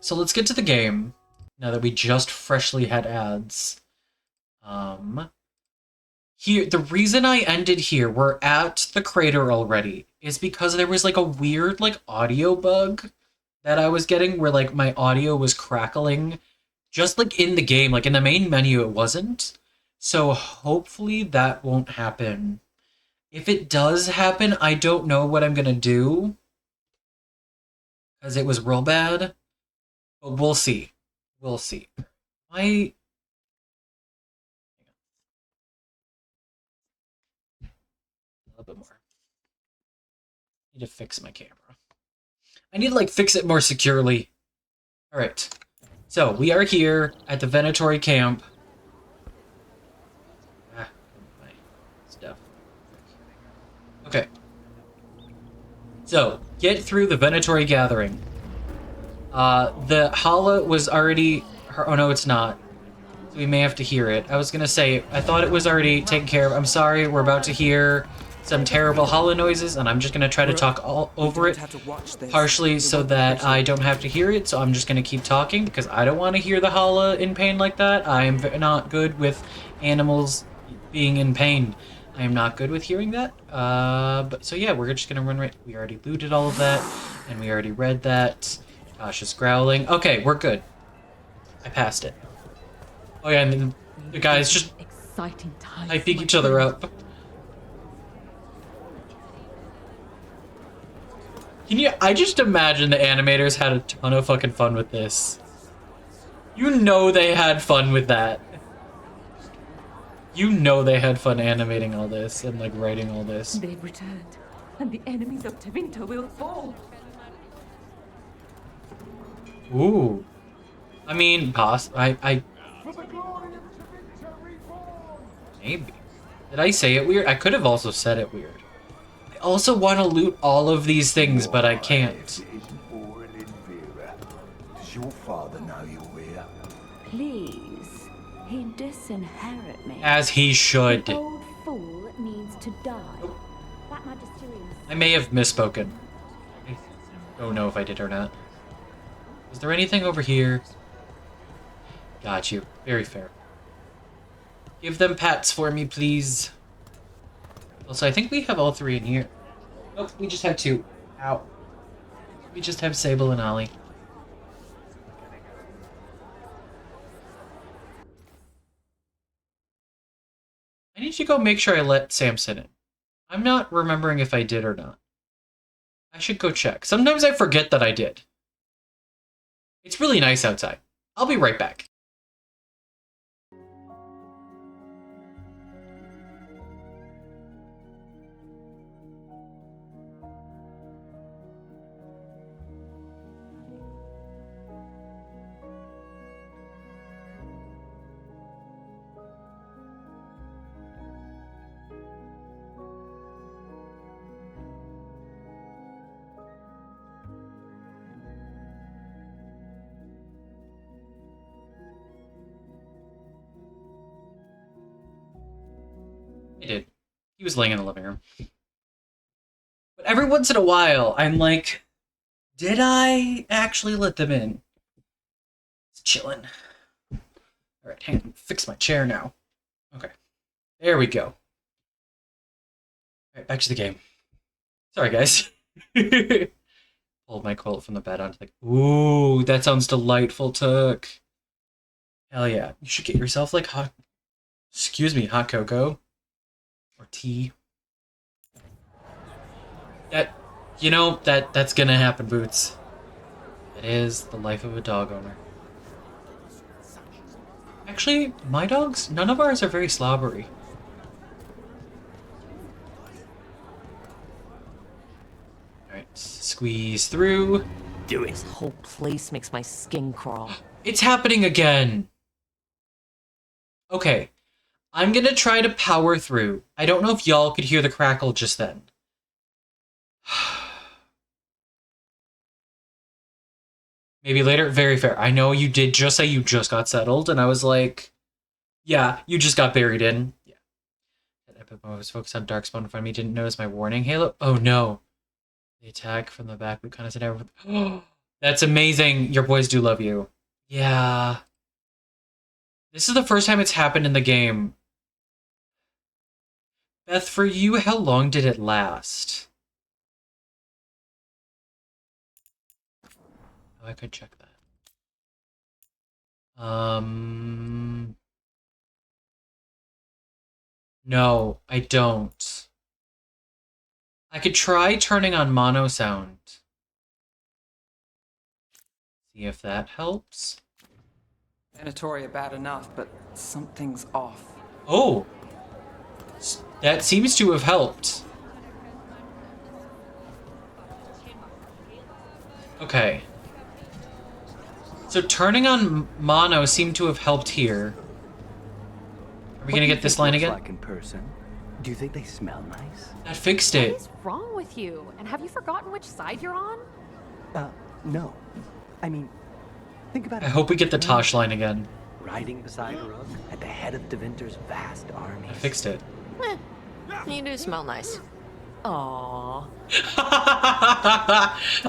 so let's get to the game now that we just freshly had ads. Here, the reason I ended here, we're at the crater already, is because there was like a weird like audio bug that I was getting where like my audio was crackling just like in the game, like in the main menu it wasn't. So hopefully that won't happen. If it does happen, I don't know what I'm gonna do because it was real bad, but we'll see. We'll see. Why? A little bit more. I need to fix my camera. I need to like fix it more securely. All right. So we are here at the Venatori camp. Ah, my stuff. Okay. So get through the Venatori gathering. The Hala was already. Oh no, it's not. So we may have to hear it. I was gonna say I thought it was already taken care of. I'm sorry. We're about to hear some terrible Hala noises, and I'm just gonna try to talk all over it, partially so that I don't have to hear it. So I'm just gonna keep talking because I don't want to hear the Hala in pain like that. I am not good with animals being in pain. I am not good with hearing that. But so yeah, we're just gonna run right. We already looted all of that, and we already read that. Gosh, is growling. Okay, we're good. I passed it. Oh yeah, and then the guys just hyping each other up. I just imagine the animators had a ton of fucking fun with this. You know they had fun with that. You know they had fun animating all this and like writing all this. They've returned, and the enemies of Tevinter will fall. Ooh. I mean, maybe. Did I say it weird? I could have also said it weird. I also want to loot all of these things, but I can't. Does your father know you're here? Please, he disinherit me. As he should. The old fool needs to die. That Magisterium. I may have misspoken. I don't know if I did or not. Is there anything over here? Got you. Very fair. Give them pats for me, please. Also, I think we have all three in here. Nope, we just have two. Ow. We just have Sable and Ollie. I need to go make sure I let Samson in. I'm not remembering if I did or not. I should go check. Sometimes I forget that I did. It's really nice outside. I'll be right back. I did. He was laying in the living room. But every once in a while, I'm like, did I actually let them in? It's chilling. Alright, hang on. Fix my chair now. Okay. There we go. Alright, back to the game. Sorry, guys. Pulled my quilt from the bed onto the... Ooh, that sounds delightful, Took. Hell yeah. You should get yourself, like, hot... Excuse me, hot cocoa. Or tea. That's gonna happen, Boots. It is the life of a dog owner. Actually, my dogs, none of ours are very slobbery. Alright, squeeze through. Do it. This whole place makes my skin crawl. It's happening again! Okay. I'm gonna try to power through. I don't know if y'all could hear the crackle just then. Maybe later? Very fair. I know you did just say you just got settled, and I was like, yeah, you just got buried in. Yeah. I was focused on Darkspawn in front of me, didn't notice my warning halo. Oh no. The attack from the back, we kind of said everything. That's amazing. Your boys do love you. Yeah. This is the first time it's happened in the game. Beth, for you, how long did it last? Oh, I could check that. No, I don't. I could try turning on mono sound. See if that helps. Sanatoria bad enough, but something's off. Oh! That seems to have helped. Okay. So turning on mono seemed to have helped here. Are we gonna get this line again? Like in person? Do you think they smell nice? That fixed What it. is wrong with you? And have you forgotten which side you're on? No. I mean, think about it. I hope we get the Tosh line again. Riding beside Rook at the head of Devinter's vast army. I fixed it. You do smell nice. Aww.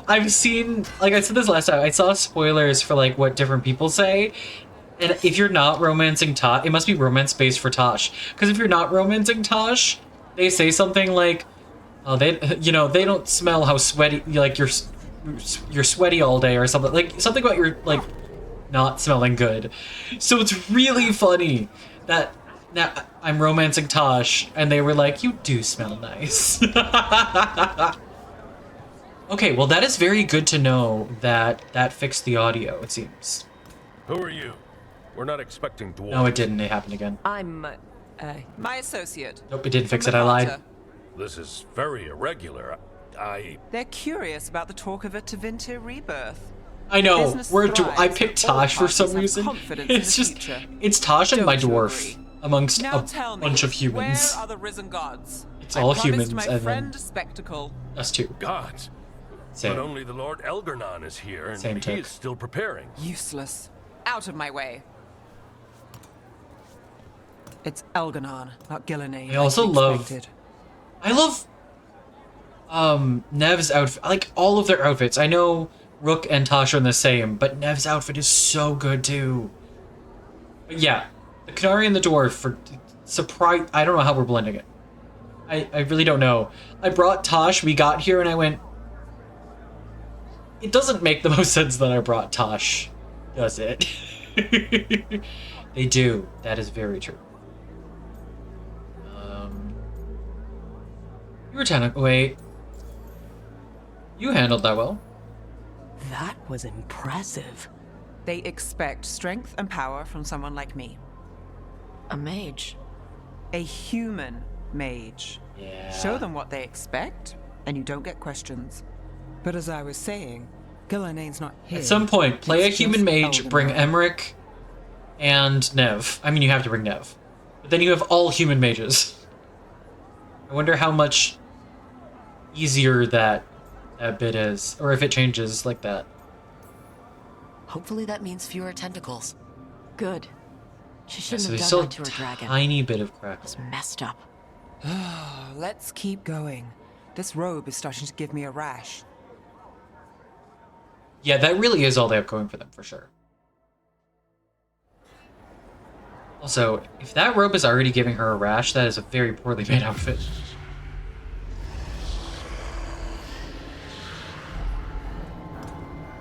I've seen, like I said this last time, I saw spoilers for like what different people say. And if you're not romancing Tosh, it must be romance-based for Tosh. Because if you're not romancing Tosh, they say something like, oh, they don't smell how sweaty, like you're sweaty all day or something. Like, something about your, like, not smelling good. So it's really funny that now I'm romancing Tosh, and they were like, you do smell nice. Okay, well that is very good to know that that fixed the audio, it seems. Who are you? We're not expecting dwarves. No, it didn't. It happened again. I'm, my associate. Nope, it didn't fix From it. I the lied. Carter. This is very irregular. They're curious about the talk of a Tevinter rebirth. I know. Business I thrives picked when all Tosh for some parties have reason. confidence in It's the just, future. it's Tosh and my Don't you dwarf agree? amongst Now a tell me, bunch of humans. where are the risen gods? It's all I humans promised my and friend then a spectacle. us two. gods. Same. But only the Lord Elgarnon is here, and Same he take. is still preparing. Useless. Out of my way. It's Elgarnon, not Gillenay. I also love- expected. I love Nev's outfit. I like all of their outfits. I know Rook and Tosh are the same, but Nev's outfit is so good too. But yeah, the Canary and the Dwarf for surprise. I don't know how we're blending it. I really don't know. I brought Tosh, we got here, and I went, it doesn't make the most sense that I brought Tosh, does it? They do. That is very true. You were 10. Wait. You handled that well. That was impressive. They expect strength and power from someone like me. A mage. A human mage. Yeah. Show them what they expect, and you don't get questions. But as I was saying, Gillenay's not here. At some point, play a It's human just mage, bring Elgarnon. Emmerich and Nev. I mean, you have to bring Nev. But then you have all human mages. I wonder how much easier that bit is, or if it changes like that. Hopefully that means fewer tentacles. Good. She Yeah, shouldn't so have there's done still a that to her dragon. tiny bit of crack. It was messed up. Let's keep going. This robe is starting to give me a rash. Yeah, that really is all they have going for them, for sure. Also, if that robe is already giving her a rash, that is a very poorly made outfit.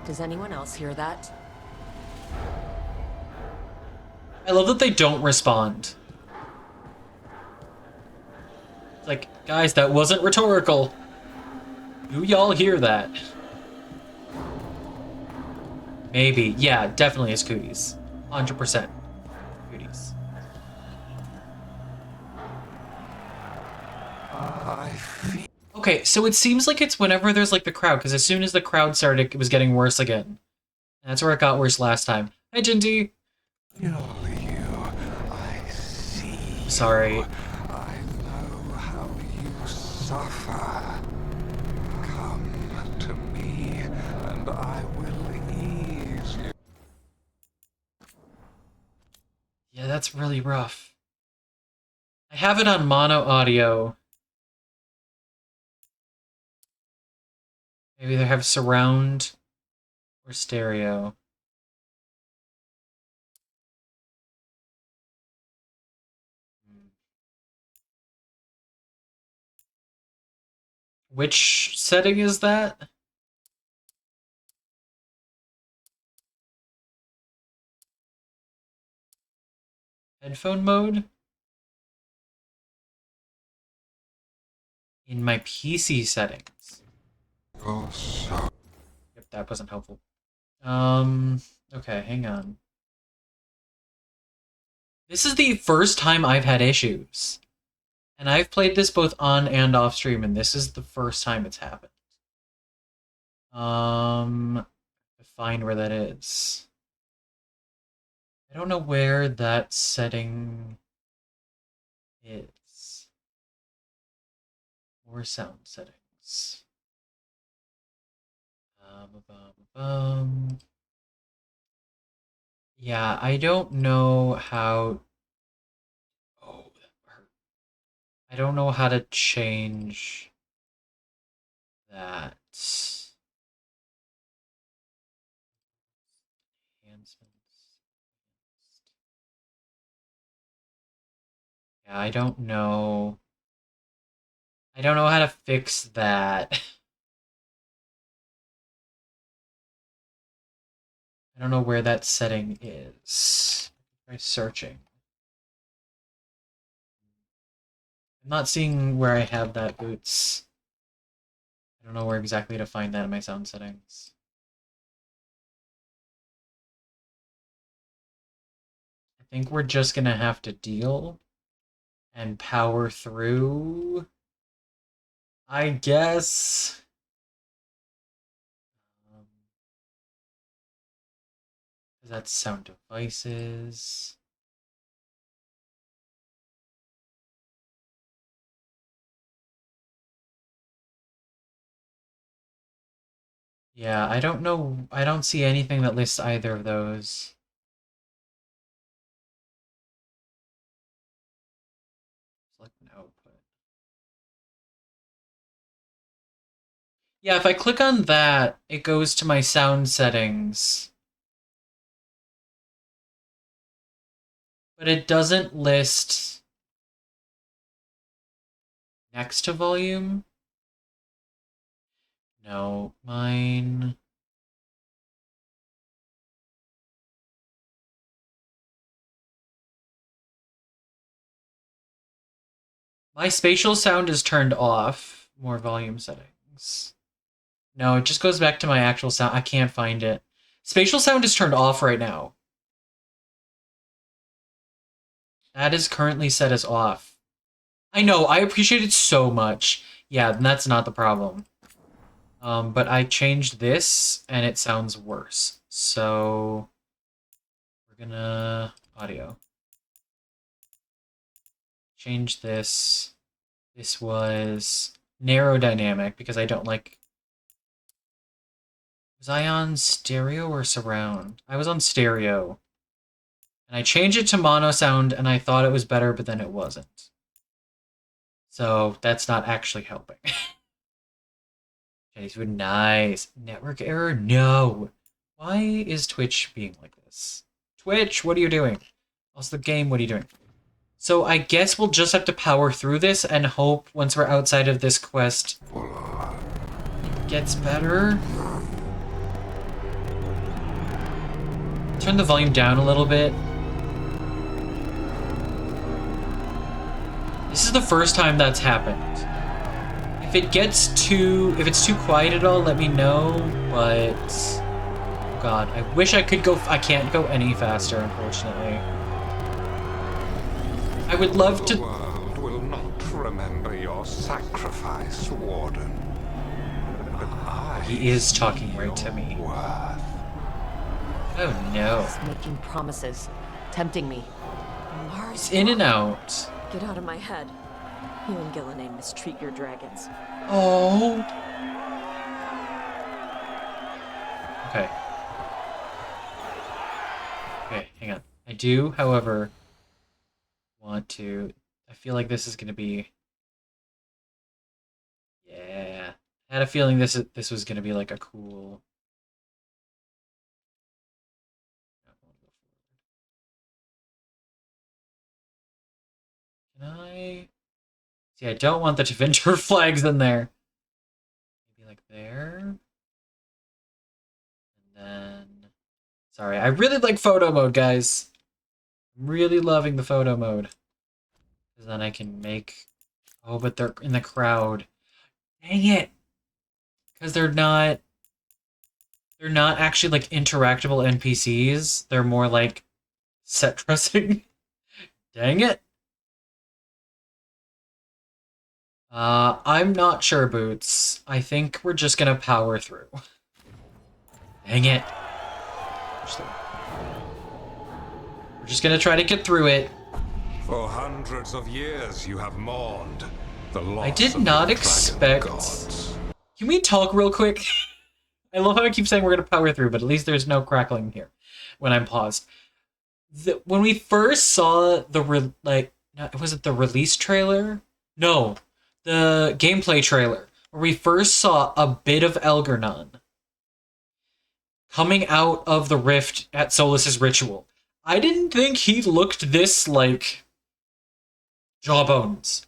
Does anyone else hear that? I love that they don't respond. It's like, guys, that wasn't rhetorical. Do y'all hear that? Maybe. Yeah, definitely is cooties. 100%. Cooties. Okay, so it seems like it's whenever there's like the crowd, because as soon as the crowd started, it was getting worse again. And that's where it got worse last time. Hi, Jindy. Oh, you. I see. Sorry. I know how you suffer. Come to me, and I will ease you. Yeah, that's really rough. I have it on mono audio. Maybe they have surround Or stereo? Which setting is that? Headphone mode? In my PC settings. Yep, that wasn't helpful. Okay, hang on. This is the first time I've had issues. And I've played this both on and off stream, and this is the first time it's happened. Find where that is. I don't know where that setting is. More sound settings. Yeah, I don't know how. Oh, that hurt. I don't know how to change that. Enhancements. Yeah, I don't know. I don't know how to fix that. I don't know where that setting is. Try searching. I'm not seeing where I have that boots. I don't know where exactly to find that in my sound settings. I think we're just gonna have to deal and power through, I guess. That's sound devices. Yeah, I don't know. I don't see anything that lists either of those. Select an output. Yeah, if I click on that, it goes to my sound settings. But it doesn't list next to volume. No, mine. My spatial sound is turned off. More volume settings. No, it just goes back to my actual sound. I can't find it. Spatial sound is turned off right now. That is currently set as off. I know, I appreciate it so much. Yeah, that's not the problem. But I changed this, and it sounds worse. So, we're gonna... audio. Change this. This was narrow dynamic, because I don't like... Was I on stereo or surround? I was on stereo. And I changed it to mono sound, and I thought it was better, but then it wasn't. So that's not actually helping. Chinese food, nice. Network error? No. Why is Twitch being like this? Twitch, what are you doing? Also, the game, what are you doing? So I guess we'll just have to power through this and hope once we're outside of this quest it gets better. Turn the volume down a little bit. This is the first time that's happened. If it's too quiet at all, let me know, but... Oh god, I wish I could go... I can't go any faster, unfortunately. I would love to... The world will not remember your sacrifice, Warden. But He is talking right to me. Worth. Oh no. He's making promises, tempting me. It's in and out. Get out of my head. You and Gillenay mistreat your dragons. Oh. Okay. Okay, hang on. I do, however, want to... I feel like this is going to be... Yeah. I had a feeling this was going to be like a cool... I... See, I don't want the Tevinter flags in there. Maybe like there. And then... Sorry, I really like photo mode, guys. I'm really loving the photo mode. Because then I can make... Oh, but they're in the crowd. Dang it! Because they're not actually, like, interactable NPCs. They're more, like, set dressing. Dang it! I'm not sure, Boots. I think we're just gonna power through. Dang it. We're just gonna try to get through it. For hundreds of years you have mourned the loss I did of not your expect... dragon gods. Can we talk real quick? I love how I keep saying we're gonna power through, but at least there's no crackling here when I'm paused. When we first saw the was it the release trailer? No, the gameplay trailer, where we first saw a bit of Elgernon coming out of the rift at Solus's ritual. I didn't think he looked this, like, jawbones,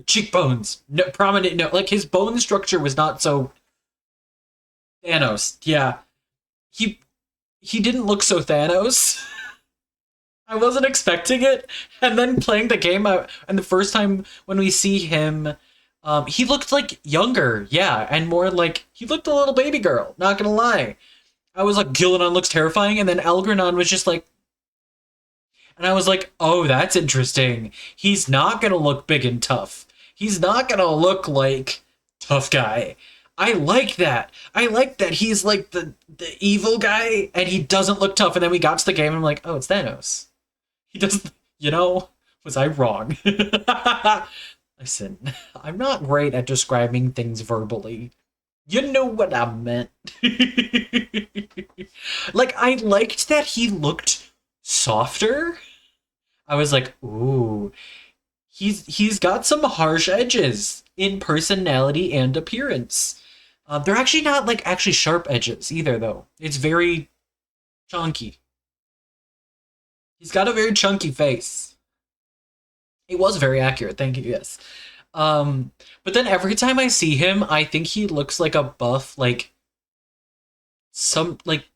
cheekbones, prominent, no, like, his bone structure was not so Thanos, yeah. He didn't look so Thanos. I wasn't expecting it, and then playing the game, and the first time when we see him, he looked, like, younger, yeah, and more like, he looked a little baby girl, not gonna lie. I was like, Gillenon looks terrifying, and then Elgernon was just like... And I was like, oh, that's interesting. He's not gonna look big and tough. He's not gonna look like tough guy. I like that. I like that he's like the evil guy, and he doesn't look tough, and then we got to the game, and I'm like, oh, it's Thanos. He doesn't... You know, was I wrong? Listen, I'm not great at describing things verbally. You know what I meant. Like, I liked that he looked softer. I was like, ooh. He's got some harsh edges in personality and appearance. They're actually not, like, actually sharp edges either, though. It's very chunky. He's got a very chunky face. It was very accurate, thank you, yes. But then every time I see him, I think he looks like a buff, like, some, like,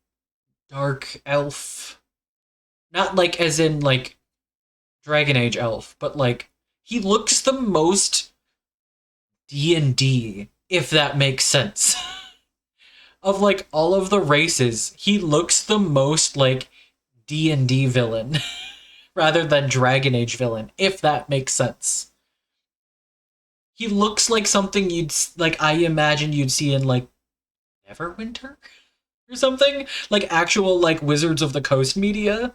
dark elf. Not, like, as in, like, Dragon Age elf, but, like, he looks the most D&D, if that makes sense. Of, like, all of the races, he looks the most, like, D&D villain, rather than Dragon Age villain, if that makes sense. He looks like something I imagine you'd see in, like, Neverwinter? Or something? Like, actual, like, Wizards of the Coast media?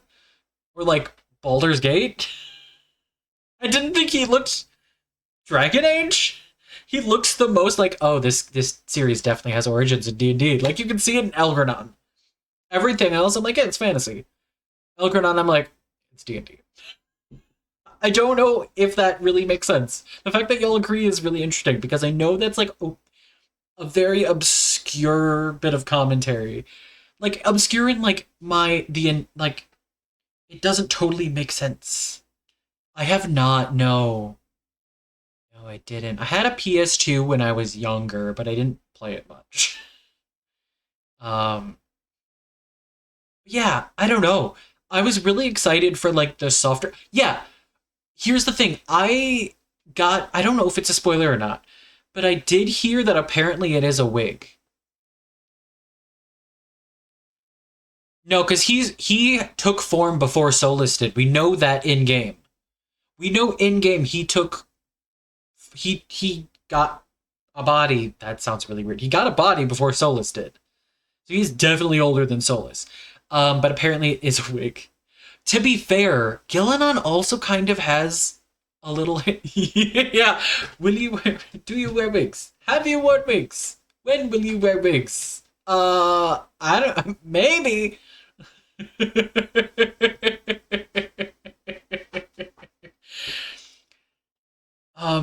Or, like, Baldur's Gate? I didn't think he looked Dragon Age? He looks the most like, oh, this series definitely has origins in D&D. Like, you can see it in Elgernon. Everything else, I'm like, yeah, it's fantasy. Elgernon, I'm like, it's D&D. I don't know if that really makes sense. The fact that y'all agree is really interesting, because I know that's, like, a very obscure bit of commentary. Like, obscure in, like, it doesn't totally make sense. I have not, no. No, I didn't. I had a PS2 when I was younger, but I didn't play it much. Yeah, I don't know. I was really excited for, like, the softer... Yeah, here's the thing. I don't know if it's a spoiler or not, but I did hear that apparently it is a wig. No, because he took form before Solus did. We know that in-game. We know in-game he got a body. That sounds really weird. He got a body before Solus did. So he's definitely older than Solus. But apparently it is a wig. To be fair, Gillenon also kind of has a little... Yeah. Do you wear wigs? Have you worn wigs? When will you wear wigs? I don't... Maybe.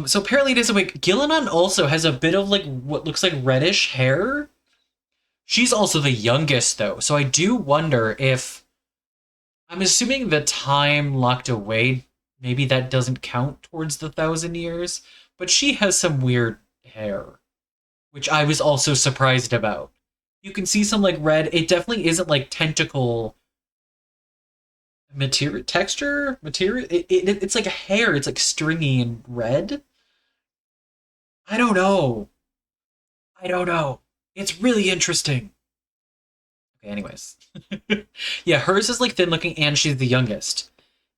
So apparently it is a wig. Gillenon also has a bit of, like, what looks like reddish hair. She's also the youngest, though, so I do wonder if... I'm assuming the time locked away maybe that doesn't count towards the 1,000 years, but she has some weird hair, which I was also surprised about. You can see some like red. It definitely isn't like tentacle material texture material. It's like a hair. It's like stringy and red. I don't know. It's really interesting. Okay, anyways. Yeah, hers is like thin looking and she's the youngest.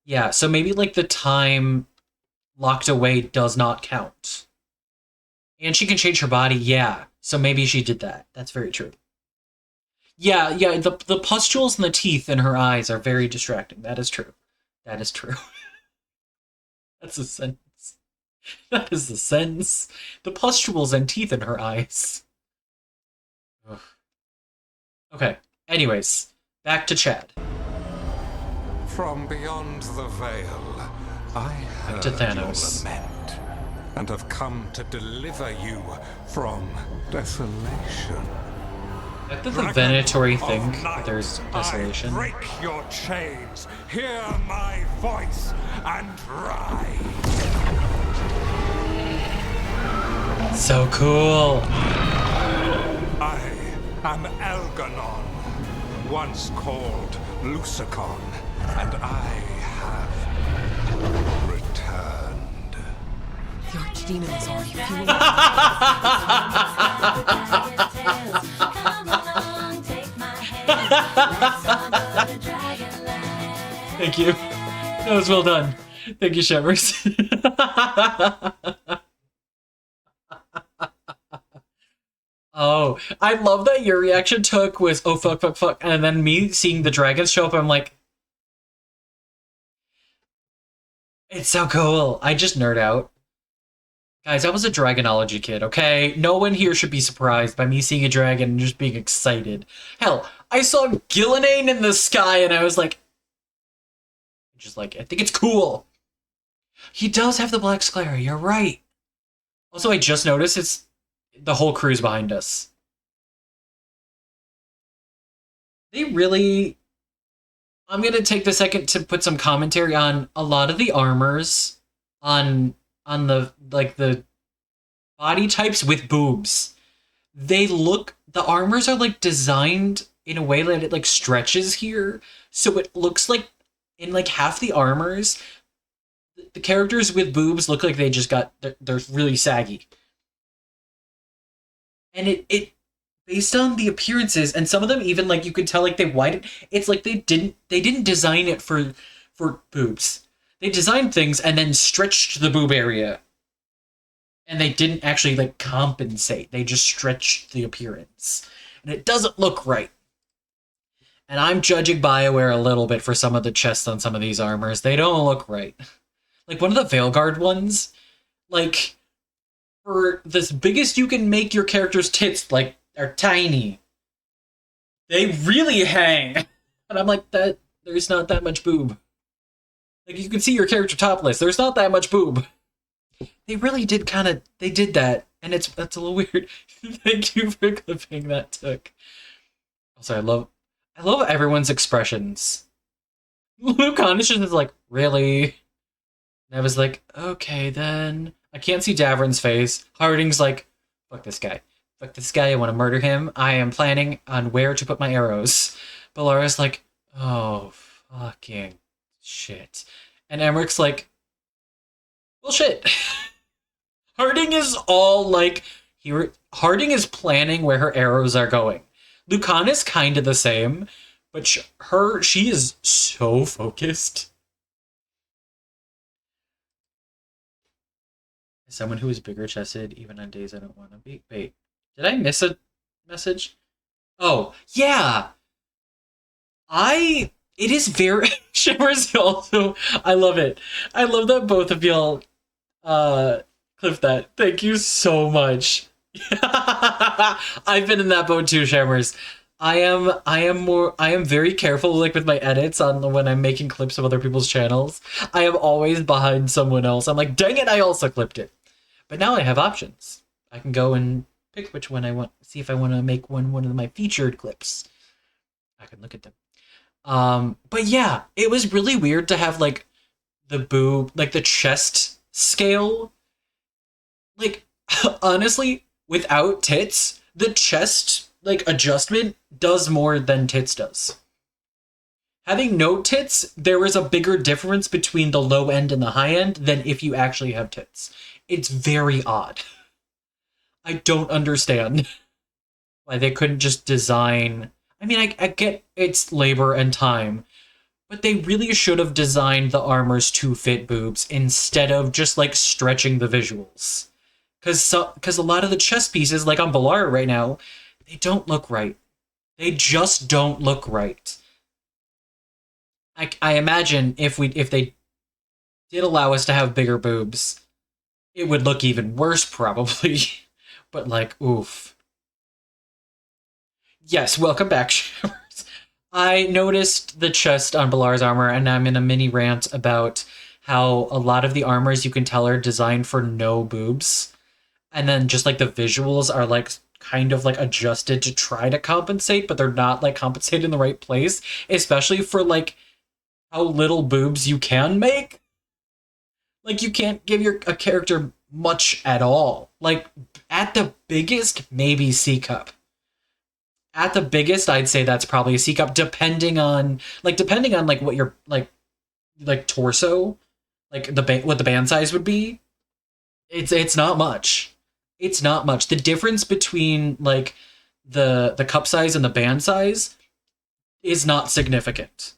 Yeah, so maybe like the time locked away does not count. And she can change her body, yeah. So maybe she did that. That's very true. Yeah, the pustules and the teeth in her eyes are very distracting. That is true. That's a sentence. That is a sentence. The pustules and teeth in her eyes. Ugh. Okay, anyways, back to Chad. From beyond the veil, I heard to your Thanos. lament, and have come to deliver you from desolation. Back to the Venatory thing, there's desolation. I break your chains, hear my voice, and ride. So cool. I am Elganon, once called Lucicon, and I have returned. The Archdemon is already fueling. Thank you. That was well done. Thank you, Shevers. Oh, I love that your reaction took was, oh, fuck. And then me seeing the dragons show up, I'm like, it's so cool. I just nerd out. Guys, I was a dragonology kid, okay? No one here should be surprised by me seeing a dragon and just being excited. Hell, I saw Gillenane in the sky and I was like, I think it's cool. He does have the black sclera, you're right. Also, I just noticed it's the whole crew's behind us. They really... I'm gonna take the second to put some commentary on a lot of the armors on the body types with boobs. The armors are like designed in a way that it like stretches here, so it looks like in like half the armors, the characters with boobs look like they just they're really saggy. And it based on the appearances, and some of them even like you could tell like they widened. It's like they didn't design it for boobs. They designed things and then stretched the boob area. And they didn't actually like compensate. They just stretched the appearance. And it doesn't look right. And I'm judging BioWare a little bit for some of the chests on some of these armors. They don't look right. Like one of the Veilguard ones, like for the biggest you can make your character's tits, like, are tiny. They really hang. And I'm like, there's not that much boob. Like, you can see your character topless. There's not that much boob. They really did they did that. And that's a little weird. Thank you for clipping that took. Also, I love everyone's expressions. Lucan is just like, really? And I was like, okay, then. I can't see Davern's face. Harding's like, fuck this guy. Fuck this guy, I want to murder him. I am planning on where to put my arrows. Balara's like, oh, fucking shit. And Emmerich's like, well, shit. Harding is all like, Harding is planning where her arrows are going. Lucan is kind of the same, but she is so focused. As someone who is bigger chested, even on days I don't want to be. Wait, did I miss a message? Oh, yeah. It is very... Shimmers also... I love it. I love that both of y'all clipped that. Thank you so much. I've been in that boat too, Shimmers. I am very careful like with my edits on when I'm making clips of other people's channels. I am always behind someone else. I'm like, dang it, I also clipped it. But now I have options. I can go and pick which one I want, see if I want to make one of my featured clips. I can look at them. But yeah, it was really weird to have like the boob, like the chest scale. Like, honestly, without tits, the chest, like, adjustment does more than tits does. Having no tits, there is a bigger difference between the low end and the high end than if you actually have tits. It's very odd. I don't understand why they couldn't just design... I mean, I get it's labor and time, but they really should have designed the armors to fit boobs instead of just, like, stretching the visuals. Because a lot of the chest pieces, like on Balara right now, they don't look right. They just don't look right. I imagine if they did allow us to have bigger boobs, it would look even worse, probably. But, like, oof. Yes, welcome back, Shammers. I noticed the chest on Balara's armor, and I'm in a mini rant about how a lot of the armors you can tell are designed for no boobs. And then just, like, the visuals are, like, kind of, like, adjusted to try to compensate, but they're not, like, compensated in the right place. Especially for, like, how little boobs you can make. Like, you can't give a character much at all. Like, at the biggest, maybe C-cup. At the biggest, I'd say that's probably a C-cup, depending on, like, what your, like torso, like, what the band size would be. It's not much. It's not much. The difference between, like, the cup size and the band size is not significant.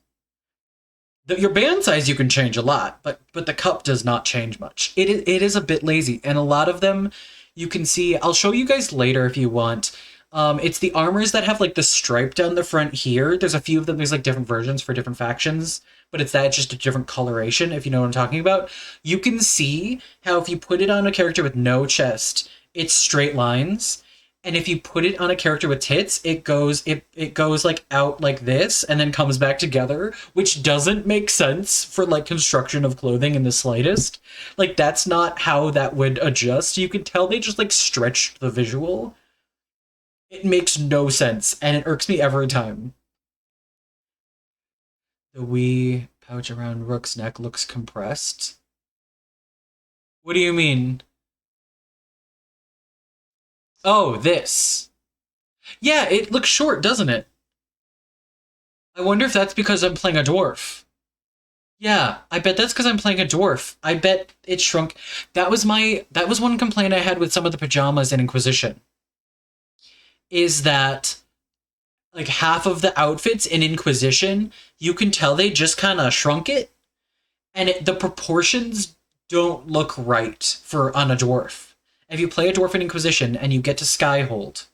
Your band size you can change a lot, but the cup does not change much. It is a bit lazy, and a lot of them you can see. I'll show you guys later if you want. It's the armors that have, like, the stripe down the front here. There's a few of them. There's, like, different versions for different factions, but it's just a different coloration, if you know what I'm talking about. You can see how if you put it on a character with no chest, it's straight lines. And if you put it on a character with tits, it goes like out like this and then comes back together, which doesn't make sense for, like, construction of clothing in the slightest. Like, that's not how that would adjust. You can tell they just, like, stretched the visual. It makes no sense, and it irks me every time. The wee pouch around Rook's neck looks compressed. What do you mean? Oh, this. Yeah, it looks short, doesn't it? I wonder if that's because I'm playing a dwarf. Yeah, I bet that's because I'm playing a dwarf. I bet it shrunk. That was one complaint I had with some of the pajamas in Inquisition. Is that, like, half of the outfits in Inquisition, you can tell they just kind of shrunk it, and the proportions don't look right on a dwarf. If you play a dwarf in Inquisition and you get to Skyhold,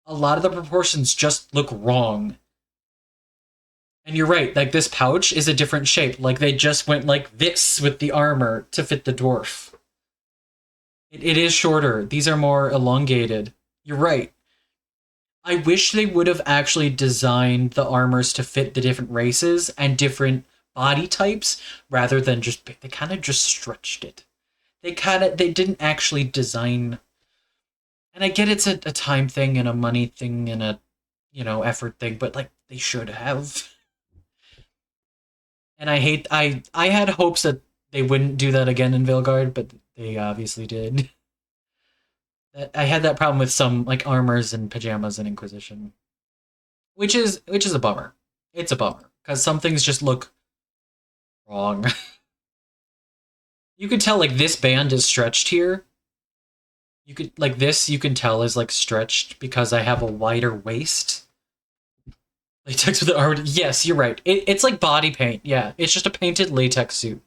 a lot of the proportions just look wrong. And you're right, like, this pouch is a different shape. Like, they just went like this with the armor to fit the dwarf. It is shorter. These are more elongated. You're right. I wish they would have actually designed the armors to fit the different races and different body types rather than just... They kind of just stretched it. They didn't actually design... And I get it's a time thing and a money thing and a, effort thing, but, like, they should have. And I had hopes that they wouldn't do that again in Veilguard, but they obviously did. I had that problem with some, like, armors and pajamas in Inquisition. Which is a bummer. It's a bummer, because some things just look wrong. You can tell, like, this band is stretched here. You could, like, this you can tell is, like, stretched because I have a wider waist. Latex with the armor. Yes, you're right. It's like body paint. Yeah, it's just a painted latex suit.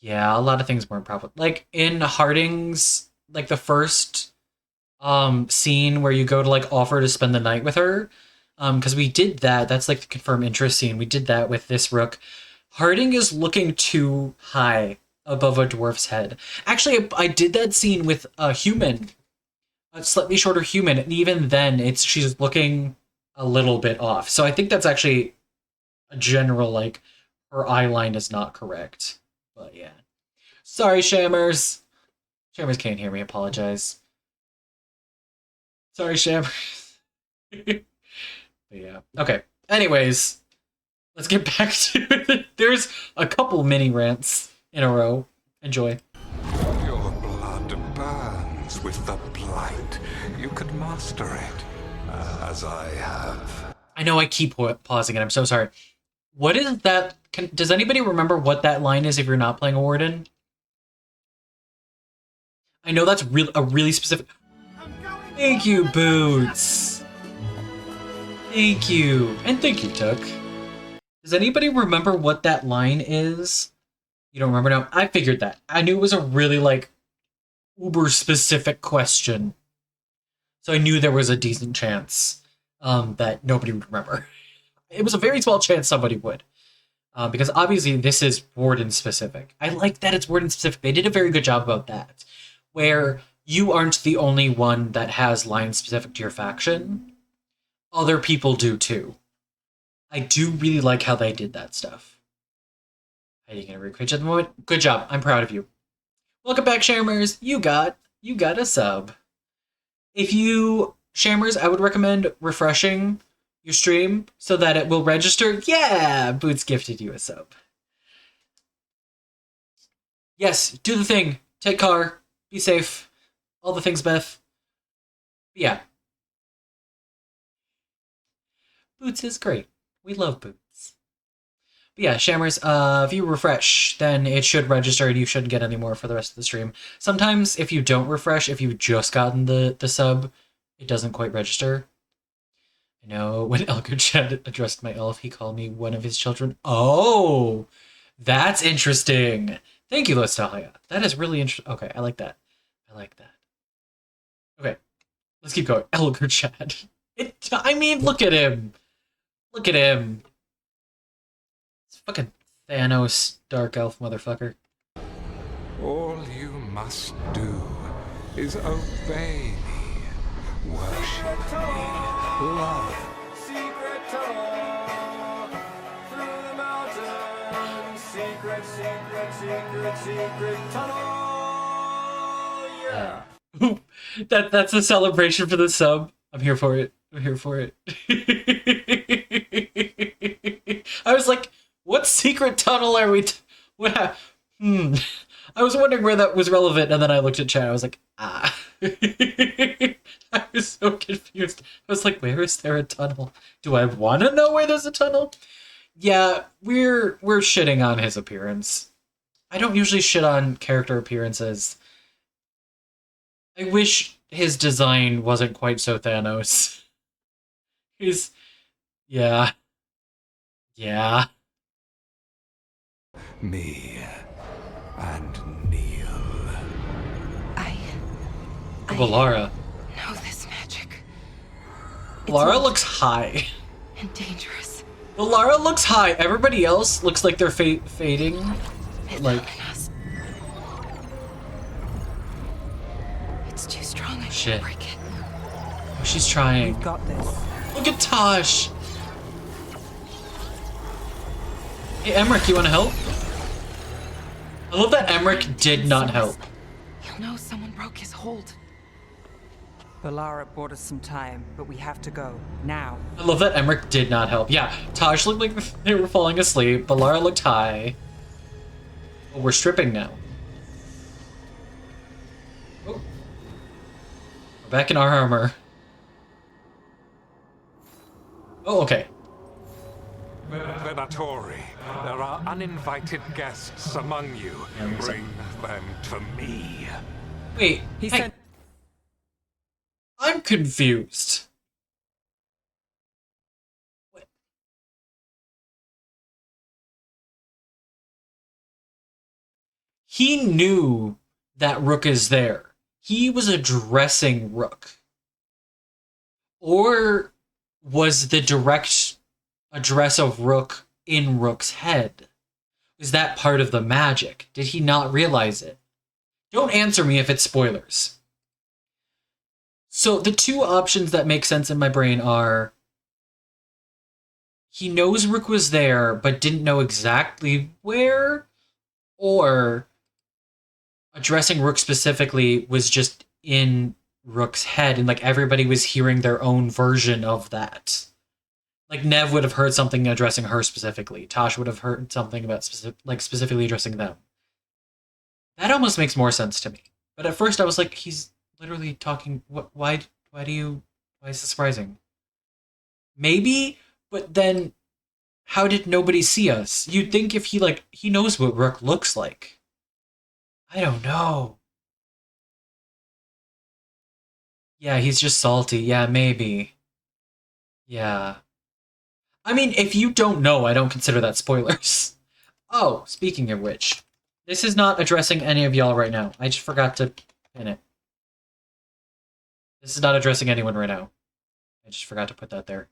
Yeah, a lot of things weren't proper. Like, in Harding's, like, the first scene where you go to, like, offer to spend the night with her, because we did that. That's, like, the confirmed interest scene. We did that with this Rook. Harding is looking too high above a dwarf's head. Actually, I did that scene with a human, a slightly shorter human, and even then, she's looking a little bit off. So I think that's actually a general, like, her eye line is not correct. But yeah. Sorry, Shammers. Shammers can't hear me, apologize. Sorry, Shammers. But yeah. Okay. Anyways, let's get back to it. There's a couple mini rants in a row. Enjoy. Your blood burns with the blight. You could master it, as I have. I know I keep pausing it. I'm so sorry. What is that? Does anybody remember what that line is if you're not playing a Warden? I know that's a really specific... Thank you, Boots. Thank you. And thank you, Tuck. Does anybody remember what that line is? You don't remember? No, I figured that. I knew it was a really, like, uber-specific question. So I knew there was a decent chance that nobody would remember. It was a very small chance somebody would. Because obviously this is Warden-specific. I like that it's Warden-specific. They did a very good job about that. Where you aren't the only one that has lines specific to your faction. Other people do too. I do really like how they did that stuff. Hiding in a recreation at the moment. Good job. I'm proud of you. Welcome back, Shamers. You got a sub. If you, Shamers, I would recommend refreshing your stream so that it will register. Yeah, Boots gifted you a sub. Yes, do the thing. Take car. Be safe. All the things, Beth. Yeah. Boots is great. We love Boots. But yeah, Shammers, if you refresh, then it should register and you shouldn't get any more for the rest of the stream. Sometimes if you don't refresh, if you've just gotten the sub, it doesn't quite register. I know when Elgachad addressed my elf, he called me one of his children. Oh, that's interesting. Thank you, Lostalia. That is really interesting. Okay, I like that. I like that. Okay, let's keep going. Elgachad. I mean, look at him. Look at him. It's fucking Thanos, dark elf motherfucker. All you must do is obey me, worship me, love. Secret tunnel through the mountains. Secret tunnel. Yeah. That's a celebration for the sub. I'm here for it. I'm here for it. I was like, what secret tunnel are we... I was wondering where that was relevant, and then I looked at chat. I was like, ah. I was so confused. I was like, where is there a tunnel? Do I want to know where there's a tunnel? Yeah, we're shitting on his appearance. I don't usually shit on character appearances. I wish his design wasn't quite so Thanos. Yeah. Yeah. Me and Neil. Valara. Know this magic. Valara looks high. And dangerous. Valara looks high. Everybody else looks like they're fading. Like... It's too strong. I Shit. can't break it. Oh, she's trying. We've got this. Look at Tosh. Hey, Emmerich, you want to help? I love that Emmerich did not help. He'll know someone broke his hold. Valara bought us some time, but we have to go. Now. I love that Emmerich did not help. Yeah, Tosh looked like they were falling asleep. Valara looked high. Oh, we're stripping now. Oh. We're back in our armor. Oh, okay. Venatori, there are uninvited guests among you. Bring them to me. Wait, He hey, sent. I'm confused. What? He knew that Rook is there. He was addressing Rook. Or was the direct address of Rook in Rook's head? Was that part of the magic? Did he not realize it? Don't answer me if it's spoilers. So the two options that make sense in my brain are he knows Rook was there but didn't know exactly where, or addressing Rook specifically was just in Rook's head and like everybody was hearing their own version of that. Like Nev would have heard something addressing her specifically. Tosh would have heard something about specifically addressing them. That almost makes more sense to me. But at first I was like, he's literally talking. Why is this surprising? Maybe, but then how did nobody see us? You'd think if he knows what Rook looks like. I don't know. Yeah, he's just salty. Yeah, maybe. Yeah. I mean, if you don't know, I don't consider that spoilers. Oh, speaking of which, this is not addressing any of y'all right now. I just forgot to pin it. This is not addressing anyone right now. I just forgot to put that there.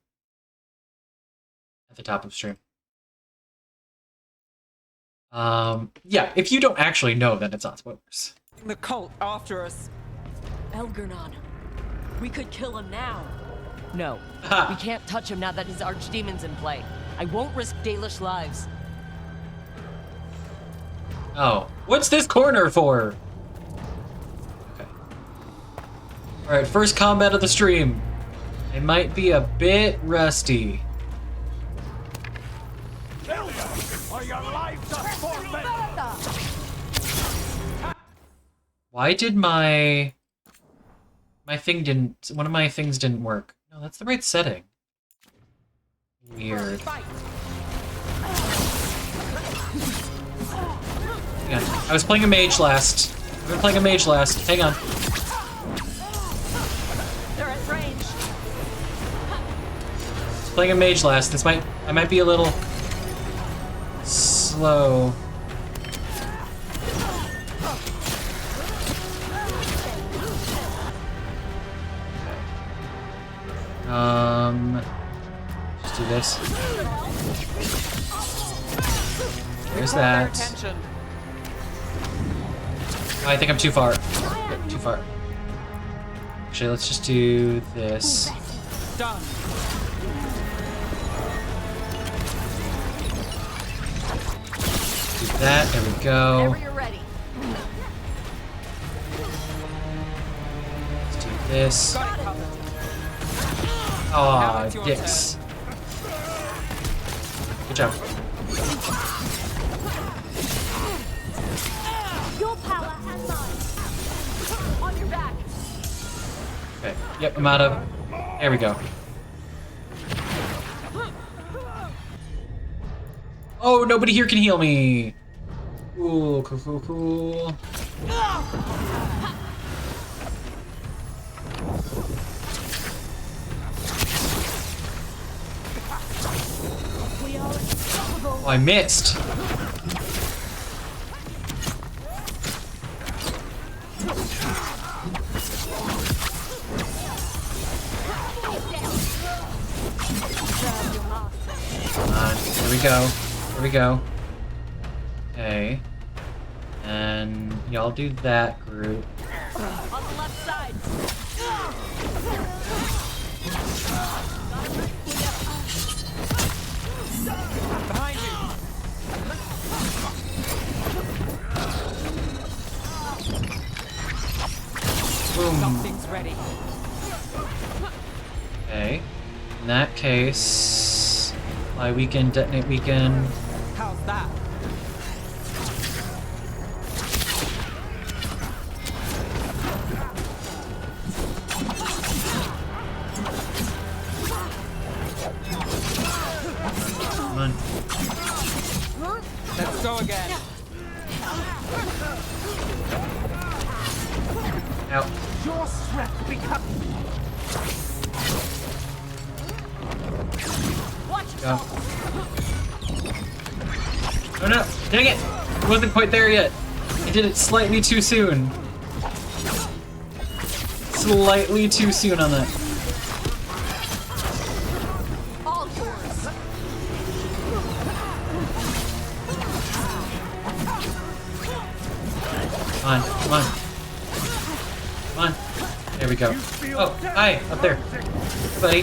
At the top of the stream. Yeah, if you don't actually know, then it's not spoilers. The cult after us. Elgernon. We could kill him now. No, Aha. we can't touch him now that his archdemon's in play. I won't risk Dalish lives. Oh, what's this corner for? Okay. Alright, first combat of the stream. It might be a bit rusty. Why did my thing didn't... One of my things didn't work. No, that's the right setting. Weird. Hang on. I was playing a mage last. I've been playing a mage last. Hang on. They're at range. I was playing a mage last. I might be a little slow. Just do this. There's that. Oh, I think I'm too far. Too far. Actually, let's just do this. Done. Do that. There we go. Whenever you're ready. Let's do this. Aw, dicks. Good job. Your power and mine. On your back. Okay. Yep, I'm out of... There we go. Oh, nobody here can heal me. Cool, cool, cool, cool. Oh, I missed. Come on, here we go. Here we go. Okay. And y'all do that group. On the left side. Behind you. Boom. Something's ready. Okay. In that case, fly weekend, detonate weekend. How's that? Come on. Let's go again. Out. Your strength become. Go. Oh no! Dang it! It wasn't quite there yet. I did it slightly too soon. Slightly too soon on that. All yours. Come on, come on. Come on. There we go. Oh, hi, up there. Hey, buddy.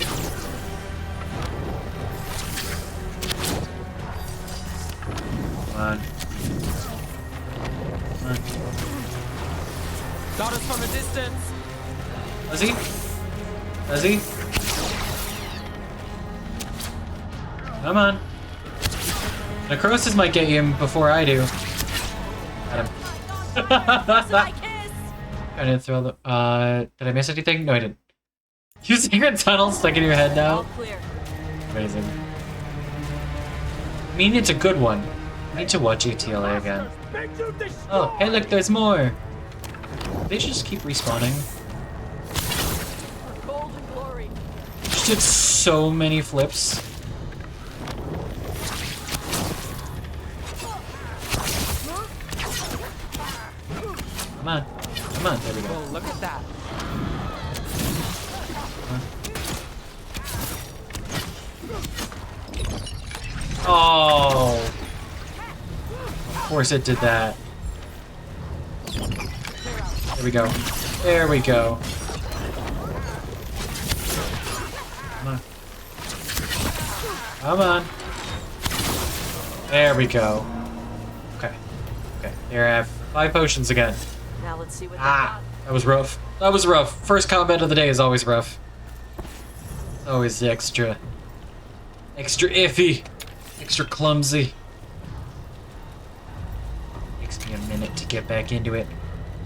Come on. Come on. Got us from a distance. Does he? Does he? Come on. Necrosis might get you before I do. Got him. I didn't throw the. Did I miss anything? No, I didn't. You secret tunnel stuck in your head now? Amazing. I mean, it's a good one. I need to watch ATLA again. Oh, hey, look, there's more. They just keep respawning. Just did so many flips. Come on. Come on, there we go. Oh, look at that. Oh. Of course it did that. There we go. There we go. Come on. Come on. There we go. Okay. Okay. There I have 5 potions again. Now let's see what that was rough. That was rough. First combat of the day is always rough. Always extra iffy. Extra clumsy. Takes me a minute to get back into it.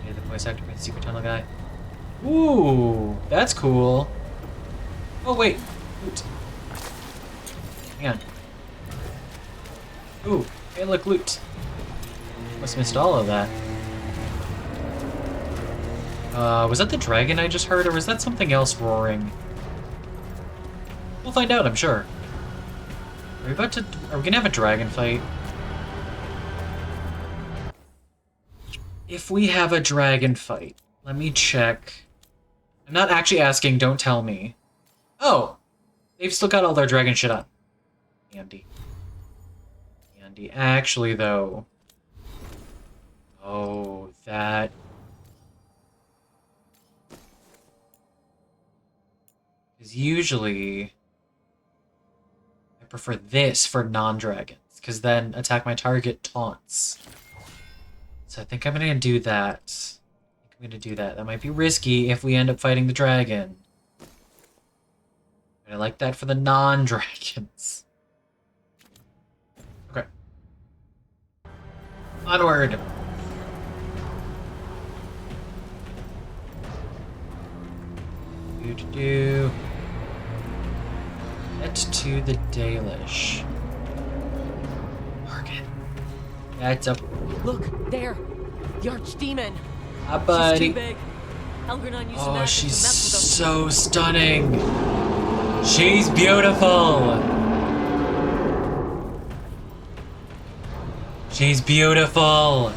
Okay, the voice actor for the secret tunnel guy. Ooh, that's cool. Oh wait. Loot. Hang on. Ooh, hey look, loot. Must have missed all of that. Was that the dragon I just heard, or was that something else roaring? We'll find out, I'm sure. Are we gonna have a dragon fight? If we have a dragon fight, let me check. I'm not actually asking, don't tell me. Oh! They've still got all their dragon shit on. Andy. Actually, though. Oh, that... Because usually... I prefer this for non-dragons, because then attack my target taunts. So I think I'm gonna do that. That might be risky if we end up fighting the dragon. But I like that for the non-dragons. Okay. Onward! Do. Get to the Dalish. Market. That's up. Look, there! The Archdemon! Hi, buddy. She's too big. Elgarnon used magic She's to mess with them. so stunning. She's beautiful. She's beautiful.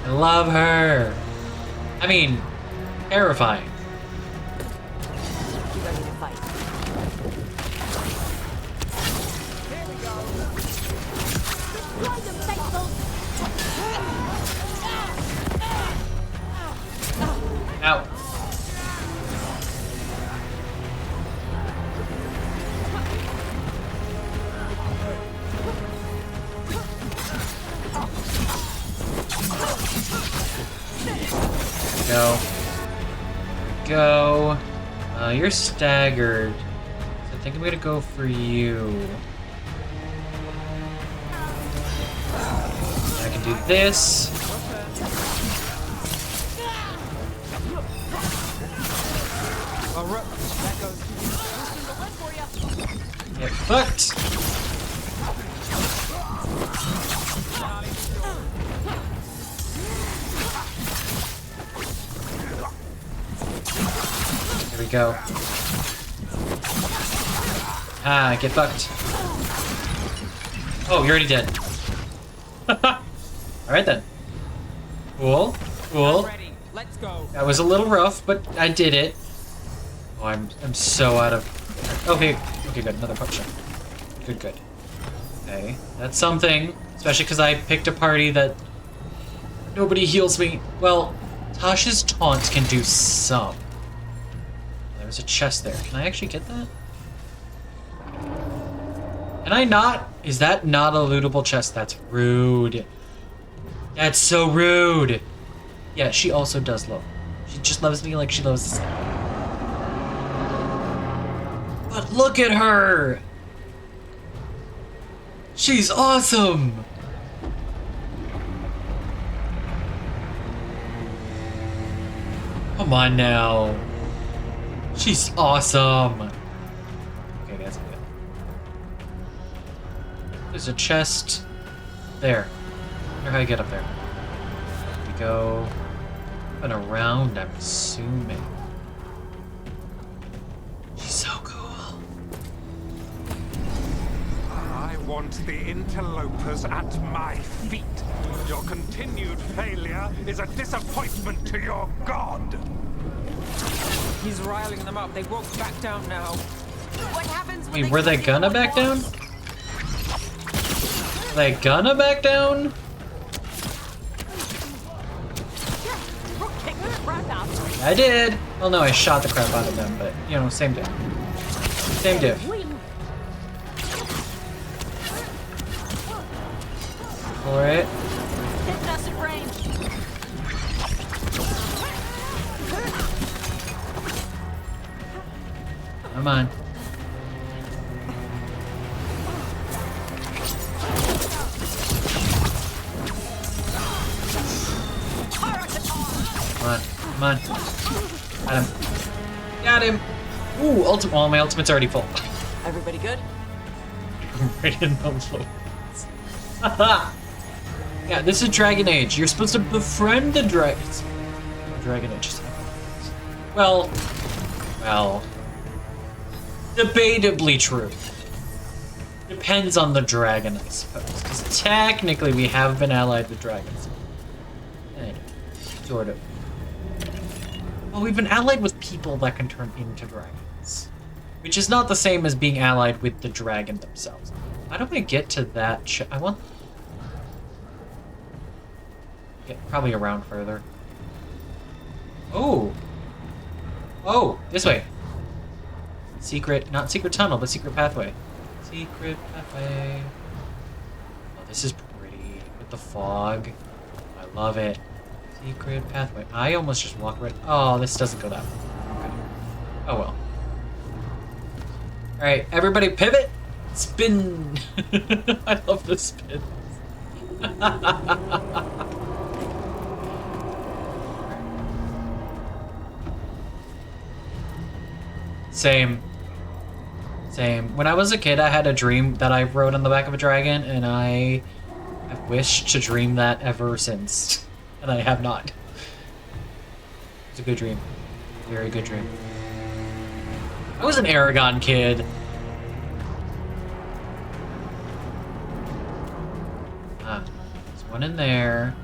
I love her. I mean, terrifying. You ready to fight? Here we go. Destroy them, faithful. Ow. Go. You're staggered. So I think I'm gonna go for you. I can do this. Get fucked. There we go. Ah, get fucked. Oh, you're already dead. Alright then. Cool. Cool. Let's go. That was a little rough, but I did it. Oh, I'm so out of... Okay. Okay, good. Another potion. Good, good. Okay. That's something. Especially because I picked a party that... Nobody heals me. Well, Tasha's taunt can do some. There's a chest there. Can I actually get that? Can I not? Is that not a lootable chest? That's rude. That's so rude. Yeah, she also does love. She just loves me like she loves the sun. But look at her! She's awesome! Come on now. She's awesome. Okay, that's good. There's a chest there. I wonder how you get up there. We go up and around, I'm assuming. She's so cool. I want the interlopers at my feet. Your continued failure is a disappointment to your god. He's riling them up. They won't back down now. What happens when Wait, were they gonna back down? Were they gonna back down? Kick the crap out of me. I did. Well, no, I shot the crap out of them, but, you know, same diff. Same diff. For it. Hitting us at range. Come on. Come on. Come on. Got him. Got him. Ooh, ultimate. Well, my ultimate's already full. Everybody good? Right in the low. Yeah, this is Dragon Age. You're supposed to befriend the dragons. Dragon Age. Well, debatably true. Depends on the dragon, I suppose. Because technically we have been allied with dragons. Anyway, sort of. Well, we've been allied with people that can turn into dragons. Which is not the same as being allied with the dragon themselves. How do I get to that I want... Get probably around further. Oh! Oh! This way! Secret... Not secret tunnel, but secret pathway. Secret pathway. Oh, this is pretty. With the fog. I love it. Secret pathway. I almost just walked right... Oh, this doesn't go that way. Okay. Oh well. Alright, everybody pivot! Spin! I love the spin. Same. When I was a kid, I had a dream that I rode on the back of a dragon, and I have wished to dream that ever since. And I have not. It's a good dream. Very good dream. I was an Aragon kid. Ah, there's one in there.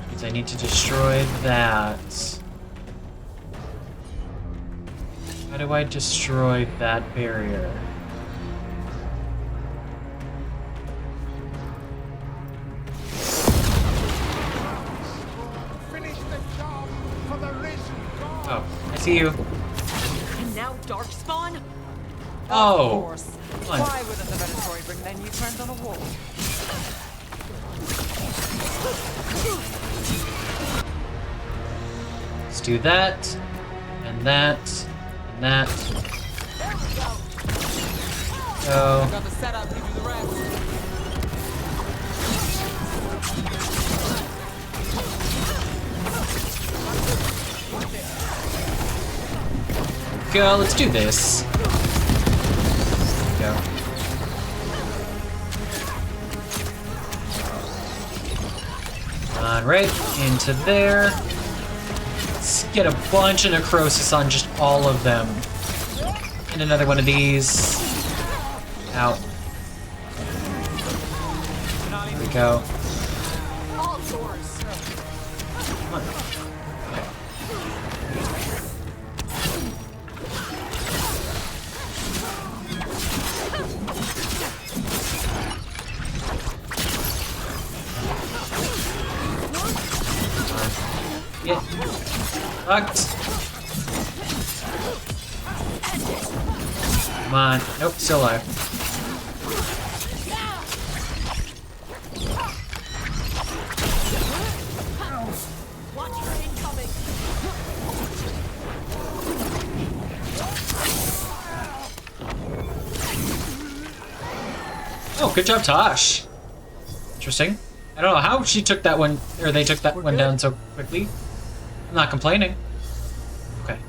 Means I need to destroy that. How do I destroy that barrier? Oh, I see you. And now Darkspawn? Oh. Of course. Fine. Why wouldn't the Veilguard bring then you turned on a wall? Let's do that, and that, and that. There we go. So, Got the setup, you do the rest. go. Let's do this. Go. On right into there. Let's get a bunch of necrosis on just all of them. And another one of these. Out. There we go. All yours. Come on. Okay. Yeah. Fucked. Come on. Nope, still alive. Watch your incoming. Oh, good job, Tosh. Interesting. I don't know how she took that one, or they took that one down so quickly. I'm not complaining. Okay.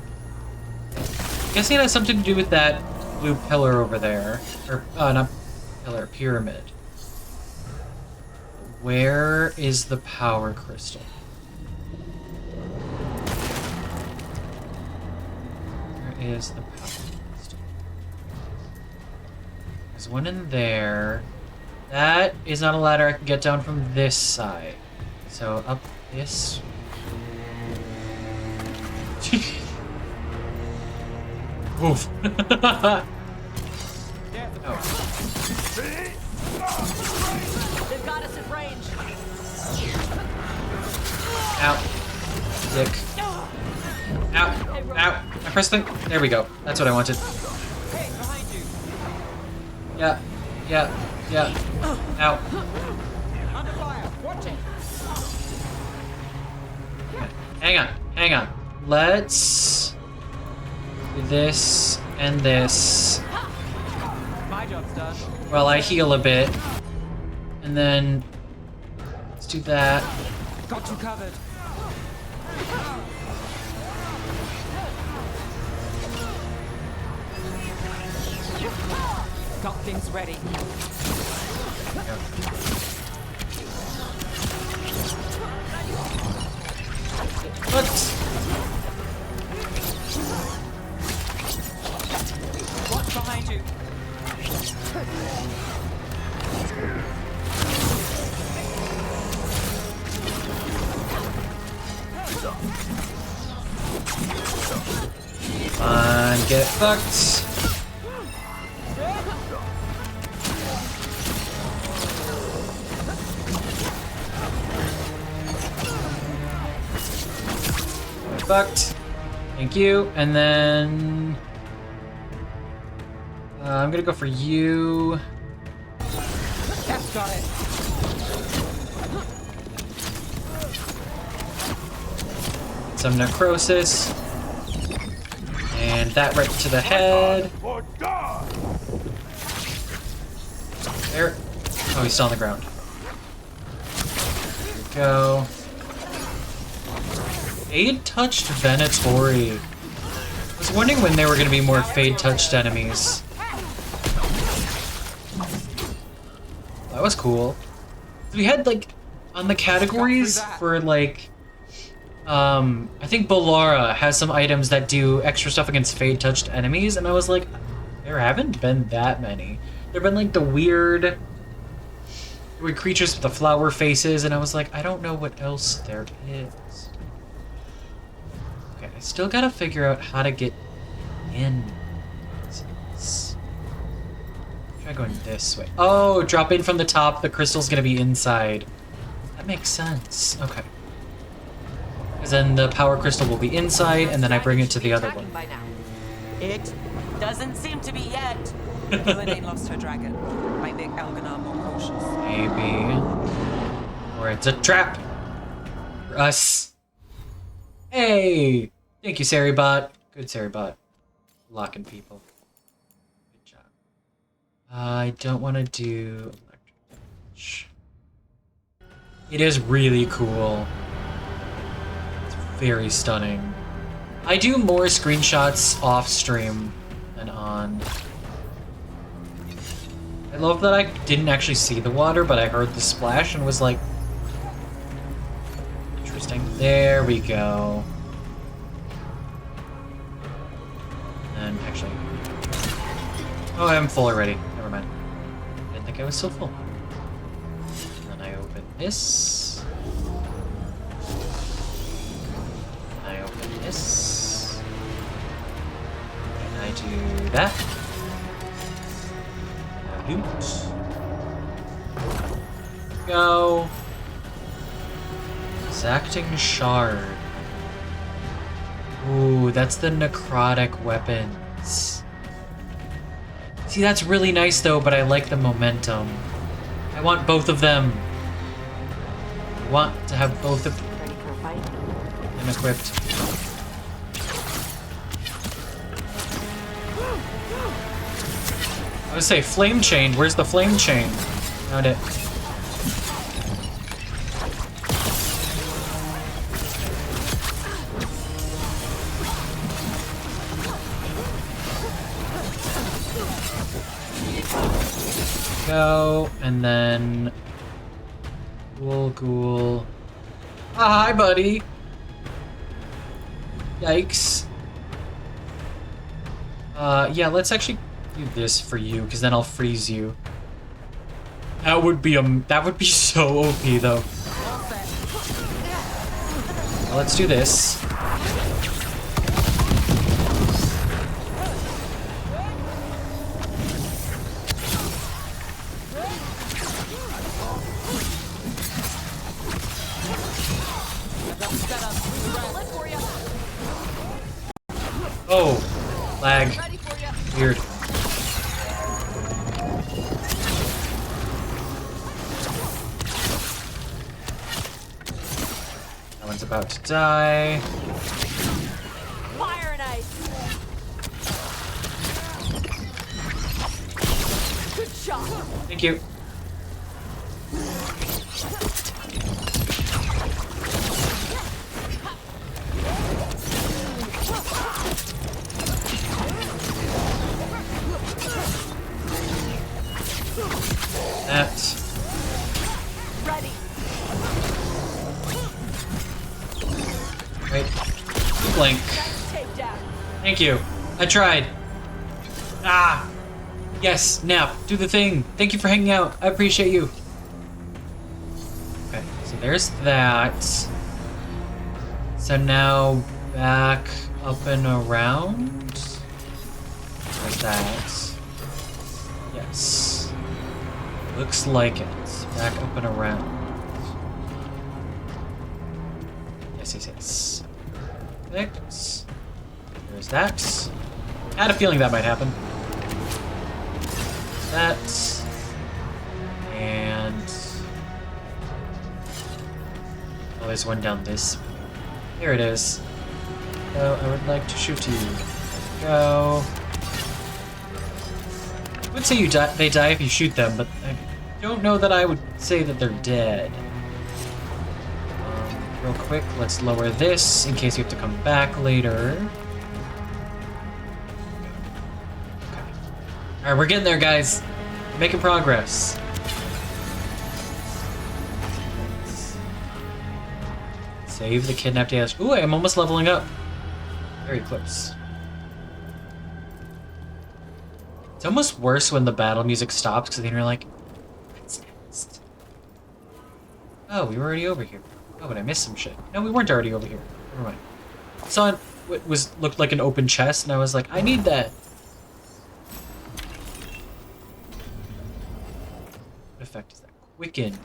Guessing it has something to do with that blue pillar over there. Or, not pillar, pyramid. Where is the power crystal? Where is the power crystal? There's one in there. That is not a ladder I can get down from this side. So up this. Oof. Oh. They've got us at range. Ow. Dick. Ow. Ow. I pressed the... There we go. That's what I wanted. Hey, behind you. Yeah. Yeah. Yeah. Ow. Under fire. Watch it. Hang on. Hang on. Let's do this and this. My job's done. Well, I heal a bit. And then let's do that. Got you covered. Got things ready. What? What's behind you? Come on, get fucked. Fucked. Thank you. And then I'm gonna go for you. Cap's got it. Some necrosis. And that right to the head. There. Oh, he's still on the ground. There we go. Fade touched Venatori. I was wondering when there were going to be more fade touched enemies. That was cool. We had like on the categories for like I think Balara has some items that do extra stuff against fade touched enemies, and I was like, there haven't been that many. There've been like the weird creatures with the flower faces, and I was like, I don't know what else there is. Okay, I still gotta figure out how to get in. Try going this way. Oh, drop in from the top. The crystal's gonna be inside. That makes sense. Okay. Because then the power crystal will be inside, and then I bring it to the other one. By now. It doesn't seem to be yet. Helene lost her dragon. Might make Elganar more cautious. Maybe. Or it's a trap. For us. Hey! Thank you, Saribot. Good Saribot. Locking people. Good job. I don't want to do electric damage. It is really cool. It's very stunning. I do more screenshots off stream than on. I love that I didn't actually see the water, but I heard the splash and was like, interesting. There we go. And actually, oh, I'm full already. Never mind. I didn't think I was still full. And then I open this. And I open this. And I do that. And I loot. Go. Exacting shard. Ooh, that's the necrotic weapons. See, that's really nice though, but I like the momentum. I want both of them. I want to have both of them equipped. I would say flame chain. Where's the flame chain? Found it. Go, and then ghoul. Ah, hi, buddy. Yikes. Yeah, let's actually do this for you, because then I'll freeze you. That would be so OP though. Well, let's do this. Oh, lag. Weird. That one's about to die. Fire and ice. Good shot. Thank you. That. Ready. Wait. Blink. Thank you. I tried. Ah! Yes, Nap, do the thing. Thank you for hanging out. I appreciate you. Okay, so there's that. So now back up and around. There's that. Yes. Looks like it. Back up and around. Yes, yes, yes. Perfect. There's that. I had a feeling that might happen. That. And... oh, there's one down this way. Here it is. So I would like to shoot you. Go. I would say you die, they die if you shoot them, but I don't know that I would say that they're dead. Real quick, let's lower this in case you have to come back later. Okay. Alright, we're getting there, guys. We're making progress. Save the kidnapped aliens. Ooh, I'm almost leveling up. Very close. It's almost worse when the battle music stops, because then you're like, what's next? Oh, we were already over here. Oh, but I missed some shit. No, we weren't already over here. Never mind. I saw it looked like an open chest, and I was like, I need that. What effect is that? Quicken.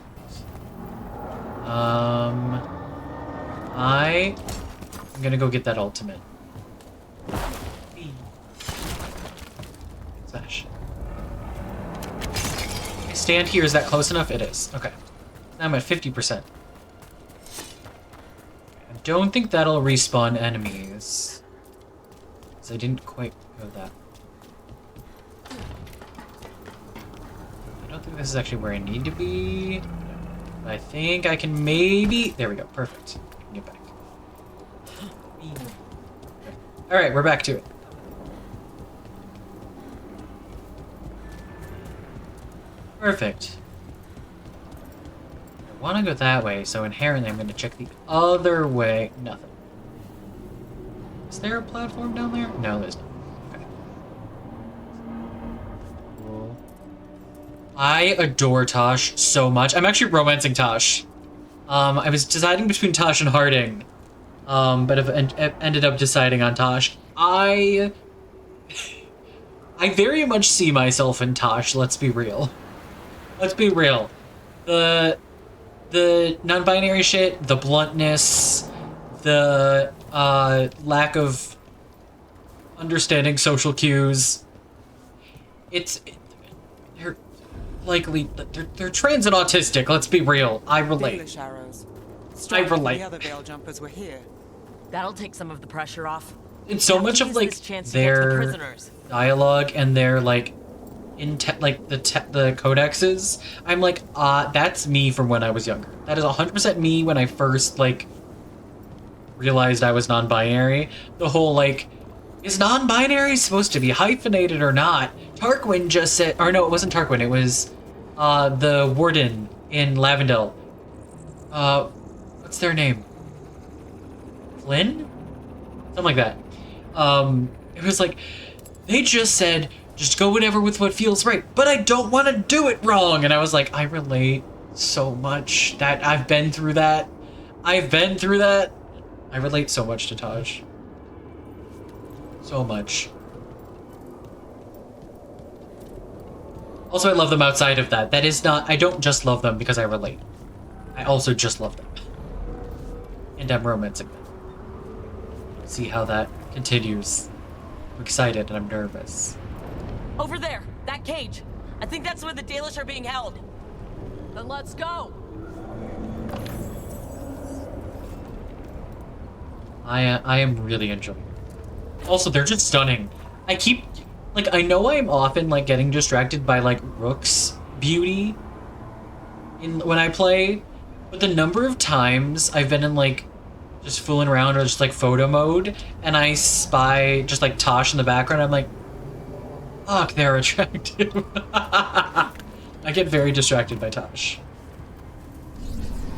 I'm gonna go get that ultimate. Smash. Stand here, is that close enough? It is. Okay. Now I'm at 50%. I don't think that'll respawn enemies. Because I didn't quite go that. I don't think this is actually where I need to be. But I think I can maybe... there we go. Perfect. I can get back. Alright, we're back to it. Perfect. I want to go that way, so inherently I'm going to check the other way. Nothing. Is there a platform down there? No, there's not. Okay. Cool. I adore Tosh so much. I'm actually romancing Tosh. I was deciding between Tosh and Harding, but I've ended up deciding on Tosh. I very much see myself in Tosh, let's be real. Let's be real. The non-binary shit, the bluntness, the lack of understanding social cues. They're likely they're trans and autistic. Let's be real. I relate. I relate. The other veil jumpers were here. That'll take some of the pressure off. It's so much of like their dialogue and their like in like the codexes, I'm like, that's me from when I was younger. That is 100% me when I first like realized I was non-binary. The whole like, is non-binary supposed to be hyphenated or not? Tarquin just said, or no, it wasn't Tarquin. It was the warden in Lavendel. What's their name? Flynn? Something like that. It was like, they just said, just go whatever with what feels right, but I don't want to do it wrong. And I was like, I relate so much. That I've been through that. I've been through that. I relate so much to Taj. So much. Also, I love them outside of that. That is not, I don't just love them because I relate. I also just love them. And I'm romancing them. See how that continues. I'm excited and I'm nervous. Over there, that cage. I think that's where the Dalish are being held. Then let's go. I am really enjoying it. Also, they're just stunning. I keep, like, I know I'm often, like, getting distracted by, like, Rook's beauty when I play, but the number of times I've been in, like, just fooling around or just, like, photo mode, and I spy just, like, Tosh in the background, I'm like, fuck, they're attractive. I get very distracted by Tosh.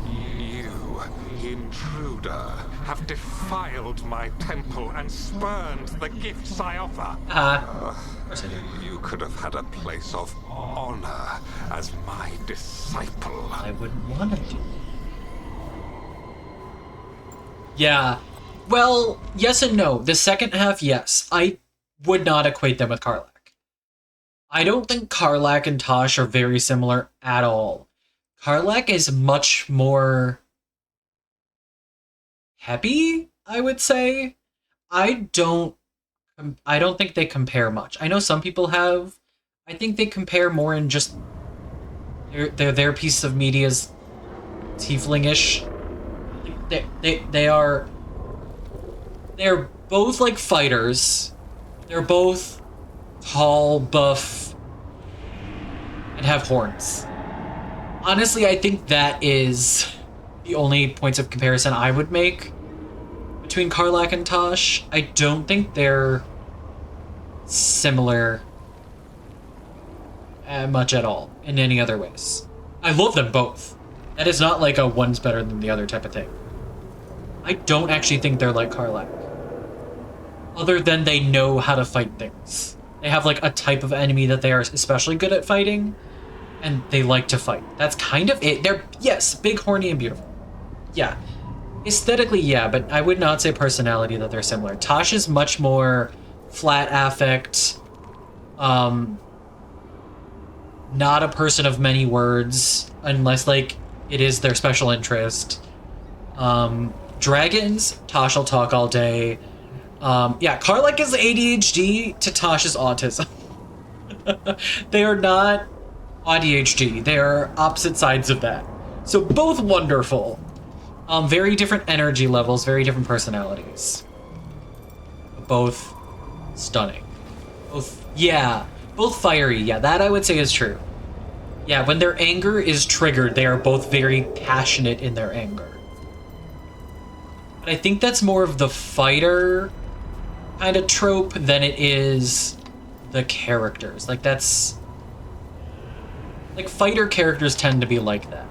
You, intruder, have defiled my temple and spurned the gifts I offer. Of course I do. You could have had a place of honor as my disciple. I wouldn't want to do. Yeah. Well, yes and no. The second half, yes. I would not equate them with Karlach. I don't think Karlach and Tosh are very similar at all. Karlach is much more heavy, I would say. I don't think they compare much. I know some people have. I think they compare more in just their piece of media's tiefling-ish. They're both like fighters. They're both tall, buff, and have horns. Honestly, I think that is the only points of comparison I would make between Karlach and Tosh. I don't think they're similar much at all in any other ways. I love them both. That is not like a one's better than the other type of thing. I don't actually think they're like Karlach. Other than they know how to fight things. They have like a type of enemy that they are especially good at fighting, and they like to fight. That's kind of it. They're, yes, big, horny, and beautiful. Yeah. Aesthetically, yeah, but I would not say personality that they're similar. Tosh is much more flat affect, not a person of many words, unless like it is their special interest. Dragons, Tosh will talk all day. Yeah, Karlach is ADHD to Tosh's autism. They are not ADHD. They are opposite sides of that. So both wonderful. Very different energy levels, very different personalities. Both stunning. Both fiery. Yeah, that I would say is true. Yeah, when their anger is triggered, they are both very passionate in their anger. But I think that's more of the fighter kind of trope than it is the characters. Like, that's... like, fighter characters tend to be like that.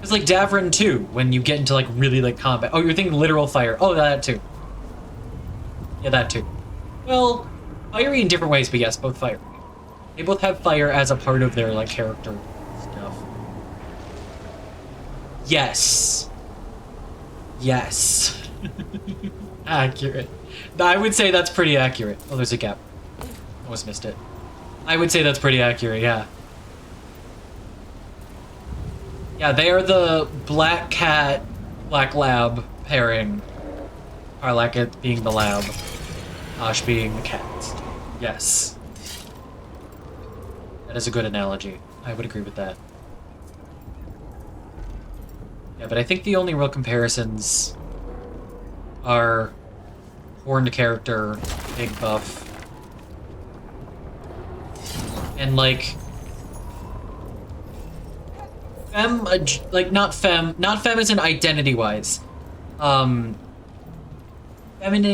It's like Davrin too, when you get into, like, really, like, combat. Oh, you're thinking literal fire. Oh, that too. Yeah, that too. Well, fiery in different ways, but yes, both fiery. They both have fire as a part of their, like, character stuff. Yes. Yes. Accurate. I would say that's pretty accurate. Oh, there's a gap. Almost missed it. I would say that's pretty accurate, yeah. Yeah, they are the black cat, black lab pairing. Karlach being the lab. Tosh being the cat. Yes. That is a good analogy. I would agree with that. Yeah, but I think the only real comparisons are horned character, big buff, And like not femme as in identity wise. Feminine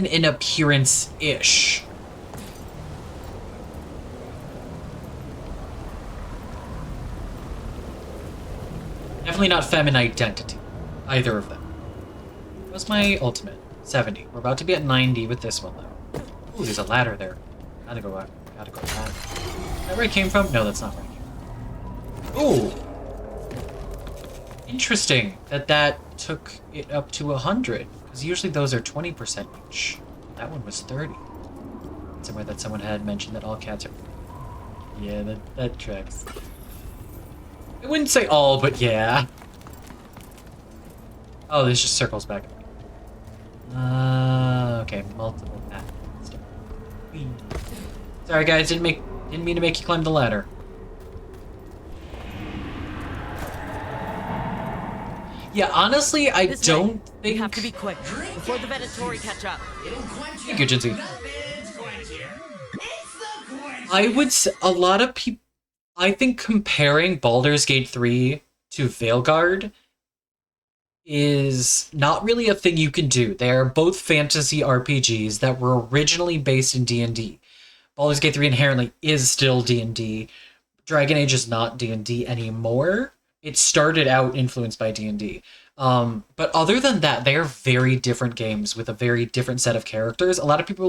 in appearance-ish. Definitely not feminine identity. Either of them. What's my ultimate? 70. We're about to be at 90 with this one, though. Ooh, there's a ladder there. Gotta go up. Gotta go back. Is that where it came from? No, that's not where it came from. Ooh! Interesting that took it up to 100. Because usually those are 20% each. That one was 30. Somewhere that someone had mentioned that all cats are... Yeah, that tracks. I wouldn't say all, but yeah. Oh, this just circles back. Okay, multiple paths. Sorry guys, didn't mean to make you climb the ladder. Yeah, honestly, I don't think... We have to be quick before the Venatori catch up. Thank you, Jinzy. I would say a lot of people... I think comparing Baldur's Gate 3 to Veilguard is not really a thing you can do. They are both fantasy RPGs that were originally based in D&D. Baldur's Gate 3 inherently is still D&D. Dragon Age is not D&D anymore. It started out influenced by D&D. But other than that, they are very different games with a very different set of characters. A lot of people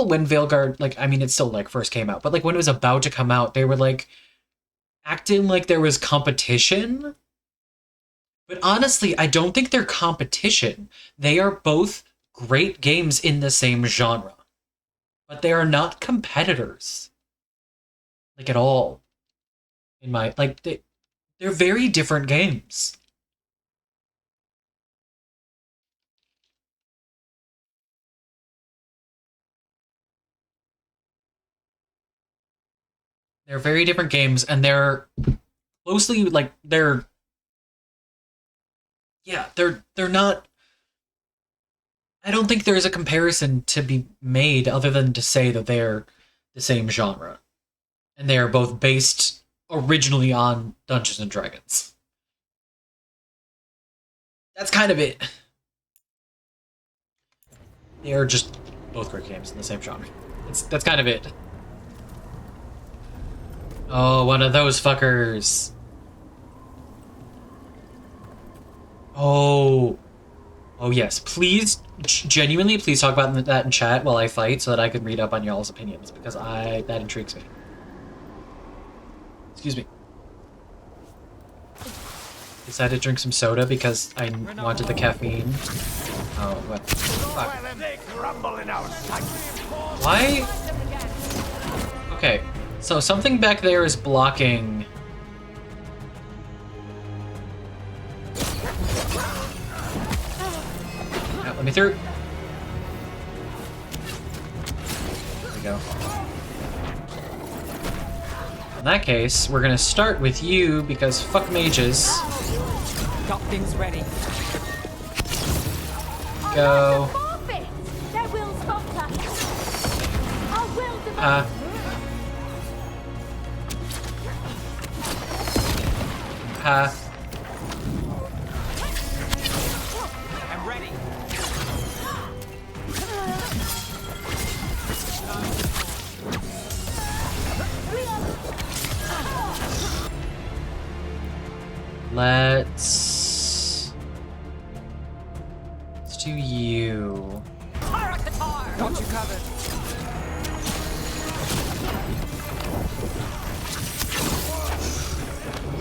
when Veilguard, like, I mean, it still, like, first came out, but, like, when it was about to come out, they were, like, acting like there was competition. But honestly, I don't think they're competition. They are both great games in the same genre. But they are not competitors. Like, at all. In my, like, they're very different games. They're very different games, and they're closely, like, they're not... I don't think there's a comparison to be made other than to say that they're the same genre. And they are both based originally on Dungeons and Dragons. That's kind of it. They are just both great games in the same genre. That's kind of it. Oh, one of those fuckers. Oh. Oh, yes. Please, genuinely, please talk about that in chat while I fight so that I can read up on y'all's opinions, because that intrigues me. Excuse me. Decided to drink some soda because I wanted the caffeine. Oh, what? Fuck. Why? Okay, so something back there is blocking... Yeah, let me through. There we go. In that case, we're gonna start with you because fuck mages. Got things ready. Go. I'm ready. Let's do you. Got you covered.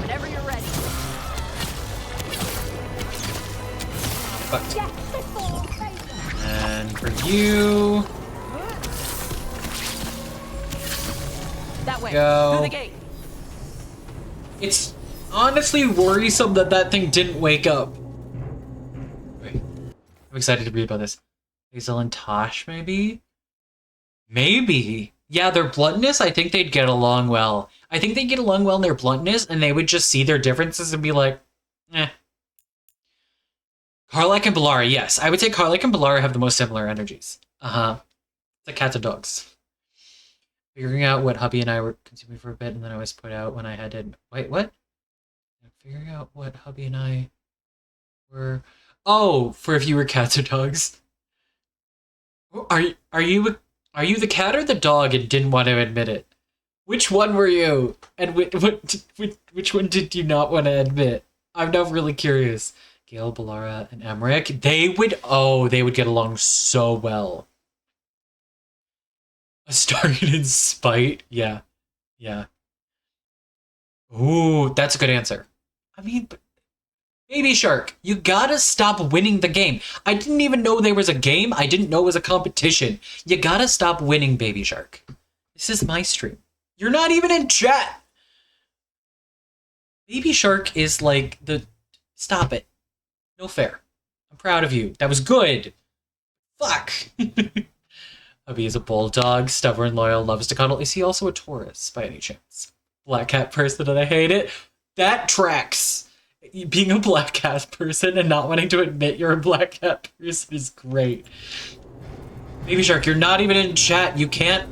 Whenever you're ready. Fucked. And for you. That way. Go. Through the gate. It's honestly worrisome that that thing didn't wake up. Wait. I'm excited to read about this. Hazel and Tosh, maybe? Maybe. Yeah, their bluntness, I think they'd get along well. I think they'd get along well in their bluntness, and they would just see their differences and be like, eh. Karlak and Balara, yes. I would say Karlak and Balara have the most similar energies. Uh-huh. It's like cats and dogs. Figuring out what hubby and I were consuming for a bit, and then I always put out when I had to... Wait, what? Figuring out what hubby and I were... Oh, for if you were cats or dogs. Are you the cat or the dog and didn't want to admit it? Which one were you? And which one did you not want to admit? I'm now really curious. Gale, Balara, and Emmerich. They would get along so well. A started spite? Yeah. Yeah. Ooh, that's a good answer. I mean, but Baby Shark, you gotta stop winning the game. I didn't even know there was a game. I didn't know it was a competition. You gotta stop winning, Baby Shark. This is my stream. You're not even in chat. Baby Shark is like the... Stop it. No fair. I'm proud of you. That was good. Fuck. Hubby is a bulldog, stubborn, loyal, loves to cuddle. Is he also a Taurus, by any chance? Black cat person, and I hate it. That tracks. Being a black cat person and not wanting to admit you're a black cat person is great. Baby Shark, you're not even in chat. You can't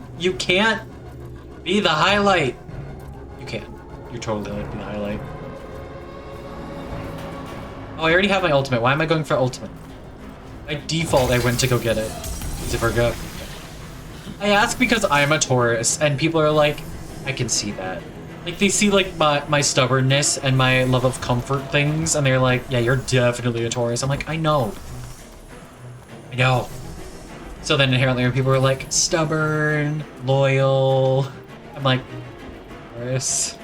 be the highlight. You can. You're totally like the highlight. Oh, I already have my ultimate. Why am I going for ultimate? By default, I went to go get it. Is it for go? I ask because I'm a Taurus, and people are like, I can see that. Like, they see, like, my stubbornness and my love of comfort things, and they're like, yeah, you're definitely a Taurus. I'm like, I know. I know. So then inherently people are like, stubborn, loyal. I'm like, Taurus.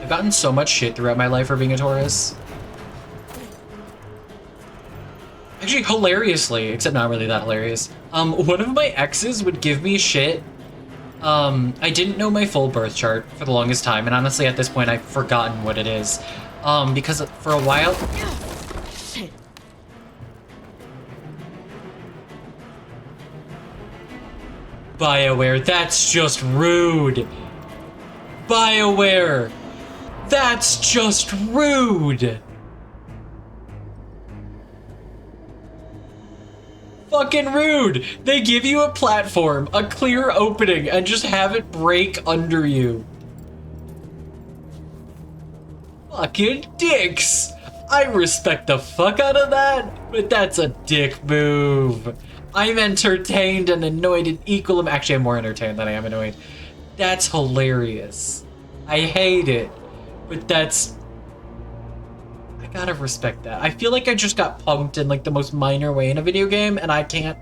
I've gotten so much shit throughout my life for being a Taurus. Actually, hilariously, except not really that hilarious. One of my exes would give me shit. I didn't know my full birth chart for the longest time, and honestly, at this point, I've forgotten what it is. Because for a while... Shit. BioWare, that's just rude. BioWare, that's just rude. Fucking rude. They give you a platform, a clear opening, and just have it break under you. Fucking dicks. I respect the fuck out of that, but that's a dick move. I'm entertained and annoyed in equal... Actually, I'm more entertained than I am annoyed. That's hilarious. I hate it, but that's... I gotta respect that. I feel like I just got punked in like the most minor way in a video game, and I can't...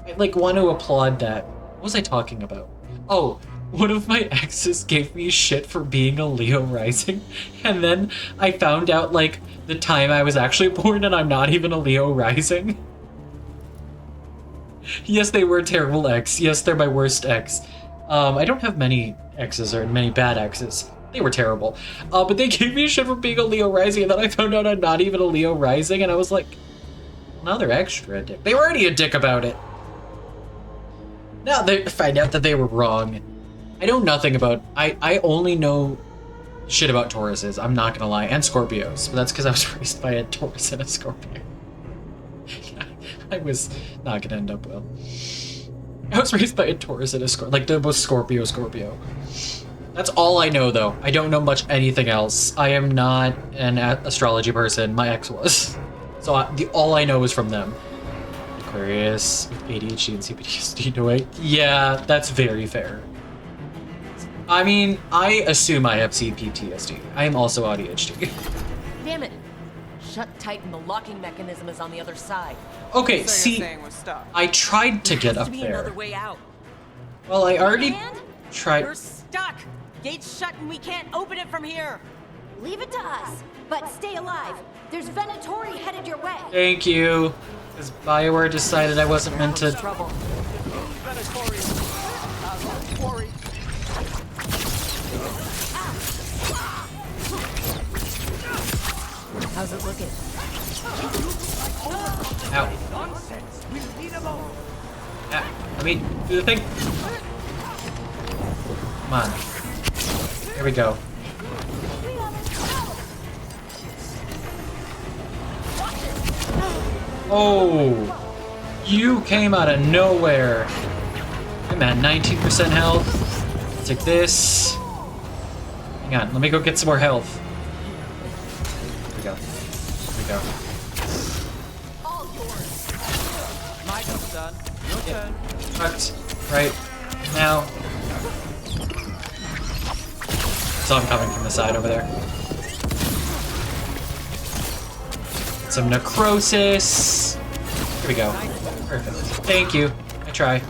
I like want to applaud that. What was I talking about? Oh, one of my exes gave me shit for being a Leo rising, and then I found out like the time I was actually born and I'm not even a Leo rising. Yes, they were a terrible ex. Yes, they're my worst ex. I don't have many exes or many bad exes. They were terrible. But they gave me shit for being a Leo rising, and then I found out I'm not even a Leo rising, and I was like, now they're extra a dick. They were already a dick about it. Now they find out that they were wrong. I know nothing about... I only know shit about Tauruses, I'm not gonna lie, and Scorpios. But that's because I was raised by a Taurus and a Scorpio. I was not gonna end up well. I was raised by a Taurus and a Scorpio, like the most Scorpio. That's all I know, though. I don't know much anything else. I am not an astrology person. My ex was. So all I know is from them. Aquarius with ADHD and CPTSD. No way. Yeah, that's very fair. I mean, I assume I have CPTSD. I am also ADHD. Damn it. Shut tight and the locking mechanism is on the other side. Okay, So see, you're saying we're stuck. I tried to get There has up to be there. another way out. Well, I already And tried. we're stuck. Gate's shut and we can't open it from here. Leave it to us, but stay alive. There's Venatori headed your way. Thank you. Because BioWare decided I wasn't meant to. Trouble. How's it looking? Ow. Let me do the thing. Come on. Here we go. Oh, you came out of nowhere. I'm at 19% health. take this. Hang on, let me go get some more health. Here we go. Here we go. My job's done. Your turn. Fucked. Right. Now. So I'm coming from the side over there. Some necrosis. Here we go. Perfect. Thank you. I try.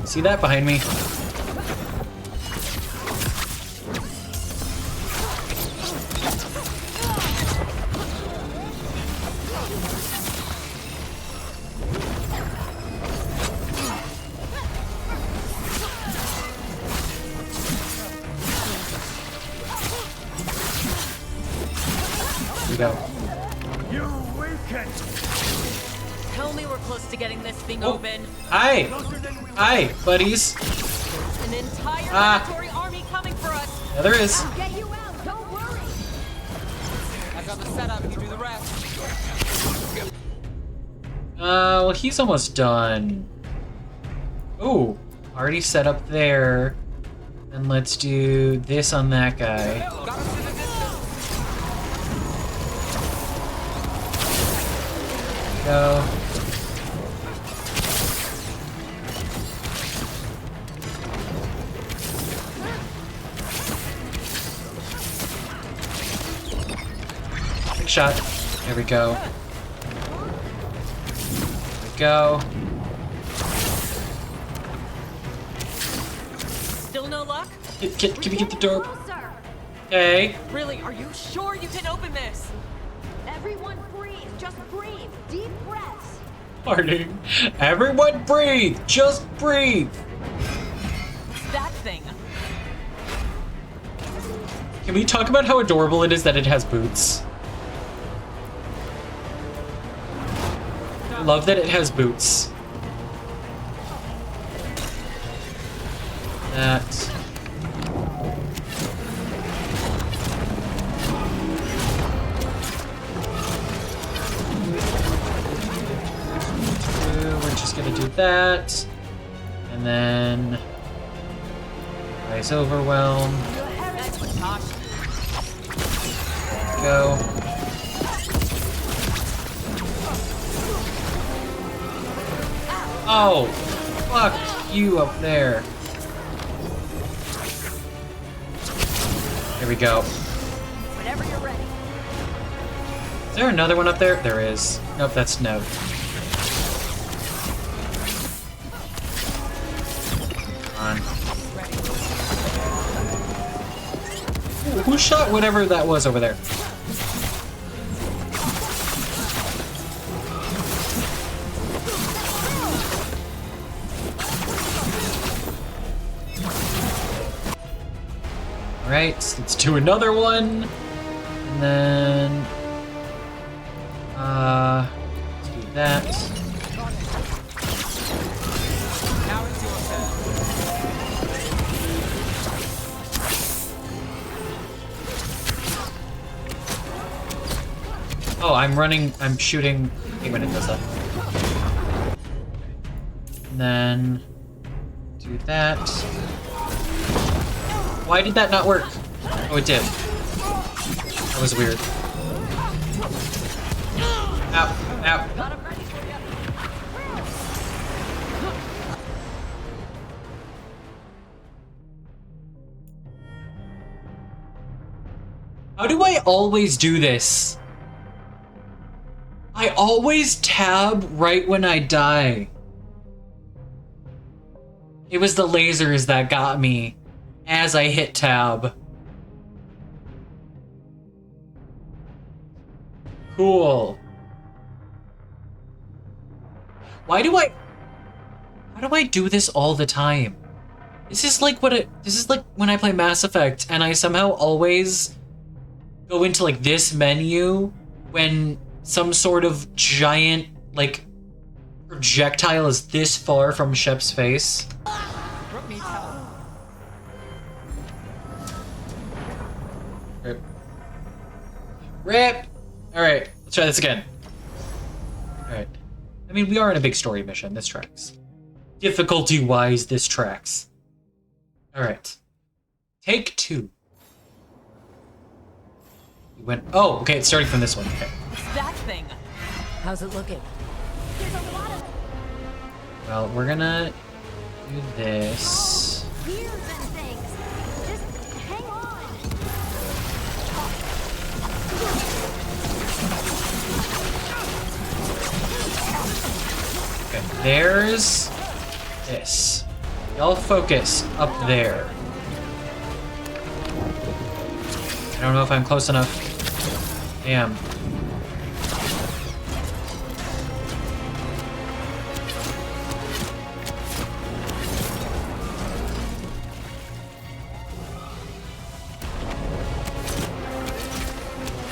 See that behind me? Here we go. Tell me we're close to getting this thing Oh. open. Hi! Hi, buddies. An entire Ah. military army coming for us. Yeah, there is. Get you out, don't worry. I got the setup. You do the rest. Well, he's almost done. Ooh, already set up there. And let's do this on that guy. Got us in the distance. Go. Big shot. There we go. There we go. Still no luck? Can we get the door? Closer. Okay. Really, are you sure you can open this? Everyone breathe. Just breathe. Deep breaths. Harding. Everyone breathe. Just breathe. It's that thing. Can we talk about how adorable it is that it has boots? I love that it has boots. That. We're just gonna do that. And then Rise Overwhelm. Nice one, Tosh. Go. Oh, fuck you up there. There we go. Whenever you're ready. Is there another one up there? There is. Nope, that's no. Come on. Ooh, who shot whatever that was over there? Alright, let's do another one. And then... let's do that. Now it's your turn. Oh, I'm shooting... Okay, when it does that. And then... do that. Why did that not work? Oh, it did. That was weird. Ow, ow. How do I always do this? I always tab right when I die. It was the lasers that got me as I hit tab. Cool. How do I do this all the time? This is like when I play Mass Effect and I somehow always go into like this menu when some sort of giant like projectile is this far from Shep's face. Brooke needs help. Rip. Rip! Alright, let's try this again. I mean, we are in a big story mission. This tracks. Difficulty-wise, this tracks. Alright. Take 2. We went... Oh, okay, it's starting from this one. Okay. It's that thing. How's it looking? There's a lot of Well, we're gonna do this. gears and things. Just hang on. Okay, there's this. Y'all focus up there. I don't know if I'm close enough. Damn.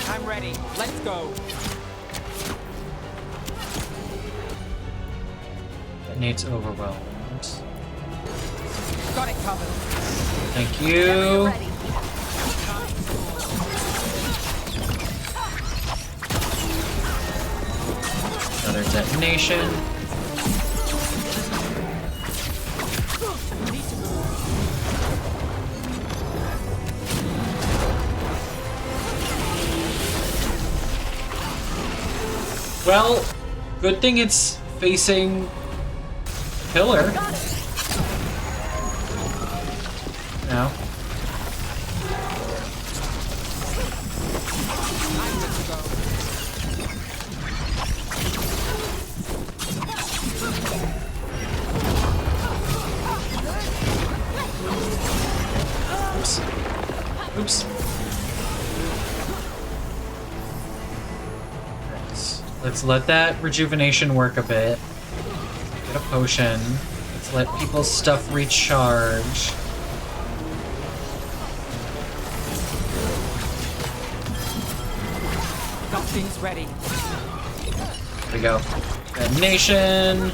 I'm ready. Let's go. Nate's overwhelmed. Got it covered. Thank you. Ready. Another detonation. Well, good thing it's facing the pillar. No. I'm good to go. Oops. Oops. Right. Let's let that rejuvenation work a bit. Get a potion. Let's let people's stuff recharge. Got things ready. There we go. Detonation.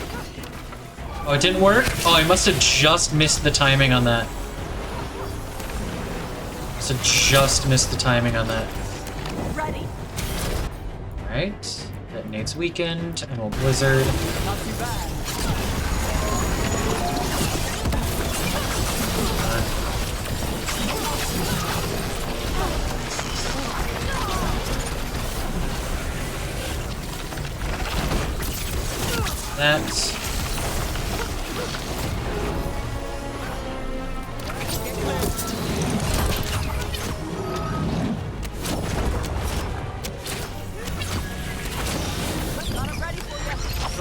Oh, it didn't work? Oh, I must have just missed the timing on that. Must have just missed the timing on that. Ready. Alright. Detonate's weakened, and we'll blizzard. Not too bad. That.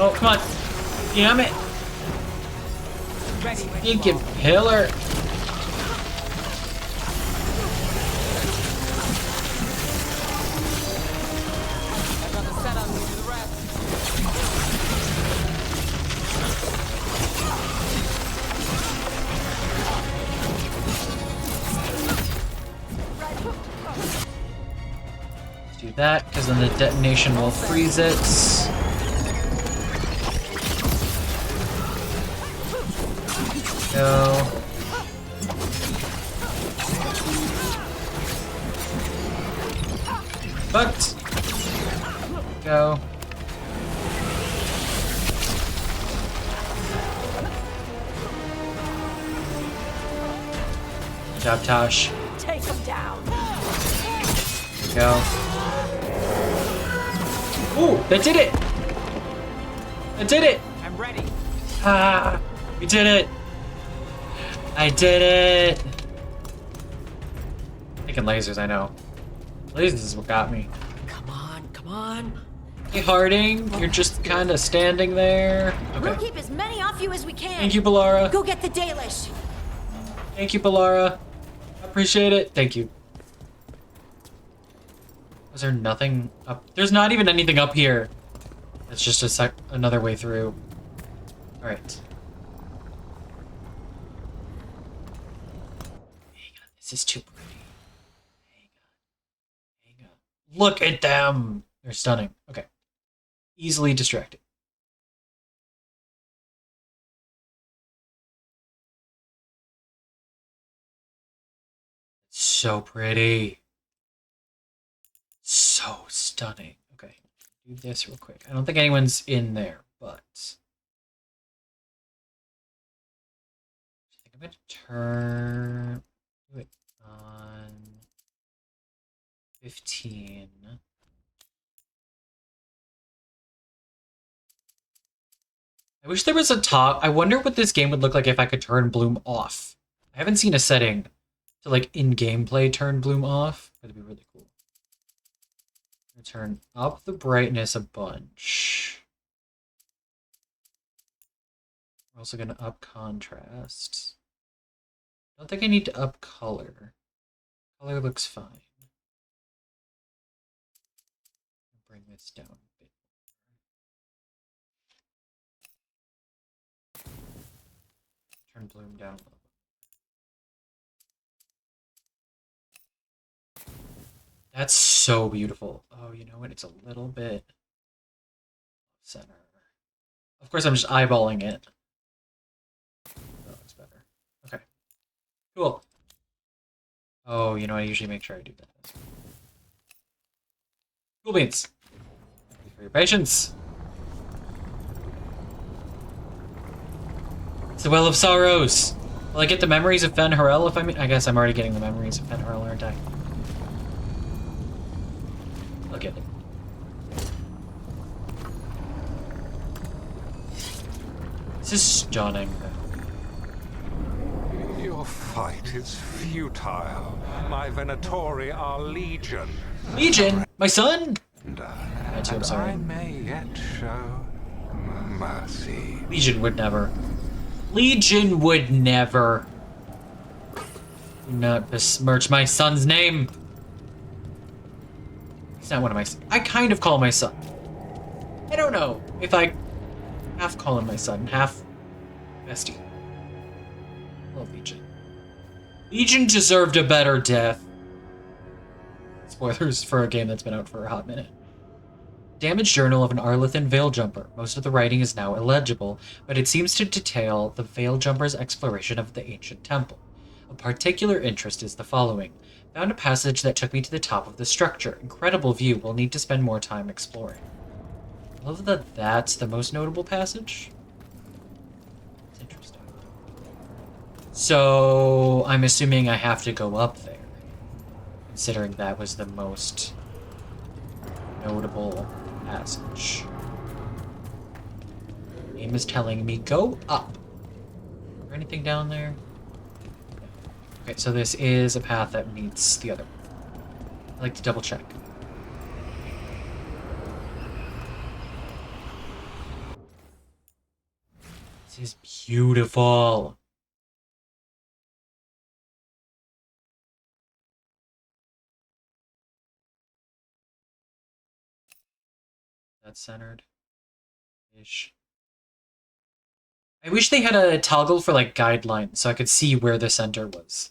Oh, come on. Damn it. Ready. Thank you, pillar. I got the setup. You do the rest. Let's do that, because then the detonation will freeze it. Go. Fucked. Go. Good job, Tosh. Take them down. Go. Ooh, that did it! I did it! I'm ready. Ah, we did it! I did it! Taking lasers, I know. Lasers is what got me. Come on, come on. Hey, Harding, you're just kind of standing there. We'll Okay. keep as many off you as we can. Thank you, Ballara. Go get the Dalish. Thank you, Ballara. Appreciate it. Thank you. Was there nothing up? There's not even anything up here. It's just another way through. All right. Hang on. This is too pretty. Hang on. Look at them. They're stunning. Okay. Easily distracted. So pretty. So stunning. Okay, do this real quick. I don't think anyone's in there. but I think I'm going to turn it on 15. I wish there was a top. I wonder what this game would look like if I could turn bloom off. I haven't seen a setting to, like, in gameplay turn bloom off. That'd be really cool. I'm gonna turn up the brightness a bunch. We're also gonna up contrast. I don't think I need to up color. Color looks fine. Bring this down a bit. Turn bloom down a little. That's so beautiful. Oh, you know what? It's a little bit center. Of course, I'm just eyeballing it. That looks better. Okay. Cool. Oh, you know, I usually make sure I do that. Cool beans. Thank you for your patience. It's the Well of Sorrows. Will I get the memories of Fen Harel if I guess I'm already getting the memories of Fen Harel, aren't I? Look at it. This is stunning. Your fight is futile. My Venatori are legion. Legion? My son? And I'm sorry. I may yet show mercy. Legion would never. Legion would never. Do not besmirch my son's name. He's not one of my... I kind of call him my son. I don't know if I half call him my son, half bestie. Oh, Legion. Legion deserved a better death. Spoilers for a game that's been out for a hot minute. Damaged Journal of an Arlethan Veil Jumper. Most of the writing is now illegible, but it seems to detail the Veil Jumper's exploration of the ancient temple. Of particular interest is the following. Found a passage that took me to the top of the structure. Incredible view. We'll need to spend more time exploring. I love that that's the most notable passage. It's interesting. So, I'm assuming I have to go up there. Considering that was the most notable passage. The game is telling me go up. Is there anything down there? Okay, so this is a path that meets the other one. I like to double check. This is beautiful. That's centered-ish. I wish they had a toggle for, like, guidelines so I could see where the center was.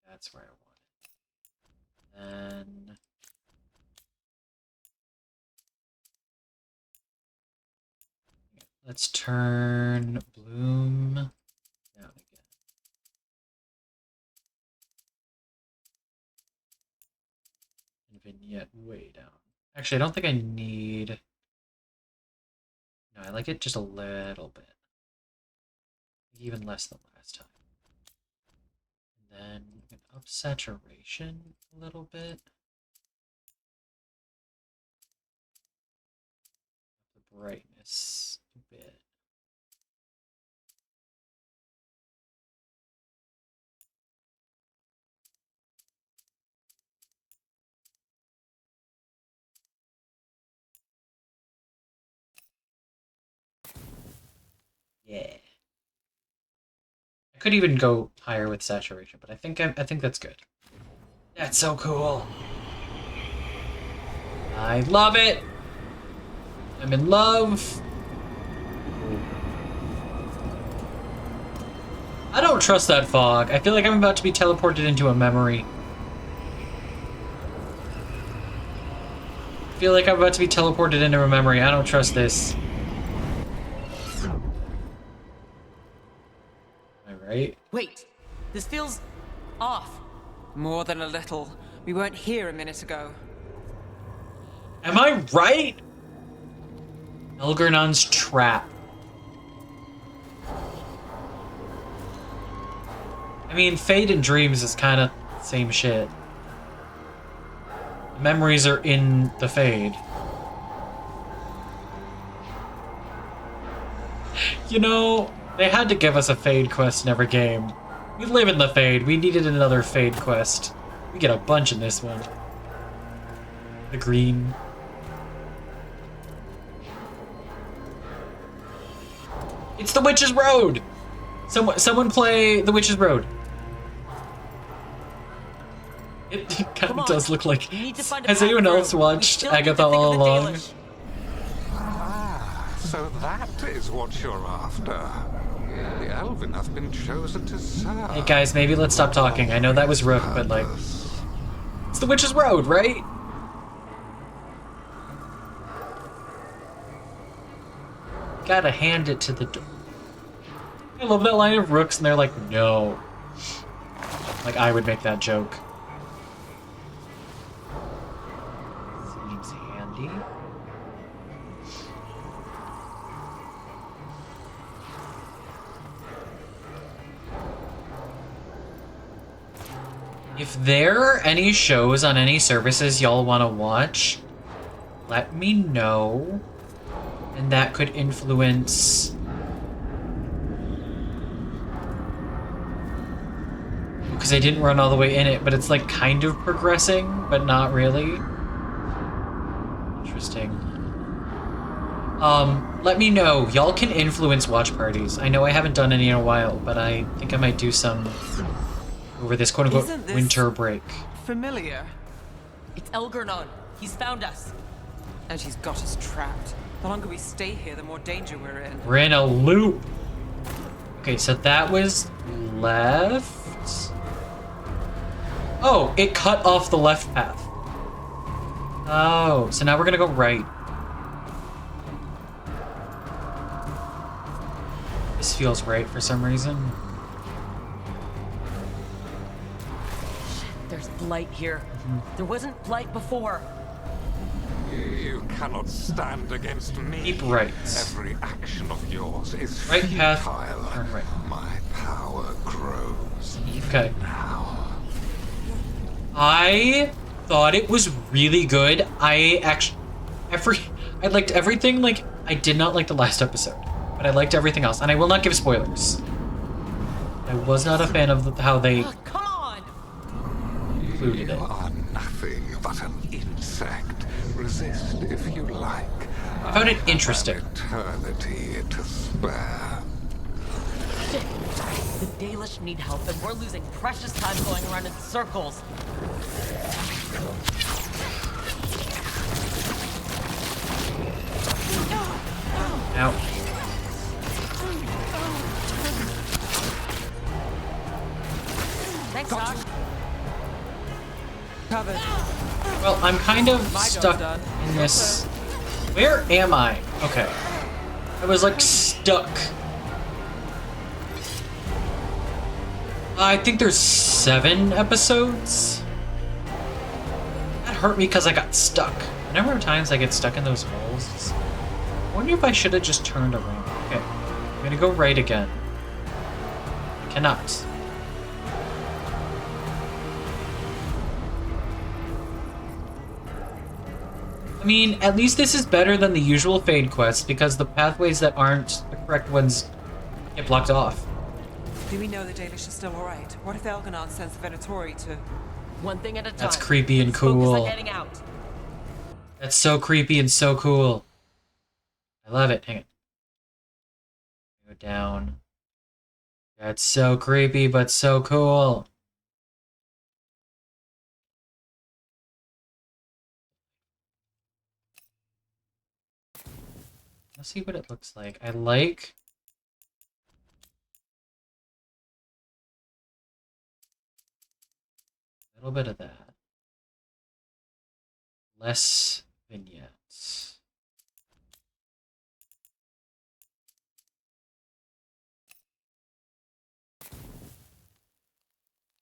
That's where I want it. Then... let's turn bloom down again. And vignette way down. Actually, I don't think I need... no, I like it just a little bit. Even less than last time. And then we can up saturation a little bit. The brightness a bit. Yeah. I could even go higher with saturation, but I think that's good. That's so cool. I love it. I'm in love. I don't trust that fog. I feel like I'm about to be teleported into a memory. I feel like I'm about to be teleported into a memory. I don't trust this. Right? Wait, this feels off. More than a little. We weren't here a minute ago. Am I right? Elgernon's trap. I mean, Fate and Dreams is kind of same shit. The memories are in the Fade. You know, they had to give us a Fade quest in every game. We live in the Fade. We needed another Fade quest. We get a bunch in this one. The green. It's the Witch's Road! Someone play the Witch's Road. It kind of does look like... Has anyone else watched Agatha All Along? Ah, so that is what you're after. The Elven has been chosen to serve. Hey guys, maybe let's stop talking. I know that was Rook, but like... It's the Witch's Road, right? Gotta hand it to the door. I love that line of Rooks, and they're like, no. Like, I would make that joke. Seems handy. If there are any shows on any services y'all want to watch, let me know. And that could influence... Because I didn't run all the way in it, but it's like kind of progressing, but not really. Interesting. Let me know. Y'all can influence watch parties. I know I haven't done any in a while, but I think I might do some over this quote-unquote winter break. Familiar? It's Elgernon. He's found us. And he's got us trapped. The longer we stay here, the more danger we're in. We're in a loop. Okay, so that was left. Oh, it cut off the left path. Oh, so now we're gonna go right. This feels right for some reason. There's blight here. There wasn't blight before. You cannot stand against me. Keep right. Every action of yours is right path. futile. Turn right. My power grows. Okay. Now. I thought it was really good. I liked everything. Like, I did not like the last episode, but I liked everything else. And I will not give spoilers. I was not a fan of how they Come on! included it. You are nothing but an insect. Resist if you like. I found it interesting. Eternity to spare. Shit! The Dalish need help, and we're losing precious time going around in circles. Ow. Thanks, Doc. Covered. Well, I'm kind of stuck in this. Where am I? Okay. I was like stuck. I think there's 7 episodes. That hurt me because I got stuck. The number of times I get stuck in those holes. I wonder if I should have just turned around. Okay. I'm gonna go right again. I cannot. I mean, at least this is better than the usual Fade quest because the pathways that aren't the correct ones get blocked off. Do we know the Dalish are still alright? What if Elganon sends the Venatori to... One thing at a time. That's creepy and Let's focus cool. on getting out. That's so creepy and so cool. I love it. Hang on. Go down. That's so creepy, but so cool. Let's see what it looks like. I like... a little bit of that. Less vignettes.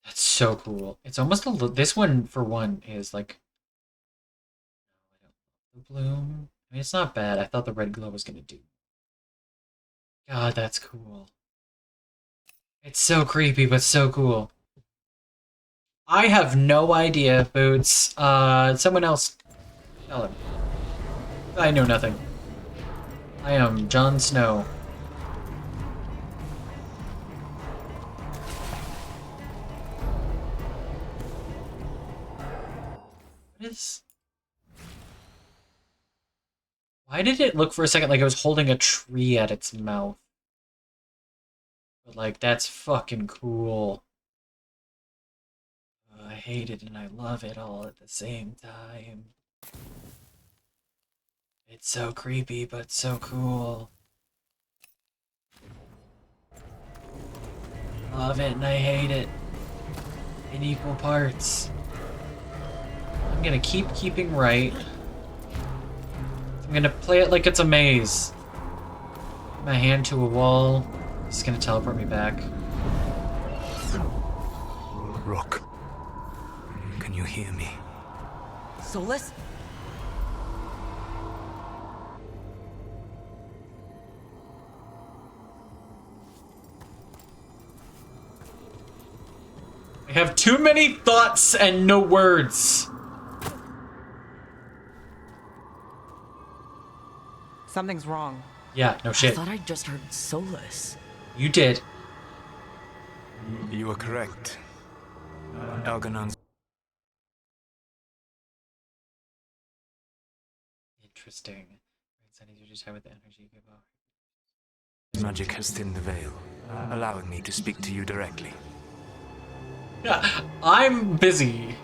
That's so cool. It's almost a little... This one, for one, is like... The bloom. I mean, it's not bad. I thought the red glow was gonna do. God, that's cool. It's so creepy, but so cool. I have no idea, Boots. Someone else... Tell him. I know nothing. I am Jon Snow. What is... Why did it look for a second like it was holding a tree at its mouth? But like, that's fucking cool. I hate it and I love it all at the same time. It's so creepy, but so cool. Love it and I hate it. In equal parts. I'm gonna keeping right. I'm gonna play it like it's a maze. Put my hand to a wall. It's gonna teleport me back. Rook, can you hear me? Solus? I have too many thoughts and no words. Something's wrong. Yeah, no shit. I thought I just heard Solus. You did. You are correct. Algernon's... Interesting. With the energy give off. magic has thinned the veil, allowing me to speak to you directly. Yeah, I'm busy.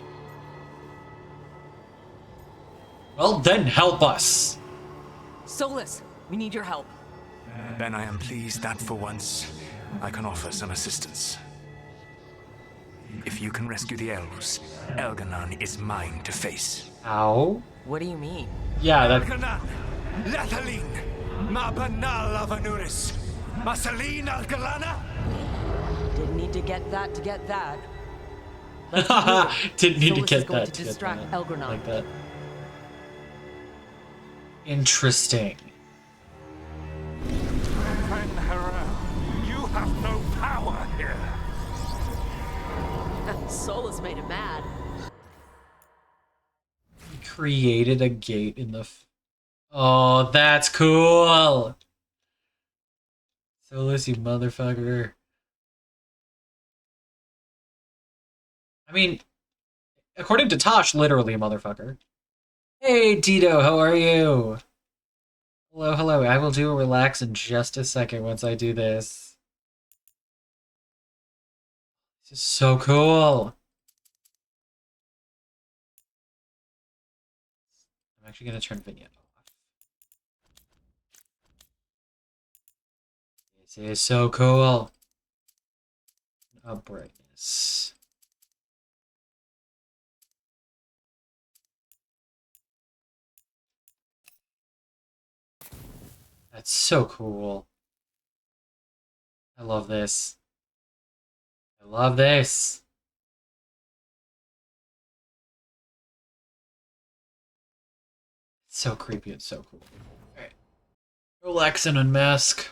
Well, then help us. Solus, we need your help. Then I am pleased that for once, I can offer some assistance. If you can rescue the elves, Elgernon is mine to face. Ow? What do you mean? Yeah, that... Elgernon! Lethalin! Ma banal avanuris! Masaline Algalana! Didn't need to get that to get that. Didn't need Solus to is get going that. to distract Elgernon. Like that. Interesting. You have no power here. Solus made him mad. He created a gate in the... Oh, that's cool! Solus, you motherfucker. I mean, according to Tosh, literally a motherfucker. Hey, Tito, how are you? Hello, hello. I will do a relax in just a second once I do this. This is so cool. I'm actually going to turn vignette off. This is so cool. Up brightness. That's so cool. I love this. I love this. It's so creepy and so cool. Alright. Relax and unmask.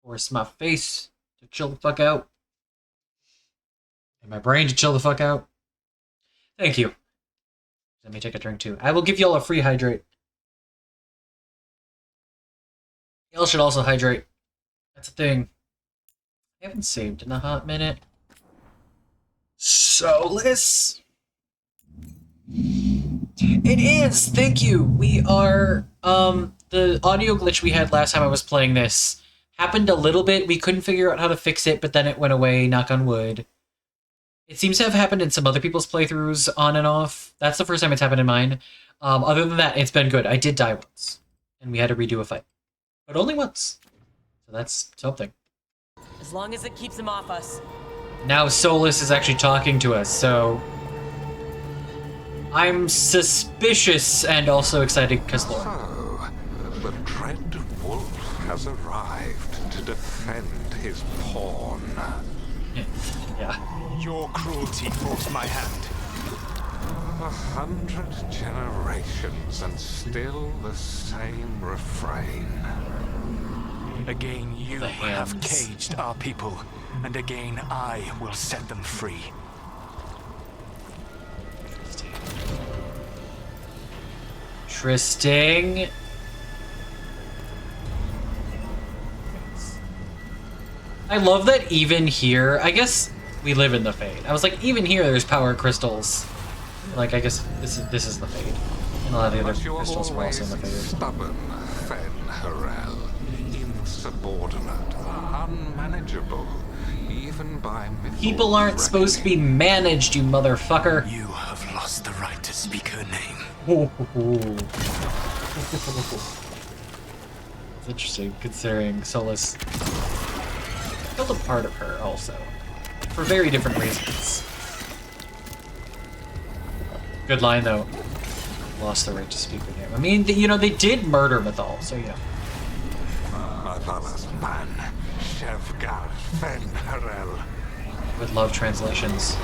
Force my face to chill the fuck out. And my brain to chill the fuck out. Thank you. Let me take a drink too. I will give y'all a free hydrate. Y'all should also hydrate. That's a thing. I haven't saved in a hot minute. Solus? It is! Thank you! We are, the audio glitch we had last time I was playing this happened a little bit. We couldn't figure out how to fix it, but then it went away, knock on wood. It seems to have happened in some other people's playthroughs on and off. That's the first time it's happened in mine. Other than that, it's been good. I did die once, and we had to redo a fight. But only once. So that's something. As long as it keeps him off us. Now Solus is actually talking to us, so... I'm suspicious and also excited because Lord. So, the dread wolf has arrived to defend his pawn. Yeah. Your cruelty forced my hand. 100 generations and still the same refrain. Again, you The have hands. caged our people, and again I will set them free. Interesting. I love that even here, I guess we live in the Fade. I was like, even here there's power crystals. Like, I guess this is the Fade. And a lot of the other But you're crystals were also in the always Fade. stubborn, Fen Harel. Insubordinate, unmanageable, even by mythos. People aren't supposed to be managed, you motherfucker. You have lost the right to speak her name. It's interesting, considering Solus killed a part of her also. For very different reasons. Good line, though. Lost the right to speak her name. I mean, you know, they did murder Mythal, so yeah. Motherless man, Veilguard Fen Harel. Would love translations.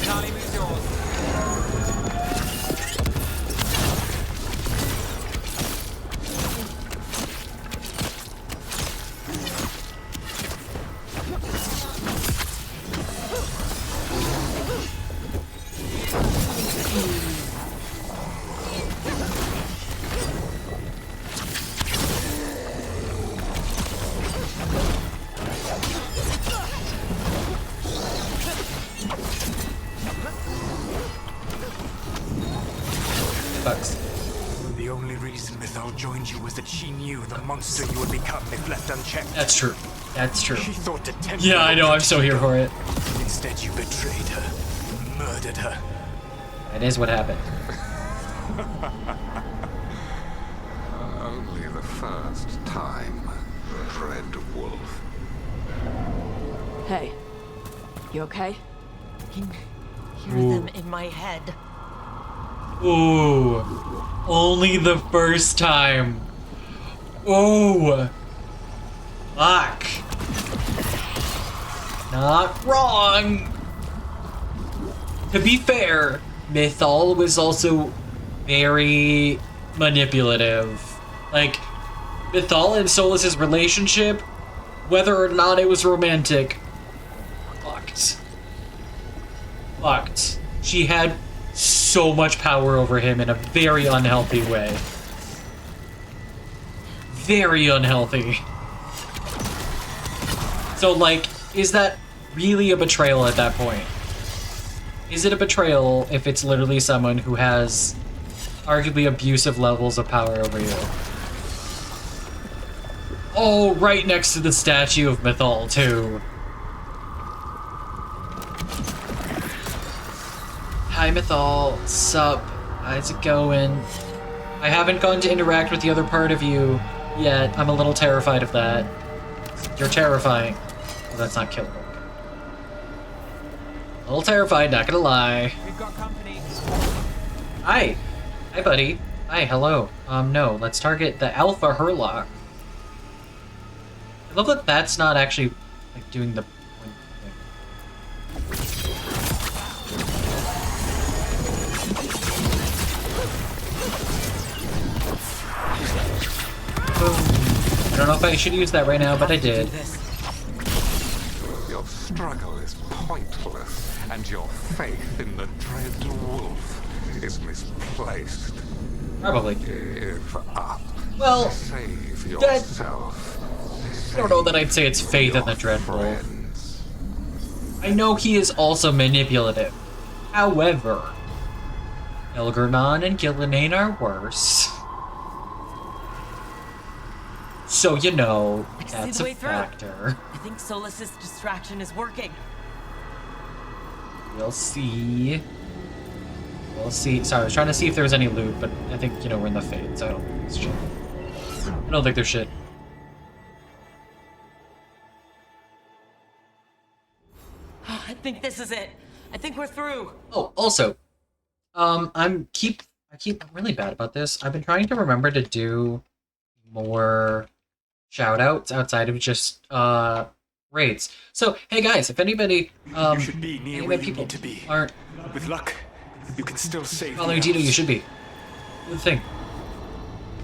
Charlie, who's yours? Bucks. The only reason Mythal joined you was that she knew the monster you would become if left unchecked. That's true. That's true. She thought to tempt Yeah, I you know, to I'm so here for it. Instead, you betrayed her, murdered her. That is what happened. Only the first time, Dread Wolf. Hey, you okay? I can hear them in my head. Ooh. Only the first time. Ooh. Fuck. Not wrong. To be fair, Mythal was also very manipulative. Like, Mythal and Solus's relationship, whether or not it was romantic, fucked. She had so much power over him in a very unhealthy way. Very unhealthy. So, like, is that really a betrayal at that point? Is it a betrayal if it's literally someone who has arguably abusive levels of power over you? Oh, right next to the statue of Mythal, too. Hi, Mythal. Sup? How's it going? I haven't gone to interact with the other part of you yet. I'm a little terrified of that. You're terrifying. Well, that's not killable. A little terrified, not gonna lie. We've got company. Hi. Hi, buddy. Hi, hello. No, let's target the Alpha Hurlock. I love that that's not actually, like, doing the point thing. I don't know if I should use that right now, but I did. Your struggle is pointless, and your faith in the Dread Wolf is misplaced. Probably. Give up. Well, save that- yourself. I don't know that I'd say it's faith in the Dread Wolf. I know he is also manipulative. However, Elgarnon and Gillinane are worse. So, you know, I can see that's the a way through. factor. I think Solus's distraction is working. We'll see. We'll see. Sorry, I was trying to see if there was any loot, but I think, you know, we're in the Fade, so I don't think there's shit. I don't think there's shit. I think this is it. I think we're through. Oh, also, I'm really bad about this. I've been trying to remember to do more shout outs outside of just raids. So hey guys, if anybody you should be near where you people need to be. aren't With luck, you can still save following the Dito, you should be. Do the thing.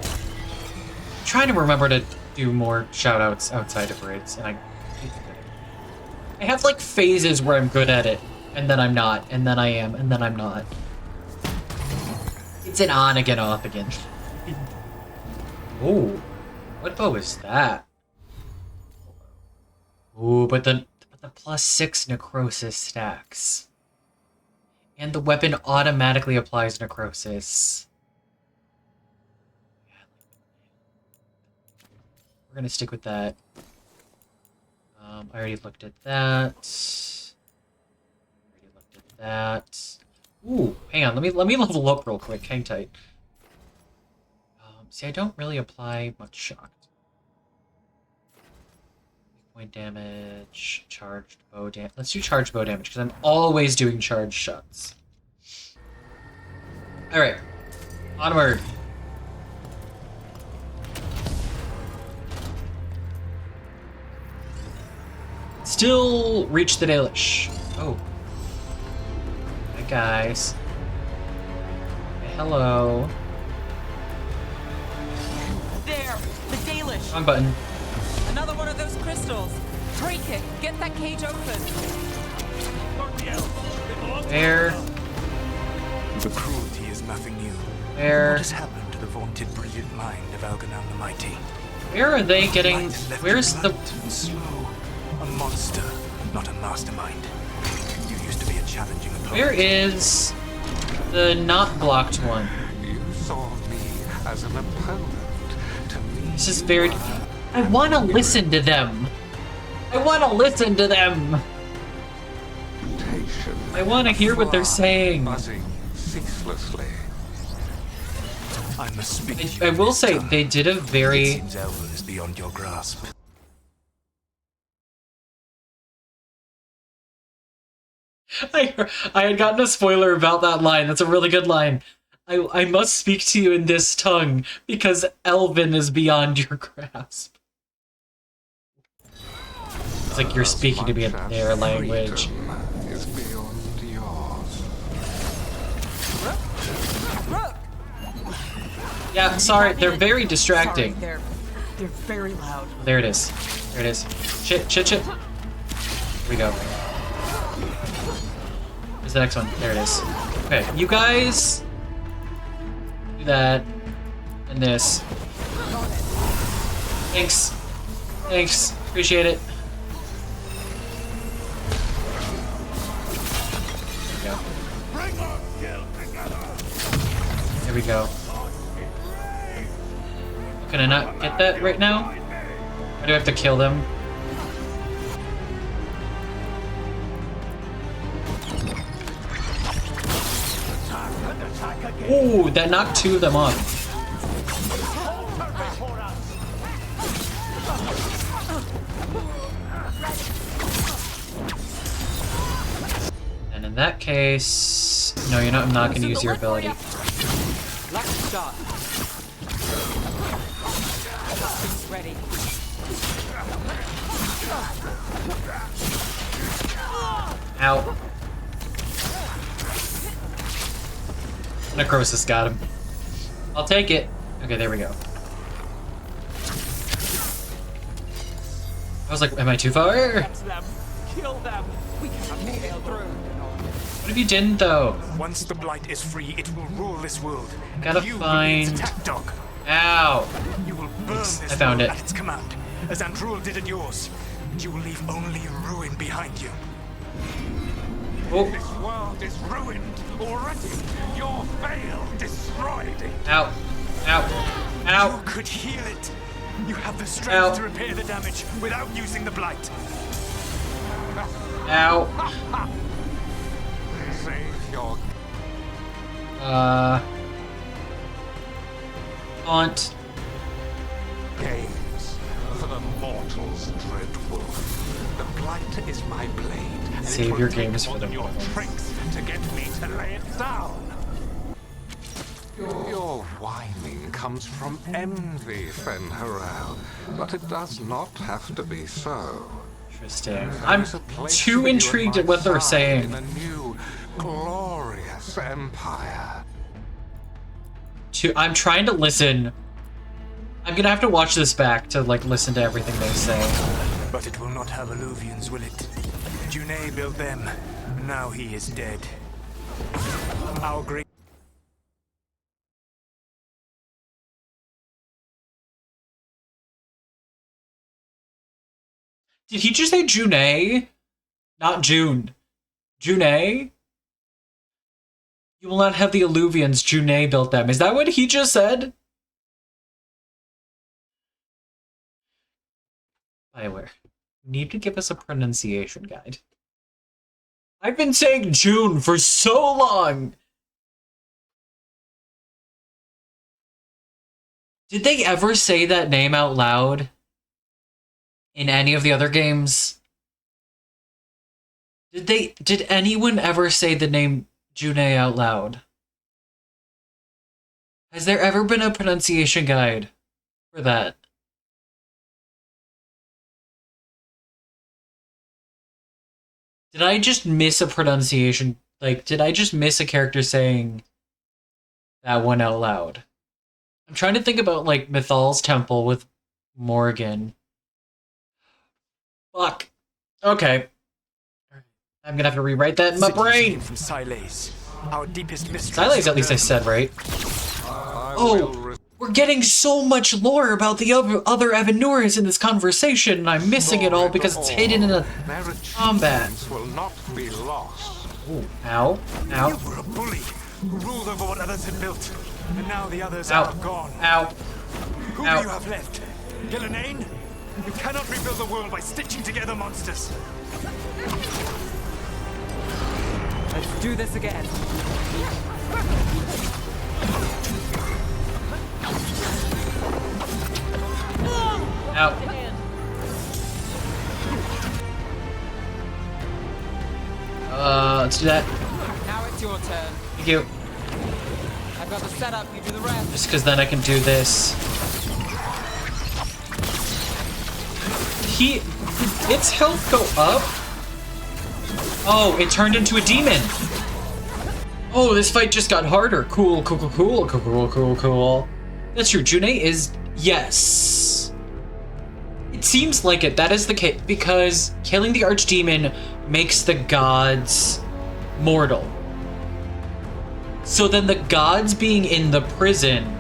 I'm trying to remember to do more shout outs outside of raids, and I have like phases where I'm good at it, and then I'm not, and then I am, and then I'm not. It's an on again, off again. Ooh, what bow is that? Ooh, but the +6 necrosis stacks. And the weapon automatically applies necrosis. We're gonna stick with that. I already looked at that. Ooh, hang on, let me level up real quick. Hang tight. See, I don't really apply much shock. Point damage, charged bow damage. Let's do charged bow damage because I'm always doing charged shots. All right, onward. Still reach the Dalish. Oh. Hi, guys. Hey, hello. There! The Dalish! Wrong button. Another one of those crystals. Break it. Get that cage open. There. The cruelty is nothing new. Where? What has happened to the vaunted brilliant mind of Algernon the Mighty? Where are they getting? Where's the? Slow. A monster, not a mastermind. You used to be a challenging opponent. Where is the not blocked one? You saw me as an opponent. To me, This is very. I want to listen to them. I want to listen to them. I want to hear what they're saying. Buzzing ceaselessly. I must speak. I will say they did a very. It seems Elven is beyond your grasp. I had gotten a spoiler about that line. That's a really good line. I must speak to you in this tongue because Elven is beyond your grasp. It's like you're speaking to me in their language. Is beyond yours. Yeah, sorry, they're very distracting. Sorry, they're very loud. There it is. There it is. Shit. Here we go. Where's the next one? There it is. Okay, you guys do that and this. Thanks. Appreciate it. There we go. Can I not get that right now? Or do I have to kill them? Ooh, that knocked two of them off. And in that case, no, you're not. I'm not going to use your ability. Last shot. Ready. Ow. Necrosis got him. I'll take it. Okay, there we go. I was like, am I too far? Kill them. We cannot make it through. What if you didn't, though? Once the blight is free, it will rule this world. Gotta You find. will be its attack dog. Ow! You will burn this I found world it. at its command, as Andrul did at yours. And you will leave only ruin behind you. Oh! This world is ruined already. Your veil destroyed it. Ow! Ow! Ow! You could heal it. You have the strength Ow. to repair the damage without using the blight. Ow! Save your Haunt. gaze for the mortal's dread wolf. The blight is my blade. And Save it will your take games for more the than your mortals. tricks to get me to lay it down. Your whining comes from envy, Fen'Harel, but it does not have to be so. Interesting. I'm too intrigued at what they're saying. In a new, glorious empire. I'm trying to listen. I'm gonna have to watch this back to like listen to everything they say. But it will not have Illuvians, will it? Junei built them. Now he is dead. Our great... Did he just say Junei? Not June. Junei? You will not have the Illuvians. Junei built them. Is that what he just said? Bioware, need to give us a pronunciation guide. I've been saying June for so long! Did they ever say that name out loud? In any of the other games? Did anyone ever say the name Junei out loud? Has there ever been a pronunciation guide for that? Did I just miss a pronunciation? Like, did I just miss a character saying that one out loud? I'm trying to think about, like, Mythal's temple with Morgan. Fuck. Okay. I'm gonna have to rewrite that in my brain. From Siles, our deepest mistress. Siles, at least I said right. Oh, we're getting so much lore about the other Evanuras in this conversation, and I'm missing it all because it's hidden in a combat. Will not be lost. Ooh, ow, ow. You were a bully who ruled over what others had built, and now the others Ow. are gone. Ow. Who Ow. do you have left? Gillenane? You cannot rebuild the world by stitching together monsters. Let's do this again. Ow. Let's do that. Now it's your turn. Thank you. I've got the setup, you do the rest. Just because then I can do this. Did its health go up? Oh, it turned into a demon. Oh, this fight just got harder. Cool, cool, cool, cool, cool, cool, cool, cool. That's true. Junei is... Yes. It seems like it. That is the case. Because killing the archdemon makes the gods mortal. So then the gods being in the prison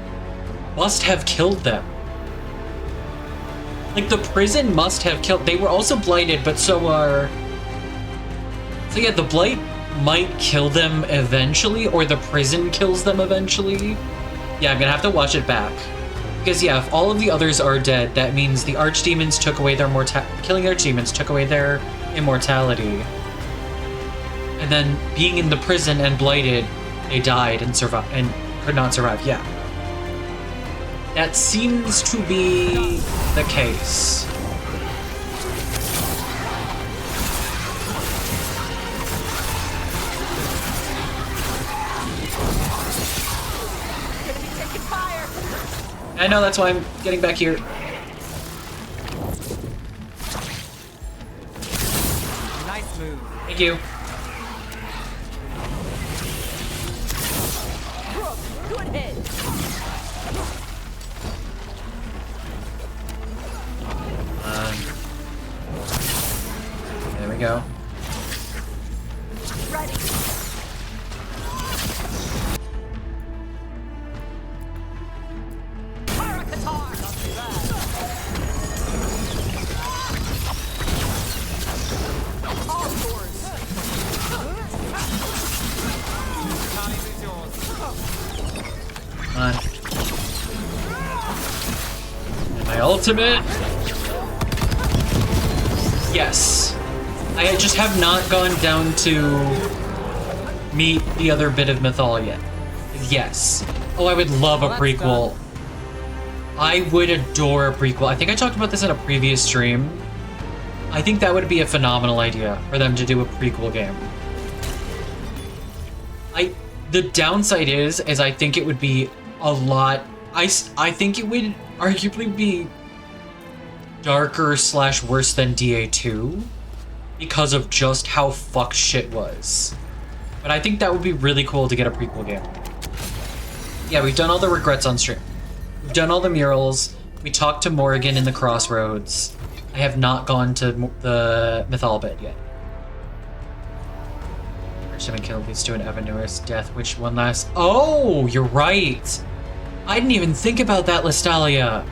must have killed them. Like, the prison must have killed... They were also blighted, but so are... So yeah, the blight might kill them eventually, or the prison kills them eventually. Yeah, I'm gonna have to watch it back. Because yeah, if all of the others are dead, that means the archdemons took away their killing archdemons took away their immortality. And then being in the prison and blighted, they died and survived and could not survive. Yeah. That seems to be the case. I know, that's why I'm getting back here. Nice move. Thank you. Good hit. There we go. Ready. On. And my ultimate. Yes. I just have not gone down to meet the other bit of Mythal yet. Yes. Oh, I would love a prequel. I would adore a prequel. I think I talked about this in a previous stream. I think that would be a phenomenal idea for them to do a prequel game. The downside is I think it would be a lot. I think it would arguably be darker / worse than DA2 because of just how fucked shit was. But I think that would be really cool to get a prequel game. Yeah, we've done all the regrets on stream. We've done all the murals. We talked to Morrigan in the Crossroads. I have not gone to the Mythalabed yet. First time I killed leads to an Evanuris death. Which one last? Oh, you're right. I didn't even think about that, Lestalia.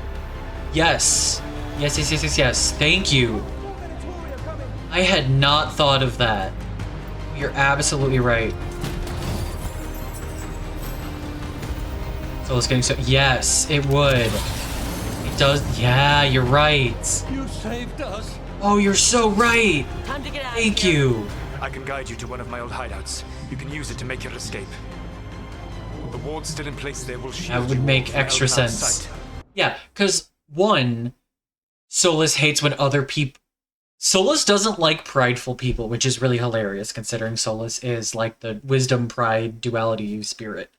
Yes. Yes. Thank you. I had not thought of that. You're absolutely right. So it's getting so. Yes, it would. It does. Yeah, you're right. You saved us. Oh, you're so right. Time to get out Thank of here. you. I can guide you to one of my old hideouts. You can use it to make your escape. The ward's still in place there will shield That would you make from extra Elganon's sense. sight. Yeah, because one, Solus hates when other people. Solus doesn't like prideful people, which is really hilarious considering Solus is like the wisdom, pride, duality spirit.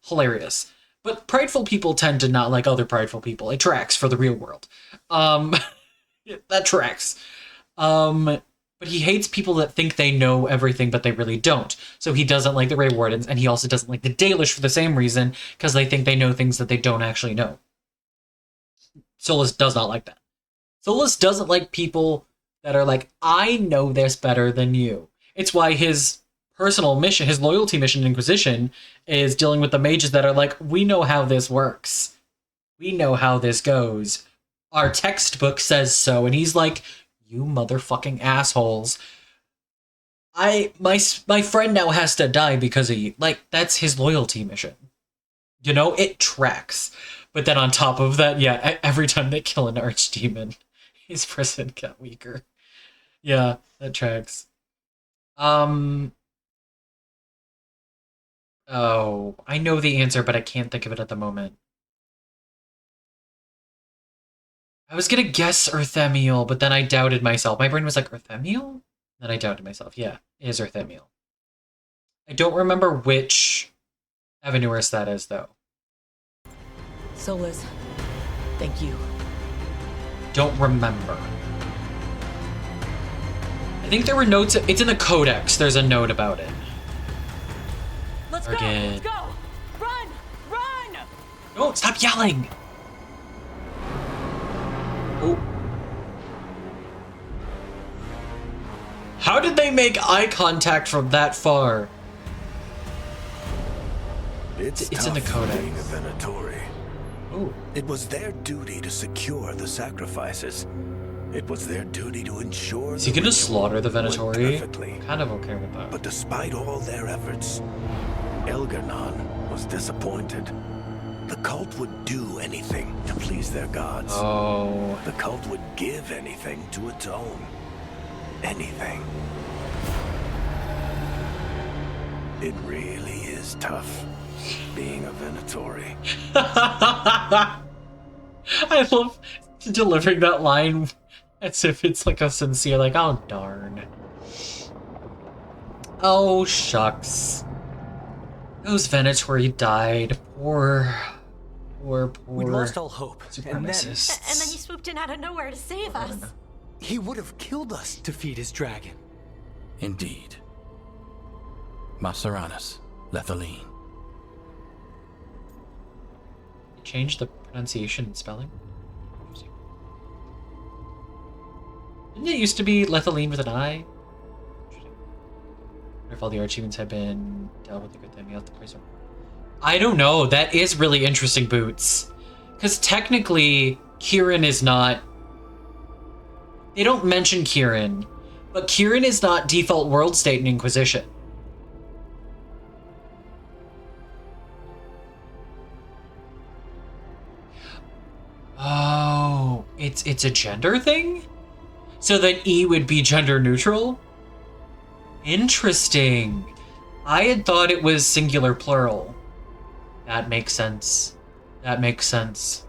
Hilarious. But prideful people tend to not like other prideful people. It tracks for the real world. That tracks. But he hates people that think they know everything, but they really don't. So he doesn't like the Grey Wardens, and he also doesn't like the Dalish for the same reason, because they think they know things that they don't actually know. Solus does not like that. Solus doesn't like people that are like, I know this better than you. It's why his personal mission, his loyalty mission in Inquisition, is dealing with the mages that are like, we know how this works. We know how this goes. Our textbook says so. And he's like, you motherfucking assholes. My friend now has to die because of you. Like, that's his loyalty mission. You know, it tracks. But then on top of that, yeah, every time they kill an archdemon, his prison got weaker. Yeah, that tracks. Oh, I know the answer, but I can't think of it at the moment. I was gonna guess Earthemiel, but then I doubted myself. My brain was like, Earthemiel? Then I doubted myself. Yeah, it is Earthemiel. I don't remember which Evanuris that is, though. Solus, thank you. Don't remember. I think there were notes. It's in the Codex. There's a note about it. Let's go! Run! Run! No, stop yelling! Oh. How did they make eye contact from that far? It's in the Codex. Being a Venatori. Oh. It was their duty to secure the sacrifices. It was their duty to ensure. Is he gonna slaughter the Venatori? Perfectly. Kind of okay with that. But despite all their efforts, Elgarnon was disappointed. The cult would do anything to please their gods. Oh. The cult would give anything to atone. Anything. It really is tough being a Venatori. I love delivering that line as if it's like a sincere, like, oh darn. Oh shucks. Those Venatori died. Poor. We lost all hope. Supremacists. And then he swooped in out of nowhere to save us. He would have killed us to feed his dragon. Indeed. Maceranus, Lethaline. Change the pronunciation and spelling? Didn't it used to be Lethaline with an I? What if all the archivements have been dealt with a good time? You have to praise them. I don't know. That is really interesting, Boots. Because technically, Kieran is not... They don't mention Kieran, but Kieran is not default world state in Inquisition. Oh, it's a gender thing? So then E would be gender neutral? Interesting. I had thought it was singular plural. That makes sense. That makes sense.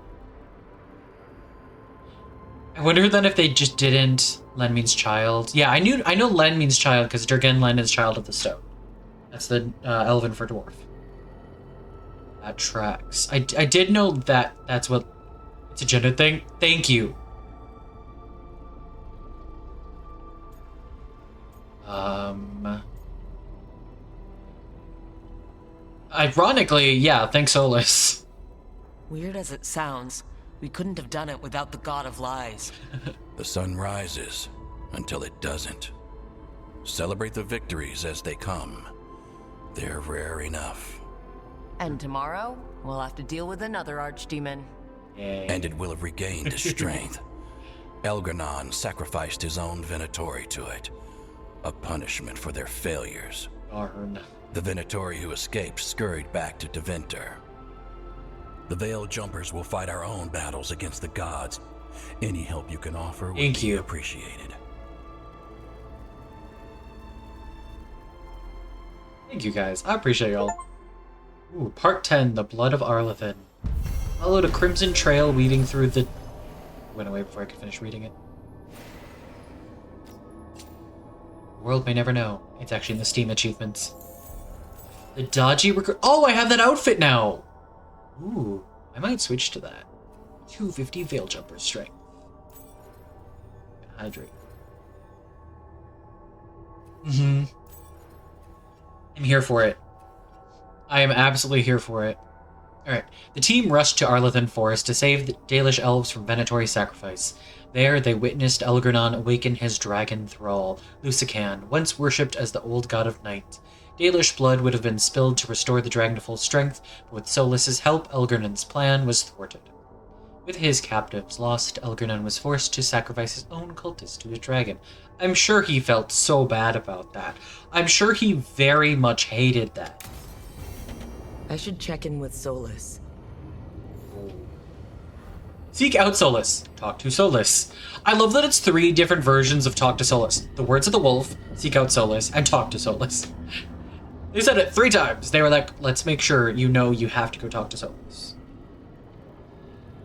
I wonder then if they just didn't. Len means child. Yeah, I know Len means child because Durgan Len is child of the stone. That's the Elven for dwarf. That tracks. I did know that that's what... It's a gender thing. Thank you. Ironically, yeah, thanks Solus. Weird as it sounds, we couldn't have done it without the God of Lies. The sun rises until it doesn't. Celebrate the victories as they come. They're rare enough. And tomorrow, we'll have to deal with another archdemon. Yay. And it will have regained strength. Elgarnon sacrificed his own Venatori to it. A punishment for their failures. Darn. The Venatori who escaped scurried back to Deventer. The Veil Jumpers will fight our own battles against the gods. Any help you can offer would be appreciated. Thank you guys. I appreciate y'all. Ooh, Part 10, The Blood of Arlethan. Followed a crimson trail weaving through the... Went away before I could finish reading it. The world may never know. It's actually in the Steam achievements. The dodgy recruit... Oh, I have that outfit now! Ooh, I might switch to that. 250 Veil Jumper strength. Hydrate. I'm here for it. I am absolutely here for it. Alright, the team rushed to Arlethan Forest to save the Dalish elves from Venatori's sacrifice. There, they witnessed Elgarnon awaken his dragon thrall, Lusican, once worshipped as the old god of night. Dalish blood would have been spilled to restore the dragon to full strength, but with Solus's help, Elgarnon's plan was thwarted. With his captives lost, Elgarnon was forced to sacrifice his own cultists to the dragon. I'm sure he felt so bad about that. I'm sure he very much hated that. I should check in with Solus. Seek out Solus. Talk to Solus. I love that it's 3 different versions of Talk to Solus. The Words of the Wolf, Seek out Solus, and Talk to Solus. They said it 3 times. They were like, let's make sure you know you have to go talk to Solus.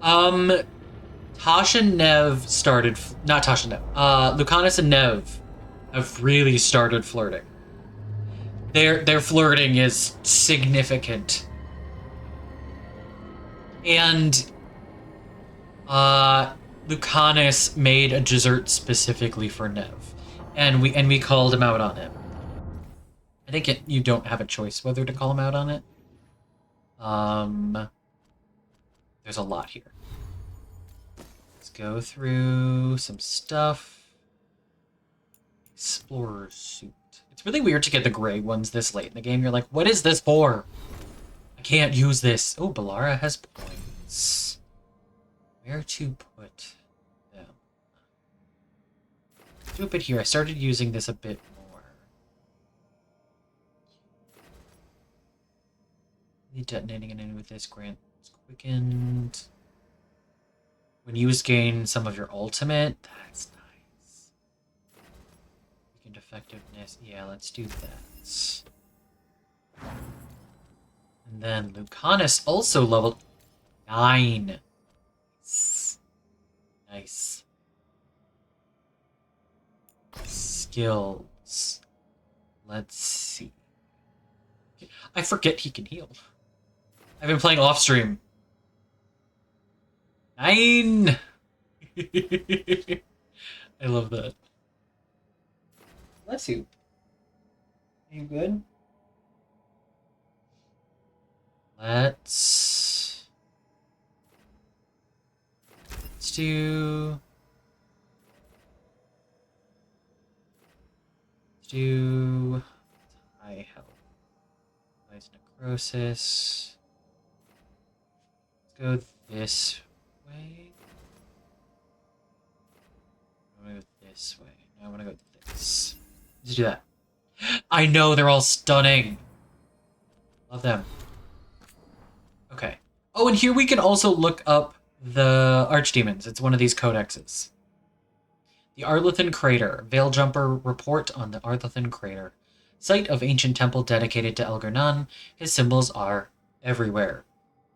Tasha and Nev started... Not Tasha and Nev. Lucanus and Nev have really started flirting. Their flirting is significant. And Lucanus made a dessert specifically for Nev. And we called him out on it. I think you don't have a choice whether to call him out on it. There's a lot here. Let's go through some stuff. Explorer suit. It's really weird to get the gray ones this late in the game. You're like, what is this for? I can't use this. Oh, Balara has points. Where to put them? Do a bit here. I started using this a bit more. Detonating an enemy with this grant is quickened. When used, gain some of your ultimate. That's nice. Weakened effectiveness. Yeah, let's do that. And then Lucanus also leveled 9. Nice. Skills. Let's see. I forget he can heal. I've been playing off stream. 9! I love that. Bless you. Are you good? Let's do high health. Nice necrosis. Let's go this way. I want to go this way. I want to go this. Let's do that. I know, they're all stunning. Love them. Okay. Oh, and here we can also look up the archdemons. It's one of these codexes. The Arlethan Crater. Veil Jumper report on the Arlethan Crater. Site of ancient temple dedicated to Elgarnon. His symbols are everywhere.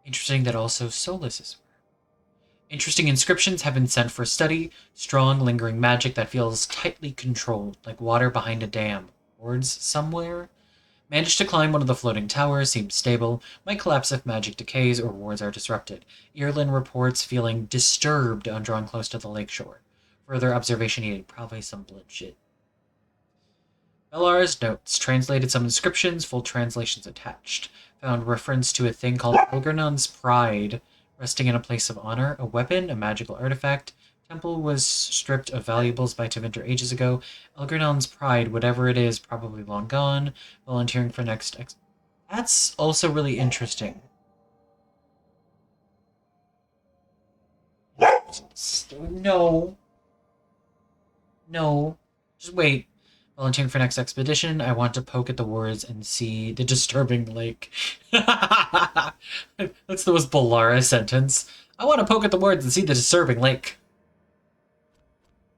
Interesting that also Solus is. Interesting inscriptions have been sent for study. Strong, lingering magic that feels tightly controlled, like water behind a dam. Words somewhere. Managed to climb one of the floating towers, seems stable, might collapse if magic decays or wards are disrupted. Earlin reports feeling disturbed on drawing close to the lakeshore. Further observation needed, probably some blood shit. Belara's notes, translated some inscriptions, full translations attached. Found reference to a thing called Elgernon's Pride, resting in a place of honor, a weapon, a magical artifact. Temple was stripped of valuables by Tevinter ages ago. Elgernon's Pride, whatever it is, probably long gone. Volunteering for next That's also really interesting. No. No. Just wait. Volunteering for next expedition. I want to poke at the wards and see the disturbing lake. That's the most Belara sentence. I want to poke at the wards and see the disturbing lake.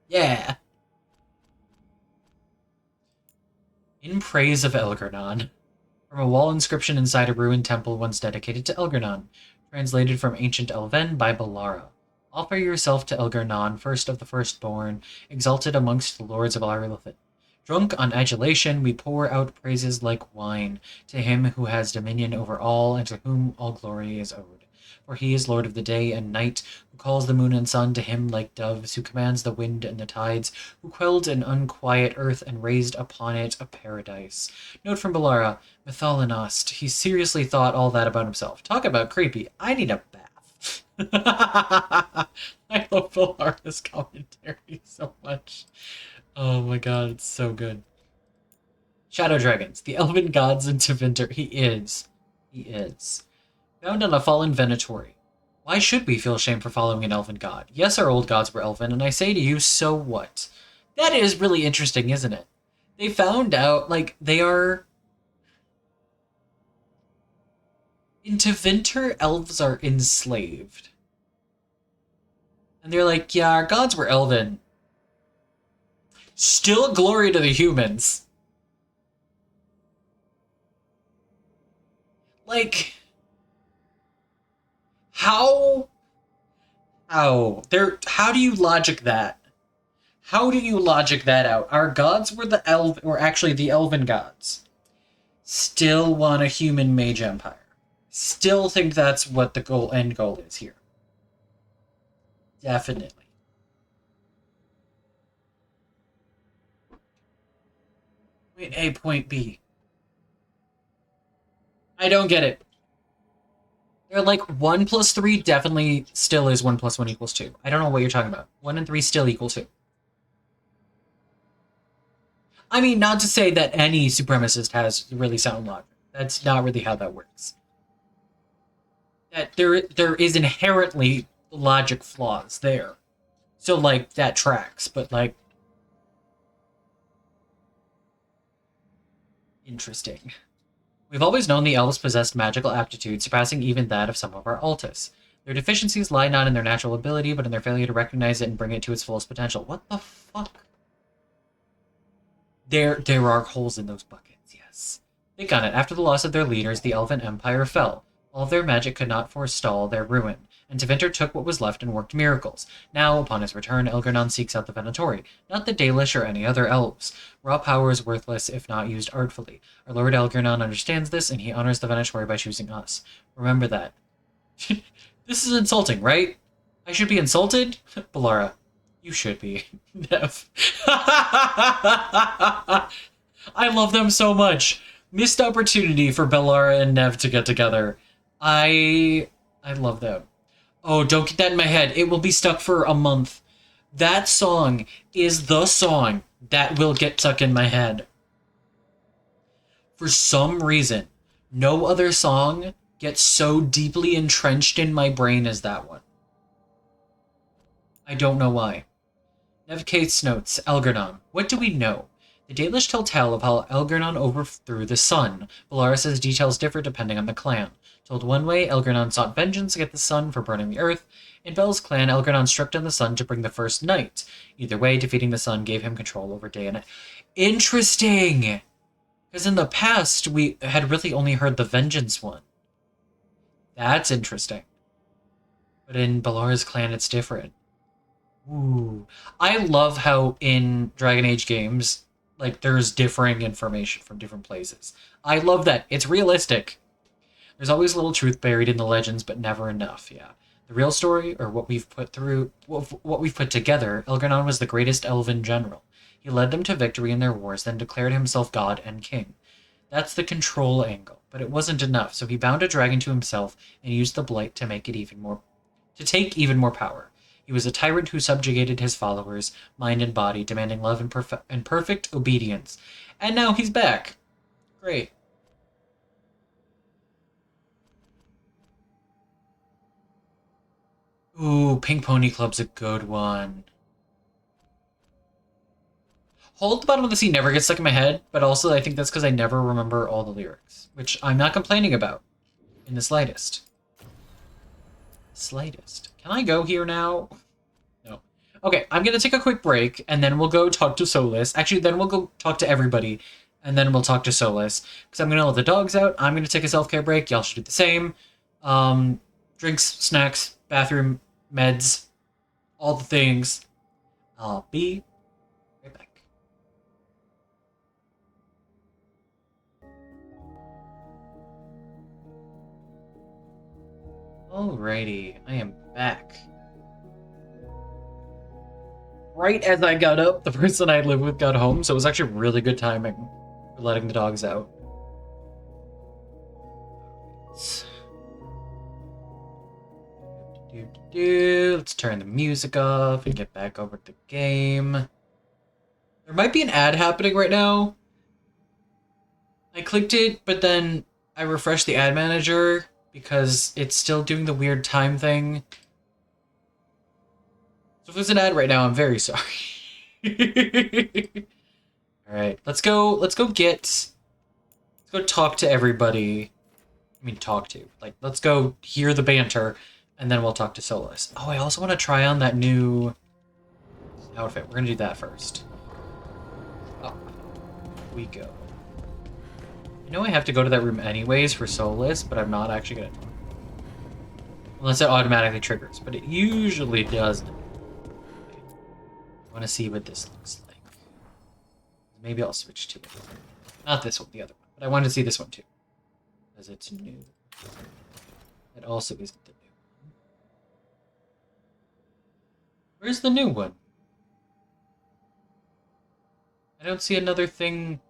Yeah. In praise of Elgernon. From a wall inscription inside a ruined temple once dedicated to Elgernon. Translated from Ancient Elven by Belara. Offer yourself to Elgernon, first of the firstborn, exalted amongst the lords of Arilithid. Drunk on adulation, we pour out praises like wine to him who has dominion over all and to whom all glory is owed. For he is Lord of the day and night, who calls the moon and sun to him like doves, who commands the wind and the tides, who quelled an unquiet earth and raised upon it a paradise. Note from Belara, Mytholinost, he seriously thought all that about himself. Talk about creepy. I need a bath. I love Belara's commentary so much. Oh my god, it's so good. Shadow Dragons, the elven gods in Tevinter. He is. Found on a fallen Venatori. Why should we feel shame for following an elven god? Yes, our old gods were elven, and I say to you, so what? That is really interesting, isn't it? They found out, like, they are... In Tevinter, elves are enslaved. And they're like, yeah, our gods were elven. Still glory to the humans. Like, how do you logic that? How do you logic that out? Our gods were actually the elven gods. Still want a human mage empire. Still think that's what the end goal is here. Definitely. Point A, point B. I don't get it. They're like 1 plus 3 definitely still is 1 plus 1 equals 2. I don't know what you're talking about. 1 and 3 still equal 2. I mean, not to say that any supremacist has really sound logic. That's not really how that works. That there is inherently logic flaws there. So, like, that tracks, but, like... Interesting. We've always known the elves possessed magical aptitude, surpassing even that of some of our Altus. Their deficiencies lie not in their natural ability, but in their failure to recognize it and bring it to its fullest potential. What the fuck? There are holes in those buckets, yes. Think on it. After the loss of their leaders, the Elven Empire fell. All of their magic could not forestall their ruin, and Tevinter took what was left and worked miracles. Now, upon his return, Elgernon seeks out the Venatori, not the Dalish or any other elves. Raw power is worthless if not used artfully. Our Lord Elgernon understands this, and he honors the Venatori by choosing us. Remember that. This is insulting, right? I should be insulted? Belara, you should be. Nev. I love them so much. Missed opportunity for Belara and Nev to get together. I love them. Oh, don't get that in my head. It will be stuck for a month. That song is the song that will get stuck in my head. For some reason, no other song gets so deeply entrenched in my brain as that one. I don't know why. Nev Kate's notes, Elgernon. What do we know? The Dalish tell of how Elgernon overthrew the sun. Belara says details differ depending on the clan. Told one way, Elgernon sought vengeance against the sun for burning the earth. In Bel's clan, Elgernon struck down the sun to bring the first night. Either way, defeating the sun gave him control over day and night. Interesting! Because in the past, we had really only heard the vengeance one. That's interesting. But in Belara's clan, it's different. Ooh. I love how in Dragon Age games, like, there's differing information from different places. I love that. It's realistic. There's always a little truth buried in the legends, but never enough, yeah. The real story, or what we've put together, Elgar'nan was the greatest elven general. He led them to victory in their wars, then declared himself god and king. That's the control angle, but it wasn't enough, so he bound a dragon to himself and used the blight to take even more power. He was a tyrant who subjugated his followers, mind and body, demanding love and perfect obedience. And now he's back. Great. Ooh, Pink Pony Club's a good one. Hole at the Bottom of the Sea never gets stuck in my head, but also I think that's because I never remember all the lyrics, which I'm not complaining about in the slightest. Can I go here now? No. Okay, I'm going to take a quick break, and then we'll go talk to Solus. Actually, then we'll go talk to everybody, and then we'll talk to Solus, because I'm going to let the dogs out. I'm going to take a self-care break. Y'all should do the same. Drinks, snacks, bathroom, meds, all the things. I'll be right back. Alrighty, I am back. Right as I got up, the person I lived with got home, so it was actually really good timing for letting the dogs out. Let's turn the music off and get back over to the game. There might be an ad happening right now. I clicked it, but then I refreshed the ad manager because it's still doing the weird time thing. So if there's an ad right now, I'm very sorry. Alright, let's go talk to everybody. I mean, let's go hear the banter, and then we'll talk to Solus. Oh, I also want to try on that new outfit. We're gonna do that first. Oh, we go. I know I have to go to that room anyways for Solus, but I'm not actually gonna. Unless it automatically triggers, but it usually doesn't. I want to see what this looks like. Maybe I'll switch to it. Not this one, the other one. But I want to see this one too. Because it's new. It also isn't the new one. Where's the new one? I don't see another thing.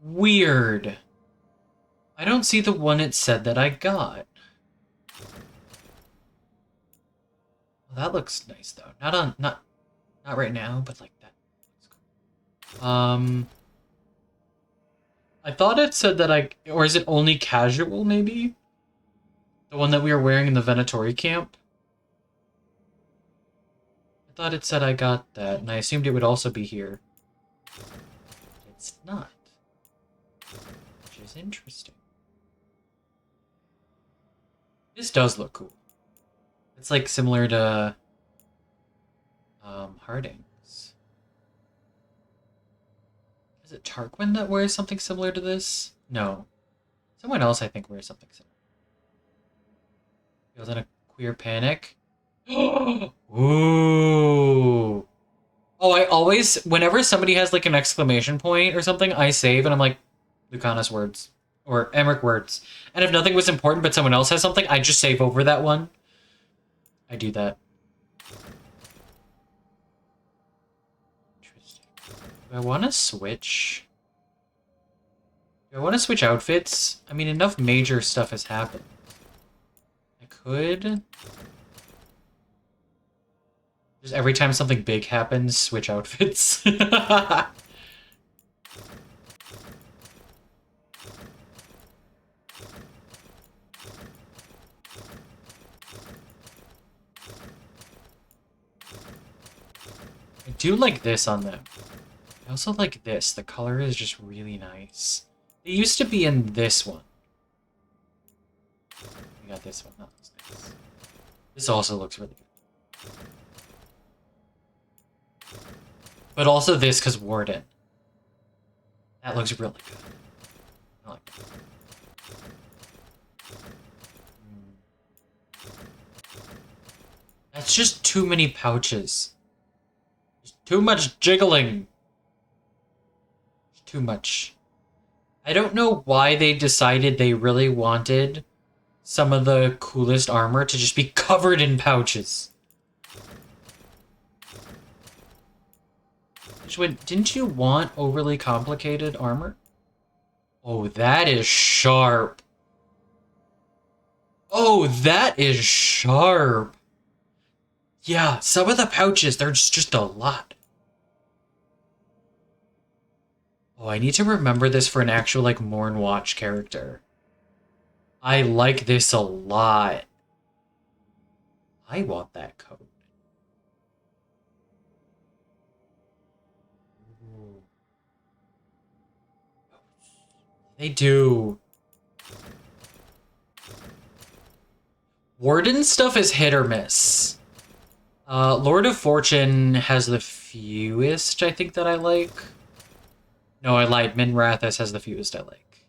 Weird. I don't see the one it said that I got. Well, that looks nice though. Not right now, but like that. I thought it said that or is it only casual maybe? The one that we were wearing in the Venatori camp? I thought it said I got that, and I assumed it would also be here. It's not. Which is interesting. This does look cool. It's like similar to Harding's. Is it Tarquin that wears something similar to this? No. Someone else I think wears something similar. Feels in a queer panic. Ooh. Oh, I always, whenever somebody has like an exclamation point or something, I save and I'm like, Lucanus words. Or Emmerich words. And if nothing was important but someone else has something, I just save over that one. I do that. Interesting. Do I want to switch? Do I want to switch outfits? I mean, enough major stuff has happened. I could. Just every time something big happens, switch outfits. I do like this on them. I also like this. The color is just really nice. It used to be in this one. We got this one. That looks nice. This also looks really good. But also this because Warden. That looks really good. I like that. That's just too many pouches. Too much jiggling. too much. I don't know why they decided they really wanted some of the coolest armor to just be covered in pouches. Didn't you want overly complicated armor? Oh, that is sharp. Oh, that is sharp. Yeah, some of the pouches, there's just a lot. Oh, I need to remember this for an actual, like, Morn Watch character. I like this a lot. I want that coat. Ooh. They do. Warden stuff is hit or miss. Lord of Fortune has the fewest, I think, that I like. No, I lied. Minrathis has the fewest I like.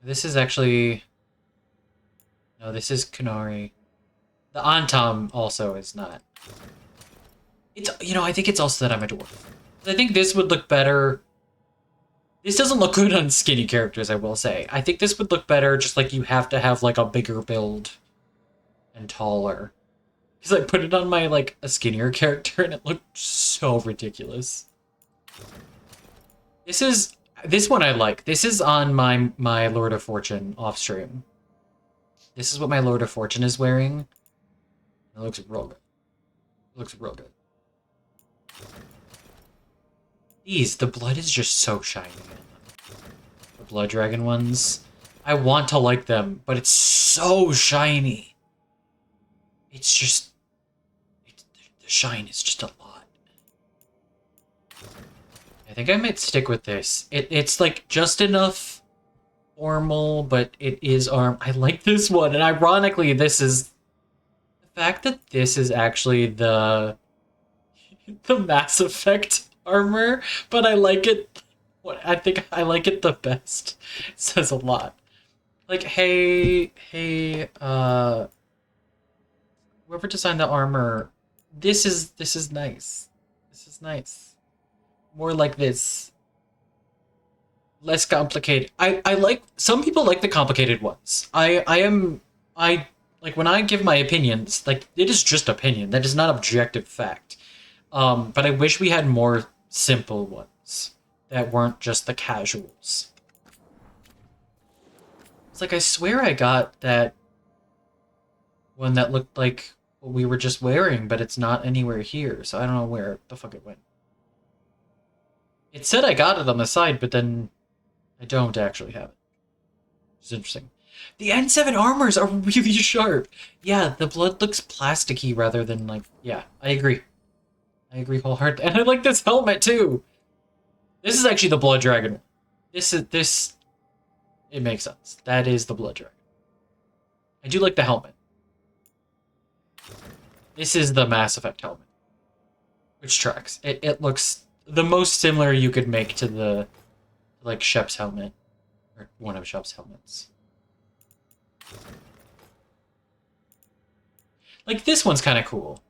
This is actually... No, this is Kunari. The Antam also is not. It's, you know, I think it's also that I'm a dwarf. I think this would look better... This doesn't look good on skinny characters, I will say. I think this would look better just like you have to have, like, a bigger build and taller. Because I put it on my, like, a skinnier character and it looked so ridiculous. This one I like. This is on my Lord of Fortune off stream. This is what my Lord of Fortune is wearing. It looks real good. It looks real good. The blood is just so shiny. The blood dragon ones. I want to like them, but it's so shiny. It's just... the shine is just a lot. I think I might stick with this. It's like just enough formal, but it is arm. I like this one, and ironically, this is... The fact that this is actually the Mass Effect armor, but I like it. I think I like it the best. It says a lot. Like, hey, whoever designed the armor, this is nice. This is nice. More like this. Less complicated. I like, some people like the complicated ones. I like, when I give my opinions, like, it is just opinion. That is not objective fact. But I wish we had more simple ones that weren't just the casuals. It's like, I swear I got that one that looked like what we were just wearing, but it's not anywhere here, so I don't know where the fuck it went. It said I got it on the side, but then I don't actually have it. It's interesting. The N7 armors are really sharp. Yeah, the blood looks plasticky rather than like... Yeah, I agree. I agree wholeheartedly. And I like this helmet too. This is actually the Blood Dragon. This... It makes sense. That is the Blood Dragon. I do like the helmet. This is the Mass Effect helmet. Which tracks. It looks the most similar you could make to the, like, Shep's helmet. Or one of Shep's helmets. Like, this one's kind of cool.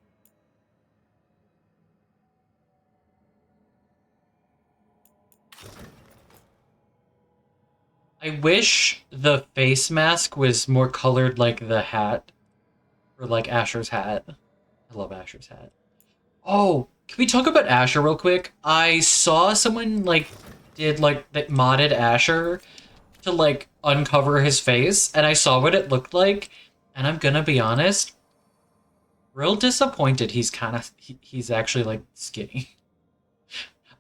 I wish the face mask was more colored like the hat. Or like Asher's hat. I love Asher's hat. Oh, can we talk about Asher real quick? I saw someone, like, did, like, that modded Asher to, like, uncover his face, and I saw what it looked like, and I'm gonna be honest, real disappointed he's he's actually, like, skinny.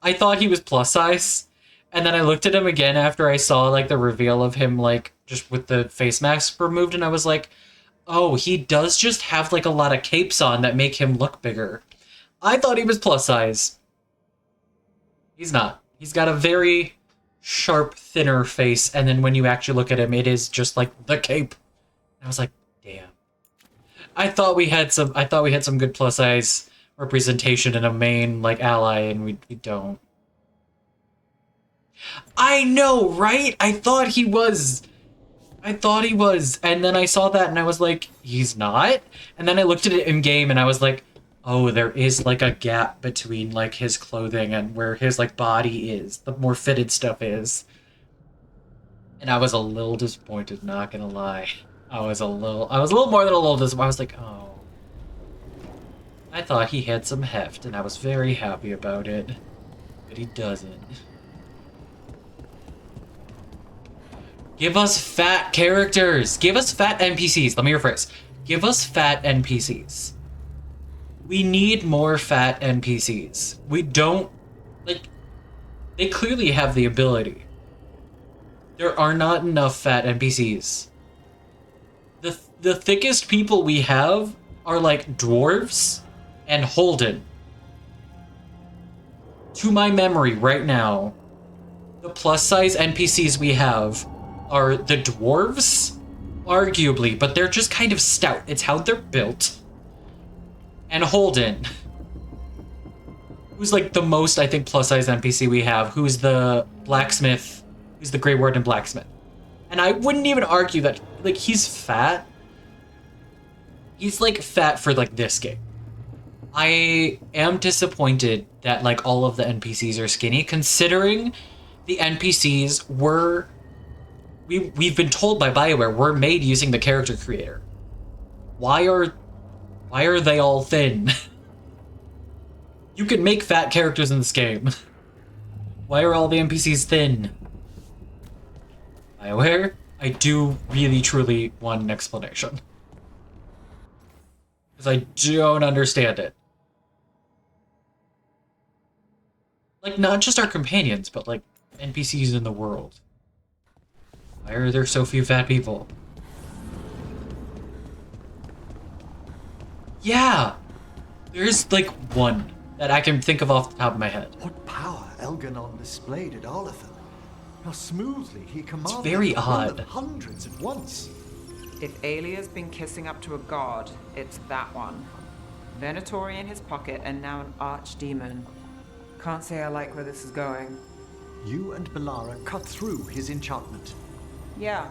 I thought he was plus size, and then I looked at him again after I saw, like, the reveal of him, like, just with the face mask removed, and I was like, oh, he does just have, like, a lot of capes on that make him look bigger. I thought he was plus size. He's not. He's got a very sharp, thinner face, and then when you actually look at him, it is just like the cape. And I was like, damn. I thought we had some good plus size representation in a main, like, ally, and we don't. I know, right? I thought he was. And then I saw that and I was like, he's not? And then I looked at it in game and I was like, oh, there is like a gap between like his clothing and where his like body is, the more fitted stuff is. And I was a little disappointed, not gonna lie. I was a little more than a little disappointed. I was like, oh. I thought he had some heft, and I was very happy about it. But he doesn't. Give us fat characters! Give us fat NPCs! Let me rephrase. Give us fat NPCs. We need more fat NPCs. We don't... Like, they clearly have the ability. There are not enough fat NPCs. The thickest people we have are, like, dwarves and Holden. To my memory right now, the plus-size NPCs we have are the dwarves, arguably, but they're just kind of stout. It's how they're built. And Holden, who's like the most, I think, plus-size NPC we have, who's the blacksmith, who's the Grey Warden blacksmith. And I wouldn't even argue that, like, he's fat. He's, like, fat for, like, this game. I am disappointed that, like, all of the NPCs are skinny, considering the NPCs were... We've been told by BioWare were made using the character creator. Why are they all thin? You can make fat characters in this game. Why are all the NPCs thin? BioWare, I do really truly want an explanation. Because I don't understand it. Like, not just our companions, but like NPCs in the world. Why are there so few fat people? Yeah! There's like one that I can think of off the top of my head. What power Elganon displayed at Arlathan. How smoothly he commanded it's very odd. Hundreds at once. If Alia's been kissing up to a god, it's that one. Venatori in his pocket and now an archdemon. Can't say I like where this is going. You and Belara cut through his enchantment. Yeah.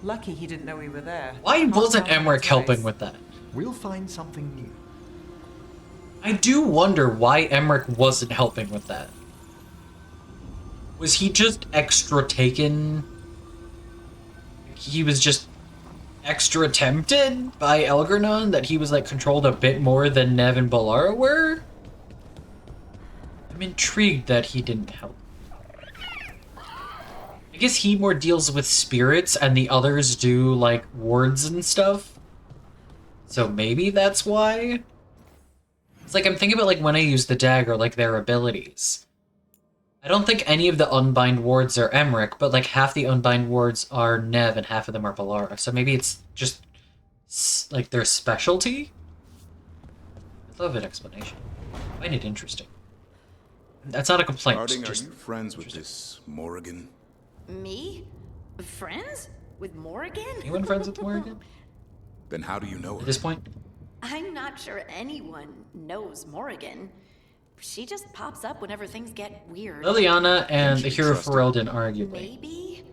Lucky he didn't know we were there. Why wasn't Emmerich helping with that? We'll find something new. I do wonder why Emmerich wasn't helping with that. Was he just extra taken? He was just extra tempted by Elgarnon, that he was like controlled a bit more than Nev and Belara were? I'm intrigued that he didn't help. I guess he more deals with spirits and the others do like wards and stuff. So maybe that's why? It's like I'm thinking about like when I use the dagger, like their abilities. I don't think any of the Unbind wards are Emmerich, but like half the Unbind wards are Nev and half of them are Belara. So maybe it's just like their specialty? I'd love an explanation. I find it interesting. That's not a complaint. Harding, are you friends with this Morrigan? Me? Friends? With Morrigan? Anyone friends with Morrigan? Then how do you know her? At this point? I'm not sure anyone knows Morrigan. She just pops up whenever things get weird. Liliana and the hero Ferelden, arguably. Maybe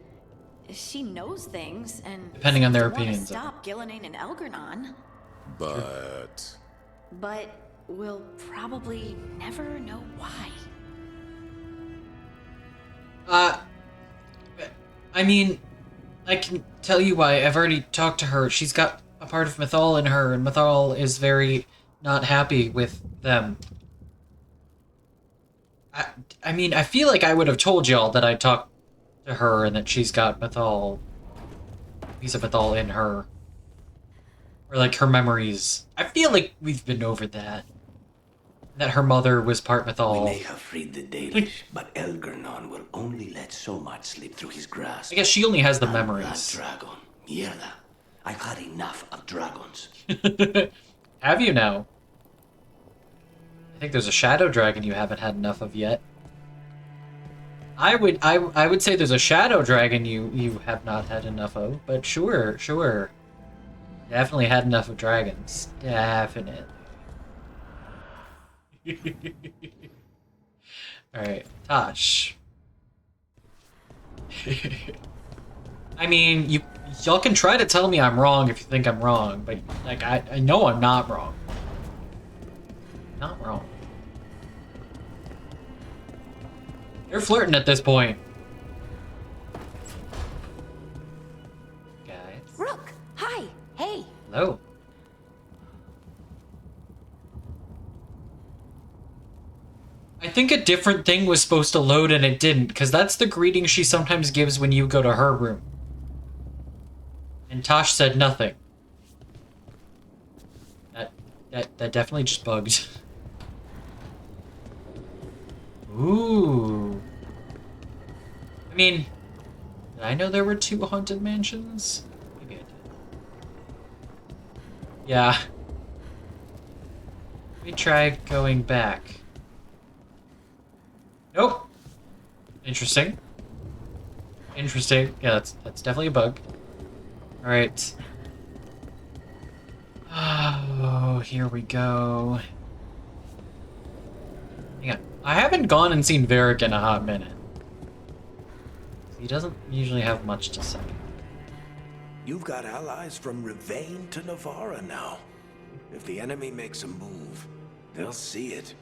she knows things, and depending on their want to opinions. Stop Gillenane and Elgarnon. But we'll probably never know why. I mean, I can tell you why. I've already talked to her. She's got a part of Mythal in her, and Mythal is very not happy with them. I mean, I feel like I would have told y'all that I talked to her and that she's got Mythal, a piece of Mythal in her. Or like her memories. I feel like we've been over that. That her mother was part Mythal. We may have freed the Dalish, but Elgarnon will only let so much slip through his grasp. I guess she only has the memories. Dragon. Mierda. I've had enough of dragons. Have you now? I think there's a shadow dragon you haven't had enough of yet. I would say there's a shadow dragon you have not had enough of, but sure. Definitely had enough of dragons. Definitely. Alright, Tosh. I mean, y'all can try to tell me I'm wrong if you think I'm wrong, but like I know I'm not wrong. Not wrong. They're flirting at this point. Guys. Rook, hi. Hey. Hello. I think a different thing was supposed to load and it didn't, because that's the greeting she sometimes gives when you go to her room. And Tosh said nothing. That definitely just bugged. Ooh. I mean, did I know there were 2 haunted mansions? Maybe I did. Yeah. Let me try going back. Nope. Interesting. Interesting. Yeah, that's definitely a bug. Alright. Oh, here we go. Hang on. I haven't gone and seen Varric in a hot minute. He doesn't usually have much to say. You've got allies from Rivain to Navarra now. If the enemy makes a move, they'll see it.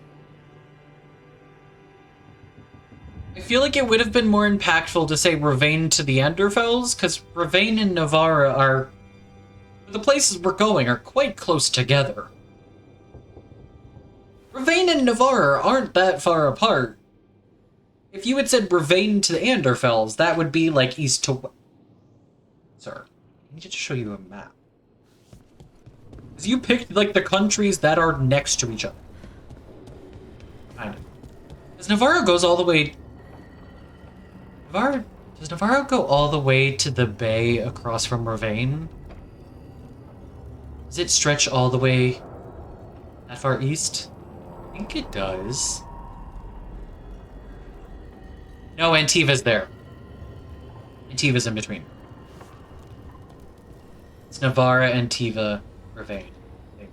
I feel like it would have been more impactful to say Rivain to the Enderfels, because Rivain and Navarra are... the places we're going are quite close together. Rivain and Navarra aren't that far apart. If you had said Rivain to the Enderfels, that would be like east to west. Sir, I need to show you a map. Because you picked like the countries that are next to each other. Kind of. Because Navarra goes all the way... Does Navarra go all the way to the bay across from Rivain? Does it stretch all the way that far east? I think it does. No, Antiva's there. Antiva's in between. It's Navarra, Antiva, Rivain, I think.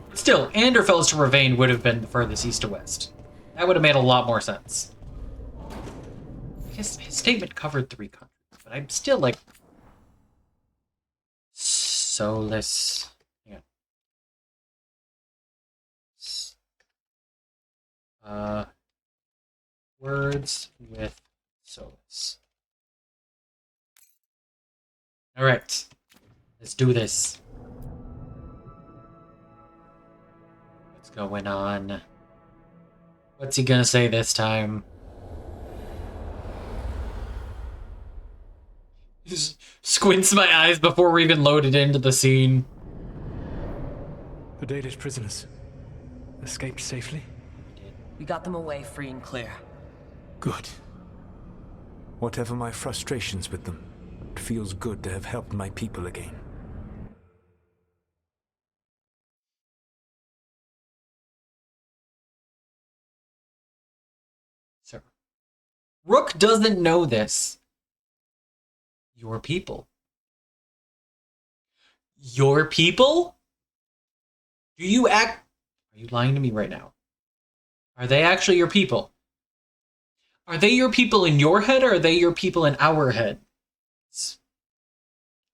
But still, Enderfels to Rivain would have been the furthest east to west. That would have made a lot more sense. His statement covered 3 countries, but I'm still like... Solus. Yeah. Words with Solus. Alright. Let's do this. What's going on? What's he gonna say this time? Just squints my eyes before we're even loaded into the scene. The Dalish prisoners escaped safely? We got them away free and clear. Good. Whatever my frustrations with them, it feels good to have helped my people again. Sir. Rook doesn't know this. Your people. Your people? Do you act... Are you lying to me right now? Are they actually your people? Are they your people in your head, or are they your people in our head?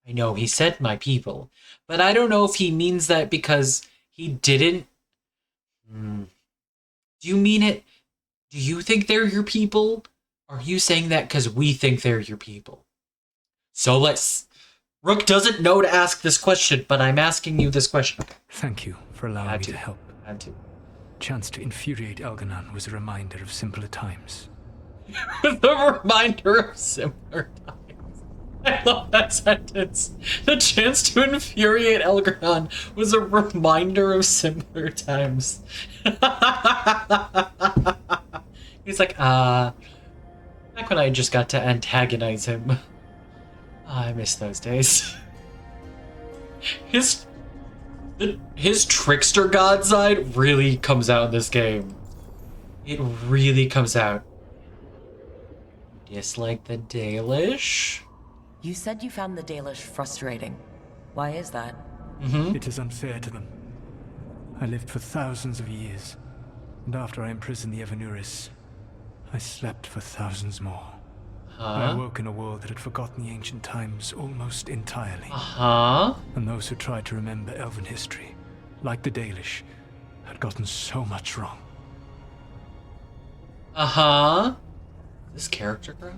I know he said my people, but I don't know if he means that because he didn't... Do you mean it? Do you think they're your people? Or are you saying that because we think they're your people? So let's... Rook doesn't know to ask this question, but I'm asking you this question. Thank you for allowing me to help. Had to. Chance to infuriate Elganon was a reminder of simpler times. The reminder of simpler times. I love that sentence. The chance to infuriate Elganon was a reminder of simpler times. He's like, back when I just got to antagonize him. I miss those days. His trickster god side really comes out in this game. It really comes out. Dislike the Dalish? You said you found the Dalish frustrating. Why is that? It is unfair to them. I lived for thousands of years, and after I imprisoned the Evanuris, I slept for thousands more. I awoke in a world that had forgotten the ancient times almost entirely. And those who tried to remember elven history like the Dalish, had gotten so much wrong. Uh-huh. This character growth?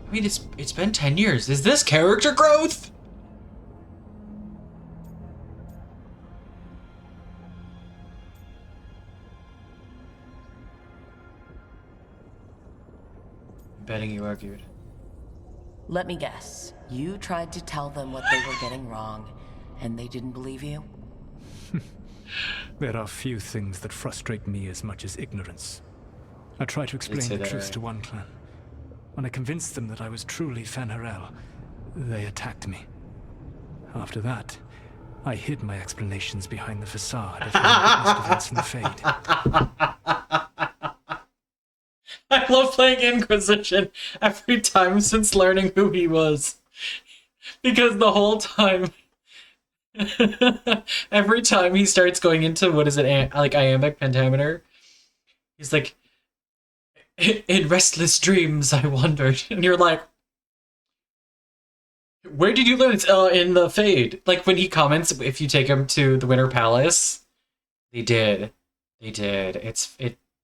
I mean, it's been 10 years. Is this character growth? I'm betting you argued. Let me guess. You tried to tell them what they were getting wrong, and they didn't believe you? There are few things that frustrate me as much as ignorance. I tried to explain the truth to one clan. When I convinced them that I was truly Fen'Harel, they attacked me. After that, I hid my explanations behind the facade of events in the Fade. I love playing Inquisition every time since learning who he was. Because the whole time, every time he starts going into, what is it, like iambic pentameter, he's like, in restless dreams I wondered. And you're like, where did you learn it? In the Fade. Like when he comments, if you take him to the Winter Palace, they did. It's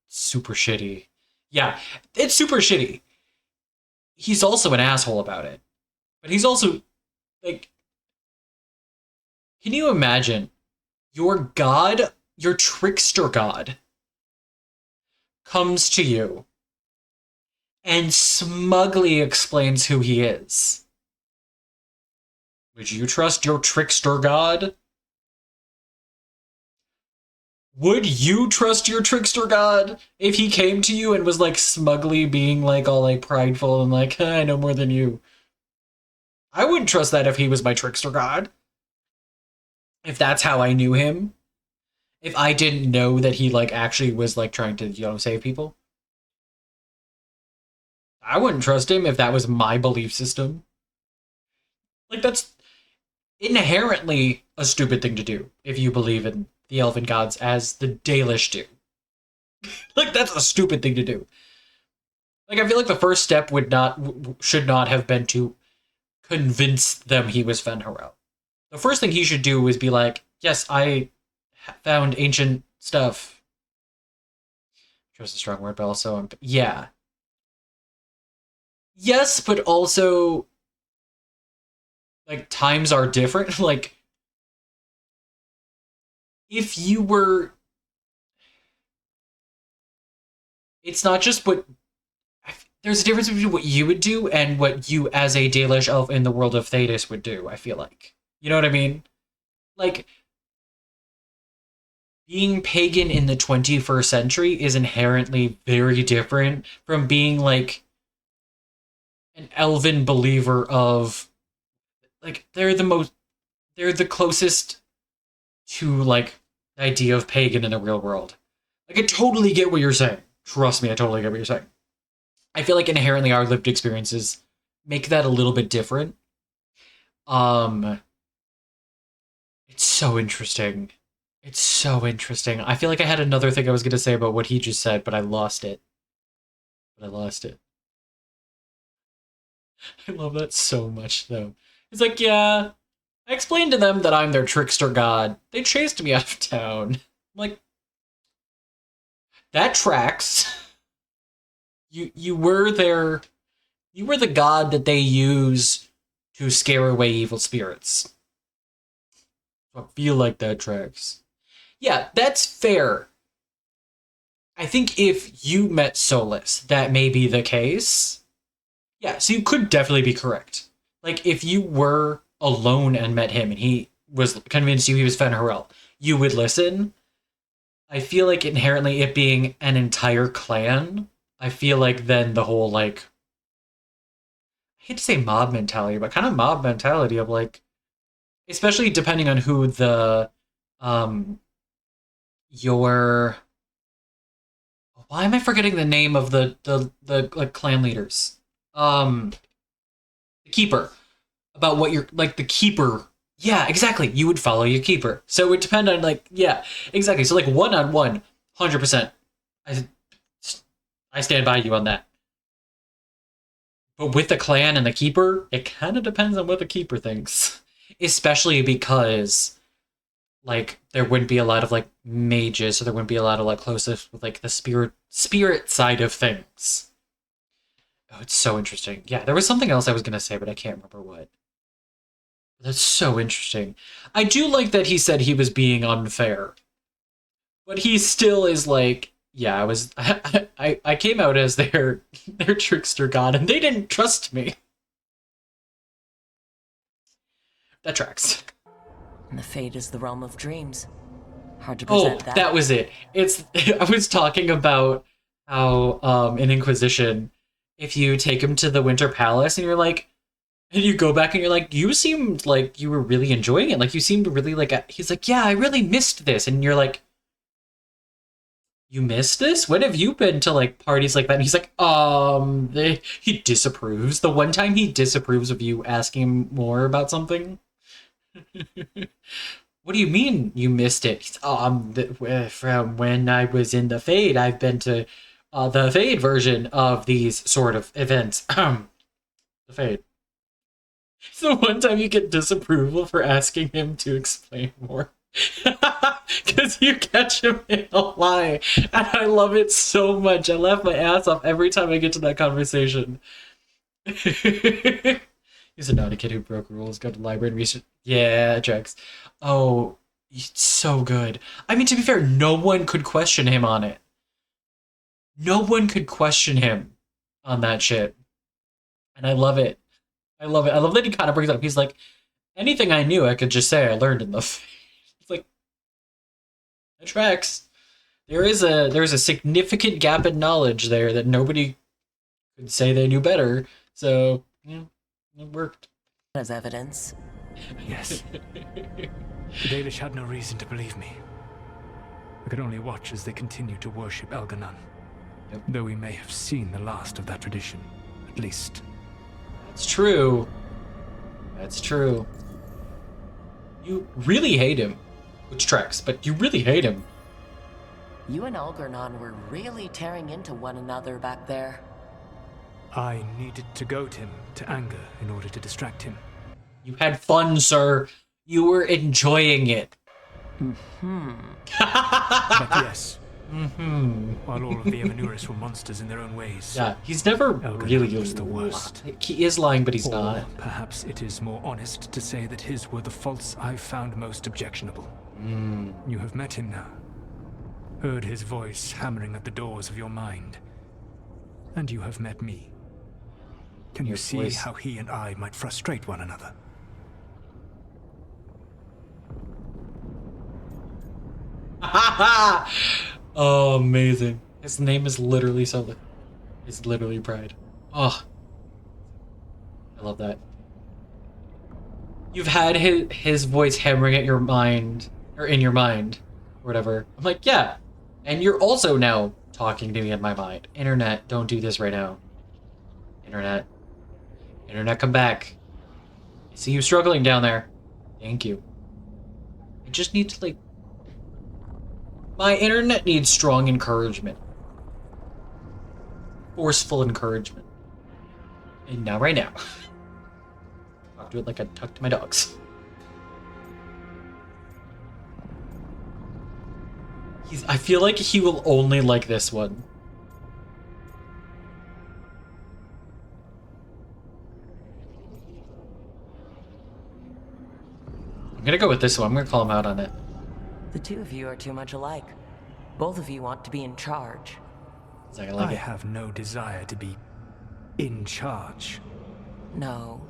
super shitty. Yeah, it's super shitty. He's also an asshole about it. But he's also, like, can you imagine your god, your trickster god, comes to you and smugly explains who he is? Would you trust your trickster god? Would you trust your trickster god if he came to you and was like smugly being like all like prideful and like, I know more than you? I wouldn't trust that if he was my trickster god. If that's how I knew him. If I didn't know that he like actually was like trying to, you know, save people. I wouldn't trust him if that was my belief system. Like that's inherently a stupid thing to do if you believe in the elven gods as the Dalish do. Like that's a stupid thing to do. Like I feel like the first step should not have been to convince them he was Fen'Harel. The first thing he should do is be like, yes, I found ancient stuff. Trust a strong word, but also, yeah. Yes, but also, like, times are different. Like, if you were... It's not just what... There's a difference between what you would do and what you, as a Dalish elf in the world of Thedas, would do, I feel like. You know what I mean? Like, being pagan in the 21st century is inherently very different from being, like, an elven believer of... Like, they're the closest to, like, the idea of pagan in the real world. Like, I totally get what you're saying. Trust me, I totally get what you're saying. I feel like inherently our lived experiences make that a little bit different. It's so interesting. It's so interesting. I feel like I had another thing I was going to say about what he just said, but I lost it. I love that so much, though. It's like, yeah, I explained to them that I'm their trickster god. They chased me out of town. I'm like, that tracks. You were the god that they use to scare away evil spirits. I feel like that tracks. Yeah, that's fair. I think if you met Solus, that may be the case. Yeah, so you could definitely be correct. Like, if you were alone and met him and he was convinced you he was Fen'Harel, you would listen. I feel like inherently it being an entire clan, I feel like then the whole, like, I hate to say mob mentality, but kind of mob mentality of, like, especially depending on who the, why am I forgetting the name of the like, clan leaders? The keeper. About what you're, like, the keeper. Yeah, exactly. You would follow your keeper. So it would depend on, like, yeah, exactly. So, like, one-on-one, 100%. I stand by you on that. But with the clan and the keeper, it kind of depends on what the keeper thinks. especially because like there wouldn't be a lot of like mages, so there wouldn't be a lot of like closest with like the spirit side of things. Oh, it's so interesting. Yeah, there was something else I was gonna say, but I can't remember what. That's so interesting. I do like that he said he was being unfair, but he still is like, yeah, I came out as their trickster god, and they didn't trust me. That tracks. And the Fade is the realm of dreams. Hard to present that. That was it. I was talking about how in Inquisition, if you take him to the Winter Palace and you're like, and you go back and you're like, you seemed like you were really enjoying it. Like you seemed really like, he's like, yeah, I really missed this. And you're like, you missed this? When have you been to like parties like that? And he's like, he disapproves. The one time he disapproves of you asking him more about something. What do you mean you missed it? He's, from when I was in the Fade, I've been to the Fade version of these sort of events. The Fade. So one time you get disapproval for asking him to explain more. Because you catch him in a lie. And I love it so much. I laugh my ass off every time I get to that conversation. He's a naughty kid who broke rules, go to the library and research. Yeah, Jax. Oh, it's so good. I mean, to be fair, no one could question him on it. No one could question him on that shit. And I love it. I love it. I love that he kind of brings it up. He's like, anything I knew, I could just say I learned in the Fade. It's like, that tracks. There's a significant gap in knowledge there that nobody could say they knew better. So, yeah, it worked. As evidence. Yes. The Dalish had no reason to believe me. I could only watch as they continued to worship Elganon. Yep. Though we may have seen the last of that tradition, at least. That's true. That's true. You really hate him. Which tracks, but you really hate him. You and Elgarnon were really tearing into one another back there. I needed to goad him to anger in order to distract him. You had fun, sir. You were enjoying it. Mm-hmm. But yes. Mm-hmm. While all of the Evanuris were monsters in their own ways. Yeah, he's never really was the worst. He is lying, but he's or not. Perhaps it is more honest to say that his were the faults I found most objectionable. You have met him now. Heard his voice hammering at the doors of your mind. And you have met me. Can you see how he and I might frustrate one another? Oh, amazing. His name is literally something. It's literally Pride. Oh. I love that. You've had his voice hammering at your mind, or in your mind, or whatever. I'm like, yeah. And you're also now talking to me in my mind. Internet, don't do this right now. Internet. Internet, come back. I see you struggling down there. Thank you. I just need to, like... My internet needs strong encouragement. Forceful encouragement. And now, right now. Talk to it like I talk to my dogs. I feel like he will only like this one. I'm gonna go with this one. I'm gonna call him out on it. The two of you are too much alike. Both of you want to be in charge. I have no desire to be in charge. No.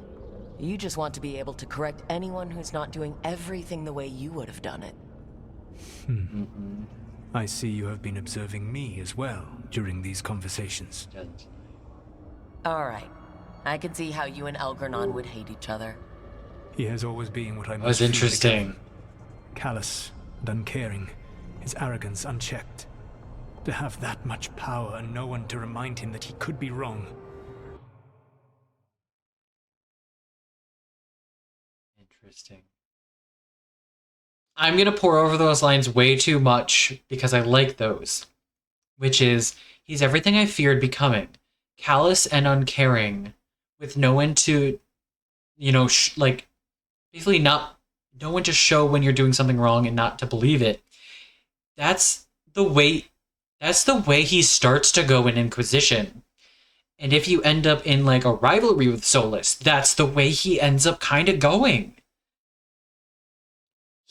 You just want to be able to correct anyone who's not doing everything the way you would have done it. I see you have been observing me as well during these conversations. Alright. I can see how you and Elgarnon would hate each other. He has always been what I most was interesting. Callous and uncaring, his arrogance unchecked. To have that much power and no one to remind him that he could be wrong. Interesting. I'm gonna pour over those lines way too much because I like those. Which is, he's everything I feared becoming. Callous and uncaring, with no one to, you know, basically not knowing to show when you're doing something wrong and not to believe it. That's the way he starts to go in Inquisition. And if you end up in like a rivalry with Solus, that's the way he ends up kind of going.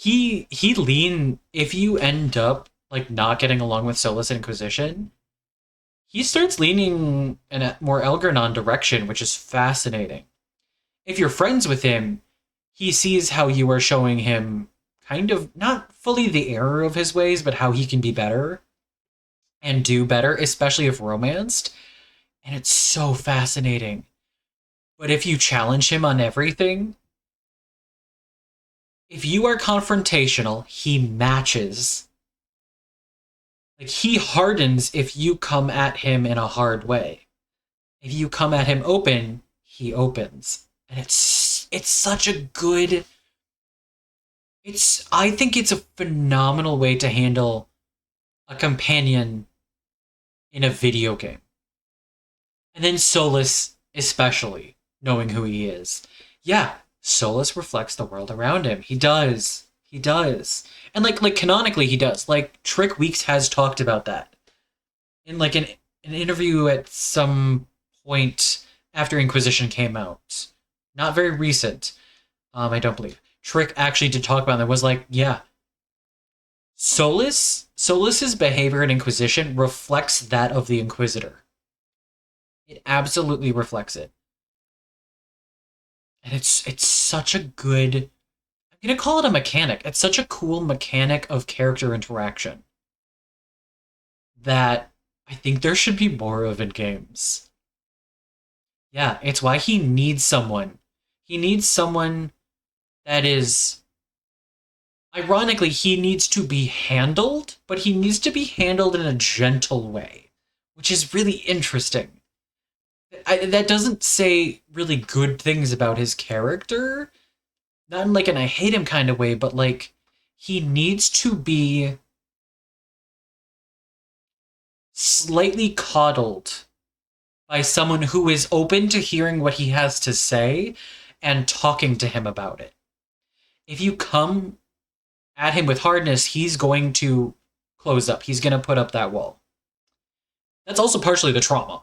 If you end up like not getting along with Solus and Inquisition, he starts leaning in a more Elgar'nan direction, which is fascinating. If you're friends with him, he sees how you are showing him kind of not fully the error of his ways, but how he can be better and do better, especially if romanced. And it's so fascinating. But if you challenge him on everything, if you are confrontational, he matches. Like, he hardens if you come at him in a hard way. If you come at him open, he opens. And it's such a good... I think it's a phenomenal way to handle a companion in a video game. And then Solus, especially, knowing who he is. Yeah, Solus reflects the world around him. He does. He does. And like canonically he does. Like, Trick Weeks has talked about that. In like an interview at some point after Inquisition came out. Not very recent. I don't believe. Trick actually did talk about it. It was like, yeah. Solus's behavior in Inquisition reflects that of the Inquisitor. It absolutely reflects it. And it's such a good... I'm going to call it a mechanic. It's such a cool mechanic of character interaction that I think there should be more of in games. Yeah, it's why he needs someone. He needs someone that is... Ironically, he needs to be handled, but he needs to be handled in a gentle way, which is really interesting. That doesn't say really good things about his character. Not in like an I hate him kind of way, but like, he needs to be slightly coddled by someone who is open to hearing what he has to say and talking to him about it. If you come at him with hardness, he's going to close up. He's going to put up that wall. That's also partially the trauma.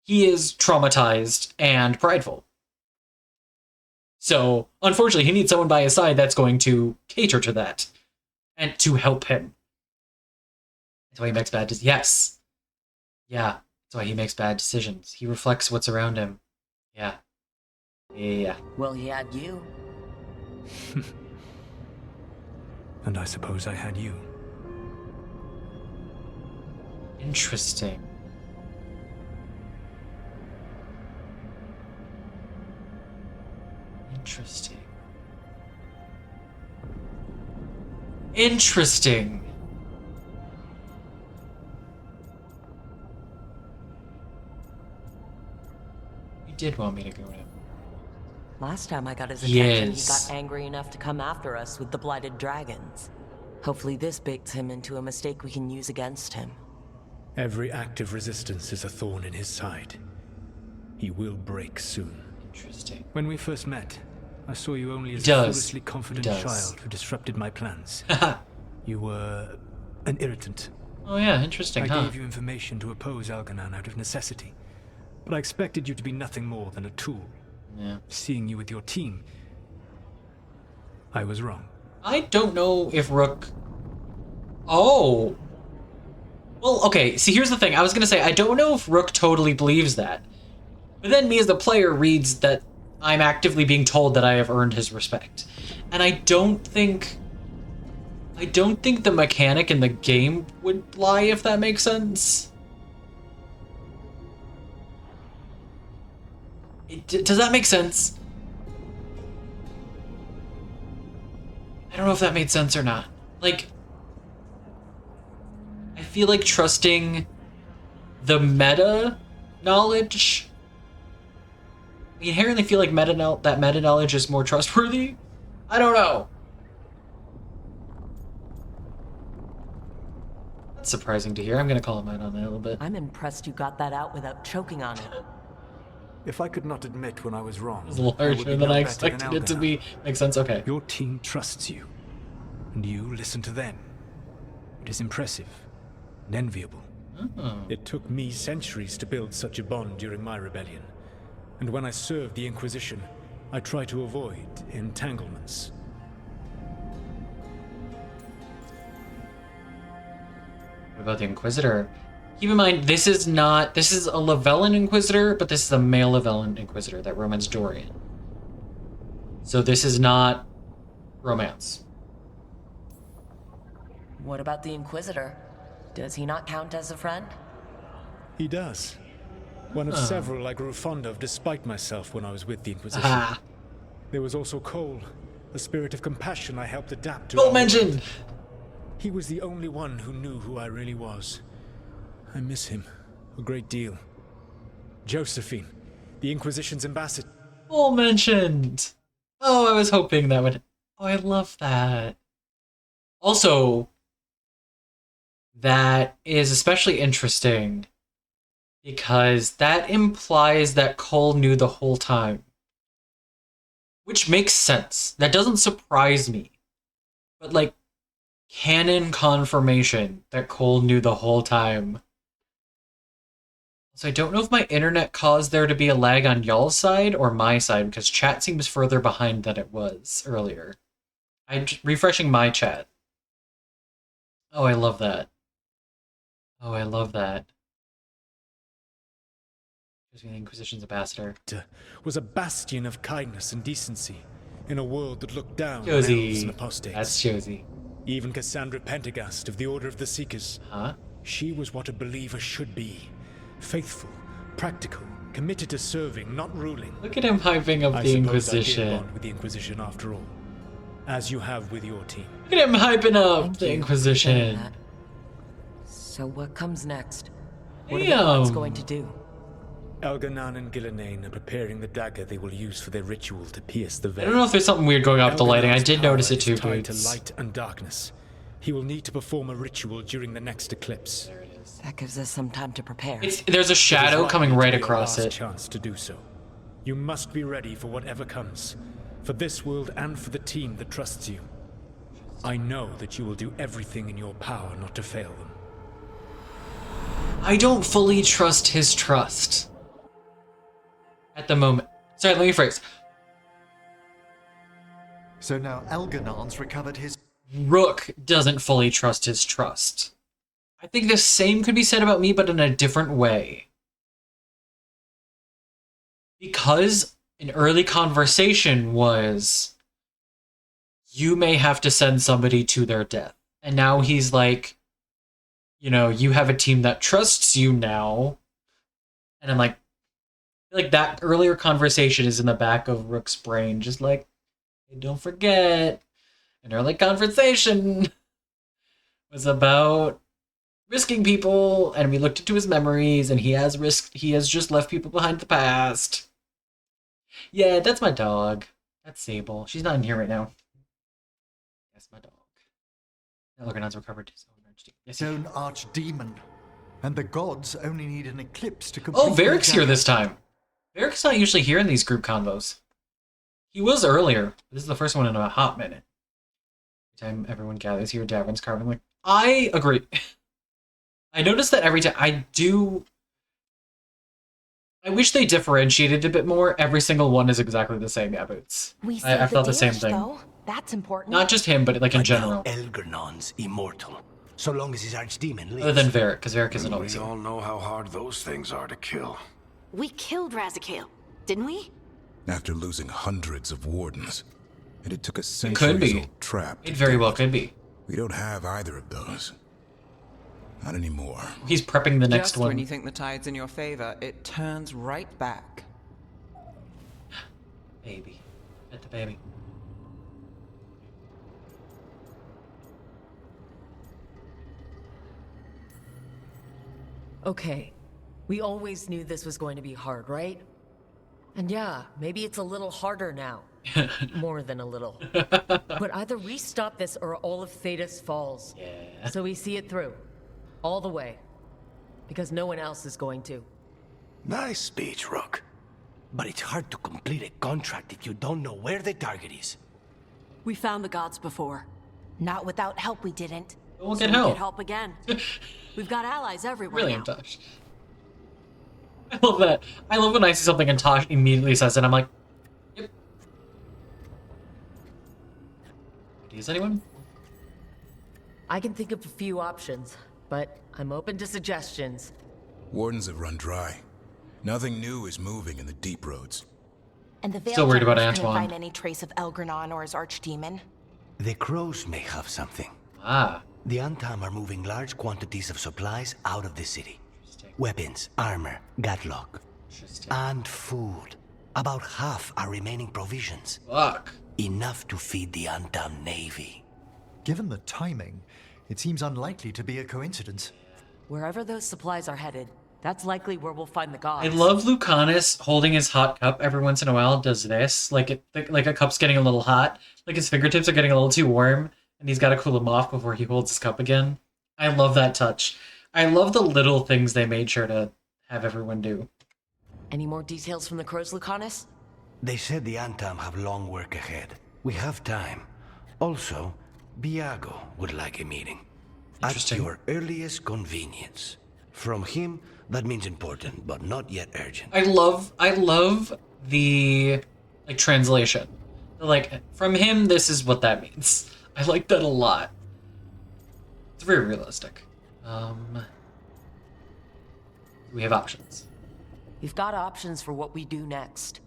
He is traumatized and prideful. So, unfortunately, he needs someone by his side that's going to cater to that and to help him. That's why he makes bad decisions. Yes. Yeah. That's why he makes bad decisions. He reflects what's around him. Yeah. Yeah. Well, he had you. And I suppose I had you. Interesting. Interesting. Interesting. You did want me to go in. Last time I got his attention, Yes. he got angry enough to come after us with the blighted dragons. Hopefully this bakes him into a mistake we can use against him. Every act of resistance is a thorn in his side. He will break soon. Interesting. When we first met, I saw you only as He a does. foolishly confident He does. child who disrupted my plans. You were an irritant. Oh yeah, interesting, I huh? gave you information to oppose Elgar'nan out of necessity, but I expected you to be nothing more than a tool. Yeah. Seeing you with your team, I was wrong. I don't know if Rook... Oh! Well, okay, see, here's the thing. I was gonna say, I don't know if Rook totally believes that. But then me as the player reads that I'm actively being told that I have earned his respect. And I don't think the mechanic in the game would lie, if that makes sense. Does that make sense? I don't know if that made sense or not. Like, I feel like trusting the meta knowledge. I inherently feel like that meta knowledge is more trustworthy. I don't know. That's surprising to hear. I'm gonna call him out on that a little bit. I'm impressed you got that out without choking on it. If I could not admit when I was wrong, It was larger than I expected it to Elganon. be. Makes sense, okay. Your team trusts you, and you listen to them. It is impressive and enviable. Oh. It took me centuries to build such a bond during my rebellion. And when I served the Inquisition, I try to avoid entanglements. What about the Inquisitor? Keep in mind, this is a Lavellan Inquisitor, but this is a male Lavellan Inquisitor that romance Dorian. So this is not romance. What about the Inquisitor? Does he not count as a friend? He does. One of several I grew fond of despite myself when I was with the Inquisition. Ah. There was also Cole, a spirit of compassion I helped adapt to. Cole mentioned! He was the only one who knew who I really was. I miss him a great deal. Josephine, the Inquisition's ambassador. Cole mentioned! Oh, I was hoping that would... Oh, I love that. Also, that is especially interesting because that implies that Cole knew the whole time. Which makes sense. That doesn't surprise me. But, like, canon confirmation that Cole knew the whole time. So I don't know if my internet caused there to be a lag on y'all's side or my side, because chat seems further behind than it was earlier. I'm refreshing my chat. Oh, I love that. Oh, I love that. The Inquisition's ambassador Was a bastion of kindness and decency in a world that looked down on Josie. elves and apostates. That's Josie. Even Cassandra Pendergast of the Order of the Seekers. Huh? She was what a believer should be. Faithful, practical, committed to serving, not ruling. Look at him hyping up I the suppose Inquisition. I did bond with the Inquisition after all, as you have with your team. Look at him hyping up Thank the you for Inquisition. saying that. So what comes next? What are the gods going to do? Elganon and Gillenane are preparing the dagger they will use for their ritual to pierce the veil. I don't know if there's something weird going on with the lighting. I did Elganon's notice it power too, is tied Boots. to light and darkness. He will need to perform a ritual during the next eclipse. That gives us some time to prepare. There's a shadow coming right across it. it. Chance to do so. You must be ready for whatever comes, for this world and for the team that trusts you. I know that you will do everything in your power not to fail them. I don't fully trust his trust. At the moment. Sorry, let me rephrase. So now Elganon's recovered his... Rook doesn't fully trust his trust. I think the same could be said about me, but in a different way. Because an early conversation was, you may have to send somebody to their death. And now he's like, you know, you have a team that trusts you now. And I'm like that earlier conversation is in the back of Rook's brain, just like, hey, don't forget, an early conversation was about risking people, and we looked into his memories, and he has just left people behind in the past. Yeah, that's my dog. That's Sable. She's not in here right now. That's my dog. Elganon's recovered his own archdemon. His own archdemon. And the gods only need an eclipse to complete... Oh, Varric's here this time. Varric's not usually here in these group convos. He was earlier. This is the first one in a hot minute. Every time everyone gathers here, Davrin's carving. Like, I agree. I noticed that every time I wish they differentiated a bit more. Every single one is exactly the same, yeah, Boots. I felt the same thing. Though. That's important. Not just him, but like in general. Elgernon's immortal, so long as his archdemon lives. Other than Varric, because Varric isn't always We here. all know how hard those things are to kill. We killed Razikale, didn't we? After losing hundreds of wardens. And it took a It century could be. trap. It very well could be. We don't have either of those. Not anymore. He's prepping the next Just one. when you think the tide's in your favor, it turns right back. Baby. Pet the baby. Okay, we always knew this was going to be hard, right? And yeah, maybe it's a little harder now. More than a little. But either we stop this or all of Thedas falls. Yeah. So we see it through. All the way. Because no one else is going to. Nice speech, Rook. But it's hard to complete a contract if you don't know where the target is. We found the gods before. Not without help, we didn't. We'll So get we help. get help again. We've got allies everywhere Really now. untouched. I love that. I love when I see something and Tosh immediately says it. I'm like, yep. Is anyone? I can think of a few options, but I'm open to suggestions. Wardens have run dry. Nothing new is moving in the deep roads. And the Still worried about Veilguard couldn't Antoine. find any trace of Elgernon or his archdemon. The crows may have something. Ah. The Antam are moving large quantities of supplies out of the city. Weapons, armor, gatlock. And food. About half are remaining provisions. Fuck. Enough to feed the Antam navy. Given the timing, it seems unlikely to be a coincidence. Wherever those supplies are headed, that's likely where we'll find the gods. I love Lucanus holding his hot cup every once in a while. Does this like a cup's getting a little hot, like his fingertips are getting a little too warm, and he's got to cool them off before he holds his cup again. I love that touch. I love the little things they made sure to have everyone do. Any more details from the crows, Lucanus? They said the Antam have long work ahead. We have time. Also, Biago would like a meeting. At your earliest convenience. From him, that means important, but not yet urgent. I love the translation. Like, from him, this is what that means. I like that a lot. It's very realistic. We have options. We've got options for what we do next.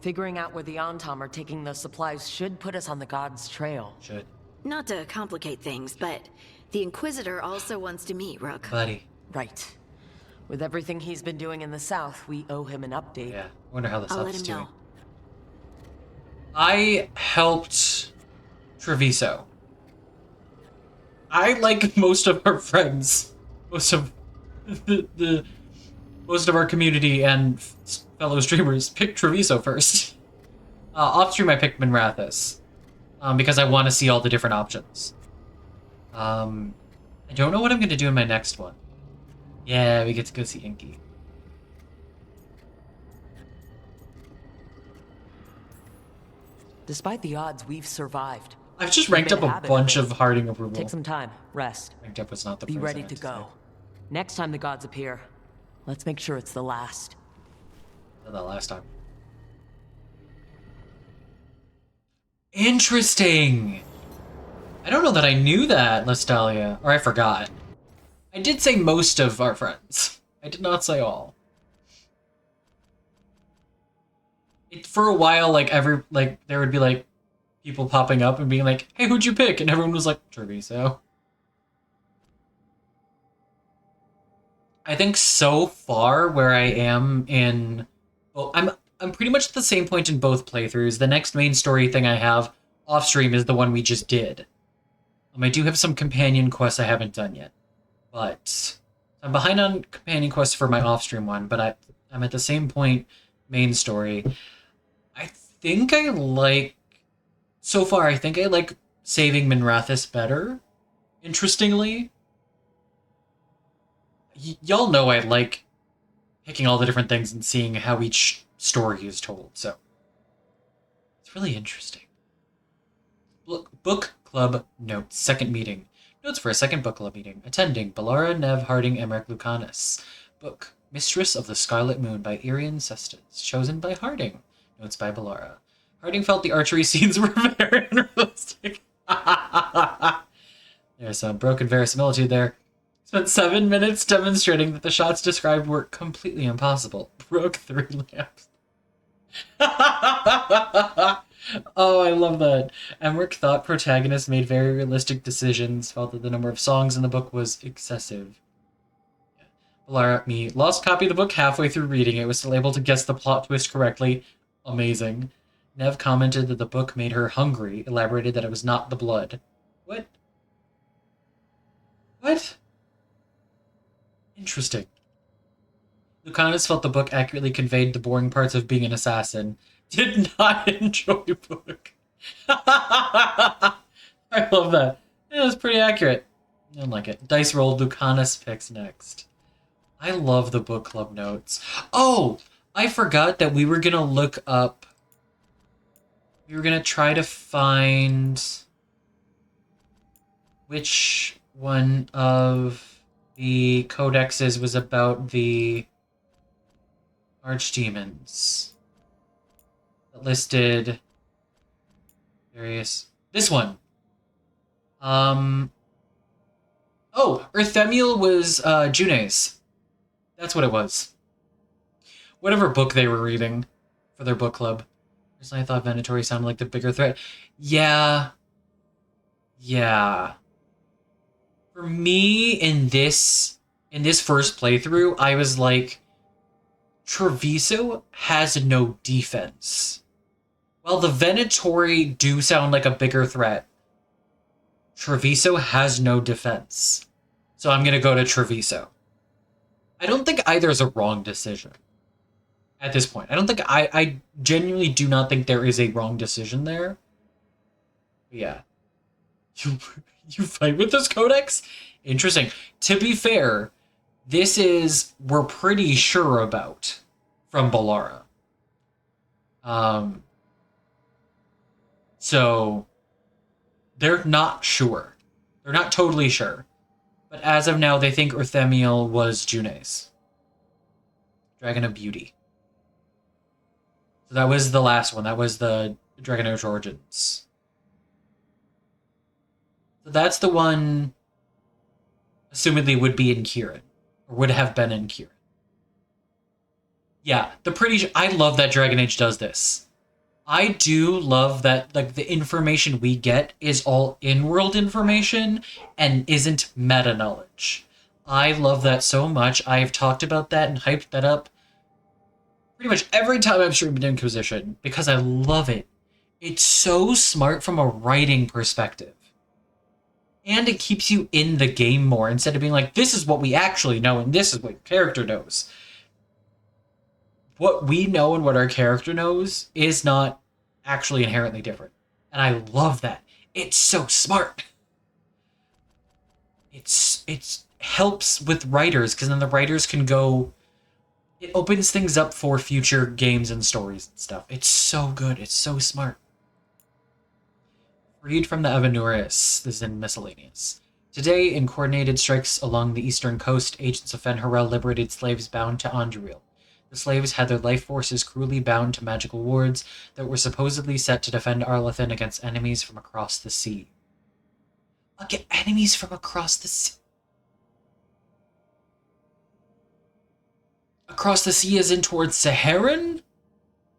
Figuring out where the Antam are taking those supplies should put us on the gods' trail. Should. Not to complicate things, but the Inquisitor also wants to meet Rook. Buddy. Right. With everything he's been doing in the south, we owe him an update. Yeah, I wonder how the I'll let South's him doing. know. I helped Treviso. I like most of our friends, most of most of our community and fellow streamers picked Treviso first. Off stream, I picked Minrathous because I want to see all the different options. I don't know what I'm going to do in my next one. Yeah, we get to go see Inky. Despite the odds, we've survived. I've just We've ranked made up a habit bunch it. of Harding approval. Take some time, rest. Ranked up was not the Be phrase I ready meant to say. go. Next time the gods appear, let's make sure it's the last. Not that last time. Interesting! I don't know that I knew that, Lestalia. Or I forgot. I did say most of our friends. I did not say all. For a while, there would be, people popping up and being like, hey, who'd you pick? And everyone was like, Treviso. I think so far where I am in... Well, I'm pretty much at the same point in both playthroughs. The next main story thing I have off-stream is the one we just did. I do have some companion quests I haven't done yet. But I'm behind on companion quests for my off-stream one, but I'm at the same point main story. I think I like... So far, I think I like saving Minrathous better. Interestingly. Y'all know I like picking all the different things and seeing how each story is told, so it's really interesting. Book Club Notes, second meeting. Notes for a second book club meeting. Attending, Balara, Nev, Harding, Emmerich, Lucanus. Book, Mistress of the Scarlet Moon by Irian Cestus. Chosen by Harding. Notes by Balara. Harding felt the archery scenes were very unrealistic. There's some broken verisimilitude there. Spent 7 minutes demonstrating that the shots described were completely impossible. Broke 3 lamps. Oh, I love that. Emmerich thought protagonists made very realistic decisions, felt that the number of songs in the book was excessive. Balara, me, lost copy of the book halfway through reading it, was still able to guess the plot twist correctly. Amazing. Nev commented that the book made her hungry, elaborated that it was not the blood. What? What? Interesting. Lucanus felt the book accurately conveyed the boring parts of being an assassin. Did not enjoy book. I love that. Yeah, it was pretty accurate. I don't like it. Dice rolled. Lucanus picks next. I love the book club notes. Oh! I forgot that we were gonna look up... We were gonna try to find... which one of the codexes was about the archdemons that listed various... This one! Oh, Earthemiel was June's. That's what it was. Whatever book they were reading for their book club. Personally, I thought Venatori sounded like the bigger threat. Yeah. Yeah. For me, in this first playthrough, I was like, Treviso has no defense. While the Venatori do sound like a bigger threat, Treviso has no defense. So I'm going to go to Treviso. I don't think either is a wrong decision at this point. I don't think I genuinely do not think there is a wrong decision there. But yeah. You fight with this codex? Interesting. To be fair, this is we're pretty sure about from Balara. So they're not sure. They're not totally sure. But as of now, they think Earthemiel was June's. Dragon of Beauty. So that was the last one. That was the Dragon Age Origins. So that's the one, assumedly, would be in Kieran. Or would have been in Kieran. Yeah, I love that Dragon Age does this. I do love that like the information we get is all in-world information and isn't meta-knowledge. I love that so much. I've talked about that and hyped that up pretty much every time I've streamed Inquisition because I love it. It's so smart from a writing perspective. And it keeps you in the game more instead of being like, this is what we actually know and this is what your character knows. What we know and what our character knows is not actually inherently different. And I love that. It's so smart. It helps with writers because then the writers can go... It opens things up for future games and stories and stuff. It's so good. It's so smart. Freed from the Evanuris. This is in Miscellaneous. Today, in coordinated strikes along the eastern coast, agents of Fen'Harel liberated slaves bound to Anduril. The slaves had their life forces cruelly bound to magical wards that were supposedly set to defend Arlathan against enemies from across the sea. Again, enemies from across the sea. Across the sea as in towards Saharan?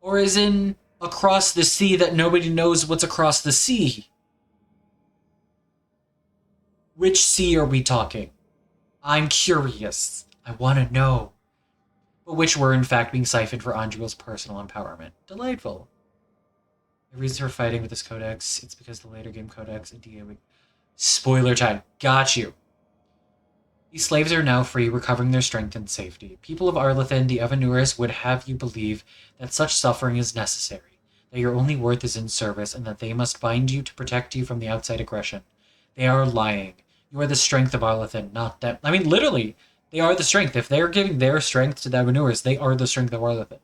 Or as in across the sea that nobody knows what's across the sea? Which sea are we talking? I'm curious. I want to know. But which were in fact being siphoned for Andril's personal empowerment. Delightful. The reason for fighting with this codex, it's because the later game codex and DA would... Spoiler time. Got you. These slaves are now free, recovering their strength and safety. People of Arlathan, the Evanuris, would have you believe that such suffering is necessary, that your only worth is in service, and that they must bind you to protect you from the outside aggression. They are lying. You are the strength of Arlathan, not them. I mean, literally... They are the strength. If they are giving their strength to the Evanuris, they are the strength of Arlathan.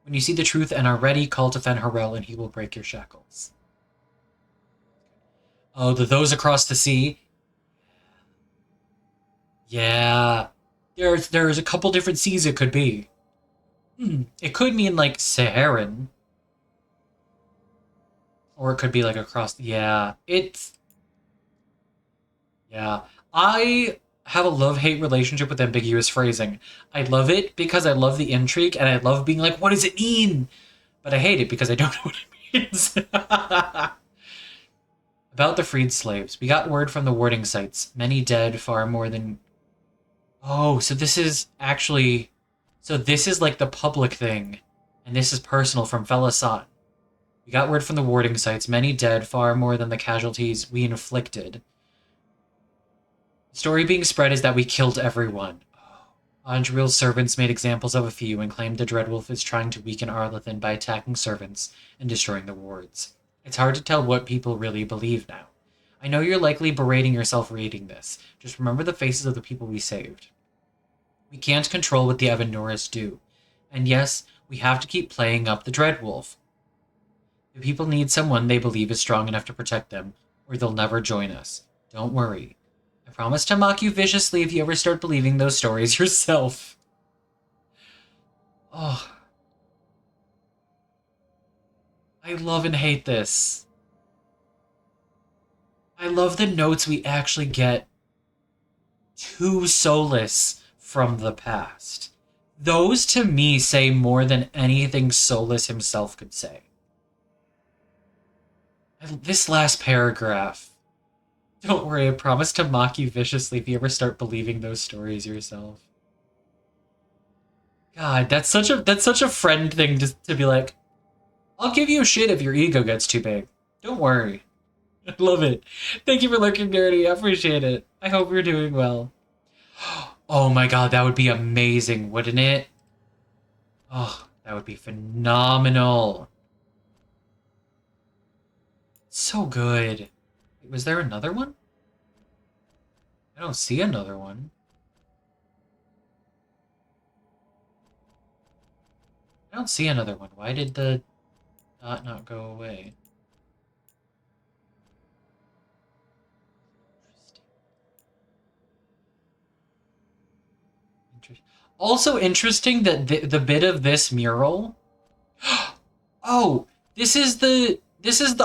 When you see the truth and are ready, call to Fen'Harel and he will break your shackles. Oh, those across the sea? Yeah. There's a couple different seas it could be. It could mean like Saharan. Or it could be like across... Yeah. Yeah. I have a love-hate relationship with ambiguous phrasing. I love it because I love the intrigue, and I love being like, what does it mean? But I hate it because I don't know what it means. About the freed slaves. We got word from the warding sites. Many dead, far more than... Oh, so this is actually... So this is like the public thing, and this is personal from Felisat. We got word from the warding sites. Many dead, far more than the casualties we inflicted. The story being spread is that we killed everyone. Andril's servants made examples of a few and claimed the Dreadwolf is trying to weaken Arlathan by attacking servants and destroying the wards. It's hard to tell what people really believe now. I know you're likely berating yourself reading this. Just remember the faces of the people we saved. We can't control what the Evanuris do. And yes, we have to keep playing up the Dreadwolf. The people need someone they believe is strong enough to protect them, or they'll never join us. Don't worry. I promise to mock you viciously if you ever start believing those stories yourself. Oh. I love and hate this. I love the notes we actually get to Solus from the past. Those, to me, say more than anything Solus himself could say. This last paragraph. Don't worry, I promise to mock you viciously if you ever start believing those stories yourself. God, that's such a friend thing to be like, I'll give you a shit if your ego gets too big. Don't worry. I love it. Thank you for lurking, Dirty. I appreciate it. I hope you're doing well. Oh my god, that would be amazing, wouldn't it? Oh, that would be phenomenal. So good. Was there another one? I don't see another one. I don't see another one. Why did the dot not go away? Also interesting that the bit of this mural. Oh, this is the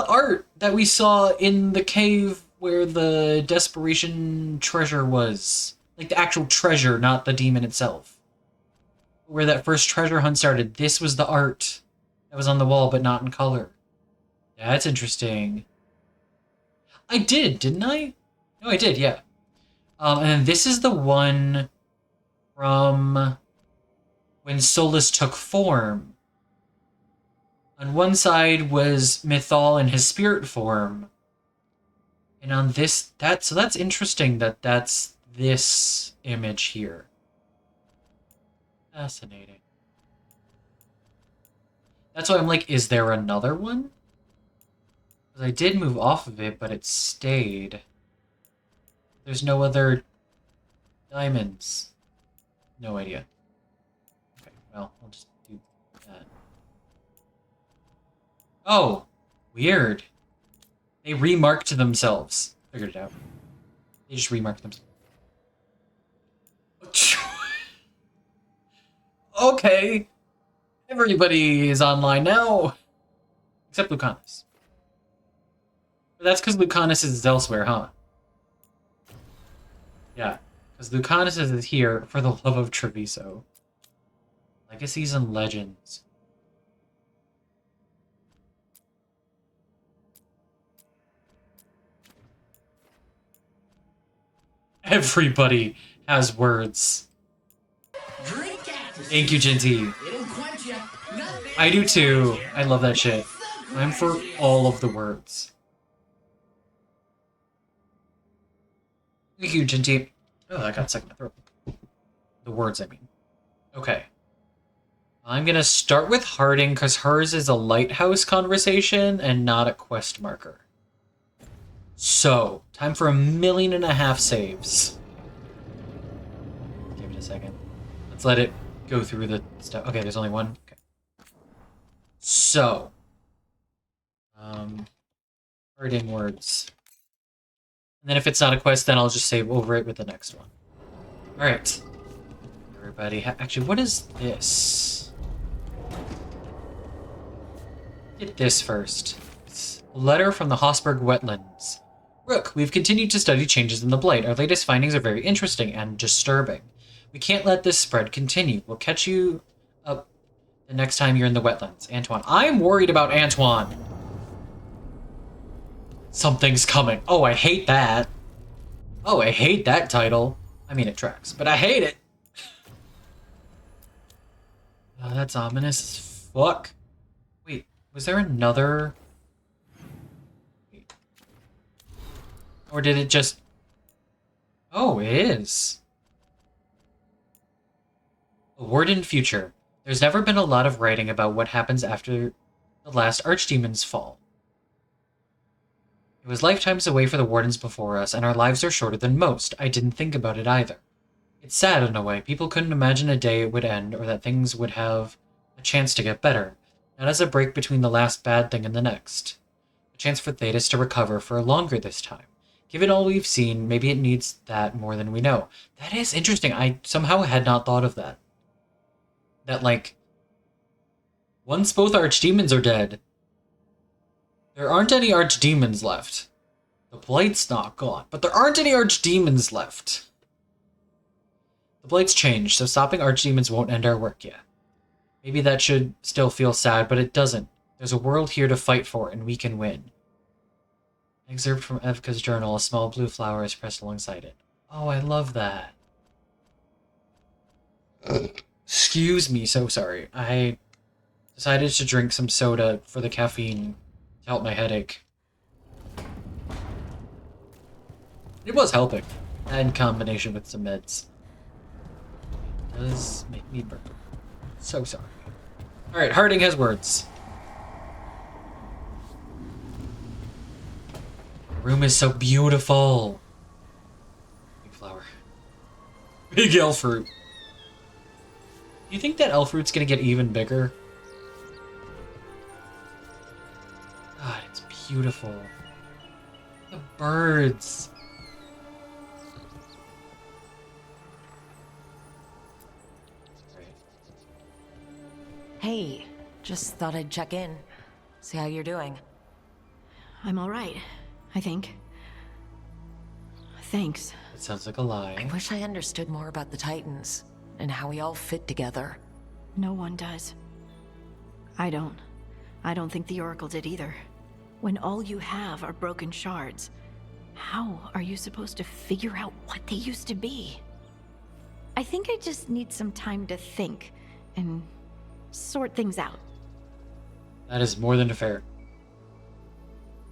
art that we saw in the cave where the Desperation treasure was. Like the actual treasure, not the demon itself. Where that first treasure hunt started. This was the art that was on the wall, but not in color. That's interesting. I didn't I? No, I did, yeah. And this is the one from when Solus took form. On one side was Mythal in his spirit form. And on this, so that's interesting that that's this image here. Fascinating. That's why I'm like, is there another one? Because I did move off of it, but it stayed. There's no other diamonds. No idea. Okay, well, I'll just do that. Oh, weird. They remarked themselves. Figured it out. They just remarked themselves. Okay. Everybody is online now. Except Lucanus. But that's because Lucanus is elsewhere, huh? Yeah. Because Lucanus is here for the love of Treviso. Legacies and Legends. Everybody has words. Thank you, Jinty. I do too. I love that shit. I'm for all of the words. Thank you, Jinty. Oh, I got stuck in my throat. The words, I mean. Okay. I'm gonna start with Harding, because hers is a lighthouse conversation and not a quest marker. So, time for 1.5 million saves. Give it a second. Let's let it go through the stuff. Okay, there's only one. Okay. So, Harding words. And then if it's not a quest, then I'll just save over it with the next one. Alright. Everybody, actually, what is this? Get this first. It's a letter from the Hossberg wetlands. Rook, we've continued to study changes in the Blight. Our latest findings are very interesting and disturbing. We can't let this spread continue. We'll catch you up the next time you're in the wetlands. Antoine. I'm worried about Antoine. Something's coming. Oh, I hate that. Oh, I hate that title. I mean, it tracks, but I hate it. Oh, that's ominous as fuck. Wait, was there another... Wait. Or did it just... Oh, it is. A Warden Future. There's never been a lot of writing about what happens after the last Archdemon's fall. It was lifetimes away for the Wardens before us, and our lives are shorter than most. I didn't think about it either. It's sad in a way. People couldn't imagine a day would end or that things would have a chance to get better. Not as a break between the last bad thing and the next. A chance for Thetis to recover for longer this time. Given all we've seen, maybe it needs that more than we know. That is interesting. I somehow had not thought of that. That, like, once both archdemons are dead, there aren't any archdemons left. The Blight's not gone, but there aren't any archdemons left. The Blight's changed, so stopping archdemons won't end our work yet. Maybe that should still feel sad, but it doesn't. There's a world here to fight for, and we can win. Excerpt from Evka's journal. A small blue flower is pressed alongside it. Oh, I love that. Excuse me, so sorry. I decided to drink some soda for the caffeine to help my headache. It was helping, in combination with some meds. It does make me burp. So sorry. Alright, Harding has words. The room is so beautiful. Big flower. Big elf fruit. Do you think that elf fruit's gonna get even bigger? God, it's beautiful. The birds. Hey, just thought I'd check in. See how you're doing. I'm all right, I think. Thanks. It sounds like a lie. I wish I understood more about the Titans and how we all fit together. No one does. I don't. I don't think the Oracle did either. When all you have are broken shards, how are you supposed to figure out what they used to be? I think I just need some time to think and sort things out. That is more than fair.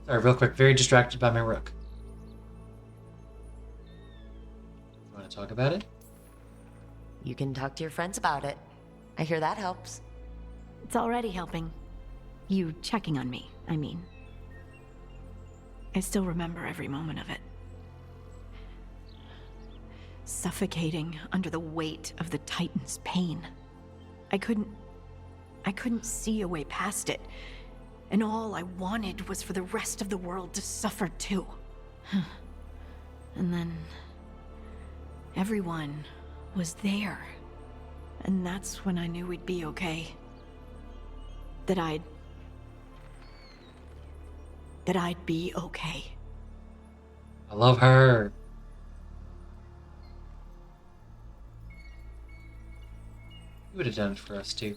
Sorry, real quick. Very distracted by my rook. You want to talk about it? You can talk to your friends about it. I hear that helps. It's already helping. You checking on me, I mean. I still remember every moment of it. Suffocating under the weight of the Titan's pain. I couldn't see a way past it. And all I wanted was for the rest of the world to suffer too. And then everyone was there. And that's when I knew we'd be okay. That I'd be okay. I love her. You would have done it for us too.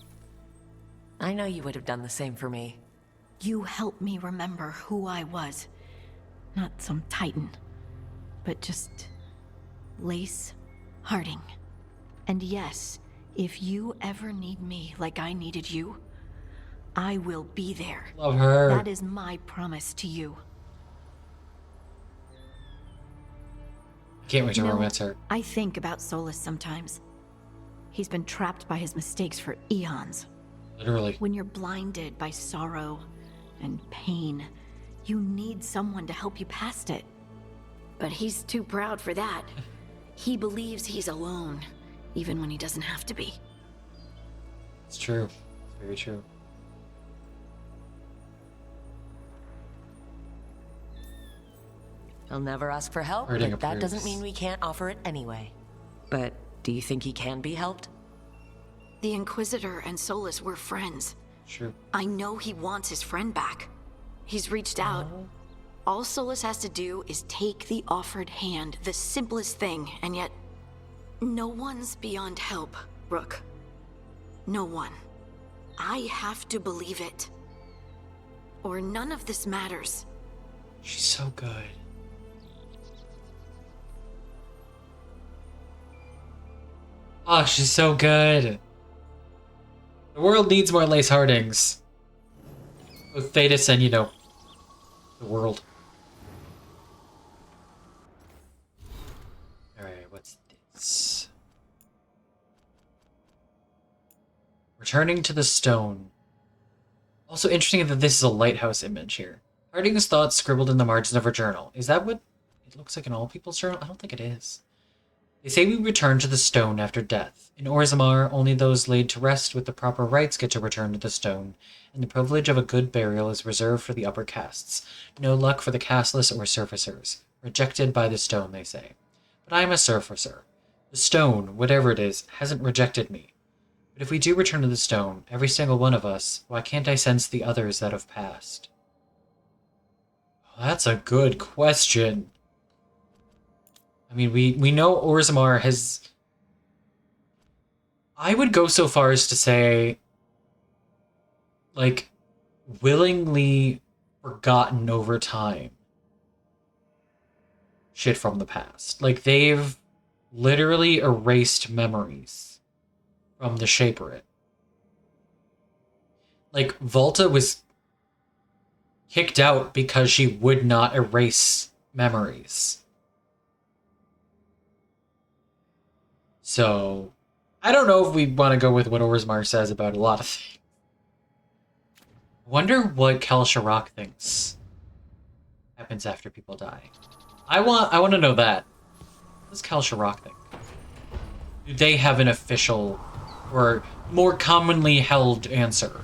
I know you would have done the same for me. You helped me remember who I was. Not some Titan, but just Lace Harding. And yes, if you ever need me like I needed you, I will be there. Love her. That is my promise to you. Can't wait to romance her. I think about Solus sometimes. He's been trapped by his mistakes for eons. Literally. When you're blinded by sorrow and pain, you need someone to help you past it. But he's too proud for that. He believes he's alone, even when he doesn't have to be. It's true. It's very true. He'll never ask for help, Harding but that approves. doesn't mean we can't offer it anyway. But do you think he can be helped? The Inquisitor and Solus were friends. True. I know he wants his friend back. He's reached out. All Solus has to do is take the offered hand, the simplest thing, and yet no one's beyond help, Rook. No one. I have to believe it. Or none of this matters. She's so good. Oh, she's so good. The world needs more Lace Hardings. Both Thetis and, the world. Alright, what's this? Returning to the stone. Also interesting that this is a lighthouse image here. Harding's thoughts scribbled in the margins of her journal. Is that what it looks like in all people's journal? I don't think it is. They say we return to the stone after death. In Orzammar, only those laid to rest with the proper rites get to return to the stone, and the privilege of a good burial is reserved for the upper castes. No luck for the casteless or surfacers. Rejected by the stone, they say. But I am a surfacer. The stone, whatever it is, hasn't rejected me. But if we do return to the stone, every single one of us, why can't I sense the others that have passed? Oh, that's a good question. I mean, we know Orzammar has... I would go so far as to say, like, willingly forgotten over time shit from the past. Like, they've literally erased memories from the Shaperate. Like, Volta was kicked out because she would not erase memories. So, I don't know if we want to go with what Orzammar says about a lot of things. Wonder what Kel Sharrock thinks happens after people die. I want to know that. What does Kel Sharrock think? Do they have an official or more commonly held answer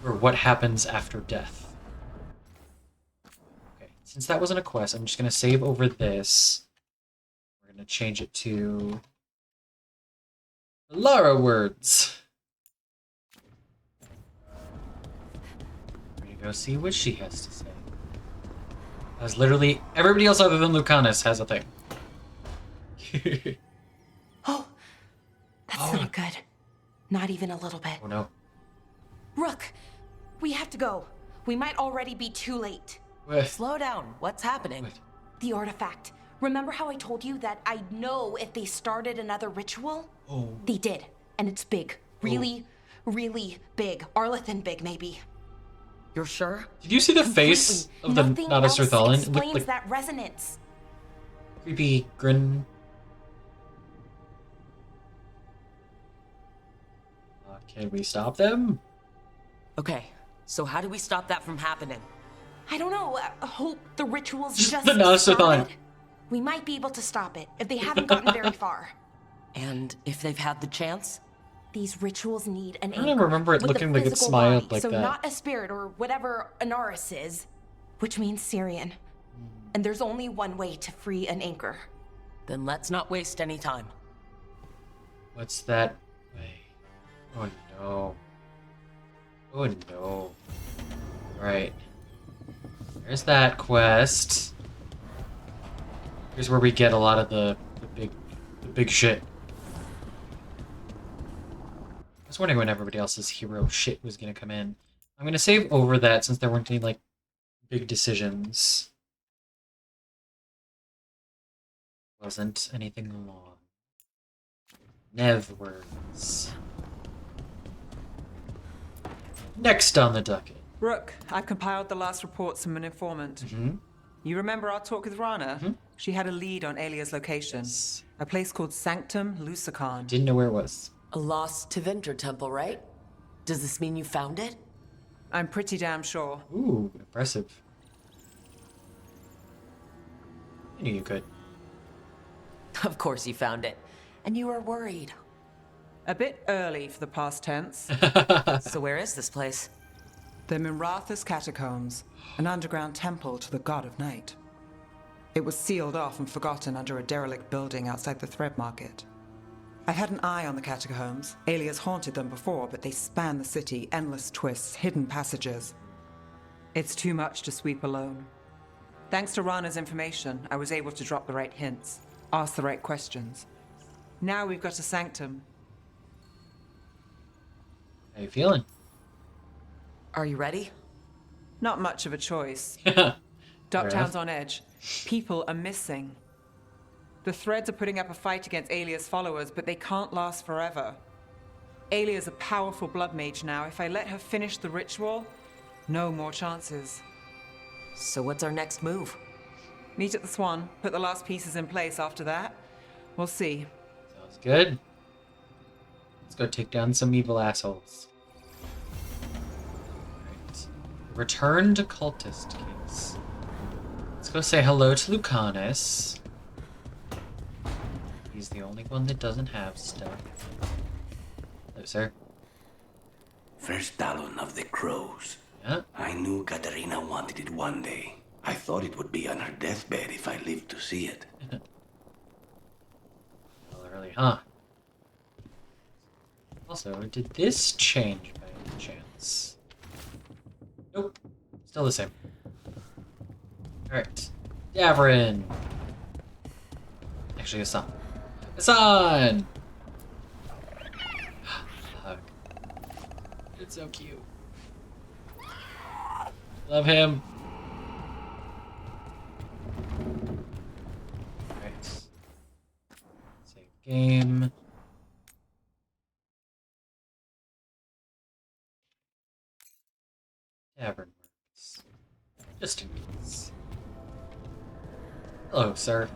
for what happens after death? Okay, since that wasn't a quest, I'm just going to save over this. We're going to change it to Lara words. We're going to go see what she has to say. As literally everybody else other than Lucanus has a thing. Oh, that's not good. Not even a little bit. Oh no. Rook, we have to go. We might already be too late. What? Slow down. What's happening? What? The artifact. Remember how I told you that I'd know if they started another ritual? Oh. They did. And it's big. Really, really big. Arlethan big, maybe. You're sure? Did you see the face of the Natus Ruthallan? It looked like that resonance. Creepy grin. Can we stop them? Okay, so how do we stop that from happening? I don't know. I hope the ritual's just the Natus Ruthallan. We might be able to stop it if they haven't gotten very far. And if they've had the chance? These rituals need an I don't remember it looking like it smiled like so that. So not a spirit or whatever Anaris is, which means Syrian. And there's only one way to free an anchor. Then let's not waste any time. What's that way? Oh no. Oh no. Right. There's that quest. Here's where we get a lot of the big shit. I was wondering when everybody else's hero shit was gonna come in. I'm gonna save over that since there weren't any, like, big decisions. Wasn't anything long. Nev words. Next on the docket. Rook, I've compiled the last reports from an informant. Mm-hmm. You remember our talk with Rana? Mm-hmm. She had a lead on Alia's location. Yes. A place called Sanctum Lucican. Didn't know where it was. A lost Tevinter temple, right? Does this mean you found it? I'm pretty damn sure. Ooh, impressive. I knew you could. Of course you found it. And you were worried. A bit early for the past tense. So where is this place? The Mirathus Catacombs, an underground temple to the god of night. It was sealed off and forgotten under a derelict building outside the Thread Market. I've had an eye on the catacombs. Alias haunted them before, but they span the city, endless twists, hidden passages. It's too much to sweep alone. Thanks to Rana's information, I was able to drop the right hints, ask the right questions. Now we've got a sanctum. How you feeling? Are you ready? Not much of a choice. Fair Ducktown's enough. on edge. People are missing. The Threads are putting up a fight against Alia's followers, but they can't last forever. Alia's a powerful blood mage now. If I let her finish the ritual, no more chances. So what's our next move? Meet at the Swan, put the last pieces in place after that. We'll see. Sounds good. Let's go take down some evil assholes. Right. Returned cultist case. Let's go say hello to Lucanus. he's the only one that doesn't have stuff. Hello, sir. First talon of the crows. Yeah. I knew Katarina wanted it one day. I thought it would be on her deathbed if I lived to see it. Well, early, huh? Also, did this change by any chance? Nope. Still the same. Alright. Davrin! Actually, Hassan. Hassan! Hug. It's so cute. Love him. Alright. Save game. Tavern works. Just in case. Hello, sir.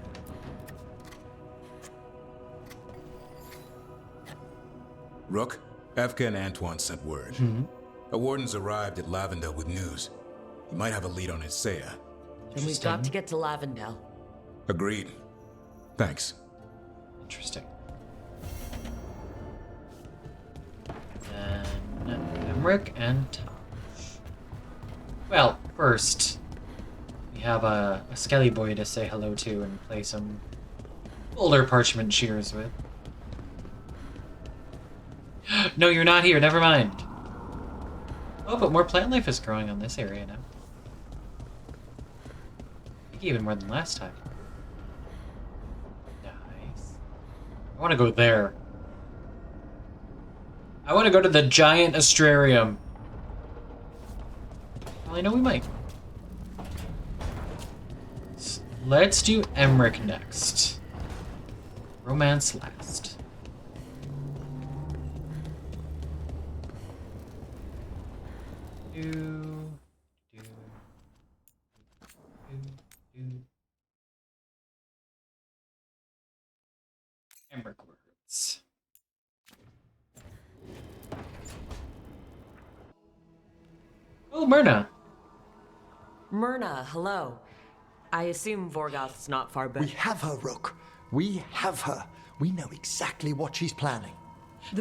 Rook, Evka and Antoine sent word. A warden's arrived at Lavendel with news. He might have a lead on Isaiah. Then we've got to get to Lavendel. Agreed. Thanks. Interesting. Then Emmerich and Tosh. Well, first, we have a Skelly boy to say hello to and play some older parchment shears with. No, you're not here. Never mind. Oh, but more plant life is growing on this area now. I think even more than last time. Nice. I want to go there. I want to go to the giant astrarium. Well, I know we might. Let's do Emmerich next. Romance last. Emmerich words. Oh, Myrna. Myrna, hello. I assume Vorgoth's not far back. We have her, Rook. We have her. We know exactly what she's planning.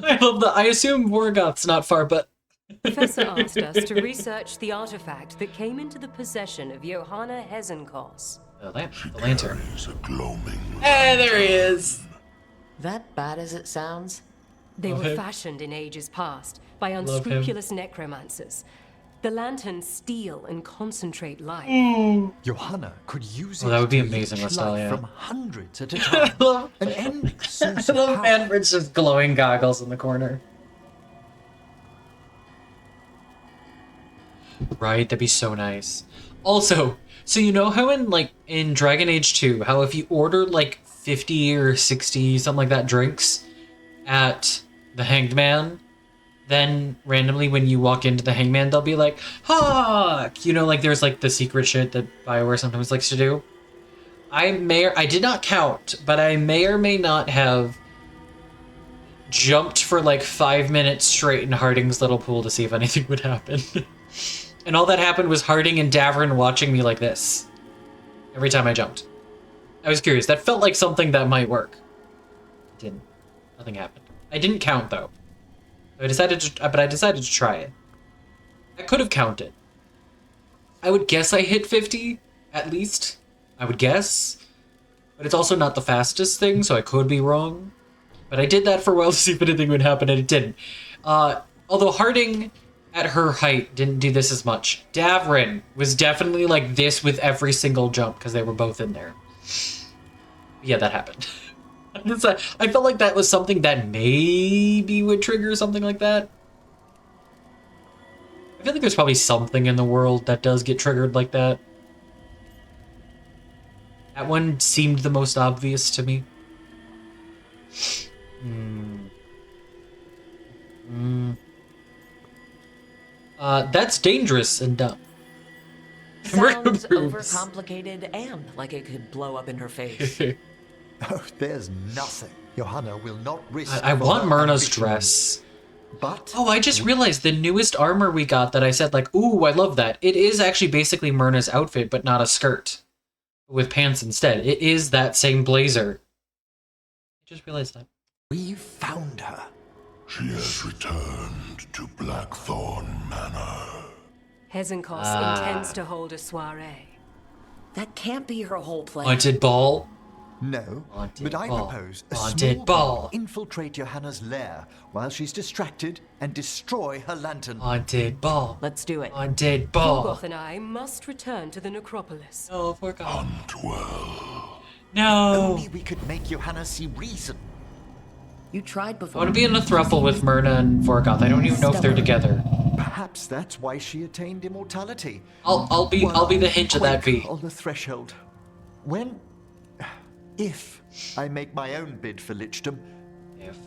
I love that. I assume Vorgoth's not far, but... Professor asked us to research the artifact that came into the possession of Johanna Hezenkos. The lantern. A gloaming. Hey, there he is. That bad as it sounds? They were fashioned in ages past by unscrupulous necromancers. The lanterns steal and concentrate light. Johanna could use it that would be to amazing, leech Lestalia. life from hundreds at a time. An endless source of power. Manfred's just glowing goggles in the corner. Right, that'd be so nice. Also, so you know how in Dragon Age 2, how if you order like 50 or 60, something like that, drinks at the Hanged Man, then randomly when you walk into the Hangman, they'll be like, "Hawk!" You know, like there's like the secret shit that BioWare sometimes likes to do. I did not count, but I may or may not have jumped for like 5 minutes straight in Harding's little pool to see if anything would happen. And all that happened was Harding and Davrin watching me like this every time I jumped. I was curious. That felt like something that might work. It didn't. Nothing happened. I didn't count though. I decided to try it. I could have counted. I would guess I hit 50 at least. I would guess. But it's also not the fastest thing, so I could be wrong. But I did that for a while to see if anything would happen, and it didn't. Although Harding, at her height, didn't do this as much. Davrin was definitely like this with every single jump, because they were both in there. Yeah, that happened. I felt like that was something that maybe would trigger something like that. I feel like there's probably something in the world that does get triggered like that. That one seemed the most obvious to me. That's dangerous and dumb. Sounds overcomplicated and like it could blow up in her face. Oh, there's nothing Johanna will not risk. I want Myrna's dress. But oh, I just realized the newest armor we got that I said like, ooh, I love that. It is actually basically Myrna's outfit, but not a skirt. With pants instead. It is that same blazer. Just realized that. We found her. She has returned to Blackthorn Manor. Hezenkos intends to hold a soiree. That can't be her whole plan. Haunted ball? No, but I propose a haunted small ball. group infiltrate Johanna's lair while she's distracted and destroy her lantern. Haunted ball. Let's do it. Haunted ball. Vorgoth and I must return to the necropolis. Oh, Vorgoth. No. No. Only we could make Johanna see reason. You tried I before. want to be in a throuple with Myrna and Vorgoth. I don't even know if they're together. Perhaps that's why she attained immortality. I'll be the hint of that V. On the threshold. If I make my own bid for lichdom. If.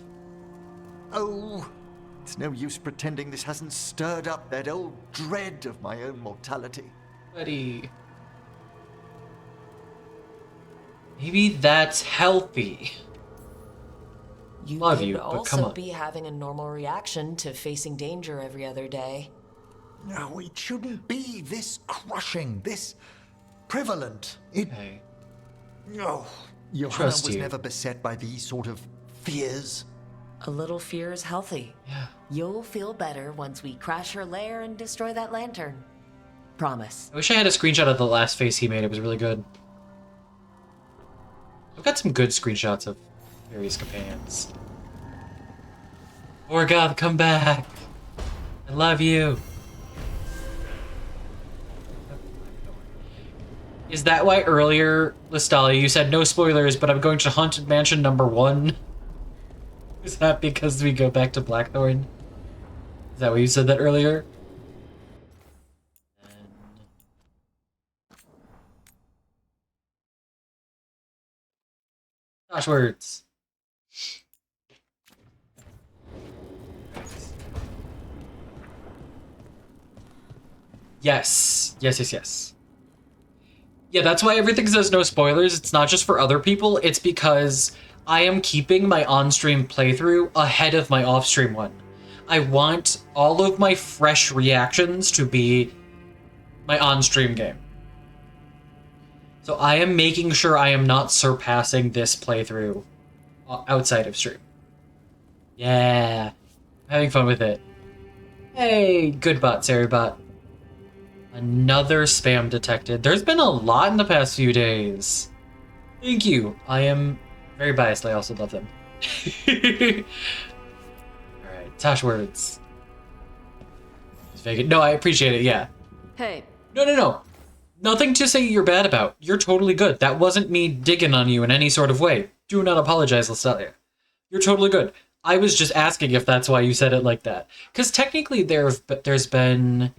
Oh, it's no use pretending this hasn't stirred up that old dread of my own mortality. Buddy. Maybe that's healthy. You Love could you, but come also on. be having a normal reaction to facing danger every other day. No, it shouldn't be this crushing, this prevalent. Okay. No. Johanna Trust was you. never beset by these sort of fears. A little fear is healthy. Yeah. You'll feel better once we crash her lair and destroy that lantern. Promise. I wish I had a screenshot of the last face he made. It was really good. I've got some good screenshots of various companions. Vorgoth, come back! I love you! Is that why earlier, Listalia, you said no spoilers, but I'm going to Haunted Mansion #1? Is that because we go back to Blackthorn? Is that why you said that earlier? Gosh, words. Yes. Yes. Yeah, that's why everything says no spoilers. It's not just for other people. It's because I am keeping my on-stream playthrough ahead of my off-stream one. I want all of my fresh reactions to be my on-stream game. So I am making sure I am not surpassing this playthrough outside of stream. Yeah. I'm having fun with it. Hey, good bot, Saribot. Another spam detected. There's been a lot in the past few days. Thank you. I am very biased. I also love them. Alright, Tosh words. It's vacant. No, I appreciate it, yeah. Hey. No. Nothing to say you're bad about. You're totally good. That wasn't me digging on you in any sort of way. Do not apologize, Listelia. You're totally good. I was just asking if that's why you said it like that. Because technically there's been...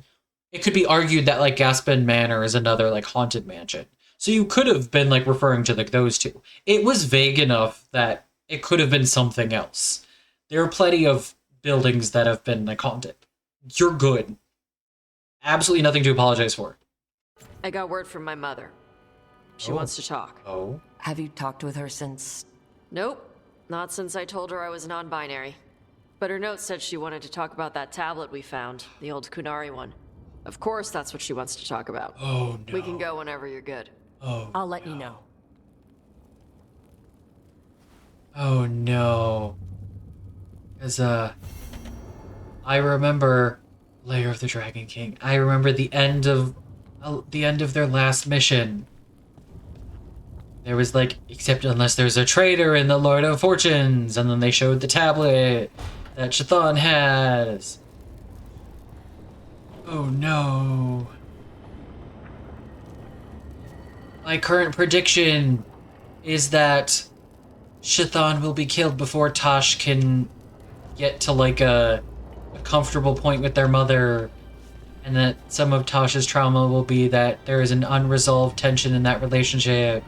It could be argued that, like, Gaspin Manor is another, like, haunted mansion. So you could have been, like, referring to, like, those two. It was vague enough that it could have been something else. There are plenty of buildings that have been, like, haunted. You're good. Absolutely nothing to apologize for. I got word from my mother. She wants to talk. Oh? Have you talked with her since? Nope. Not since I told her I was non-binary. But her note said she wanted to talk about that tablet we found, the old Kunari one. Of course that's what she wants to talk about. Oh, no. We can go whenever you're good. Oh, I'll let you know. Oh, no. Because, I remember Lair of the Dragon King. I remember the end of their last mission. There was, like, except unless there's a traitor in the Lord of Fortunes, and then they showed the tablet that Chthon has. Oh, no. My current prediction is that Chthon will be killed before Tosh can get to, like, a comfortable point with their mother, and that some of Tosh's trauma will be that there is an unresolved tension in that relationship.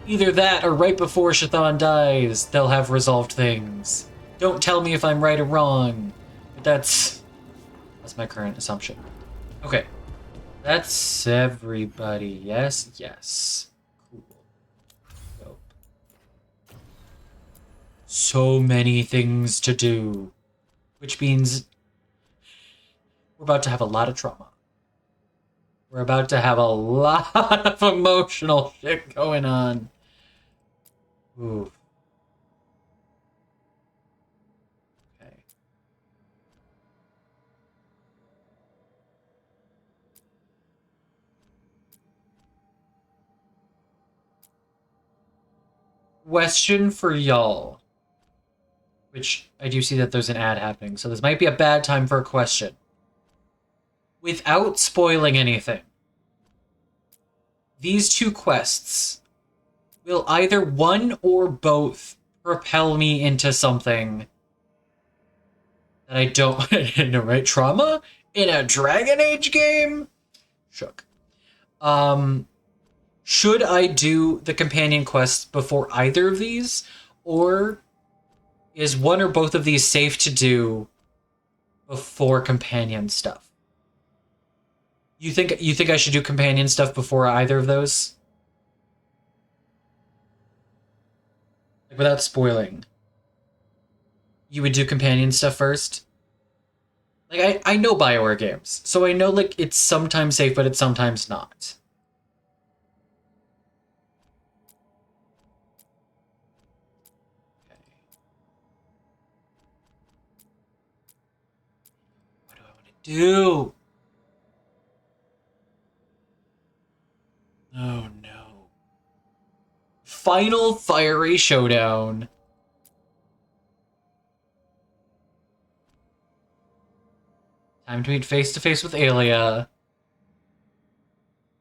Either that, or right before Chthon dies, they'll have resolved things. Don't tell me if I'm right or wrong, but that's my current assumption. Okay. That's everybody. Yes. Cool. Dope. So many things to do. Which means we're about to have a lot of trauma. We're about to have a lot of emotional shit going on. Ooh. Question for y'all. Which, I do see that there's an ad happening, so this might be a bad time for a question. Without spoiling anything, these two quests will either one or both propel me into something that I don't know, right? Trauma in a Dragon Age game? Shook. Should I do the companion quests before either of these, or is one or both of these safe to do before companion stuff? You think I should do companion stuff before either of those? Like, without spoiling. You would do companion stuff first? Like, I know BioWare games, so I know, like, it's sometimes safe, but it's sometimes not. Okay. What do I want to do? Oh, no. Final fiery showdown. Time to meet face to face with Aelia.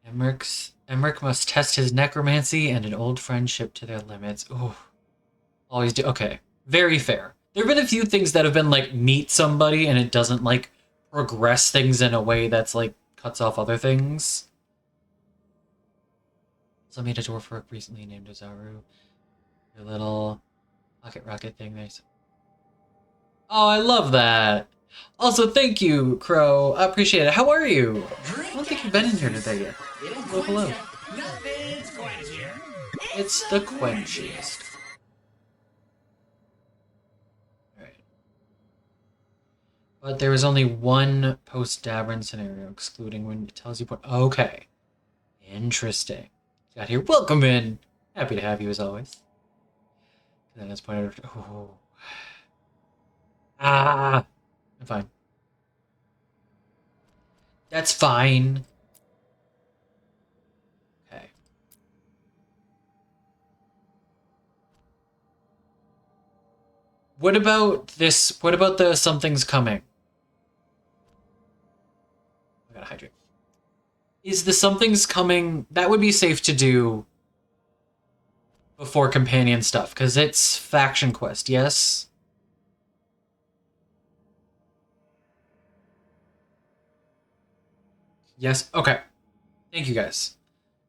Emmerich must test his necromancy and an old friendship to their limits. Ooh. Always do. Okay. Very fair. There have been a few things that have been like meet somebody and it doesn't like progress things in a way that's like cuts off other things. So I made a dwarf orc recently named Ozaru. Your little pocket rocket thing. Nice. Oh, I love that. Also, thank you, Crow. I appreciate it. How are you? I don't think you've been in here today yet. Hello, hello. It's the quenchiest. Alright. But there is only one post-Dabrin scenario, excluding when it tells you what... Okay. Interesting. Got here. Welcome in. Happy to have you, as always. And then it's pointed out... Oh. Ah! I'm fine. That's fine. Okay. What about this? What about the something's coming? I gotta hydrate. Is the something's coming... That would be safe to do before companion stuff, because it's faction quest, yes? Yes. Okay. Thank you guys.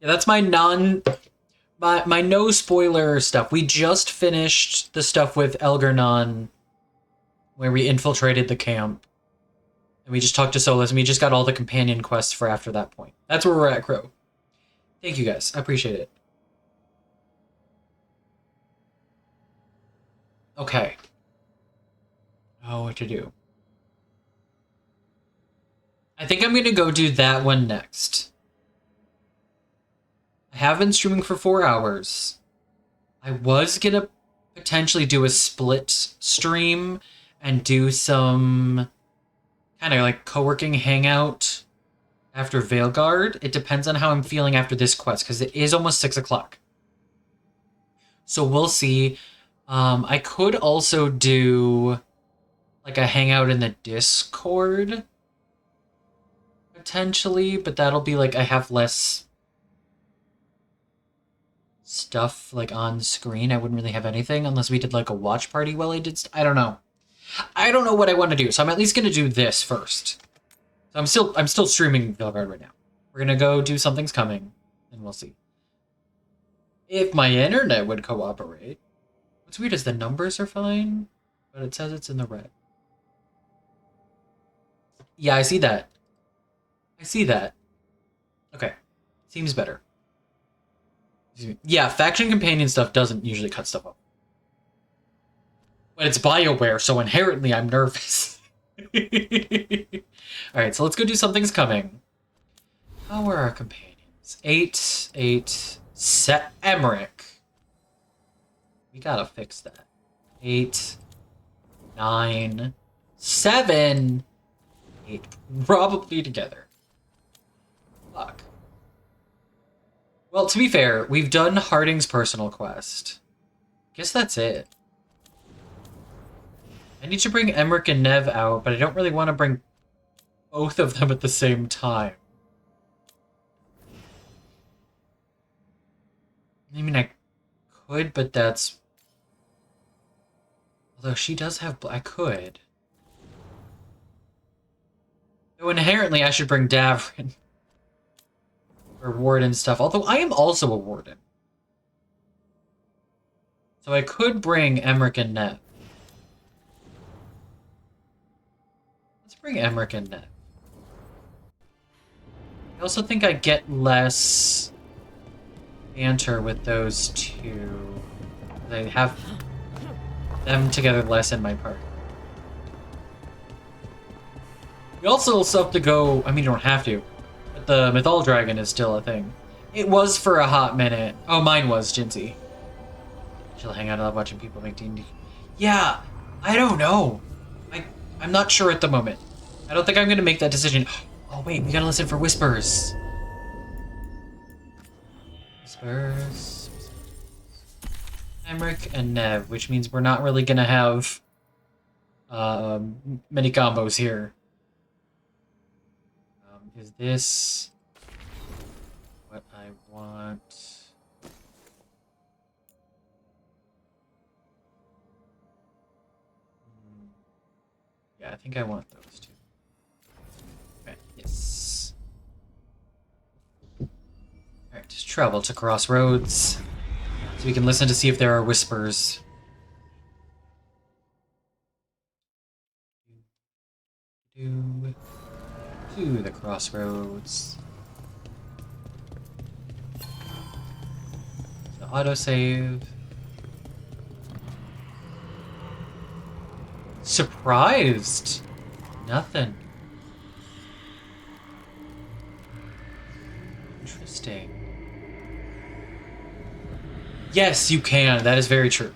Yeah, that's my my no spoiler stuff. We just finished the stuff with Elgarnon where we infiltrated the camp. And we just talked to Solus and we just got all the companion quests for after that point. That's where we're at, Crow. Thank you guys. I appreciate it. Okay. Oh, what to do? I think I'm going to go do that one next. I have been streaming for 4 hours. I was going to potentially do a split stream and do some kind of like co-working hangout after Veilguard. It depends on how I'm feeling after this quest, because it is almost 6 o'clock. So we'll see. I could also do like a hangout in the Discord. Potentially, but that'll be like I have less stuff like on screen. I wouldn't really have anything unless we did like a watch party while I did I don't know. I don't know what I want to do, so I'm at least gonna do this first. So I'm still streaming Veilguard right now. We're gonna go do Something's Coming, and we'll see. If my internet would cooperate. What's weird is the numbers are fine, but it says it's in the red. Yeah, I see that. I see that. Okay. Seems better. Yeah, faction companion stuff doesn't usually cut stuff up. But it's BioWare, so inherently I'm nervous. Alright, so let's go do Something's Coming. How are our companions? 8, Emmerich. We gotta fix that. 8, 9, 7, 8. Probably together. Fuck. Well, to be fair, we've done Harding's personal quest. guess that's it. I need to bring Emmerich and Nev out, but I don't really want to bring both of them at the same time. I mean, I could, but that's... Although she does have... I could. So inherently, I should bring Davrin. Or Warden stuff, although I am also a Warden. So I could bring Emmerich and Nev. Let's bring Emmerich and Nev. I also think I get less banter with those two. They have them together less in my party. We also still have to go, I mean, you don't have to, but the Mythol Dragon is still a thing. It was for a hot minute. Oh, mine was, Jinsey. She'll hang out. I love watching people make D&D. Yeah, I don't know. I'm not sure at the moment. I don't think I'm going to make that decision. Oh, wait, we got to listen for whispers. Whispers. Emmerich and Nev, which means we're not really going to have many combos here. Is this what I want? Yeah, I think I want those two. Okay, yes. Alright, just travel to Crossroads so we can listen to see if there are whispers. To the Crossroads. The autosave. Surprised. Nothing. Interesting. Yes, you can. That is very true.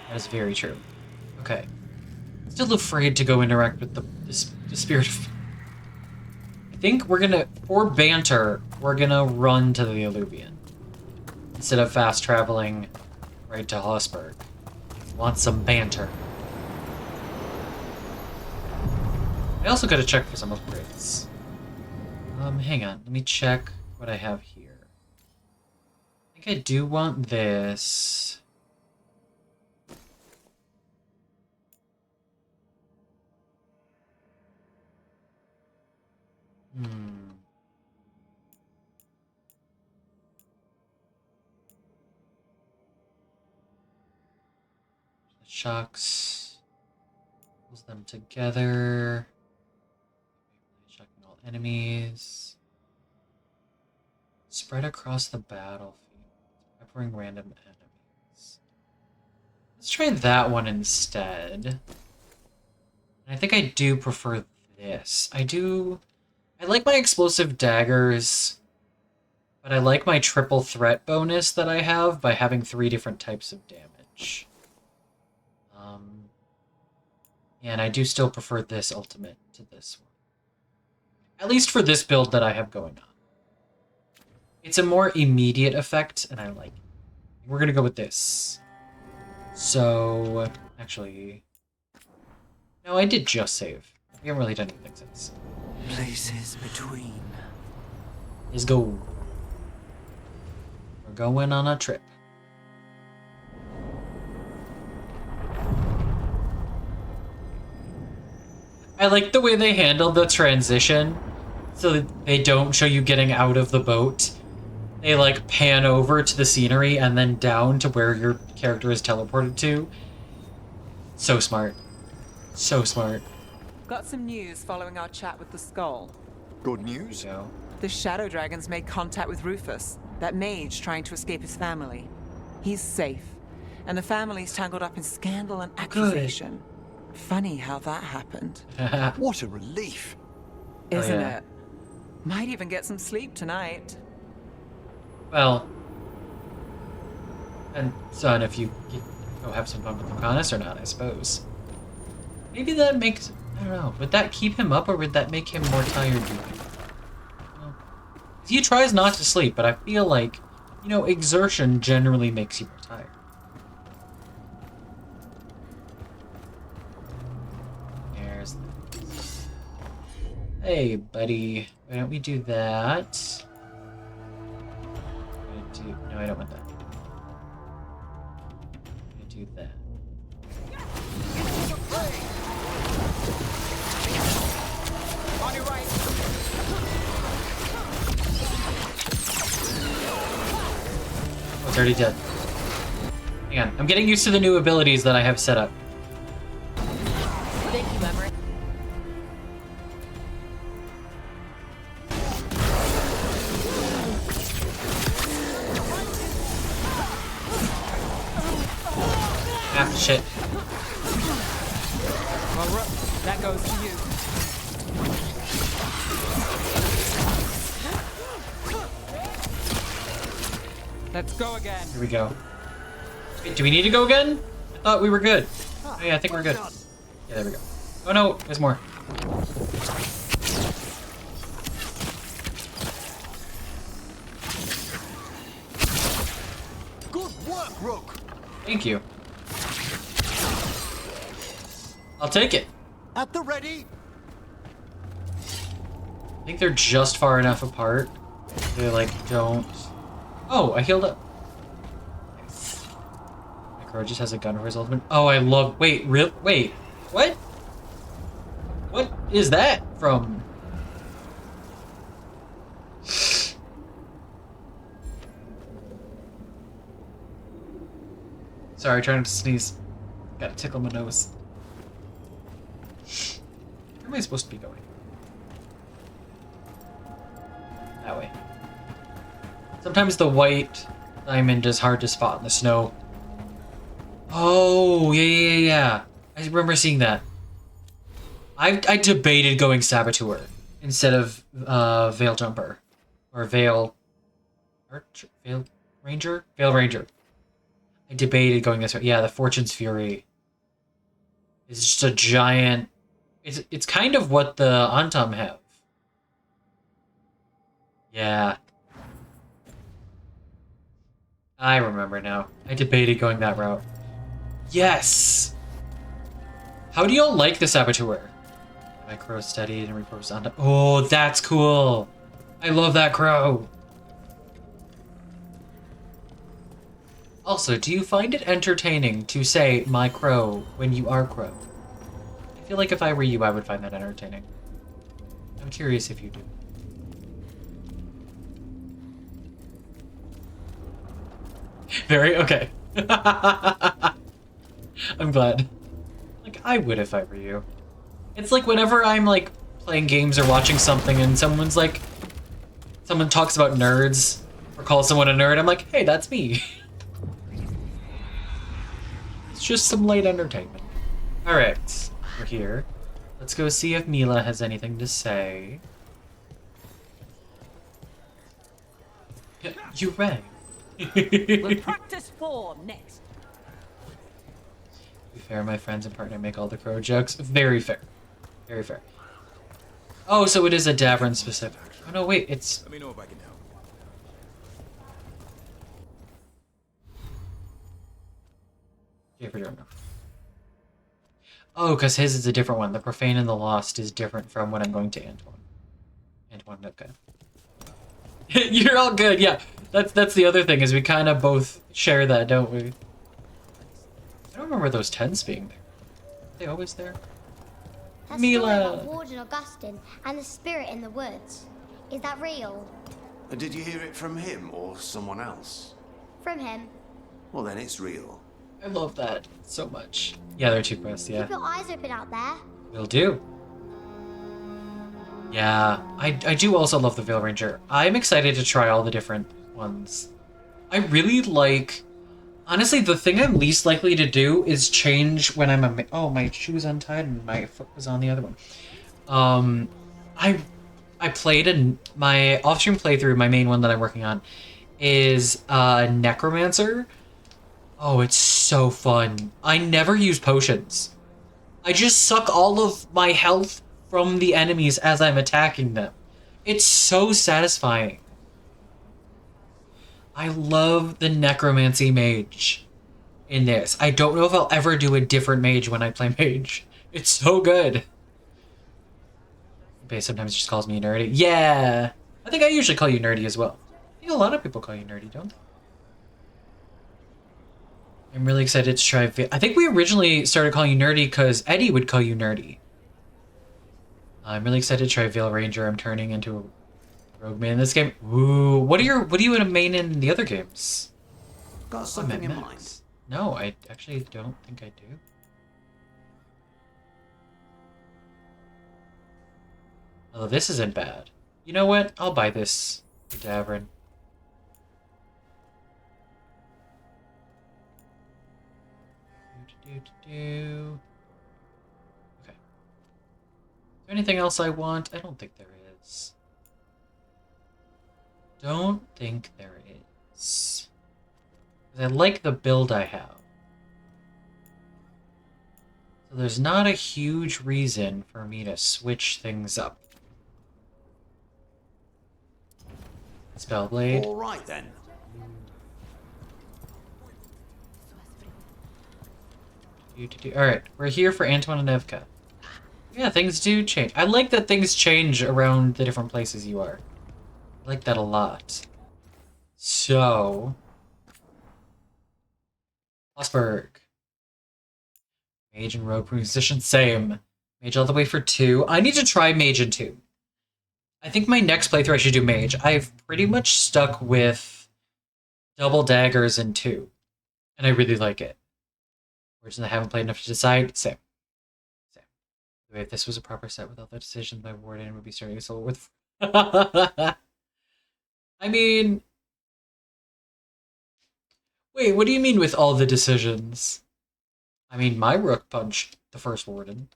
That is very true. Okay. Still afraid to go interact with the spirit of... I think we're gonna, for banter, we're gonna run to the Alluvion. Instead of fast traveling right to Hossberg. Want some banter. I also gotta check for some upgrades. Hang on, let me check what I have here. I think I do want this. Shocks. Pulls them together. Shocking all enemies. Spread across the battlefield. Peppering random enemies. Let's try that one instead. And I think I do prefer this. I like my explosive daggers, but I like my triple threat bonus that I have by having 3 different types of damage. And I do still prefer this ultimate to this one. At least for this build that I have going on. It's a more immediate effect, and I like it. We're gonna go with this. So, actually... No, I did just save. We haven't really done anything since. Places between. Let's go. We're going on a trip. I like the way they handled the transition so that they don't show you getting out of the boat. They like pan over to the scenery and then down to where your character is teleported to. So smart. So smart. Got some news following our chat with the Skull. Good news? The Shadow Dragons made contact with Rufus, that mage trying to escape his family. He's safe, and the family's tangled up in scandal and accusation. Funny how that happened. What a relief. Isn't it? Might even get some sleep tonight. Well, and son, if you go have some fun with Lucanus or not, I suppose. Maybe that makes, I don't know, would that keep him up or would that make him more tired? He tries not to sleep, but I feel like, you know, exertion generally makes you more tired. Hey, buddy. Why don't we do that? No, I don't want that. I'm gonna do that. On your right. Oh, it's already dead. Hang on. I'm getting used to the new abilities that I have set up. Thank you, Emery. Ah, shit. Well, Rook, that goes to you. Let's go again. Here we go. Wait, do we need to go again? I thought we were good. Oh, yeah, I think we're good. Yeah, there we go. Oh no, there's more. Good work, Rook. Thank you. I'll take it. At the ready. I think they're just far enough apart. They like don't. Oh, I healed up. Necro just has a gun for his ultimate. Oh, I love. Wait, real? Wait, what? What is that from? Sorry, trying to sneeze. Gotta tickle my nose. Where am I supposed to be going? That way. Sometimes the white diamond is hard to spot in the snow. Oh, yeah. I remember seeing that. I debated going Saboteur instead of Veil Jumper. Or Veil... Veil Ranger? Veil Ranger. I debated going this way. Yeah, the Fortune's Fury is just a giant... It's kind of what the Antam have. Yeah. I remember now. I debated going that route. Yes! How do y'all like the Saboteur? My crow steadied and reposed on. Oh, that's cool! I love that crow! Also, do you find it entertaining to say my crow when you are crow? I feel like if I were you, I would find that entertaining. I'm curious if you do. Very okay. I'm glad. Like, I would if I were you. It's like whenever I'm like playing games or watching something and someone talks about nerds or calls someone a nerd, I'm like, hey, that's me. It's just some light entertainment. Alright, we're here. Let's go see if Mila has anything to say. You rang. We'll practice form next. To be fair, my friends and partner make all the crow jokes. Very fair. Very fair. Oh, so it is a Davern specific. Oh no, wait, it's... Let me know if I can help. Yeah, for sure. Oh, because his is a different one. The Profane and the Lost is different from what I'm going to Antoine. Antoine, okay. You're all good, yeah. That's the other thing, is we kind of both share that, don't we? I don't remember those tents being there. Are they always there? That Mila! story about Warden Augustine and the spirit in the woods. Is that real? Did you hear it from him or someone else? From him. Well, then it's real. I love that so much. Yeah, there are 2 quests, yeah. Keep your eyes open out there. Will do. Yeah, I do also love the Veil Ranger. I'm excited to try all the different ones. I really like... Honestly, the thing I'm least likely to do is change when I'm a... Oh, my shoe was untied and my foot was on the other one. I played my off-stream playthrough, my main one that I'm working on, is Necromancer. Oh, it's so fun. I never use potions. I just suck all of my health from the enemies as I'm attacking them. It's so satisfying. I love the Necromancy Mage in this. I don't know if I'll ever do a different mage when I play mage. It's so good. Base sometimes just calls me nerdy. Yeah! I think I usually call you nerdy as well. I think a lot of people call you nerdy, don't they? I'm really excited to try... I think we originally started calling you nerdy because Eddie would call you nerdy. I'm really excited to try Veil Ranger. I'm turning into a rogue main in this game. Ooh, what are you in a main in the other games? Got something in mind? No, I actually don't think I do. Oh, this isn't bad. You know what? I'll buy this for Davrin. Okay. Is there anything else I want? I don't think there is. Don't think there is. I like the build I have. So there's not a huge reason for me to switch things up. Spellblade. All right then. Alright, we're here for Antoine and Evka. Yeah, things do change. I like that things change around the different places you are. I like that a lot. So... Lossberg. Mage and Rogue position, same. Mage all the way for 2. I need to try Mage in 2. I think my next playthrough I should do Mage. I've pretty much stuck with double daggers in 2. And I really like it. Originally I haven't played enough to decide. Same. If this was a proper set with all the decisions, my warden would be starting a solo with... I mean... Wait, what do you mean with all the decisions? I mean, my rook punched the first warden.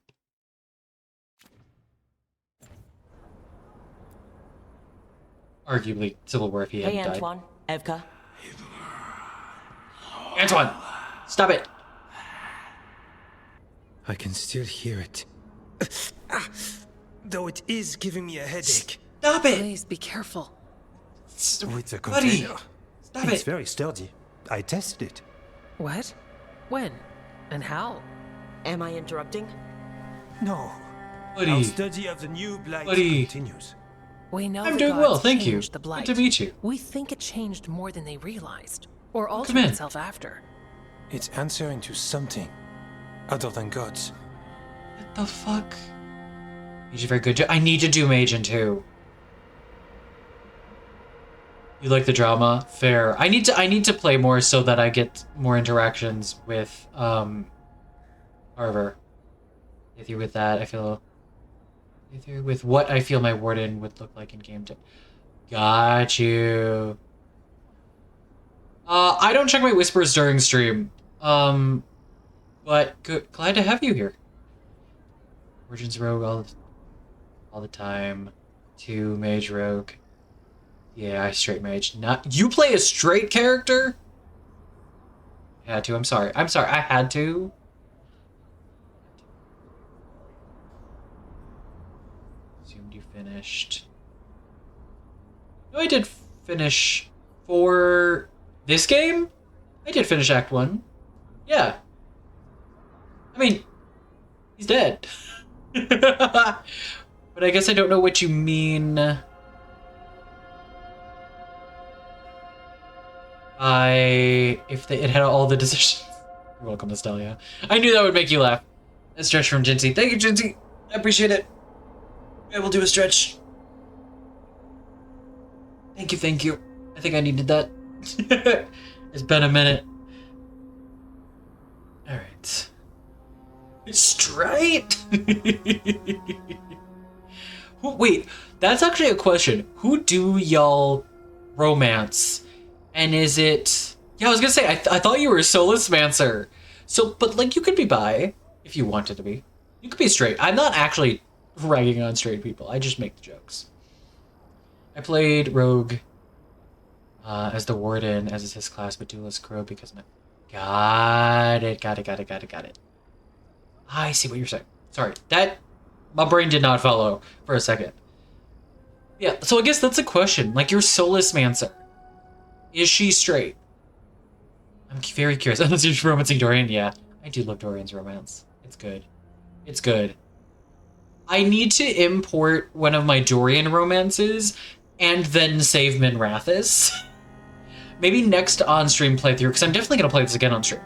Arguably Civil War if he hadn't died. Hey, Antoine. Evka. Antoine! Stop it! I can still hear it. Though it is giving me a headache. Stop it! Please be careful. With the Buddy! container. Stop it! It's very sturdy. I tested it. What? When? And how? Am I interrupting? No. Buddy. Our study of the new blight Buddy. continues. We know I'm the doing gods well, thank you. changed the blight. Good to meet you. We think it changed more than they realized, or Come altered in. itself after. It's answering to something other than gods. What the fuck? You did very good. I need to do Mage in 2. You like the drama? Fair. I need to play more so that I get more interactions with Harver. With you with that, I feel with what I feel my warden would look like in game 2. Got you. I don't check my whispers during stream. But good, glad to have you here. Origins Rogue all the time. 2 Mage Rogue. Yeah, I straight mage. Not you play a straight character? I had to, I'm sorry. I had to. Assumed you finished. No, I did finish for this game? I did finish Act 1. Yeah. I mean, he's dead. But I guess I don't know what you mean. If it had all the decisions. You're welcome, Nostalgia. I knew that would make you laugh. A stretch from Jinty. Thank you, Jinty. I appreciate it. I will do a stretch. Thank you. I think I needed that. It's been a minute. Alright. Straight? Wait, that's actually a question. Who do y'all romance? And is it... Yeah, I was gonna say, I thought you were a soulless mancer. So, but like, you could be bi, if you wanted to be. You could be straight. I'm not actually ragging on straight people. I just make the jokes. I played Rogue as the Warden, as is his class, but Duelist Crow because my... Got it. I see what you're saying. Sorry, my brain did not follow for a second. Yeah, so I guess that's a question. Like, you're soulless mancer. Is she straight? I'm very curious. Unless you're romancing Dorian, yeah. I do love Dorian's romance. It's good. I need to import one of my Dorian romances and then save Minrathous. Maybe next on-stream playthrough, because I'm definitely going to play this again on stream.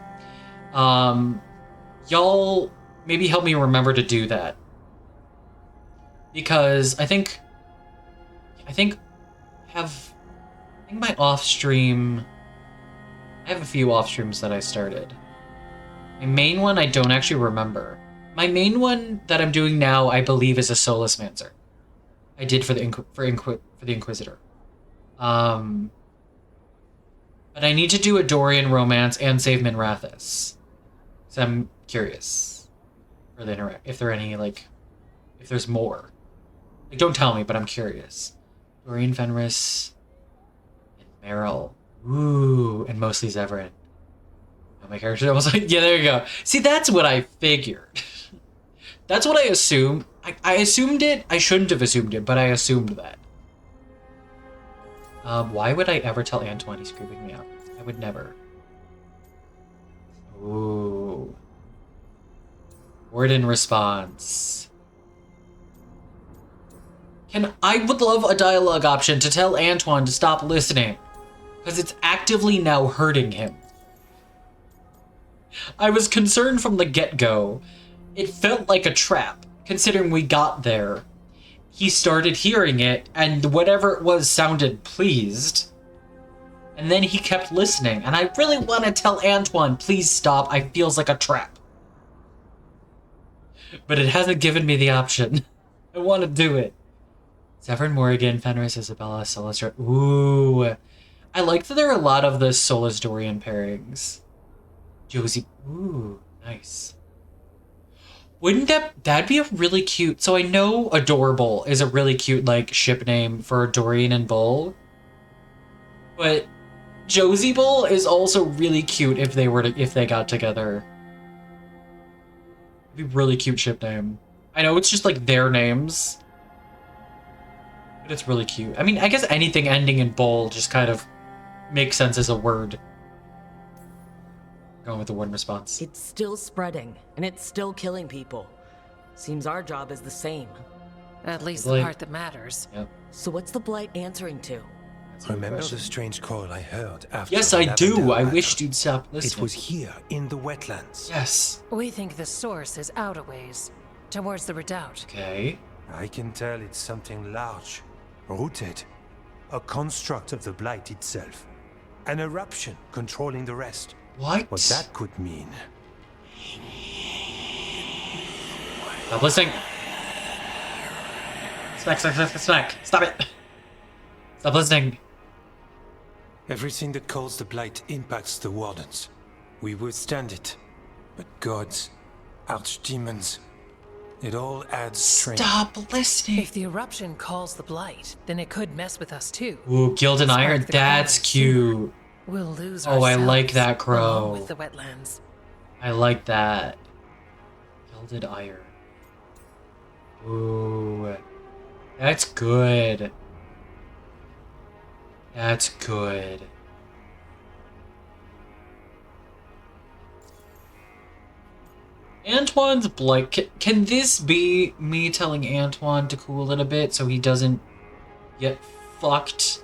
Y'all maybe help me remember to do that. Because I think my off-stream... I have a few off-streams that I started. My main one I don't actually remember. My main one that I'm doing now, I believe, is a Solus Mancer. I did for the Inquisitor. But I need to do a Dorian romance and save Minrathous. So I'm curious for the if there are any, like, if there's more. Like, don't tell me, but I'm curious. Dorian, Fenris, and Meryl. Ooh, and mostly Zevran. Oh, my character's almost like, yeah, there you go. See, that's what I figured. That's what I assumed. I assumed it. I shouldn't have assumed it, but I assumed that. Why would I ever tell Antoine he's creeping me out? I would never. Ooh. Warden response. I would love a dialogue option to tell Antoine to stop listening, because it's actively now hurting him. I was concerned from the get-go. It felt like a trap, considering we got there. He started hearing it, and whatever it was sounded pleased. And then he kept listening, and I really want to tell Antoine, please stop, it feels like a trap. But it hasn't given me the option. I want to do it. Zevran, Morrigan, Fenris, Isabella, Solus. Ooh. I like that there are a lot of the Solus Dorian pairings. Josie. Ooh, nice. Wouldn't that'd be a really cute... So I know Adorable is a really cute, like, ship name for Dorian and Bull. But Josie Bull is also really cute if they got together. It'd be a really cute ship name. I know it's just, like, their names. But it's really cute. I mean, I guess anything ending in Bull just kind of makes sense as a word. Going with the warden response. It's still spreading, and it's still killing people. Seems our job is the same. At least the part that matters. Yep. So what's the Blight answering to? Remember the strange call I heard after... Yes, I do. I wished you'd stop listening. It was here, in the wetlands. Yes. We think the source is out a ways, towards the redoubt. Okay. I can tell it's something large, rooted. A construct of the Blight itself. An eruption controlling the rest. What? What that could mean. Stop listening. Smack. Stop it. Stop listening. Everything that calls the Blight impacts the Wardens. We withstand it. But gods, archdemons, it all adds strength. Stop listening. If the eruption calls the Blight, then it could mess with us too. Ooh, Gilded Iron. That's cute. We'll lose I ourselves like that crow. with the wetlands. I like that. Gilded Iron. Ooh. That's good. That's good. Antoine's Blight. Can this be me telling Antoine to cool it a bit so he doesn't get fucked?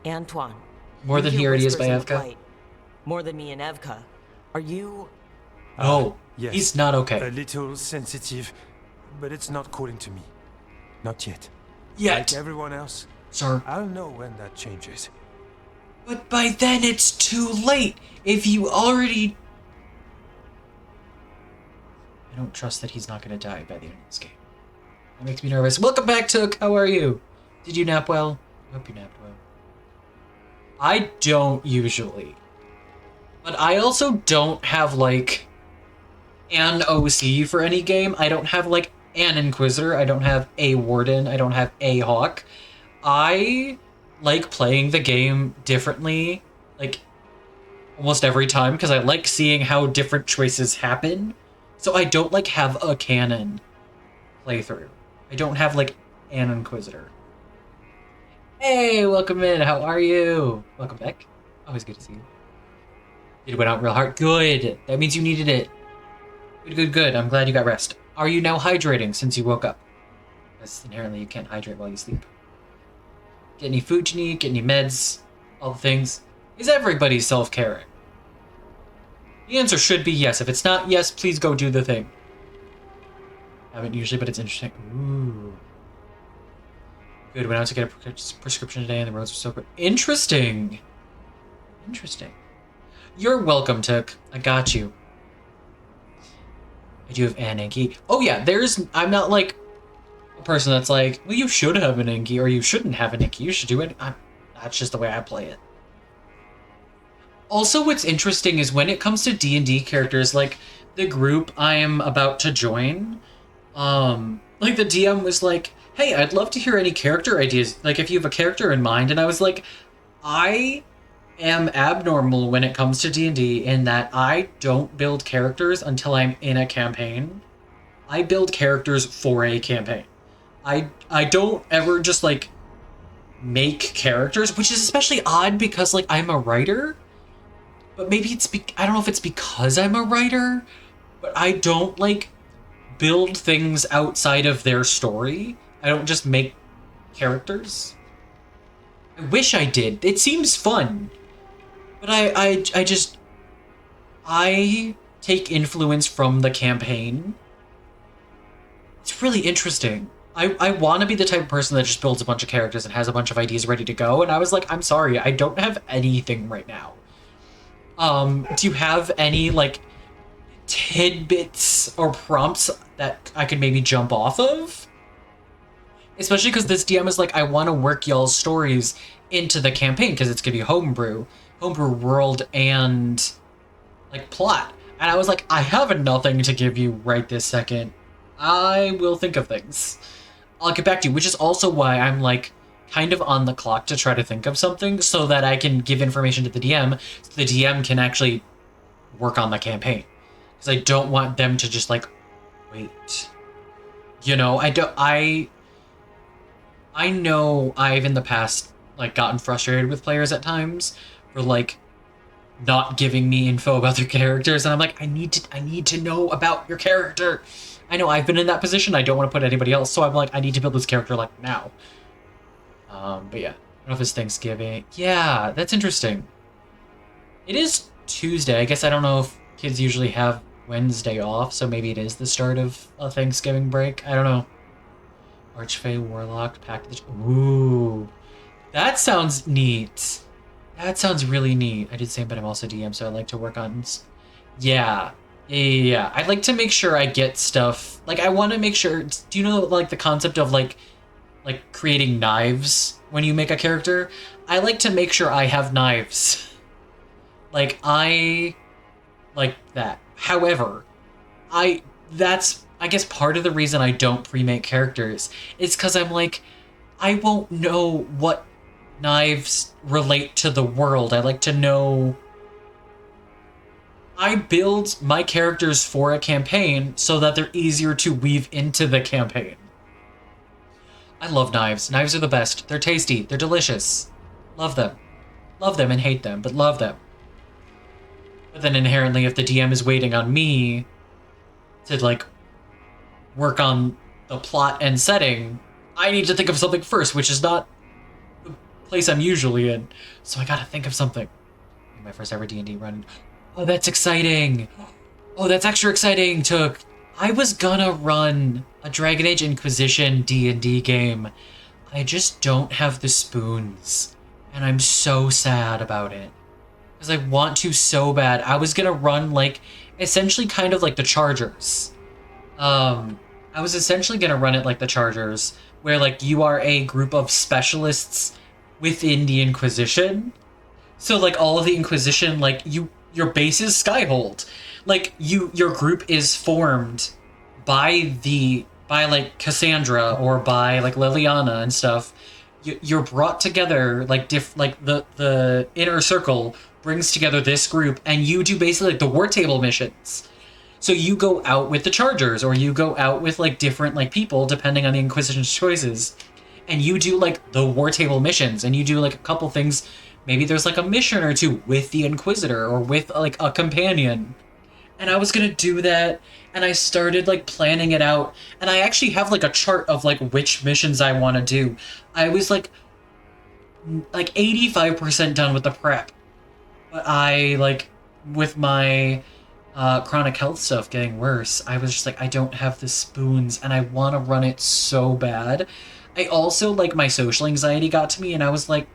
Antoine. More than he already is by Evka? More than me and Evka. Are you... No, yes. He's not okay. A little sensitive, but it's not calling to me. Not yet. Yet. Like everyone else. Sir. I'll know when that changes. But by then it's too late. If you already... I don't trust that he's not going to die by the end of this game. That makes me nervous. Welcome back, Took. How are you? Did you nap well? I hope you napped well. I don't usually. But I also don't have, like, an OC for any game. I don't have, like, an Inquisitor. I don't have a Warden. I don't have a Hawk. I like playing the game differently, like, almost every time, because I like seeing how different choices happen. So I don't, like, have a canon playthrough. I don't have, like, an Inquisitor. Hey, welcome in. How are you? Welcome back. Always good to see you. It went out real hard. Good. That means you needed it. Good. I'm glad you got rest. Are you now hydrating since you woke up? Because inherently you can't hydrate while you sleep. Get any food you need, get any meds, all the things. Is everybody self-caring? The answer should be yes. If it's not yes, please go do the thing. I haven't usually, but it's interesting. Ooh. Good, went out to get a prescription today and the roads were so good. Interesting. Interesting. You're welcome, Took. I got you. I do have an Anki. Oh yeah, I'm not like a person that's like, well, you should have an Anki or you shouldn't have an Anki. You should do it. That's just the way I play it. Also, what's interesting is when it comes to D&D characters, like the group I am about to join, like the DM was like, hey, I'd love to hear any character ideas. Like if you have a character in mind. And I was like, I am abnormal when it comes to D&D in that I don't build characters until I'm in a campaign. I build characters for a campaign. I don't ever just like make characters, which is especially odd because like I'm a writer. But maybe it's I don't know if it's because I'm a writer, but I don't like build things outside of their story. I don't just make characters. I wish I did. It seems fun. But I take influence from the campaign. It's really interesting. I want to be the type of person that just builds a bunch of characters and has a bunch of ideas ready to go. And I was like, I'm sorry, I don't have anything right now. Do you have any, like, tidbits or prompts that I could maybe jump off of? Especially because this DM is like, I want to work y'all's stories into the campaign because it's going to be homebrew world, and, like, plot. And I was like, I have nothing to give you right this second. I will think of things. I'll get back to you, which is also why I'm, like, kind of on the clock to try to think of something so that I can give information to the DM so the DM can actually work on the campaign. Because I don't want them to just, like, wait. You know, I know I've in the past, like, gotten frustrated with players at times for, like, not giving me info about their characters, and I'm like, I need to know about your character. I know I've been in that position. I don't want to put anybody else, so I'm like, I need to build this character, like, now. But yeah, I don't know if it's Thanksgiving. Yeah, that's interesting. It is Tuesday. I guess I don't know if kids usually have Wednesday off, so maybe it is the start of a Thanksgiving break. I don't know. Archfey, Warlock, Pact of the... Ooh. That sounds neat. That sounds really neat. I did say, but I'm also DM, so I like to work on... Yeah. Yeah. I like to make sure I get stuff... Like, I want to make sure... Do you know, like, the concept of, like creating knives when you make a character? I like to make sure I have knives. Like, I like that. However, that's, I guess, part of the reason I don't pre-make characters is because I'm like, I won't know what knives relate to the world. I like to know... I build my characters for a campaign so that they're easier to weave into the campaign. I love knives. Knives are the best. They're tasty. They're delicious. Love them. Love them and hate them, but love them. But then inherently, if the DM is waiting on me to, like, work on the plot and setting, I need to think of something first, which is not the place I'm usually in. So I gotta think of something. My first ever D&D run. Oh, that's exciting. Oh, that's extra exciting. I was gonna run a Dragon Age Inquisition D&D game. I just don't have the spoons. And I'm so sad about it. Because I want to so bad. I was gonna run, like, essentially kind of like the Chargers. I was essentially gonna run it like the Chargers, where, like, you are a group of specialists within the Inquisition. So, like, all of the Inquisition, like, your base is Skyhold. Like, your group is formed by like Cassandra or by like Liliana and stuff. You're brought together, like the inner circle brings together this group, and you do basically like the war table missions. So you go out with the Chargers, or you go out with like different like people depending on the Inquisition's choices, and you do like the war table missions, and you do like a couple things. Maybe there's like a mission or two with the Inquisitor or with like a companion. And I was gonna do that, and I started like planning it out, and I actually have like a chart of like which missions I want to do. I was like 85% done with the prep, but I like with my chronic health stuff getting worse, I was just like, I don't have the spoons, and I want to run it so bad. I also like my social anxiety got to me, and I was like,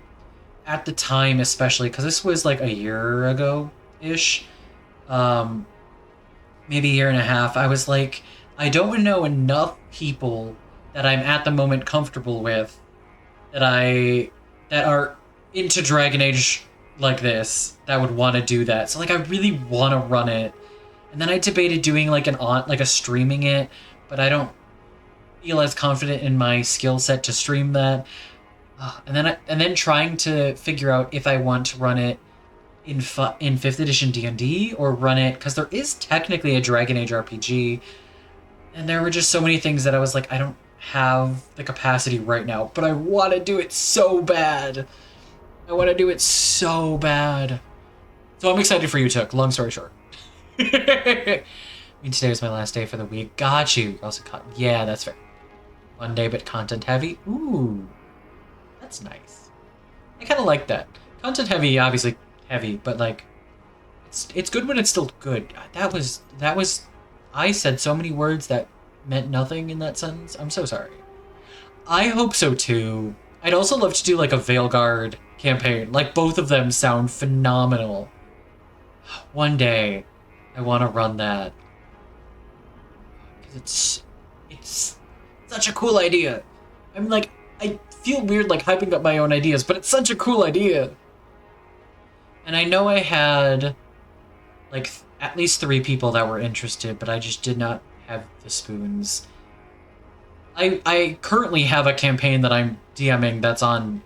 at the time especially, because this was like a year ago ish. Maybe a year and a half, I was like, I don't know enough people that I'm at the moment comfortable with that are into Dragon Age like this that would want to do that. So like I really want to run it. And then I debated doing like a streaming it, but I don't feel as confident in my skill set to stream that. And then trying to figure out if I want to run it in 5th edition D&D or run it, because there is technically a Dragon Age RPG, and there were just so many things that I was like, I don't have the capacity right now, but I want to do it so bad. I want to do it so bad. So I'm excited for you, Took. Long story short. I mean, today was my last day for the week. Got you. Also, yeah, that's fair. One day, but content heavy. Ooh, that's nice. I kind of like that. Content heavy, obviously heavy, but like, it's good when it's still good. That was. I said so many words that meant nothing in that sentence. I'm so sorry. I hope so too. I'd also love to do like a Veilguard campaign. Like both of them sound phenomenal. One day, I want to run that. Because it's such a cool idea. I'm like, I feel weird like hyping up my own ideas, but it's such a cool idea. And I know I had like at least 3 people that were interested, but I just did not have the spoons. I currently have a campaign that I'm DMing that's on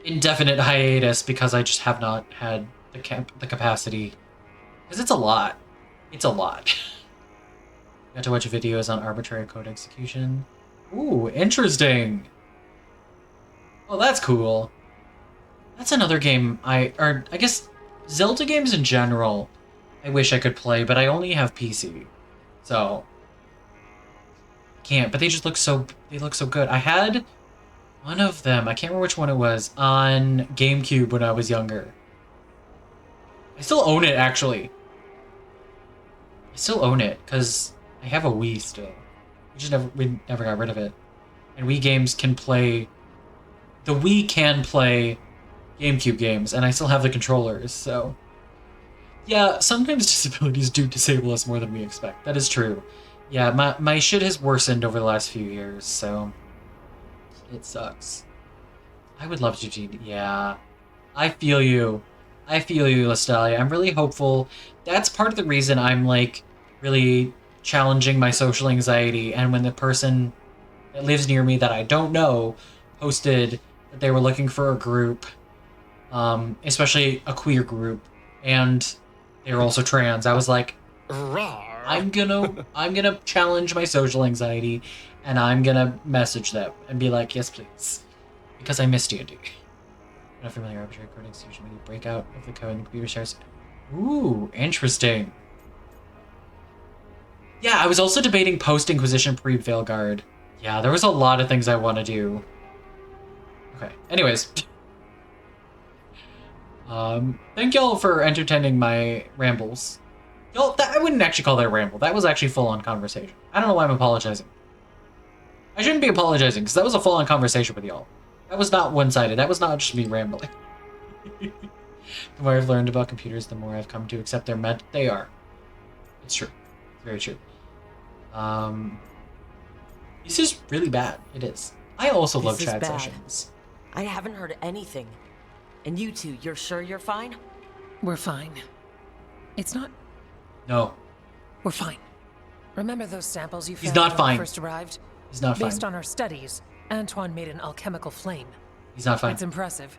indefinite hiatus because I just have not had the capacity. Because it's a lot. It's a lot. Got to watch videos on arbitrary code execution. Ooh, interesting. Well, that's cool. That's another game I guess Zelda games in general I wish I could play, but I only have PC. So can't, but they just look so good. I had one of them, I can't remember which one it was, on GameCube when I was younger. I still own it, actually. I still own it, because I have a Wii still. We never got rid of it. And Wii games can play... The Wii can play GameCube games, and I still have the controllers, so... Yeah, sometimes disabilities do disable us more than we expect. That is true. Yeah, my shit has worsened over the last few years, so... It sucks. I would love to do... Yeah. I feel you. I feel you, Lestalia. I'm really hopeful. That's part of the reason I'm, like, really challenging my social anxiety, and when the person that lives near me that I don't know posted that they were looking for a group, especially a queer group, and they were also trans, I was like, I'm gonna challenge my social anxiety, and I'm gonna message them and be like, yes, please, because I miss D&D. Not familiar arbitrary code execution when you break out of the code and the computer starts. Ooh, interesting. Yeah, I was also debating post-Inquisition pre-Veilguard. Yeah, there was a lot of things I want to do. Okay, anyways. Thank y'all for entertaining my rambles. Y'all, I wouldn't actually call that a ramble. That was actually full-on conversation. I don't know why I'm apologizing. I shouldn't be apologizing, because that was a full-on conversation with y'all. That was not one-sided. That was not just me rambling. The more I've learned about computers, the more I've come to accept they're meant. They are. It's true. Very true. This is really bad. It is. I also love chat sessions. I haven't heard anything. And you two, you're sure you're fine? We're fine. It's not... No. We're fine. Remember those samples you found He's not when fine. we first arrived? He's not fine. Based on our studies, Antoine made an alchemical flame. He's not fine. It's impressive.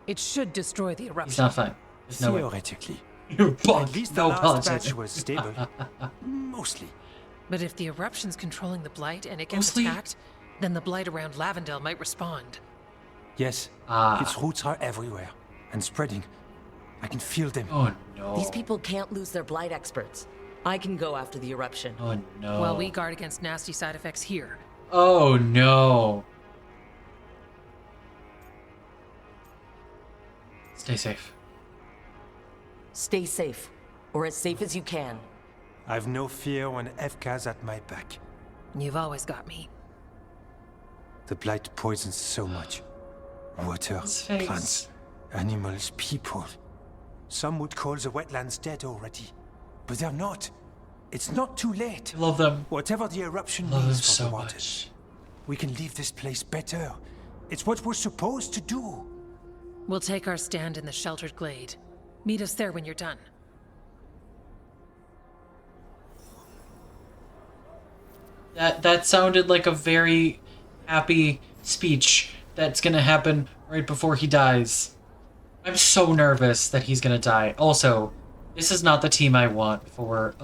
It should destroy the eruption. He's not fine. There's no way. Theoretically. At least the last batch was stable. Mostly. But if the eruption's controlling the blight and it gets attacked, then the blight around Lavendel might respond. Yes. Its roots are everywhere and spreading. I can feel them. Oh no. These people can't lose their blight experts. I can go after the eruption. Oh no. Well, we guard against nasty side effects here. Oh no. Stay safe. Stay safe, or as safe as you can. I've no fear when Evka's at my back. You've always got me. The blight poisons so much. Water, plants, animals, people. Some would call the wetlands dead already. But they're not. It's not too late. I love them. Whatever the eruption means for the waters, we can leave this place better. It's what we're supposed to do. We'll take our stand in the sheltered glade. Meet us there when you're done. That sounded like a very happy speech that's gonna happen right before he dies. I'm so nervous that he's gonna die. Also, this is not the team I want for,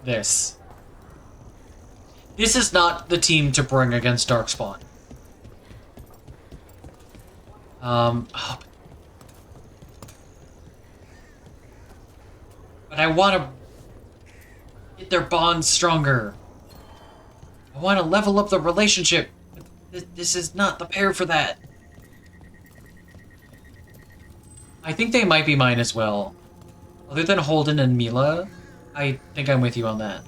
this. This is not the team to bring against Darkspawn. Oh. But I want to get their bonds stronger. I want to level up the relationship. This is not the pair for that. I think they might be mine as well. Other than Holden and Mila, I think I'm with you on that.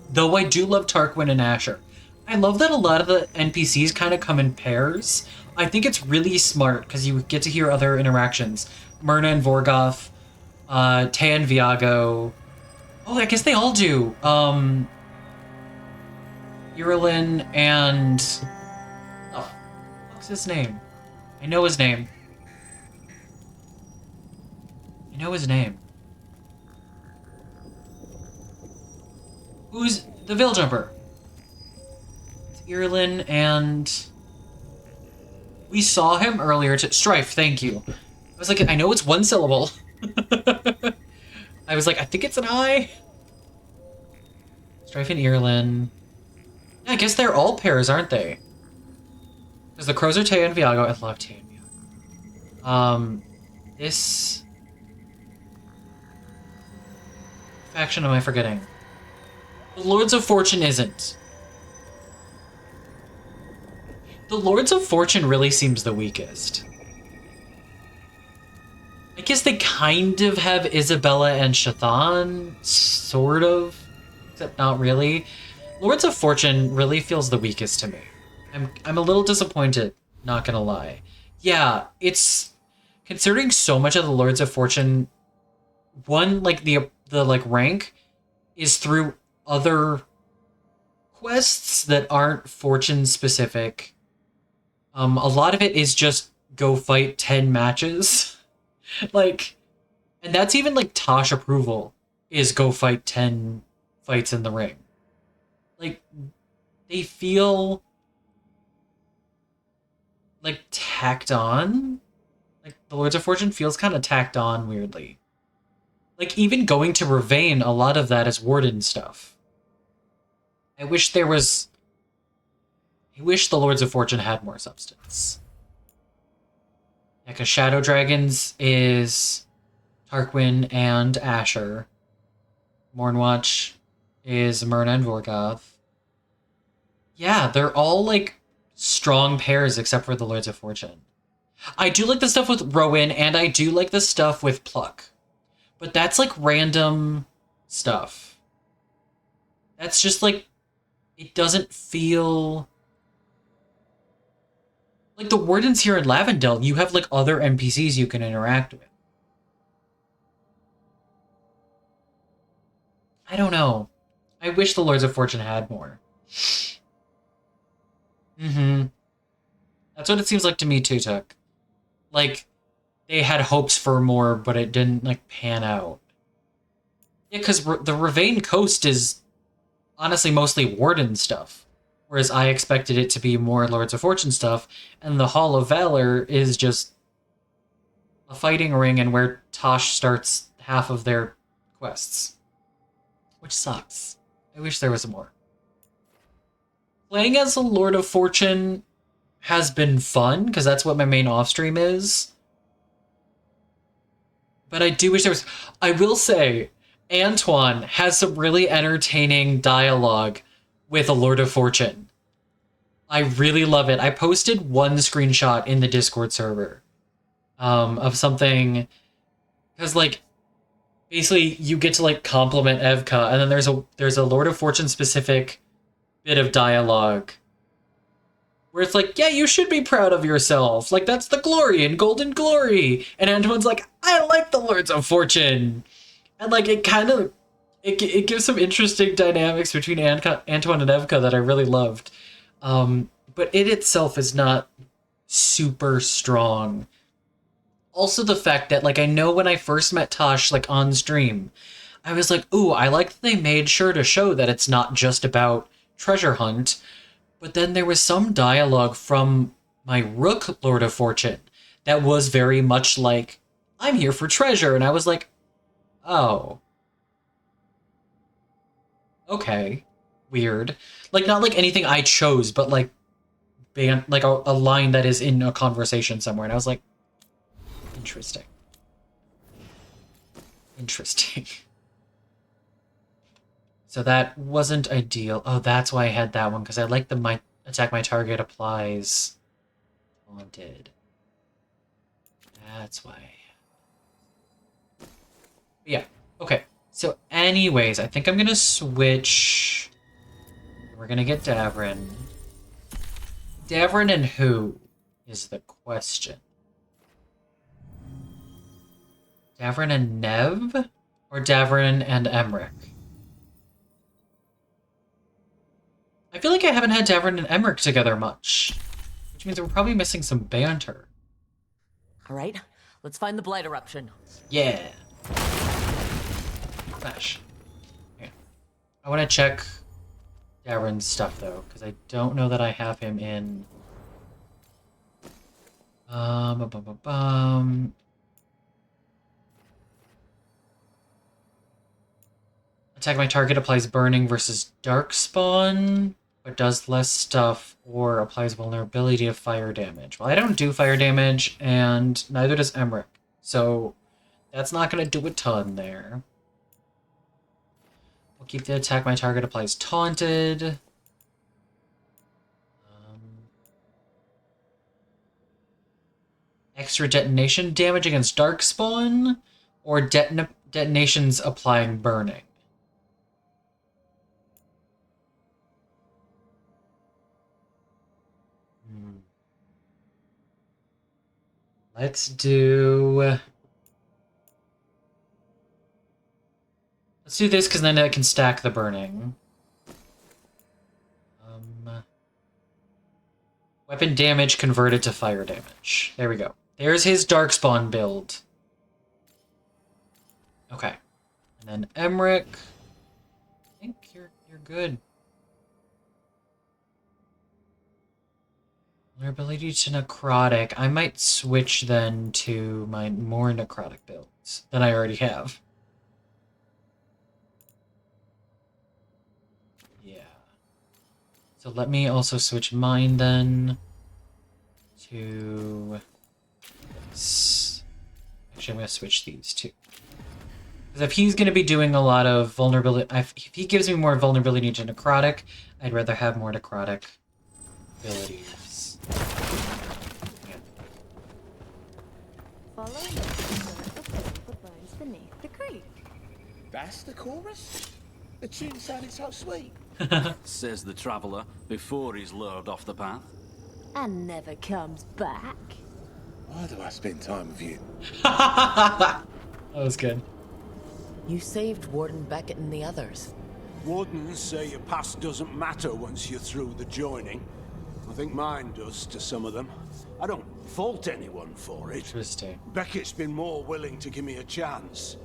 Though I do love Tarquin and Asher. I love that a lot of the NPCs kind of come in pairs. I think it's really smart because you get to hear other interactions. Myrna and Vorgoth, Tay and Viago. Oh, I guess they all do. Irulan and... Oh, what's his name? I know his name. I know his name. Who's the Veilgjumper? It's Irulan and... We saw him earlier to... Strife, thank you. I was like, I know it's one syllable. I was like, I think it's an I. Strife and Irulan. Yeah, I guess they're all pairs, aren't they? Because the crows are Tay and Viago. I love Tay and Viago. This... faction am I forgetting? The Lords of Fortune isn't. The Lords of Fortune really seems the weakest. I guess they kind of have Isabella and Shathan, sort of, except not really. Lords of Fortune really feels the weakest to me. I'm a little disappointed, not gonna lie. Yeah, it's considering so much of the Lords of Fortune, one like the like rank is through other quests that aren't Fortune specific. A lot of it is just go fight 10 matches. Like, and that's even like Tosh approval is go fight 10 fights in the ring. Like, they feel like tacked on. Like, the Lords of Fortune feels kind of tacked on weirdly. Like, even going to Ravane, a lot of that is Warden stuff. I wish the Lords of Fortune had more substance. Yeah, because Shadow Dragons is Tarquin and Asher. Mornwatch is Myrna and Vorgoth. Yeah, they're all, like, strong pairs except for the Lords of Fortune. I do like the stuff with Rowan, and I do like the stuff with Pluck. But that's, like, random stuff. That's just, like, it doesn't feel... Like, the Wardens here in Lavendel, you have, like, other NPCs you can interact with. I don't know. I wish the Lords of Fortune had more. That's what it seems like to me, too, Tuck. Like, they had hopes for more, but it didn't, like, pan out. Yeah, because the Ravane Coast is honestly mostly Warden stuff. Whereas I expected it to be more Lords of Fortune stuff, and the Hall of Valor is just a fighting ring and where Tosh starts half of their quests. Which sucks. I wish there was more. Playing as a Lord of Fortune has been fun, because that's what my main off-stream is. But I do wish there was... I will say, Antoine has some really entertaining dialogue with a Lord of Fortune. I really love it. I posted one screenshot in the Discord server of something... Because, like, basically you get to, like, compliment Evka, and then there's a Lord of Fortune specific bit of dialogue where it's like, yeah, you should be proud of yourself. Like, that's the glory and golden glory. And Antoine's like, I like the Lords of Fortune. And, like, it kind of... It gives some interesting dynamics between Antoine and Evka that I really loved. But it itself is not super strong. Also the fact that, like, I know when I first met Tosh, like, on stream, I was like, ooh, I like that they made sure to show that it's not just about treasure hunt. But then there was some dialogue from my Rook Lord of Fortune that was very much like, I'm here for treasure. And I was like, oh. Okay. Weird. Like, not like anything I chose, but like, like a line that is in a conversation somewhere. And I was like, interesting. Interesting. So that wasn't ideal. Oh, that's why I had that one, because I like the my attack my target applies taunted. That's why. Yeah, okay. So anyways, I think I'm gonna switch. We're gonna get Davrin. Davrin and who is the question? Davrin and Nev? Or Davrin and Emmerich? I feel like I haven't had Davrin and Emmerich together much, which means we're probably missing some banter. All right, let's find the Blight Eruption. Yeah. Smash. Okay. I want to check Davrin's stuff, though, because I don't know that I have him in... Attack my target applies burning versus darkspawn, but does less stuff or applies vulnerability to fire damage. Well, I don't do fire damage, and neither does Emmerich, so that's not going to do a ton there. We'll keep the attack my target applies taunted. Extra detonation damage against darkspawn, or detonations applying burning. Let's do this, because then I can stack the burning. Weapon damage converted to fire damage. There we go. There's his darkspawn build. Okay. And then Emmerich. I think you're good. Vulnerability to necrotic. I might switch then to my more necrotic builds than I already have. Yeah. So let me also switch mine then to this. Actually, I'm going to switch these two. Because if he's going to be doing a lot of vulnerability, if he gives me more vulnerability to necrotic, I'd rather have more necrotic abilities. Follow the bones beneath the creek. That's the chorus? The tune sounded so sweet. Says the traveller before he's lured off the path. And never comes back. Why do I spend time with you? That was good. You saved Warden Beckett and the others. Wardens say your past doesn't matter once you're through the joining. I think mine does to some of them. I don't fault anyone for it. Interesting. Beckett's been more willing to give me a chance.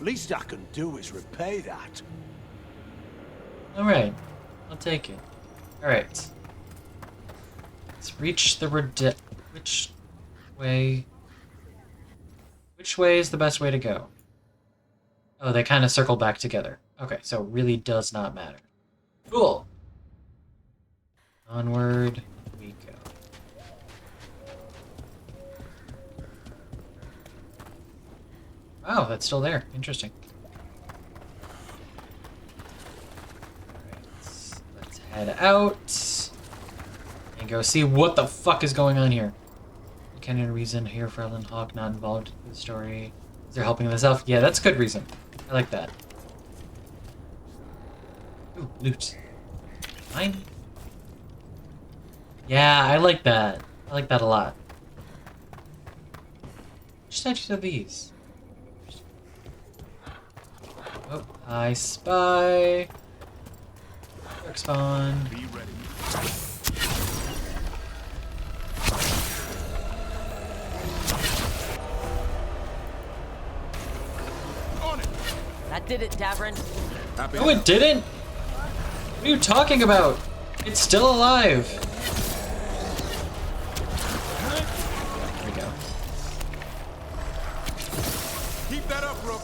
Least I can do is repay that. Alright. I'll take it. Alright. Let's reach the which way? Which way is the best way to go? Oh, they kind of circle back together. Okay, so it really does not matter. Cool. Onward we go. Wow, that's still there. Interesting. Alright, let's head out and go see what the fuck is going on here. Kind of reason here for Ellen Hawke not involved in the story. Is they're helping this elf? Yeah, that's good reason. I like that. Ooh, loot. Mine? Yeah, I like that. I like that a lot. Which statues are these? Oh, I spy. Dark spawn. Be ready. That did it, Davrin. No, it didn't! What are you talking about? It's still alive! There we go. Keep that up, Rook.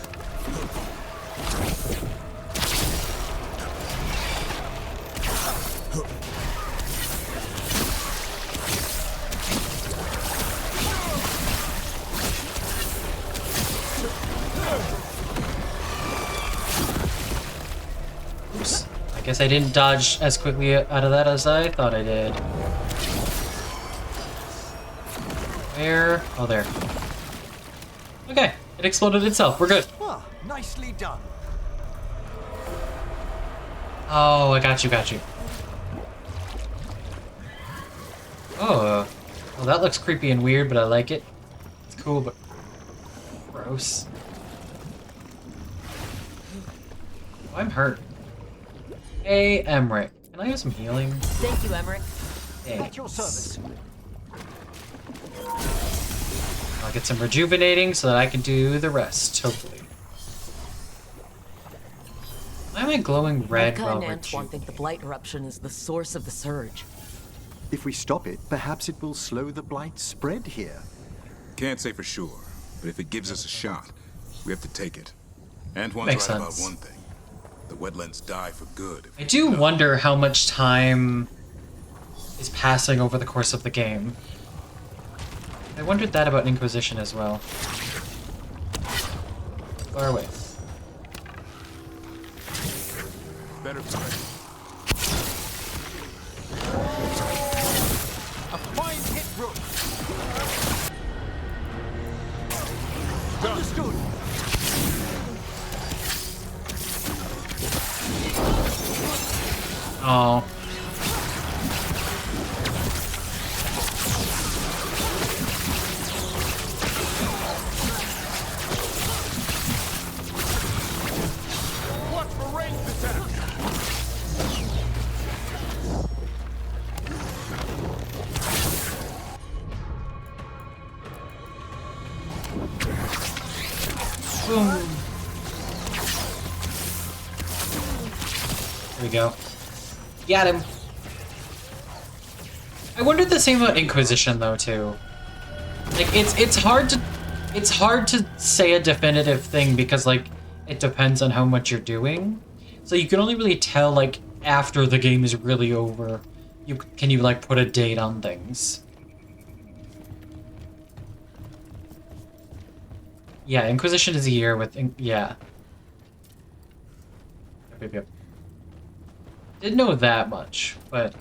Oops. I guess I didn't dodge as quickly out of that as I thought I did. Where? Oh, there. Okay, it exploded itself. We're good. Ah, nicely done. Oh, I got you, got you. Oh, well, that looks creepy and weird, but I like it. It's cool, but gross. Oh, I'm hurt. Hey, Emmerich. Can I have some healing? Thank you, Emmerich. At your service. I'll get some rejuvenating so that I can do the rest, hopefully. Why am I glowing red Micah while and Antoine think the blight eruption is the source of the surge. If we stop it, perhaps it will slow the blight spread here. Can't say for sure, but if it gives us a shot, we have to take it. Antoine's Makes right sense. about one thing. The wetlands die for good. I do wonder how much time is passing over the course of the game. I wondered that about Inquisition as well. Far away. Better play. A fine hit, Rook. Understood. Oh. Watch for ranged attacks. Boom. There we go. Got him. I wondered the same about Inquisition though too. Like it's hard to say a definitive thing because like it depends on how much you're doing. So you can only really tell like after the game is really over. Can you like put a date on things? Yeah, Inquisition is a year with yeah. Yep. Didn't know that much, but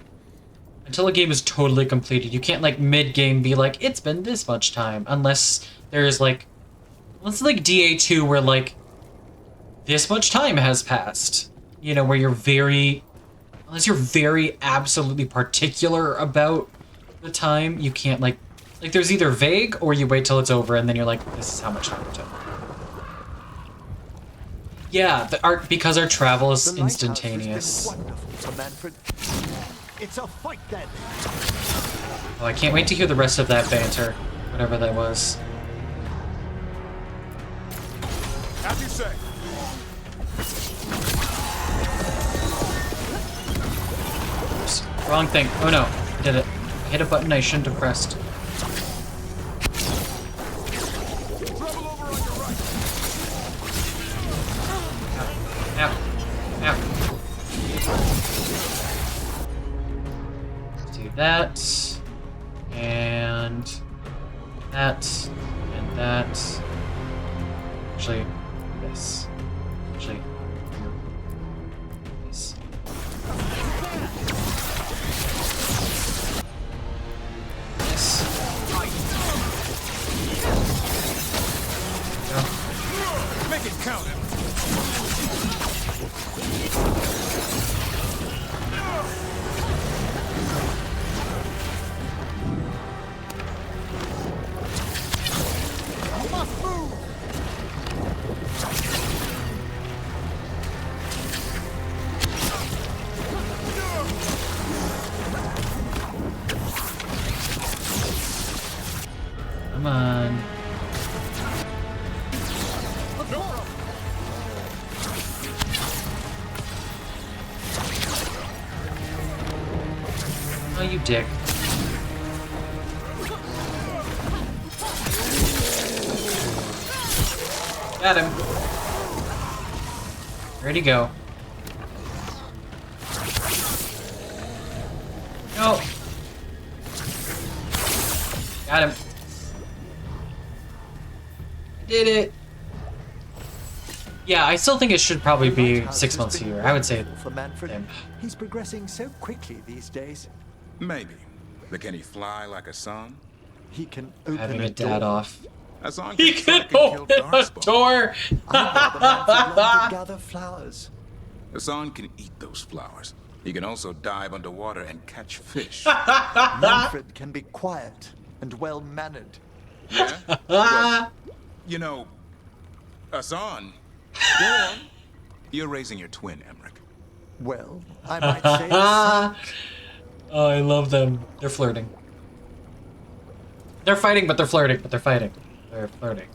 until a game is totally completed, you can't like mid-game be like, it's been this much time, unless there's like, unless it's like DA2 where like, this much time has passed. You know, where you're unless you're very absolutely particular about the time, you can't like there's either vague or you wait till it's over and then you're like, this is how much time it took. Yeah, because our travel is instantaneous. It's a fight then. Oh, I can't wait to hear the rest of that banter, whatever that was. As you say. Oops, wrong thing. Oh no, I did it. I hit a button I shouldn't have pressed. Ow. Ow. Let's do that. And that. And that. Actually, this. Actually, this. This. No. Make it count. Come on. Oh, you dick. Got him. Ready to go. No. Got him. Did it. Yeah, I still think it should probably be 6 months a year. I would say. For Manfred, he's progressing so quickly these days. Maybe. But can he fly like a song? He can open Having a a dad door. off. A song He can open a door. to gather flowers. Hassan can eat those flowers. He can also dive underwater and catch fish. Manfred can be quiet and well-mannered. Yeah? Well, you know, Hassan. Go on. You're raising your twin, Emmerich. Well, I might say the same. Oh, I love them. They're flirting. They're fighting, but they're flirting. But they're fighting. They're flirting.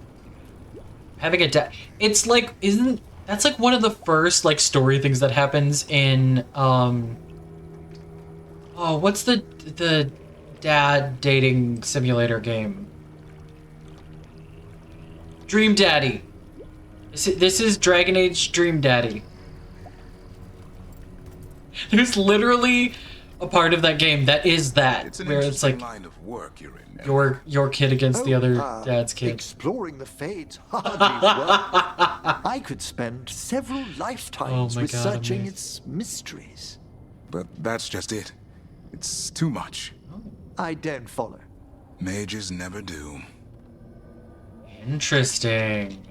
Having a dad. It's like, that's like one of the first like story things that happens in oh, what's the dad dating simulator game? Dream Daddy. This is Dragon Age Dream Daddy. There's literally a part of that game that is that, It's an where it's like line of work you're in. your kid against the other dad's kid. Exploring the Fades hardly work. I could spend several lifetimes Oh my God, researching amazing. its mysteries. But that's just it. It's too much. I don't follow. Mages never do. Interesting.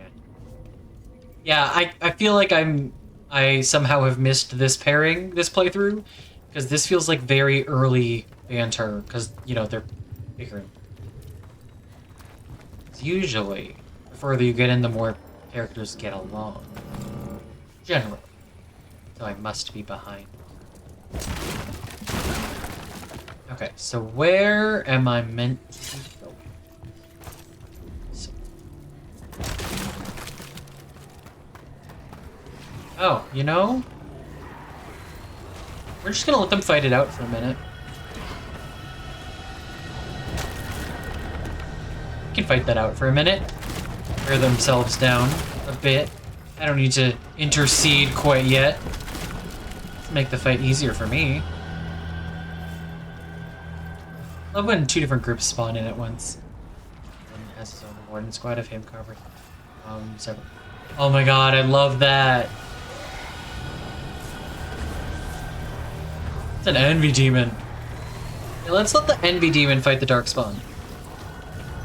Yeah, I feel like I somehow have missed this pairing, this playthrough, because this feels like very early banter, because, you know, they're bickering. It's usually, the further you get in, the more characters get along. Generally. So I must be behind. Okay, so where am I meant to go? So. Oh, you know? We're just gonna let them fight it out for a minute. We can fight that out for a minute. Wear themselves down a bit. I don't need to intercede quite yet. Let's make the fight easier for me. Love when two different groups spawn in at once. One has his own warden squad of him covered. Several. Oh my god, I love that. It's an envy demon. Yeah, let's let the envy demon fight the darkspawn.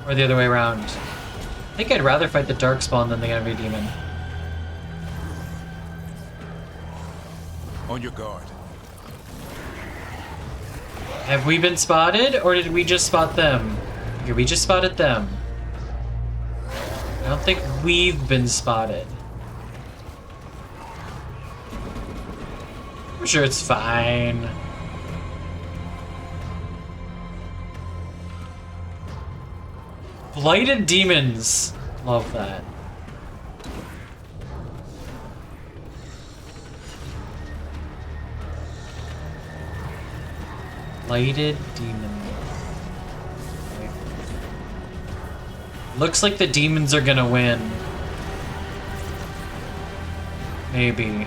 Or the other way around. I think I'd rather fight the darkspawn than the envy demon. On your guard. Have we been spotted, or did we just spot them? Okay, we just spotted them. I don't think we've been spotted. I'm sure it's fine. Blighted demons. Love that. Blighted demon. Okay. Looks like the demons are gonna win. Maybe.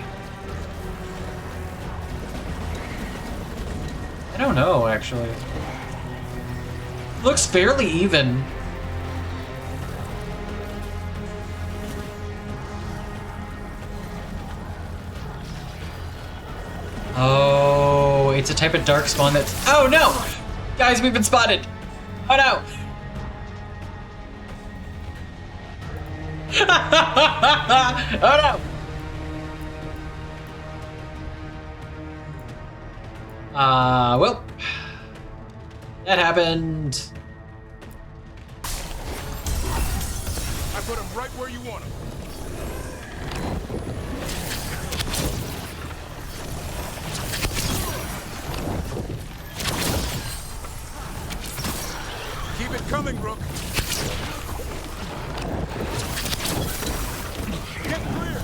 I don't know, actually. Looks fairly even. Oh, it's a type of dark spawn that's... Oh no! Guys, we've been spotted! Oh no! Oh no! Well, that happened. I put him right where you want him. Keep it coming, Rook. Get clear.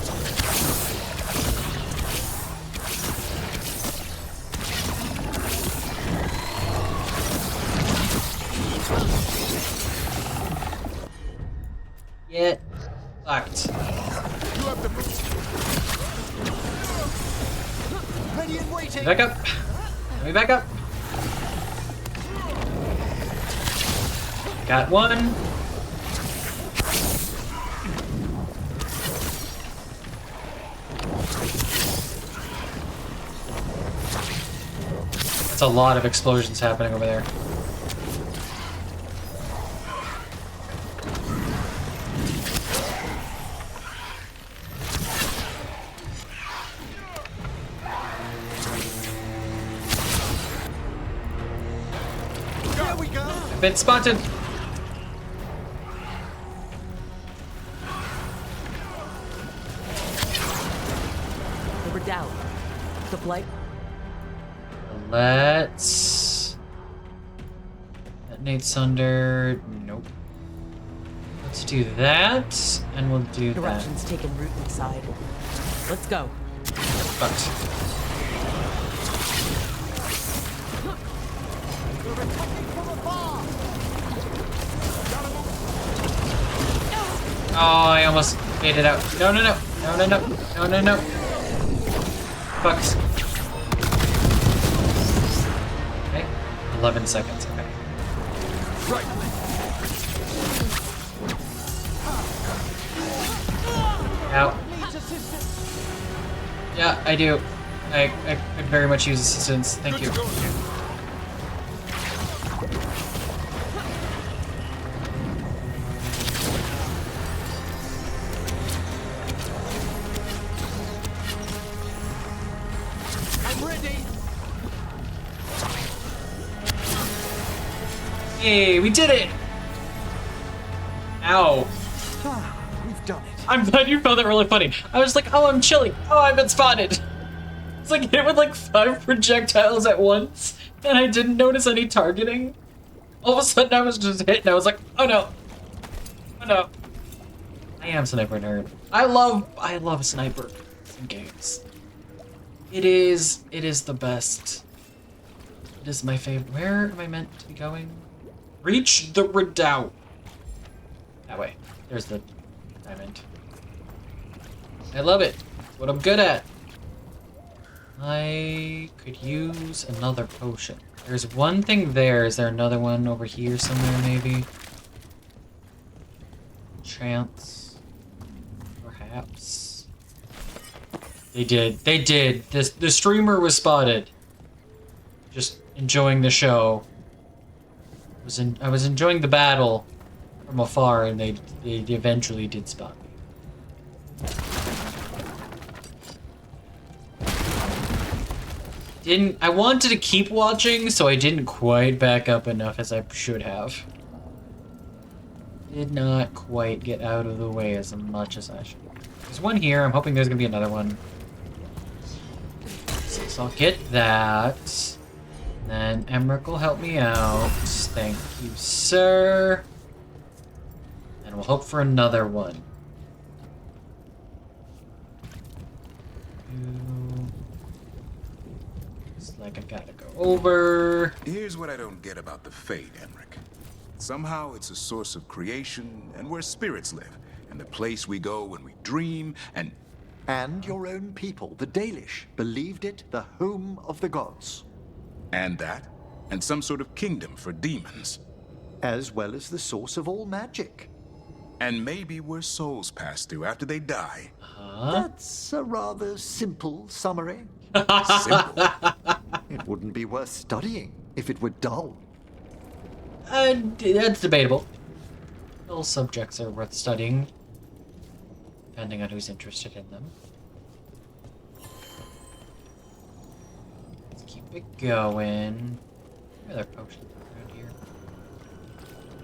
Get fucked. You have to move. Ready and waiting. Back up. Let me back up. Got one. That's a lot of explosions happening over there. There we go. I've been spotted. The redoubt. The blight. Let's detonate Sunder. Nope. Let's do that, and we'll do that. Eruption's taken root inside. Let's go. Fucked. Oh, I almost made it out. No, no, no. No, no, no. No, no, no. Fucked. Okay. 11 seconds. Okay. Right. Out. Yeah, I do. I could very much use assistance. Thank you. I'm ready. Hey, we did it! Ow. We've done it. I'm glad you found that really funny. I was like, oh, I'm chilling. Oh, I've been spotted. It's like hit with like 5 projectiles at once, and I didn't notice any targeting. All of a sudden, I was just hit, and I was like, oh no. Oh no. I am sniper nerd. I love sniper in games. It is the best. It is my favorite. Where am I meant to be going? Reach the redoubt. That way. There's the diamond. I love it. It's what I'm good at. I could use another potion. There's one thing there. Is there another one over here somewhere, maybe? Chance. Perhaps. They did. They did. The streamer was spotted. Just enjoying the show. I was enjoying the battle from afar, and they eventually did spot me. I wanted to keep watching, so I didn't quite back up enough as I should have. Did not quite get out of the way as much as I should. There's one here. I'm hoping there's gonna be another one. So I'll get that. And then Emmerich will help me out. Thank you, sir. And we'll hope for another one. Looks like I gotta go over. Here's what I don't get about the Fate, Emmerich. Somehow it's a source of creation and where spirits live, and the place we go when we dream and... And your own people, the Dalish, believed it the home of the gods. And that, and some sort of kingdom for demons. As well as the source of all magic. And maybe where souls pass through after they die. That's a rather simple summary. Simple. It wouldn't be worth studying if it were dull. That's debatable. All subjects are worth studying, depending on who's interested in them. Let's keep it going. Are there potions around here?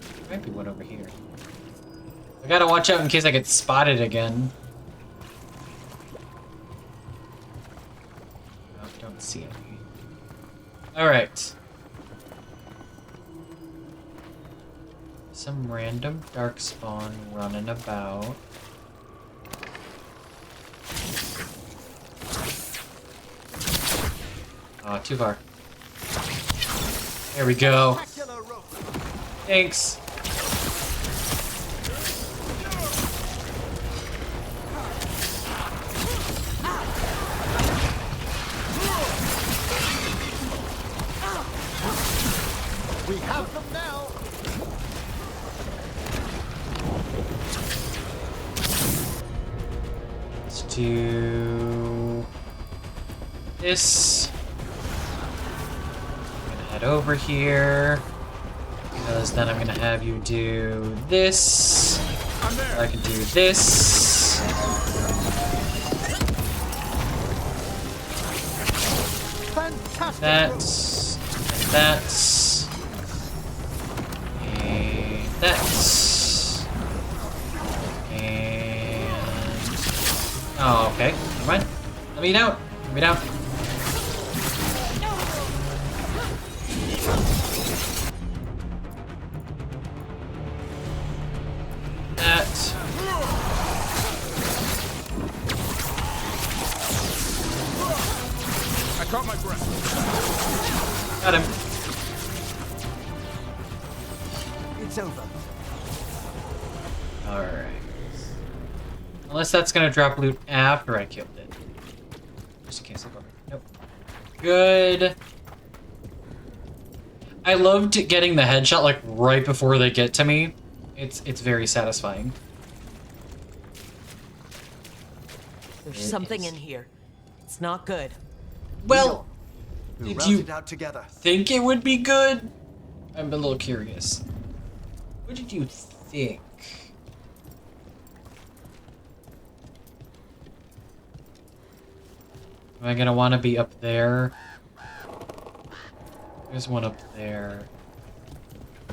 There might be one over here. I gotta watch out in case I get spotted again. No, I don't see any. Alright. Some random darkspawn running about. Oh, too far. There we go. Thanks. We have them now. Let's do this. I'm gonna head over here because then I'm gonna have you do this. I can do this. That's that's and that's and oh, okay. Never mind. Let me down. Let me down. That. I caught my breath. Got him. It's over. Alright. Unless that's gonna drop loot after I killed it. Just in case I go. Nope. Good. I loved getting the headshot like right before they get to me. It's very satisfying. There's something in here. It's not good. Well, We'll did you rout it out together. think it would be good? I'm a little curious. What did you think? Am I gonna want to be up there? There's one up there.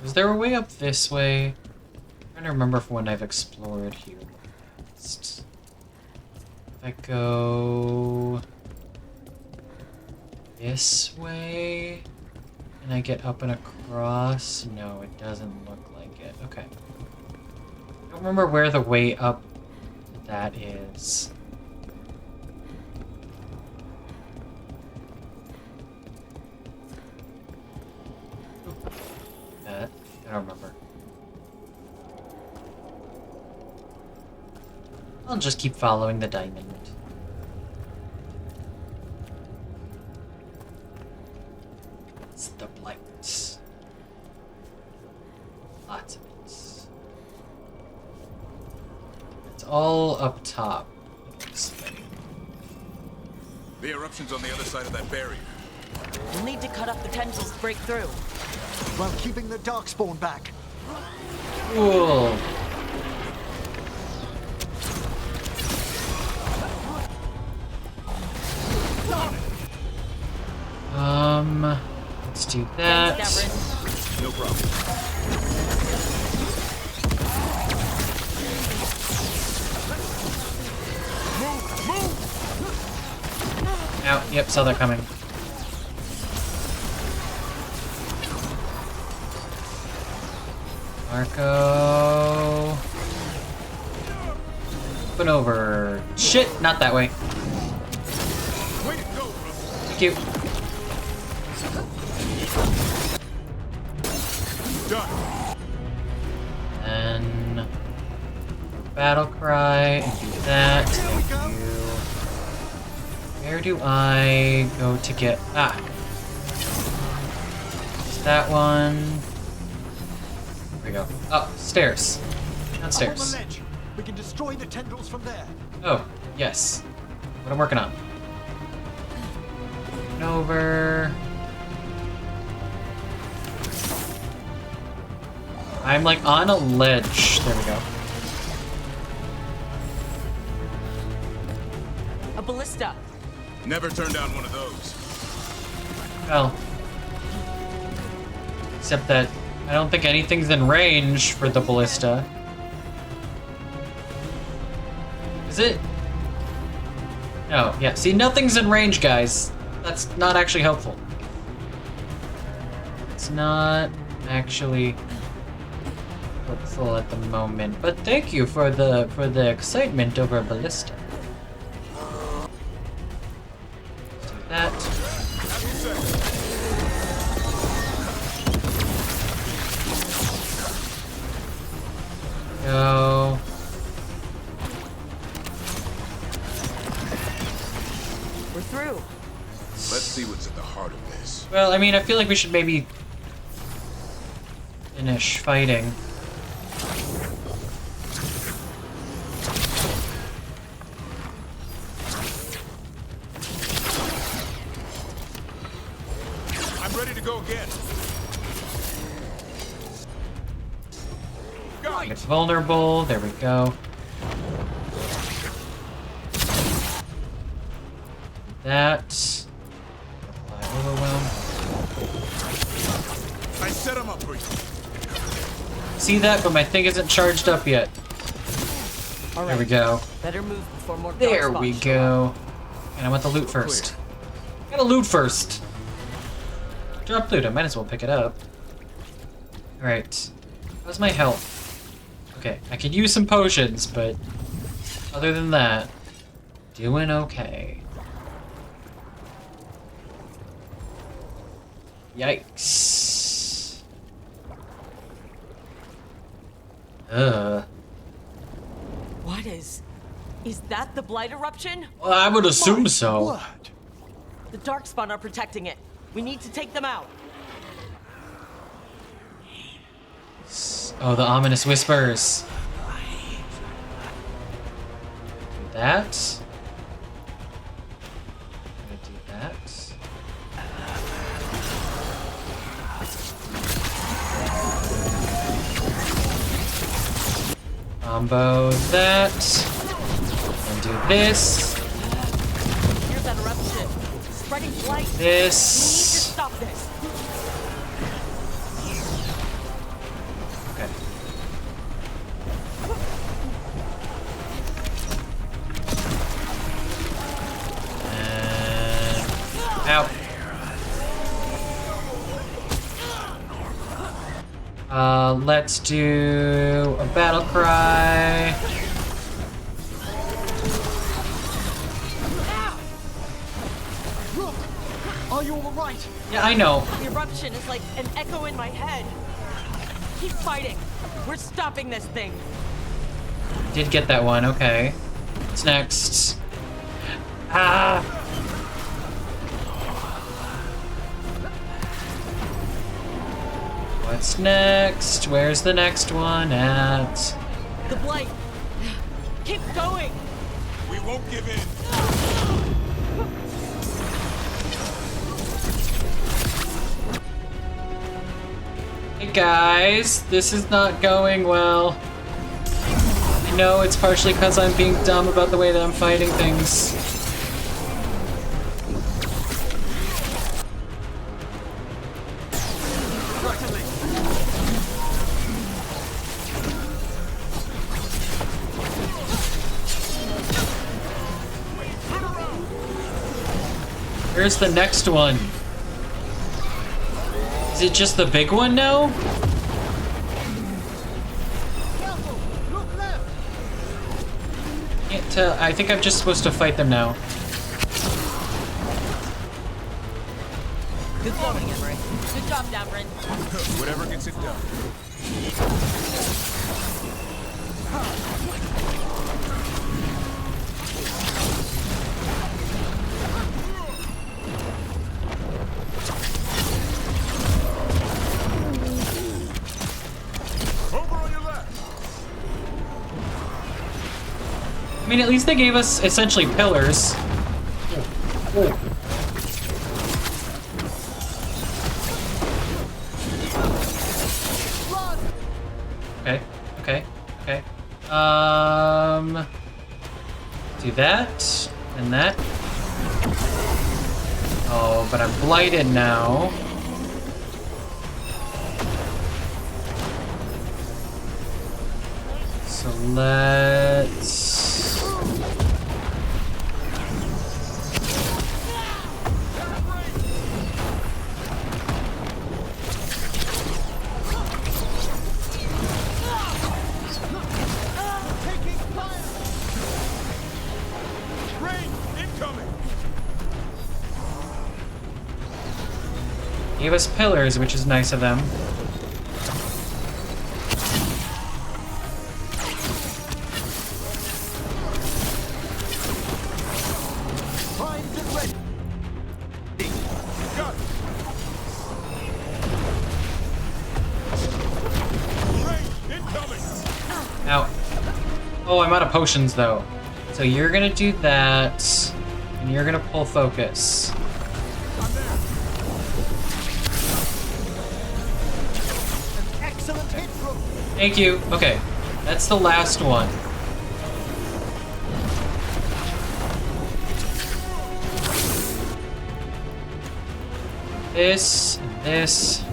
Is there a way up this way? I'm trying to remember from when I've explored here. If I go this way, and I get up and across? No, it doesn't look like it. Okay. I don't remember where the way up that is. That. I don't remember. I'll just keep following the diamond. It's the blight. Lots of it. It's all up top. This thing. The eruption's on the other side of that barrier. We'll need to cut up the tendrils to break through. While keeping the darkspawn back. Cool. Let's do that. No problem. Move! Ow, yep, saw that coming. Marco. Open over. Shit, not that way. Thank you. Done. Then battle cry and do that. Thank you. Where do I go to get It's that one. There we go. Oh, stairs. Downstairs. Up on the ledge. We can destroy the tendrils from there. Oh, yes. What I'm working on. Over. I'm like on a ledge. There we go. A ballista. Never turn down one of those. Well. Except that I don't think anything's in range for the ballista. Is it? No, yeah. See, nothing's in range, guys. That's not actually helpful. It's not actually helpful at the moment. But thank you for the excitement over ballista. Let's do that. Go. We're through. Let's see what's at the heart of this. Well, I mean, I feel like we should maybe finish fighting. I'm ready to go again. It's vulnerable. There we go. That. Overwhelm. I set him up for you. See that, but my thing isn't charged up yet. All right. There we go. Better move before more. There we go. And I want the loot first. Gotta loot first. Drop loot. I might as well pick it up. All right. How's my health? Okay, I could use some potions, but other than that, doing okay. Yikes. What is that the blight eruption? Well, I would assume so. What? The Darkspawn are protecting it. We need to take them out. Oh, the ominous whispers. Do that. Do that. Combo that. And do this. Here's that eruption. Spreading blight. This. We need to stop this. Ow. Let's do a battle cry. Look, are you all right? Yeah, I know. The eruption is like an echo in my head. Keep fighting. We're stopping this thing. Did get that one, okay. What's next? Ah! What's next? Where's the next one at? The blight. Keep going. We won't give in. Hey guys, this is not going well. I know it's partially because I'm being dumb about the way that I'm fighting things. Where's the next one? Is it just the big one now? Can't tell. I think I'm just supposed to fight them now. Good loading, Emery. Good job, Davrin. Whatever gets it done. I mean, at least they gave us essentially pillars. Okay. Do that and that. Oh, but I'm blighted now. So let's... Gave us pillars, which is nice of them. Ow. Oh, I'm out of potions though. So you're gonna do that, and you're gonna pull focus. Thank you. Okay, that's the last one. This, and this.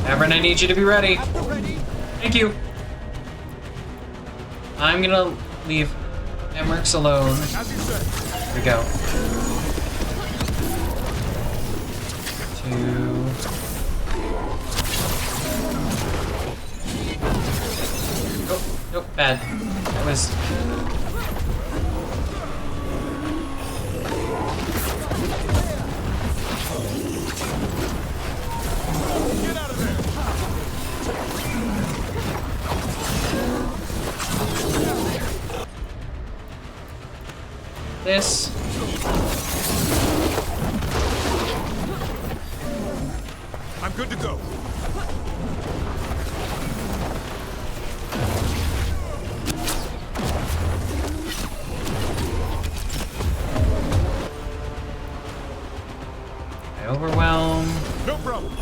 Everett, I need you to be ready. Thank you. I'm gonna leave Emmerich alone. Here we go. 2. Oh, nope, bad. That was... This. I'm good to go. I overwhelm. No problem.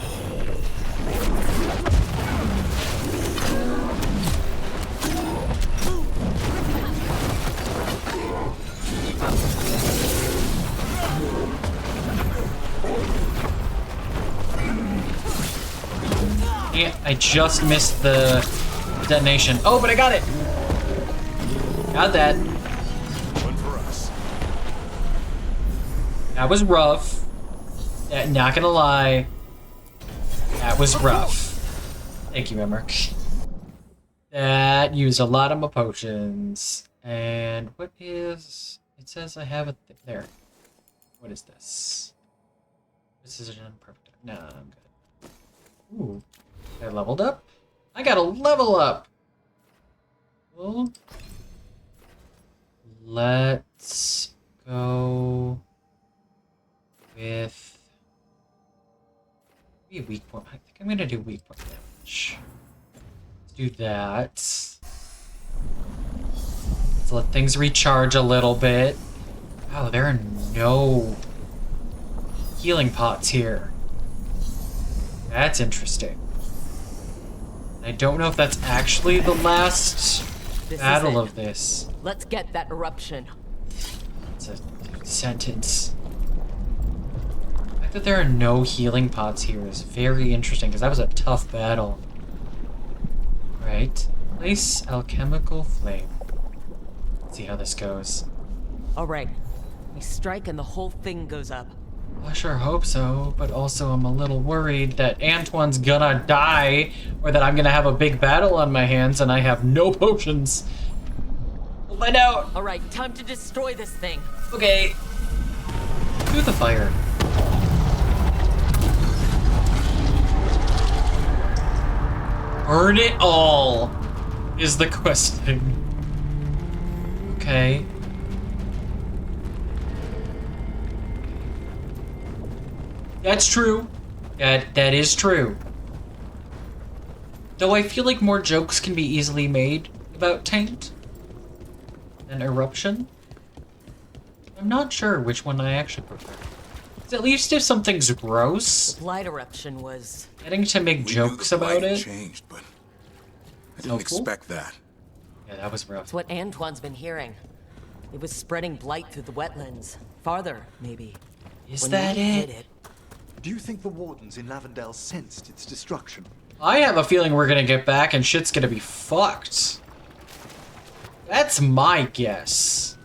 Yeah, I just missed the detonation. Oh, but I got it! Got that. One for us. That was rough. Not gonna lie. That was rough. Thank you, Emmerich. That used a lot of my potions. And what is... It says I have a... There. What is this? Precision perfect. No, I'm good. Ooh. I leveled up? I got a level up! Cool. Let's go with maybe weak point. I think I'm gonna do weak point damage. Let's do that. Let's let things recharge a little bit. Wow, there are no healing pots here. That's interesting. I don't know if that's actually the last battle of this. Let's get that eruption. It's a sentence. The fact that there are no healing pots here is very interesting, because that was a tough battle. Right. Place alchemical flame. Let's see how this goes. Alright. We strike and the whole thing goes up. I sure hope so, but also I'm a little worried that Antoine's gonna die, or that I'm gonna have a big battle on my hands and I have no potions. We'll find out. Alright, time to destroy this thing. Okay. Do the fire. Burn it all is the question. Okay. That's true. That is true. Though I feel like more jokes can be easily made about taint than eruption. I'm not sure which one I actually prefer. At least if something's gross, Blight eruption was getting to make jokes about it. Changed, but I didn't expect that. Yeah, that was rough. That's what Antoine's been hearing. It was spreading blight through the wetlands. Farther, maybe. Is that it? Do you think the wardens in Lavendale sensed its destruction? I have a feeling we're gonna get back and shit's gonna be fucked. That's my guess.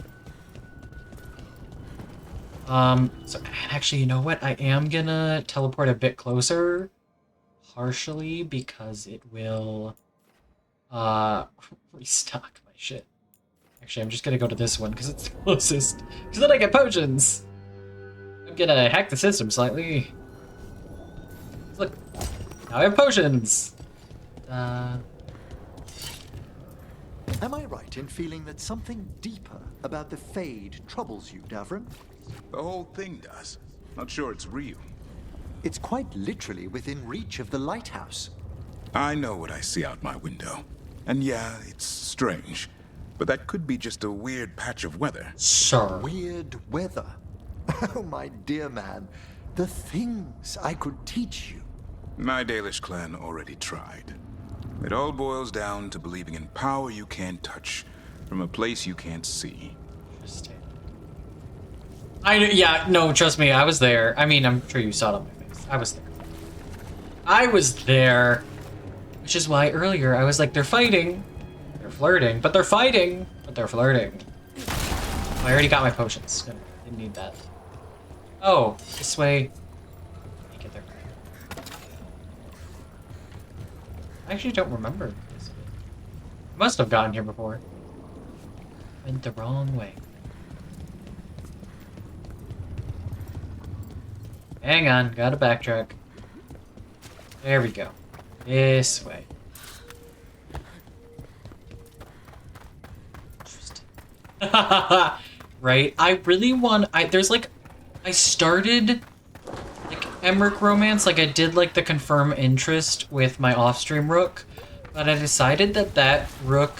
So actually, you know what? I am gonna teleport a bit closer, partially because it will, restock my shit. Actually, I'm just gonna go to this one because it's the closest. Because then I get potions. I'm gonna hack the system slightly. Look, now I have potions. Am I right in feeling that something deeper about the Fade troubles you, Davrin? The whole thing does. Not sure it's real. It's quite literally within reach of the lighthouse. I know what I see out my window. And yeah, it's strange. But that could be just a weird patch of weather. Sure. Weird weather? Oh, my dear man. The things I could teach you. My Dalish clan already tried. It all boils down to believing in power you can't touch from a place you can't see. Interesting. Yeah, no, trust me, I was there. I mean, I'm sure you saw it on my face. I was there. I was there. Which is why earlier I was like, they're fighting. They're flirting. But they're fighting. But they're flirting. Oh, I already got my potions. Didn't need that. Oh, this way. Can't get there. I actually don't remember this. I must have gotten here before. Went the wrong way. Hang on, gotta backtrack. There we go. This way. Interesting. Right? I really want... there's like... I started... like, Emmerich romance. Like, I did, like, the confirm interest with my off-stream rook. But I decided that that rook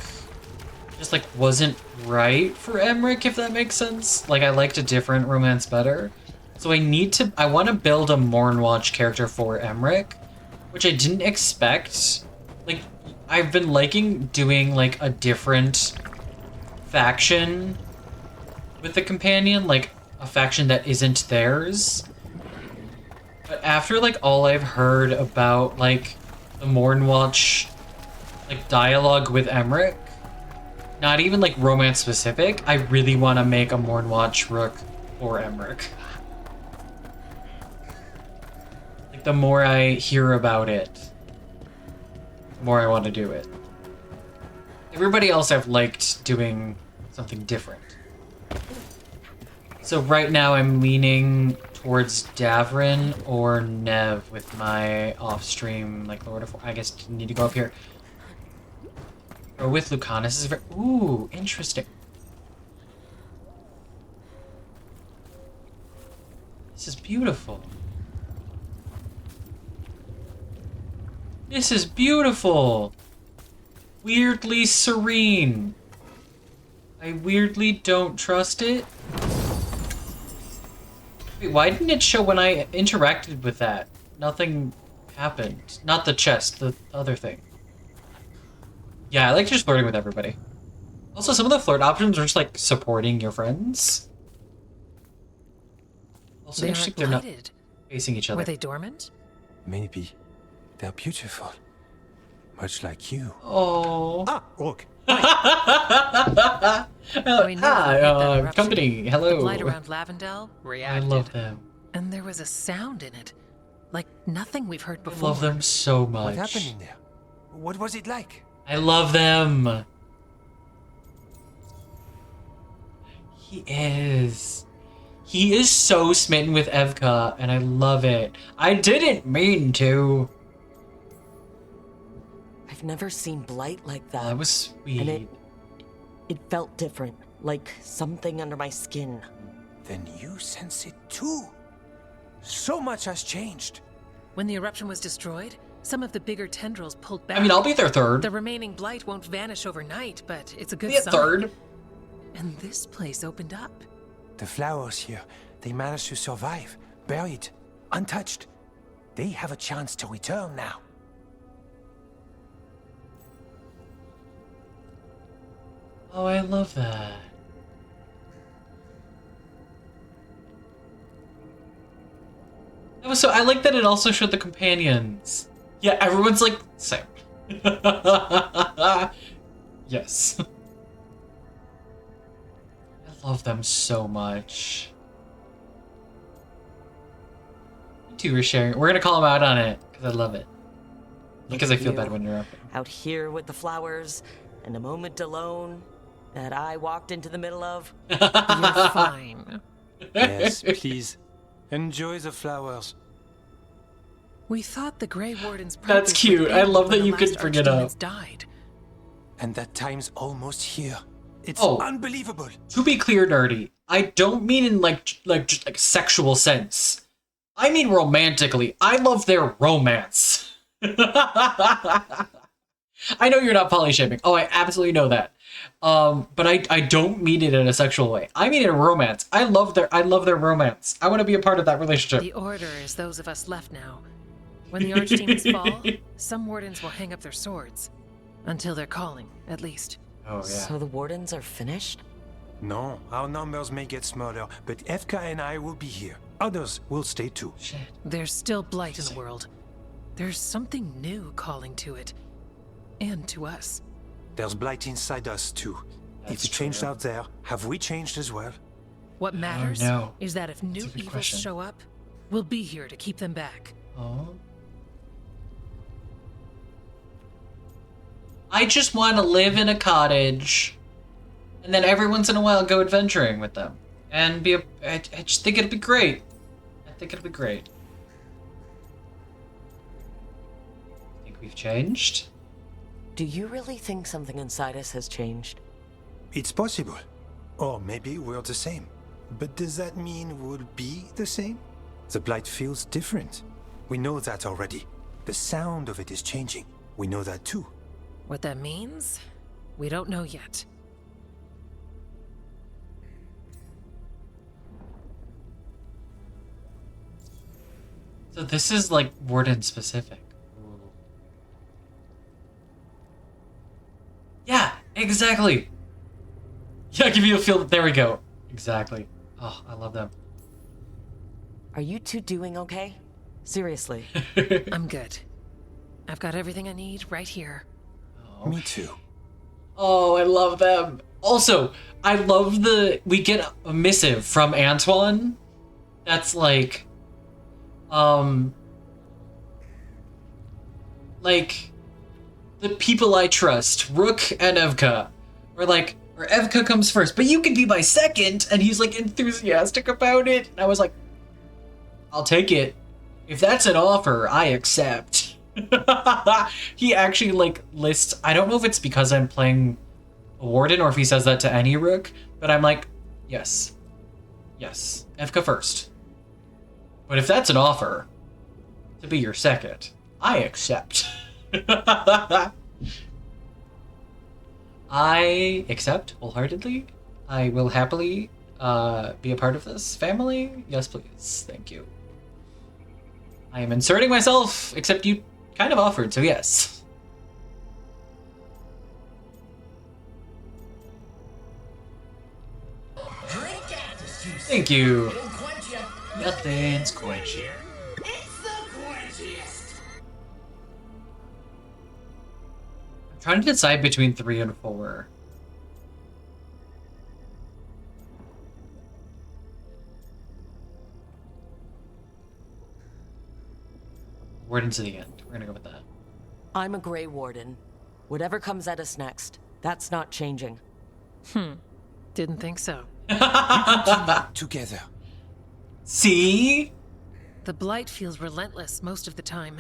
just, like, wasn't right for Emmerich, if that makes sense. Like, I liked a different romance better. So I want to build a Mornwatch character for Emmerich, which I didn't expect. Like, I've been liking doing, like, a different faction with the companion, like, a faction that isn't theirs. But after, like, all I've heard about, like, the Mornwatch, like, dialogue with Emmerich, not even, like, romance specific, I really want to make a Mornwatch rook for Emmerich. The more I hear about it, the more I want to do it. Everybody else I've liked doing something different. So right now I'm leaning towards Davrin or Nev with my off-stream, like, Lord of... I guess I need to go up here. Or with Lucanus is very... Ooh, interesting. This is beautiful. This is beautiful! Weirdly serene. I weirdly don't trust it. Wait, why didn't it show when I interacted with that? Nothing happened. Not the chest, the other thing. Yeah, I like just flirting with everybody. Also, some of the flirt options are just like supporting your friends. Also, They interesting aren't they're not blighted. facing each other. Were they dormant? Maybe. They're beautiful. Much like you. Oh. Ah, Rook. Company, hello. The blight around Lavendale reacted. I love them. And there was a sound in it. Like nothing we've heard I before. love them so much. What happened in there? What was it like? I love them. He is. He is so smitten with Evka, and I love it. I didn't mean to. I've never seen blight like that. That was sweet. And it felt different, like something under my skin. Then you sense it too. So much has changed. When the eruption was destroyed, some of the bigger tendrils pulled back. I mean, I'll be their third. The remaining blight won't vanish overnight, but it's a good Be a sign. third. And this place opened up. The flowers here, they managed to survive, buried, untouched. They have a chance to return now. Oh, I love that. That was so. I like that it also showed the companions. Yeah, everyone's like same. Yes. I love them so much. You two were sharing. We're gonna call them out on it because I love it. Because I feel bad when you're up. Out here with the flowers, and a moment alone that I walked into the middle of. You're fine. Yes, please. Enjoy the flowers. We thought the Grey Warden's That's cute. I love that you could bring it up. Died. And that time's almost here. It's Oh. unbelievable. To be clear, Nerdy, I don't mean in just like sexual sense. I mean romantically. I love their romance. I know you're not polyshaming. Oh, I absolutely know that. But I don't mean it in a sexual way. I mean it in romance. I love their romance. I want to be a part of that relationship. The Order is those of us left now. When the Archdemons fall, some Wardens will hang up their swords. Until they're calling, at least. Oh, yeah. So the Wardens are finished? No, our numbers may get smaller, but FK and I will be here. Others will stay too. Shit. There's still blight in the world. There's something new calling to it. And to us. There's blight inside us too. That's if it changed out there, have we changed as well? What matters no. is that if new evils question. show up, we'll be here to keep them back. Oh. I just want to live in a cottage, and then every once in a while go adventuring with them, and be I just think it'd be great. I think it'd be great. Think we've changed? Do you really think something inside us has changed? It's possible. Or maybe we're the same. But does that mean we'll be the same? The blight feels different. We know that already. The sound of it is changing. We know that too. What that means, we don't know yet. So this is like Warden specific. Yeah, exactly. Yeah, give you a feel. There we go. Exactly. Oh, I love them. Are you two doing okay? Seriously. I'm good. I've got everything I need right here. Oh. Me too. Oh, I love them. Also, I love we get a missive from Antoine that's like the people I trust, Rook and Evka, or Evka comes first, but you can be my second, and he's like enthusiastic about it. And I was like, I'll take it. If that's an offer, I accept. He actually lists, I don't know if it's because I'm playing a Warden or if he says that to any Rook, but I'm like, yes. Yes, Evka first. But if that's an offer to be your second, I accept. I accept wholeheartedly. I will happily be a part of this family. Yes, please. Thank you. I am inserting myself, except you kind of offered, so yes. Thank you. Nothing's quenchy. I'm trying to decide between 3 and 4. Warden to the end. We're gonna go with that. I'm a Grey Warden. Whatever comes at us next, that's not changing. Didn't think so. Together. See? The blight feels relentless most of the time.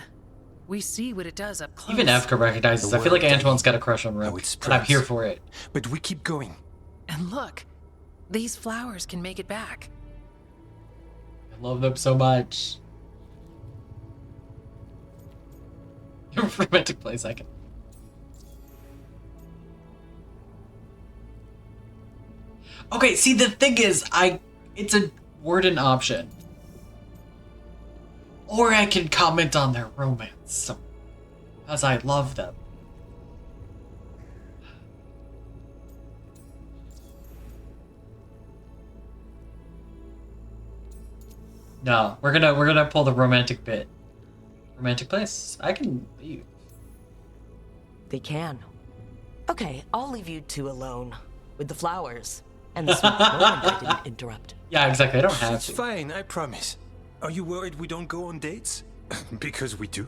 We see what it does up close. Even Evka recognizes. I feel like Antoine's got a crush on Rook, and I'm here for it. But we keep going. And look, these flowers can make it back. I love them so much. Romantic play second. Okay, see, the thing is, it's a Warden option. Or I can comment on their romance, because I love them. No, we're gonna pull the romantic bit. Romantic place? I can leave. They can. Okay, I'll leave you two alone with the flowers and the sweet moment I didn't interrupt. Yeah, exactly. I don't have It's to. fine, I promise. Are you worried we don't go on dates? Because we do.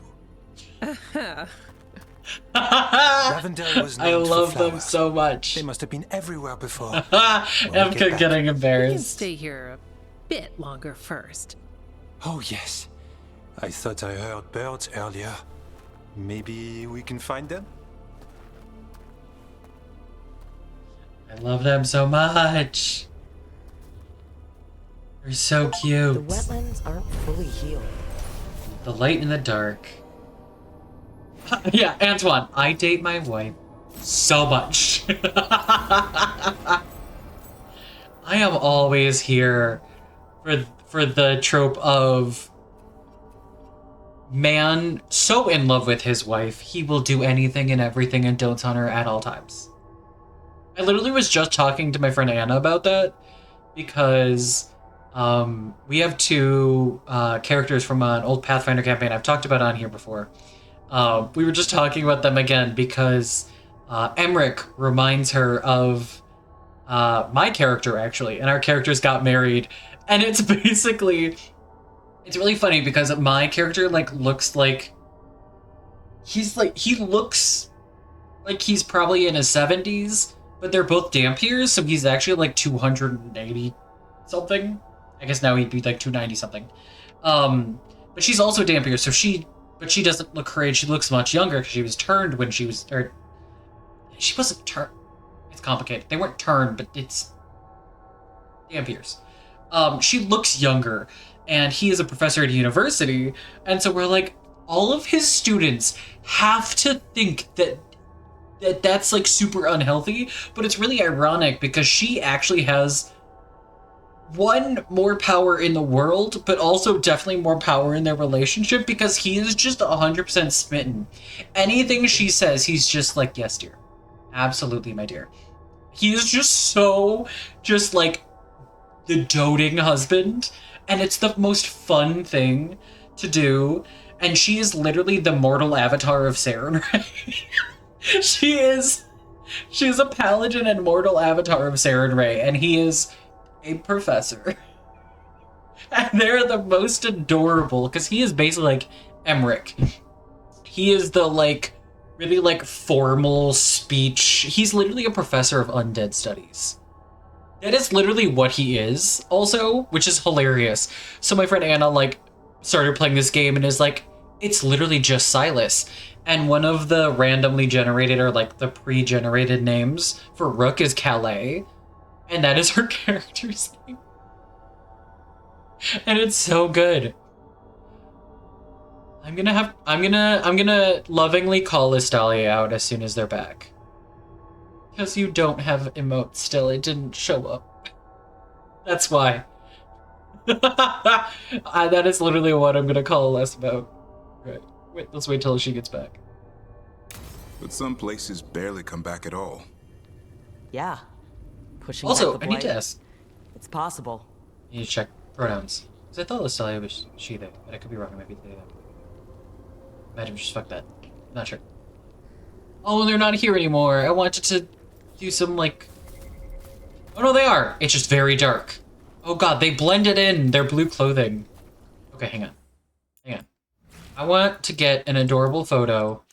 Lavender was I named love for them flowers. so much. They must have been everywhere before. I'm getting We can embarrassed. stay here a bit longer first. Oh, yes. I thought I heard birds earlier. Maybe we can find them? I love them so much. They're so cute. The wetlands aren't fully healed. The light in the dark. Yeah, Antoine, I date my wife so much. I am always here for the trope of man so in love with his wife, he will do anything and everything and dotes on her at all times. I literally was just talking to my friend Anna about that because we have two characters from an old Pathfinder campaign I've talked about on here before. We were just talking about them again because Emmerich reminds her of my character, actually, and our characters got married. And it's basically, it's really funny because my character looks like he looks like he's probably in his 70s, but they're both Dampiers, so he's actually like 280 something. I guess now he'd be like 290 something. But she's also Dampier, so she doesn't look her age. She looks much younger because she was turned when she was, or she wasn't turned. It's complicated. They weren't turned, but it's Dampiers. She looks younger, and he is a professor at university, and so we're like, all of his students have to think that's like super unhealthy, but it's really ironic because she actually has one, more power in the world, but also definitely more power in their relationship because he is just 100% smitten. Anything she says, he's just like, yes, dear. Absolutely, my dear. He is just so, just like, the doting husband, and it's the most fun thing to do, and she is literally the mortal avatar of Sarenrae. She's a paladin and mortal avatar of Sarenrae, and he is a professor. And they're the most adorable, because he is basically like Emmerich. He is the, like, really, like, formal speech. He's literally a professor of undead studies. That is literally what he is, also, which is hilarious. So my friend Anna, like, started playing this game and is like, it's literally just Silas. And one of the randomly generated, or, like, the pre-generated names for Rook is Calais. And that is her character's name. And it's so good. I'm gonna lovingly call Listalia out as soon as they're back. Because you don't have emotes still, it didn't show up. That's why. That is literally what I'm gonna call Les about. Right. Wait, let's wait till she gets back. But some places barely come back at all. Yeah. Pushing Also, back the I need to blight. ask. It's possible. I need to check pronouns. Because I thought Listalia was she there, but I could be wrong, maybe they them. Imagine just fuck that. Not sure. Oh, they're not here anymore. I wanted to do some, like... Oh, no, they are. It's just very dark. Oh, God, they blended in their blue clothing. Okay, hang on. Hang on. I want to get an adorable photo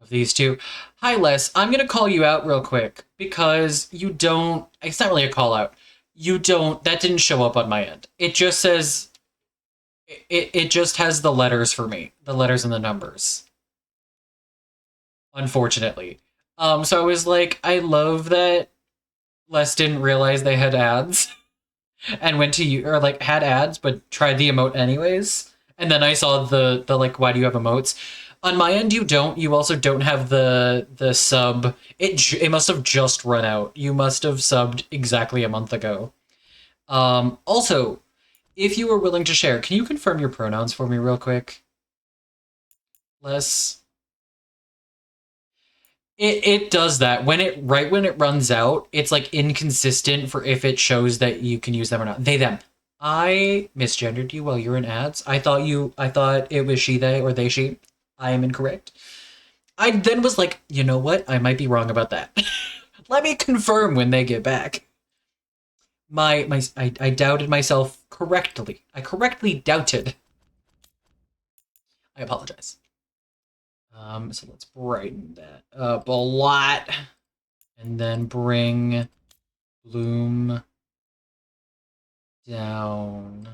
of these two. Hi, Les. I'm going to call you out real quick because you don't... It's not really a call out. You don't... That didn't show up on my end. It just says... It just has the letters for me. The letters and the numbers. Unfortunately. So I was like, I love that Les didn't realize they had ads. and went to you, or like had ads, but tried the emote anyways. And then I saw the like, why do you have emotes? On my end, you don't. You also don't have the sub. It must have just run out. You must have subbed exactly a month ago. Also, if you were willing to share, can you confirm your pronouns for me real quick? Les? It does that. When it runs out, it's like inconsistent for if it shows that you can use them or not. They, them. I misgendered you while you were in ads. I thought it was she, they, or they, she. I am incorrect. I then was like, you know what? I might be wrong about that. Let me confirm when they get back. I doubted myself correctly. I correctly doubted. I apologize. So let's brighten that up a lot. And then bring bloom down.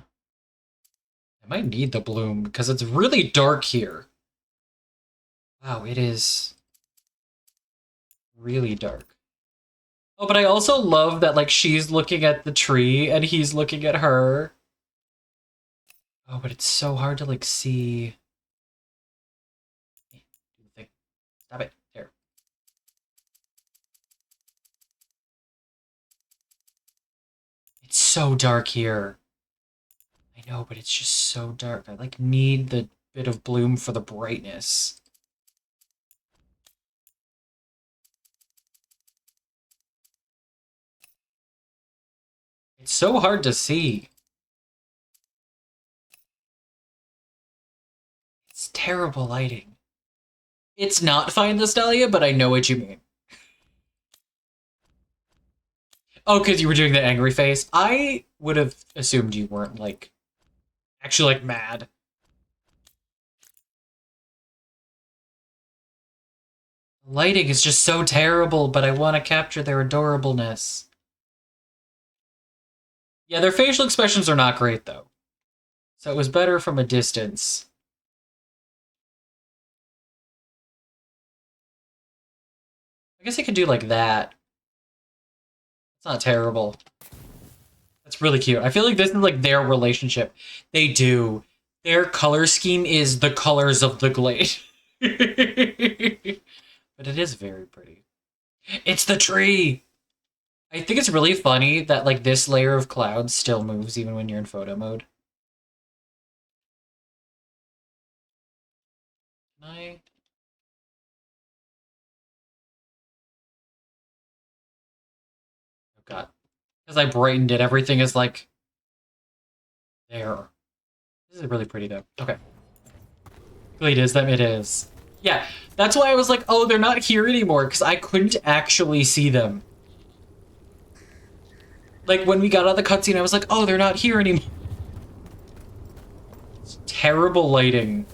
I might need the bloom because it's really dark here. Wow, it is really dark. Oh, but I also love that, like, she's looking at the tree and he's looking at her. Oh, but it's so hard to, like, see. Stop it. There. It's so dark here. I know, but it's just so dark. I, like, need the bit of bloom for the brightness. It's so hard to see. It's terrible lighting. It's not fine nostalgia, but I know what you mean. Oh, because you were doing the angry face? I would have assumed you weren't, like, actually, like, mad. Lighting is just so terrible, but I want to capture their adorableness. Yeah, their facial expressions are not great, though. So it was better from a distance. I guess I could do like that. It's not terrible. That's really cute. I feel like this is like their relationship. They do. Their color scheme is the colors of the glade. But it is very pretty. It's the tree! I think it's really funny that, like, this layer of clouds still moves even when you're in photo mode. Can I? Oh, God. Because I brightened it, everything is, like, there. This is really pretty, though. Okay. It is them, it is. Yeah, that's why I was like, oh, they're not here anymore, because I couldn't actually see them. Like, when we got out of the cutscene, I was like, oh, they're not here anymore. It's terrible lighting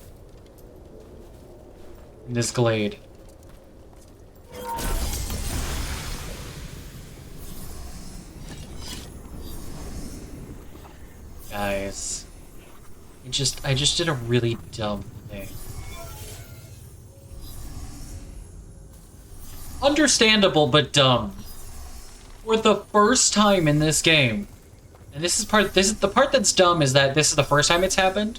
in this glade. Guys. I just did a really dumb thing. Understandable, but dumb. For the first time in this game, and this is the part that's dumb, is that this is the first time it's happened.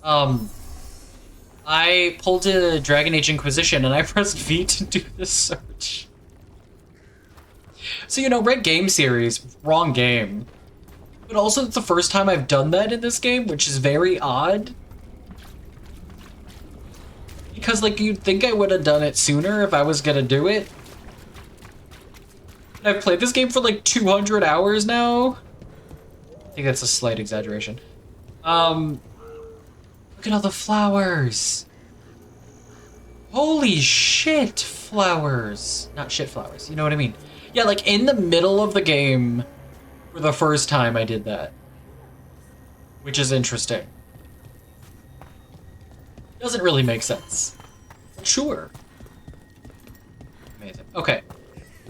I pulled a Dragon Age Inquisition and I pressed V to do the search. So, you know, Red Game Series, wrong game. But also it's the first time I've done that in this game, which is very odd. Because, like, you'd think I would have done it sooner if I was gonna do it. I've played this game for like 200 hours now. I think that's a slight exaggeration. Look at all the flowers. Holy shit, flowers. Not shit flowers, you know what I mean? Yeah, like in the middle of the game, for the first time I did that. Which is interesting. Doesn't really make sense. But sure. Amazing. Okay.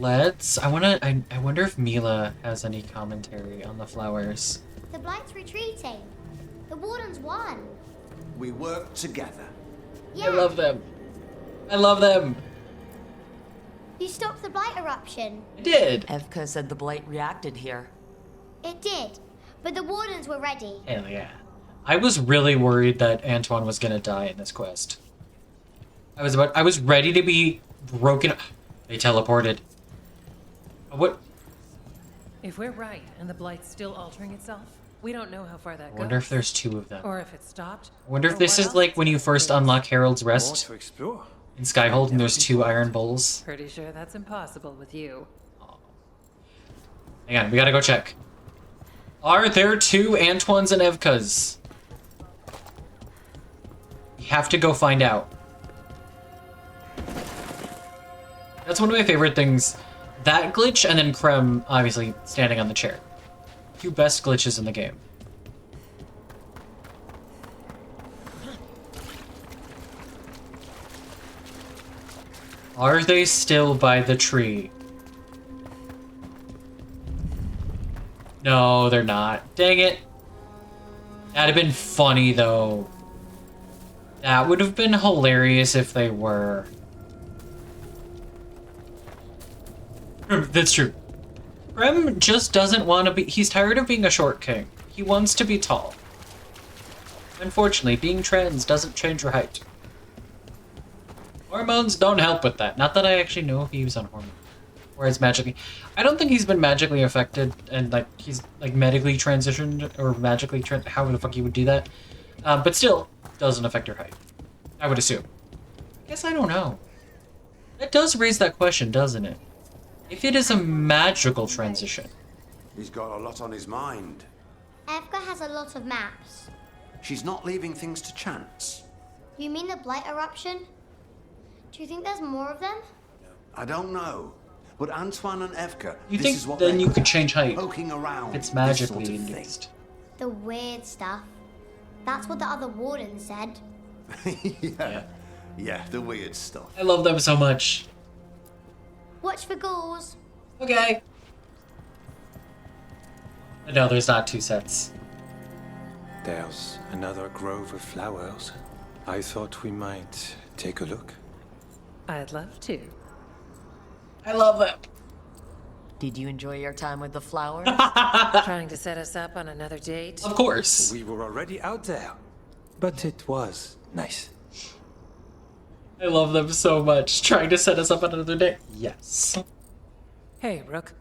I wonder if Mila has any commentary on the flowers. The Blight's retreating. The Wardens won. We work together. Yeah. I love them. I love them. You stopped the Blight eruption. I did. Evka said the Blight reacted here. It did. but the wardens were ready. Hell yeah. I was really worried that Antoine was gonna die in this quest. I was ready to be broken. They teleported. What? If we're right and the Blight's still altering itself, we don't know how far that goes. I wonder if there's 2 of them. Or if it stopped. I wonder if or this what is else like it's when you gonna first face. unlock Harold's Rest to explore. in Skyhold and there's 2 iron bowls. Pretty sure that's impossible with you. Hang on, we gotta go check. Are there 2 Antoines and Evkas? We have to go find out. That's one of my favorite things. That glitch and then Krem, obviously, standing on the chair. 2 best glitches in the game. Are they still by the tree? No, they're not. Dang it. That'd have been funny, though. That would have been hilarious if they were. That's true. Rem just doesn't want to be... He's tired of being a short king. He wants to be tall. Unfortunately, being trans doesn't change your height. Hormones don't help with that. Not that I actually know if he was on hormones. Or it's magically... I don't think he's been magically affected and, like, he's, like, medically transitioned or magically... How the fuck you would do that? But still, doesn't affect your height. I would assume. I guess I don't know. That does raise that question, doesn't it? If it is a magical transition. He's got a lot on his mind. Evka has a lot of maps. She's not leaving things to chance. You mean the Blight eruption? Do you think there's more of them? I don't know. But Antoine and Evka, You this think is what then they you could change height? poking around. It's this magically sort of thing. induced. The weird stuff. That's what the other warden said. Yeah, the weird stuff. I love them so much. Watch for ghouls. Okay. No, there's not 2 sets. There's another grove of flowers. I thought we might take a look. I'd love to. I love them. Did you enjoy your time with the flowers? Trying to set us up on another date? Of course. We were already out there, but it was nice. I love them so much. Trying to set us up on another day. Yes. Hey, Rook.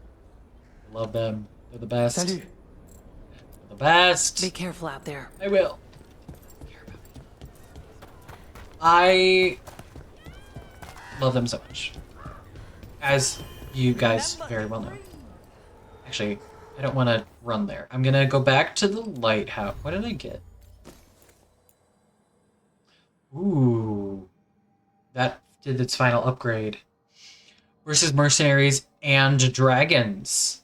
Love them. They're the best. Salut. They're the best. Be careful out there. I will. I love them so much. As you guys very well know. Actually, I don't want to run there. I'm gonna go back to the lighthouse. What did I get? Ooh. That did its final upgrade. Versus mercenaries and dragons.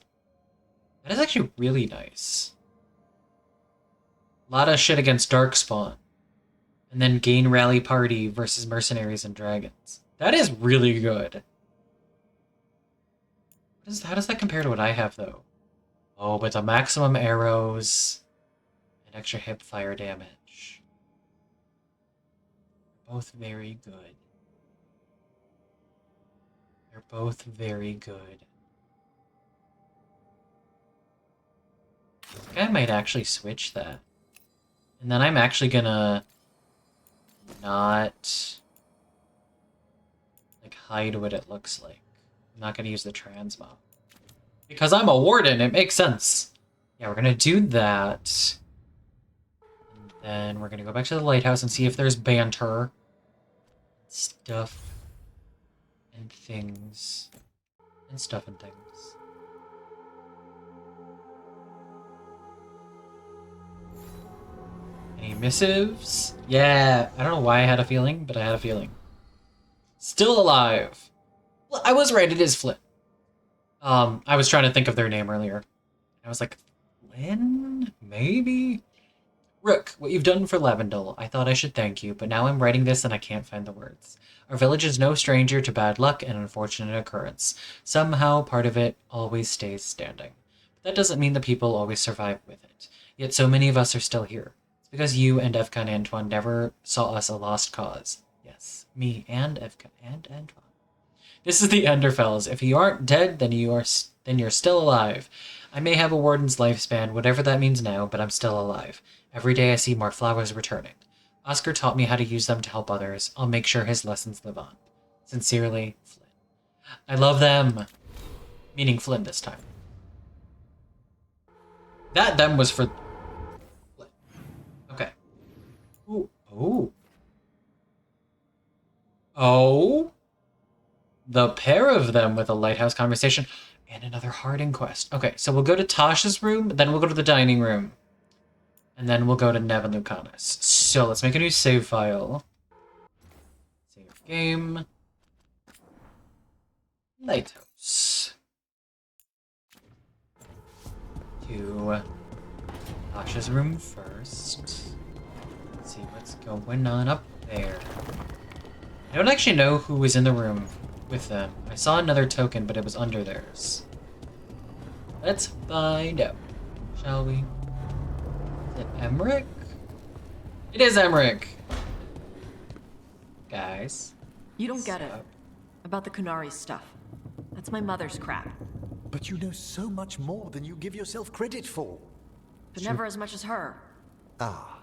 That is actually really nice. A lot of shit against Darkspawn. And then gain rally party versus mercenaries and dragons. That is really good. How does that compare to what I have, though? Oh, but the maximum arrows and extra hip fire damage. Both very good. They're both very good. I think I might actually switch that. And then I'm actually gonna not like hide what it looks like. I'm not gonna use the transmog. Because I'm a warden, it makes sense. Yeah, we're gonna do that. And then we're gonna go back to the lighthouse and see if there's banter. Stuff. And things. And stuff and things. Any missives? Yeah, I don't know why I had a feeling, but I had a feeling. Still alive. Well, I was right, it is Flynn. I was trying to think of their name earlier. I was like, Flynn? Maybe? Rook, what you've done for Lavendel, I thought I should thank you, but now I'm writing this and I can't find the words. Our village is no stranger to bad luck and unfortunate occurrence. Somehow, part of it always stays standing. But that doesn't mean the people always survive with it. Yet so many of us are still here. It's because you and Evka and Antoine never saw us a lost cause. Yes, me and Evka and Antoine. This is the Enderfells. If you aren't dead, then you're still alive. I may have a warden's lifespan, whatever that means now, but I'm still alive. Every day I see more flowers returning. Oscar taught me how to use them to help others. I'll make sure his lessons live on. Sincerely, Flynn. I love them. Meaning Flynn this time. That them was for Flynn. Okay. Ooh. Oh. Oh. The pair of them with a lighthouse conversation and another hard inquest. Okay, so we'll go to Tasha's room, then we'll go to the dining room. And then we'll go to Nev and Lucanus. So let's make a new save file. Save game. Lighthouse. To Tasha's room first. Let's see what's going on up there. I don't actually know who was in the room with them. I saw another token, but it was under theirs. Let's find out, shall we? Is it Emmerich? It is Emmerich! Guys. You don't get it. About the Kunari stuff. That's my mother's crap. But you know so much more than you give yourself credit for. But never as much as her. Ah.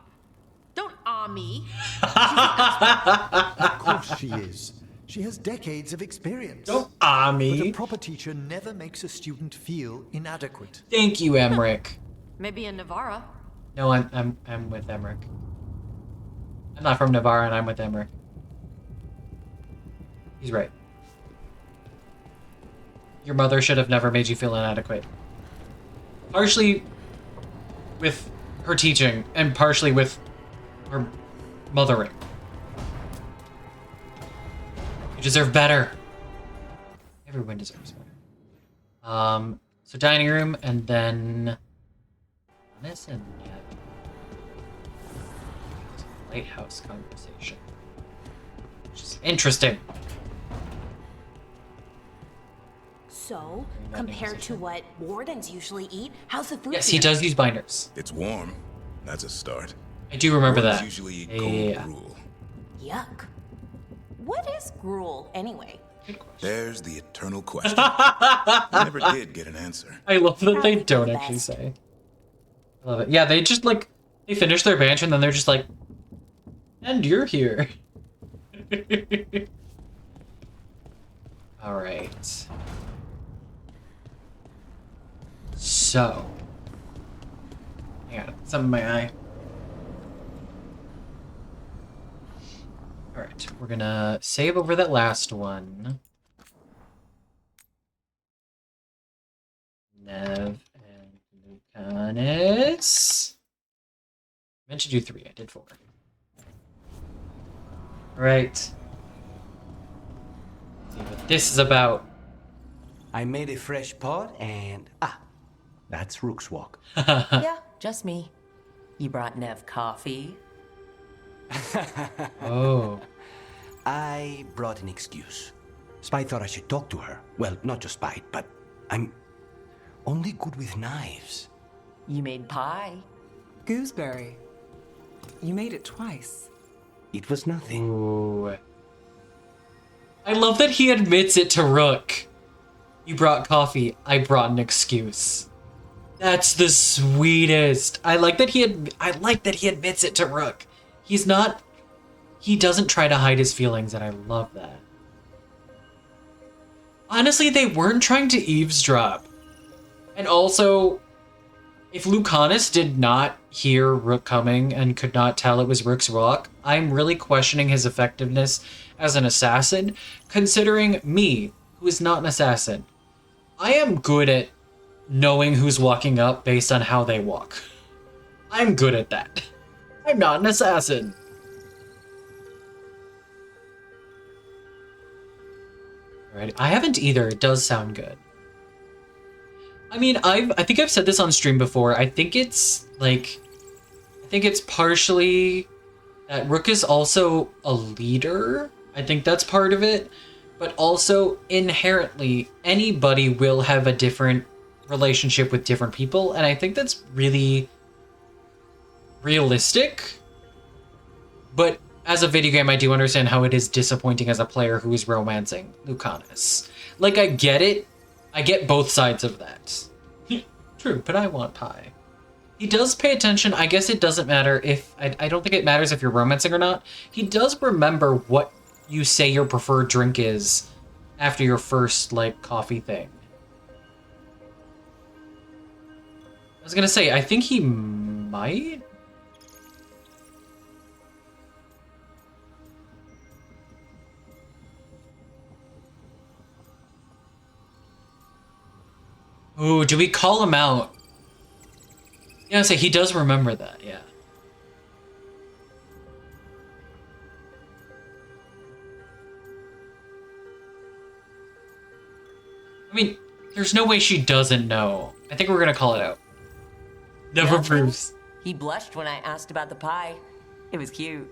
Don't me. Of course she is. She has decades of experience. Don't me. But a proper teacher never makes a student feel inadequate. Thank you, Emmerich. Maybe in Navarra. No, I'm with Emmerich. I'm not from Navarra, and I'm with Emmerich. He's right. Your mother should have never made you feel inadequate. Partially with her teaching, and partially with her mothering. You deserve better. Everyone deserves better. So dining room, and then Hannes and Nev. Lighthouse conversation. Which is interesting. So, compared to what wardens usually eat, how's the food? Yes, he does use binders. It's warm. That's a start. I do remember Wardens that. usually eat cold gruel. Yuck. What is gruel, anyway? There's the eternal question. I never did get an answer. I love that they don't actually say. I love it. Yeah, they just like, they finish their banter and then they're just like, and you're here. Alright. So. Hang on, something in my eye. Alright, we're gonna save over that last one. Nev and Lucanus. I meant to do 3, I did 4. Alright. See what this is about. I made a fresh pot and... that's Rook's Walk. Yeah, just me. You brought Nev coffee? Oh. I brought an excuse. Spy thought I should talk to her. Well, not just Spy, but I'm only good with knives. You made pie. Gooseberry. You made it twice. It was nothing. Ooh. I love that he admits it to Rook. You brought coffee, I brought an excuse. That's the sweetest. I like that he admits it to Rook. He doesn't try to hide his feelings, and I love that. Honestly, they weren't trying to eavesdrop. And also, if Lucanus did not hear Rook coming and could not tell it was Rook's Walk, I'm really questioning his effectiveness as an assassin, considering me, who is not an assassin. I am good at knowing who's walking up based on how they walk. I'm good at that. I'm not an assassin. Alright, I haven't either. It does sound good. I mean, I think I've said this on stream before. I think it's partially that Rook is also a leader. I think that's part of it. But also, inherently, anybody will have a different relationship with different people. And I think that's really realistic. But as a video game, I do understand how it is disappointing as a player who is romancing Lucanus. Like, I get it. I get both sides of that. True, but I want pie. He does pay attention. I guess it doesn't matter if... I don't think it matters if you're romancing or not. He does remember what you say your preferred drink is after your first, like, coffee thing. I was gonna say, I think he might... Ooh, do we call him out? Yeah, so he does remember that, yeah. I mean, there's no way she doesn't know. I think we're gonna call it out. Never proves. He blushed when I asked about the pie. It was cute.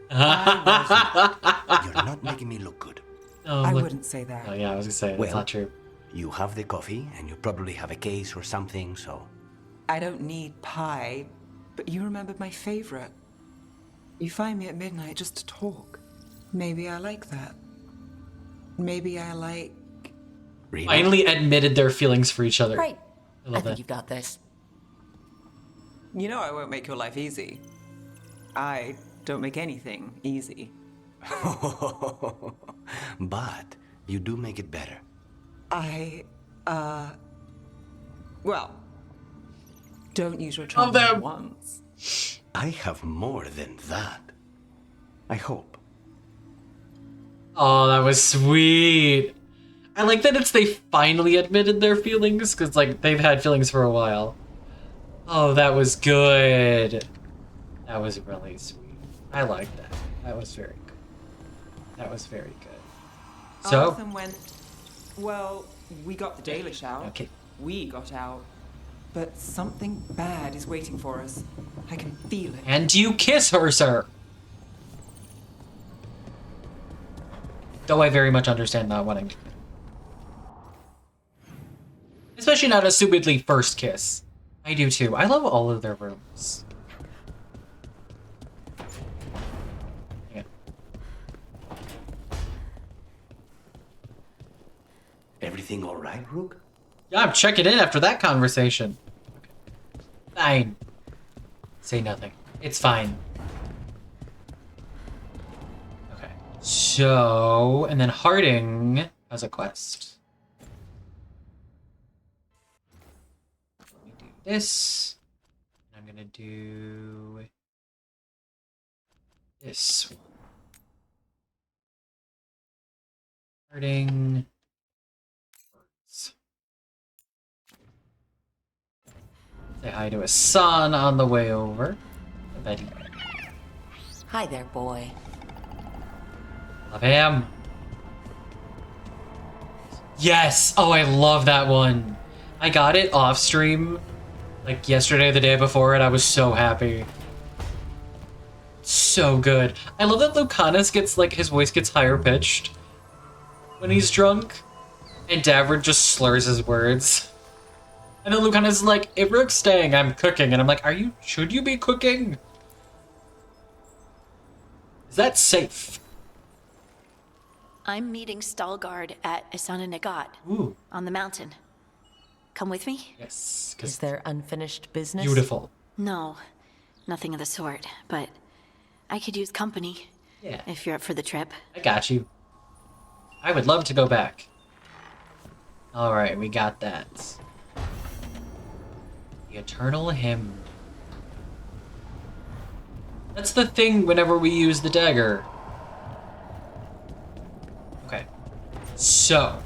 You're not making me look good. Oh, I wouldn't say that. Oh yeah, I was gonna say, that's not true. You have the coffee, and you probably have a case or something, so... I don't need pie, but you remembered my favorite. You find me at midnight just to talk. Maybe I like that. Maybe I like... Really? Finally admitted their feelings for each other. Right. I love think that. you've got this. You know I won't make your life easy. I don't make anything easy. But you do make it better. Well, don't use your trauma once. I have more than that. I hope. Oh, that was sweet. I like that they finally admitted their feelings, because, like, they've had feelings for a while. Oh, that was good. That was really sweet. I like that. That was very good. That was very good. So... Arthur went, well, we got the Dalish out. Okay. We got out. But something bad is waiting for us. I can feel it. And you kiss her, sir. Though I very much understand not wanting to. Especially not assumedly first kiss. I do too. I love all of their rooms. Yeah. Everything all right, Rook? Yeah, I'm checking in after that conversation. Okay. Fine. Say nothing. It's fine. Okay. So, and then Harding has a quest. Let me do this. I'm gonna do this one. Harding. Say hi to his son on the way over. Betty. Hi there, boy. Love him. Yes! Oh, I love that one. I got it off stream, like yesterday or the day before it. I was so happy. So good. I love that Lucanus gets, like, his voice gets higher pitched when he's drunk, and Davrid just slurs his words. And then Lucanus is like, if Rook's staying, I'm cooking. And I'm like, should you be cooking? Is that safe? I'm meeting Stalgard at Isana Nagat on the mountain. Come with me? Yes. Is there unfinished business? Beautiful. No, nothing of the sort, but I could use company. Yeah. If you're up for the trip. I got you. I would love to go back. Alright, we got that. The Eternal Hymn. That's the thing whenever we use the dagger. Okay. So,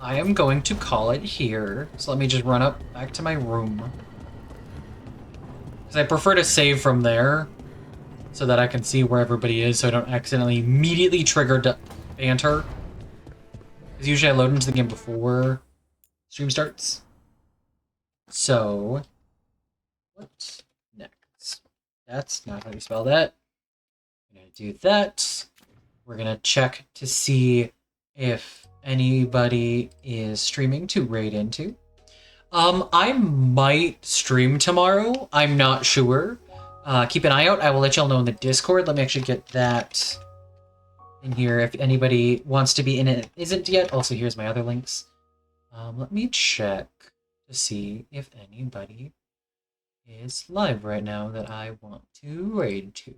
I am going to call it here. So let me just run up back to my room. Because I prefer to save from there. So that I can see where everybody is so I don't accidentally immediately trigger banter. Because usually I load into the game before stream starts. So, what next? That's not how you spell that. I'm going to do that. We're going to check to see if anybody is streaming to raid into. I might stream tomorrow. I'm not sure. Keep an eye out. I will let y'all know in the Discord. Let me actually get that in here if anybody wants to be in it isn't yet. Also, here's my other links. Let me check to see if anybody is live right now that I want to raid to.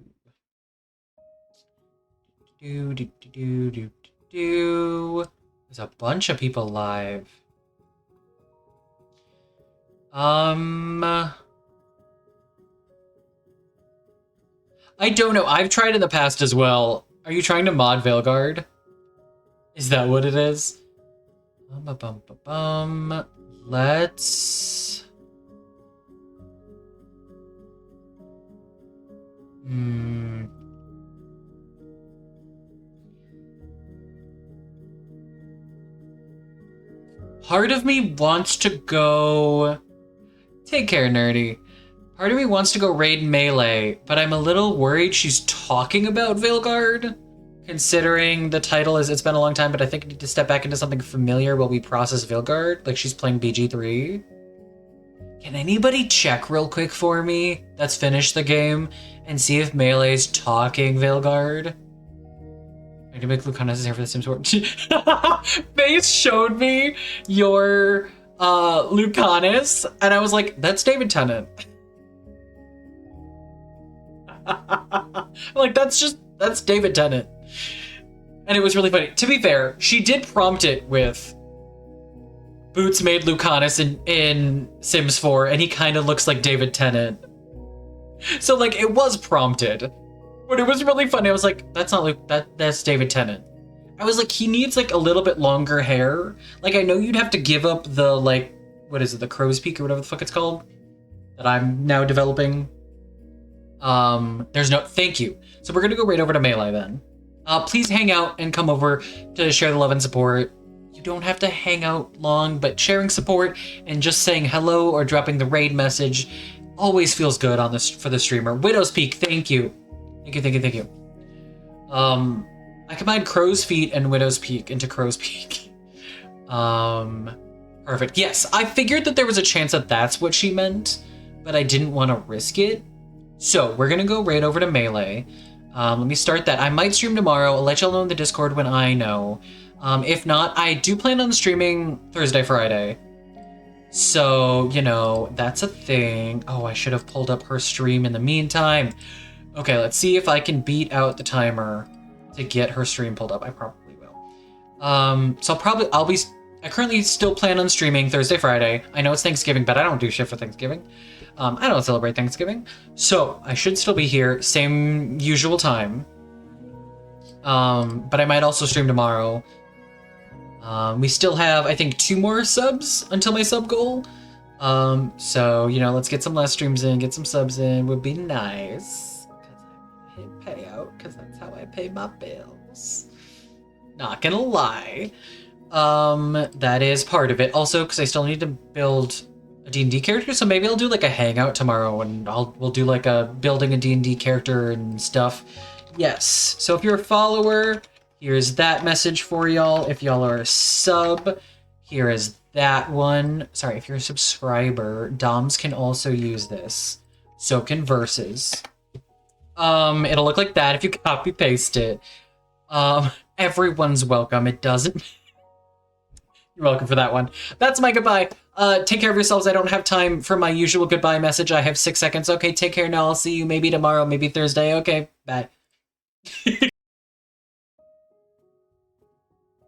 There's a bunch of people live. I don't know. I've tried in the past as well. Are you trying to mod Veilguard? Is that what it is? Let's... Part of me wants to go... Take care, nerdy. Part of me wants to go raid Melee, but I'm a little worried she's talking about Veilguard, considering the title is It's Been a Long Time, but I think I need to step back into something familiar while we process Veilguard, like she's playing BG3. Can anybody check real quick for me that's finished the game and see if Melee's talking Veilguard? I can make Lucanus here for the Sims 4. Face showed me your Lucanus, and I was like, that's David Tennant. Like, that's David Tennant. And it was really funny. To be fair, she did prompt it with Boots made Lucanus in Sims 4, and he kind of looks like David Tennant. So, like, it was prompted. But it was really funny. I was like, that's not Luke, that's David Tennant. I was like, he needs, like, a little bit longer hair. Like, I know you'd have to give up the, like, what is it, the crow's peak or whatever the fuck it's called? That I'm now developing. There's no, thank you. So we're gonna go right over to Melee then. Please hang out and come over to share the love and support. You don't have to hang out long, but sharing support and just saying hello or dropping the raid message always feels good on this for the streamer. Widow's Peak, thank you. Thank you. I combined Crow's Feet and Widow's Peak into Crow's Peak. Perfect. Yes, I figured that there was a chance that that's what she meant, but I didn't want to risk it. So we're gonna go right over to Melee. Let me start that. I might stream tomorrow. I'll let y'all know in the Discord when I know. If not, I do plan on streaming Thursday, Friday. So, you know, that's a thing. Oh, I should have pulled up her stream in the meantime. Okay, let's see if I can beat out the timer to get her stream pulled up. I probably will. So I currently still plan on streaming Thursday, Friday. I know it's Thanksgiving, but I don't do shit for Thanksgiving. I don't celebrate Thanksgiving. So I should still be here, same usual time. But I might also stream tomorrow. We still have, I think, 2 more subs until my sub goal. So, you know, let's get some last streams in, get some subs in, would be nice. Because I hit payout, because that's how I pay my bills. Not gonna lie. That is part of it. Also, because I still need to build a D&D character, so maybe I'll do like a hangout tomorrow and we'll do like a building a D&D character and stuff. Yes. So if you're a follower, here's that message for y'all. If y'all are a sub, here is that one. Sorry, if you're a subscriber, DOMs can also use this. So can Versus. It'll look like that if you copy paste it. Everyone's welcome. It doesn't. You're welcome for that one. That's my goodbye. Take care of yourselves. I don't have time for my usual goodbye message. I have 6 seconds. Okay, take care now. I'll see you maybe tomorrow, maybe Thursday. Okay, bye.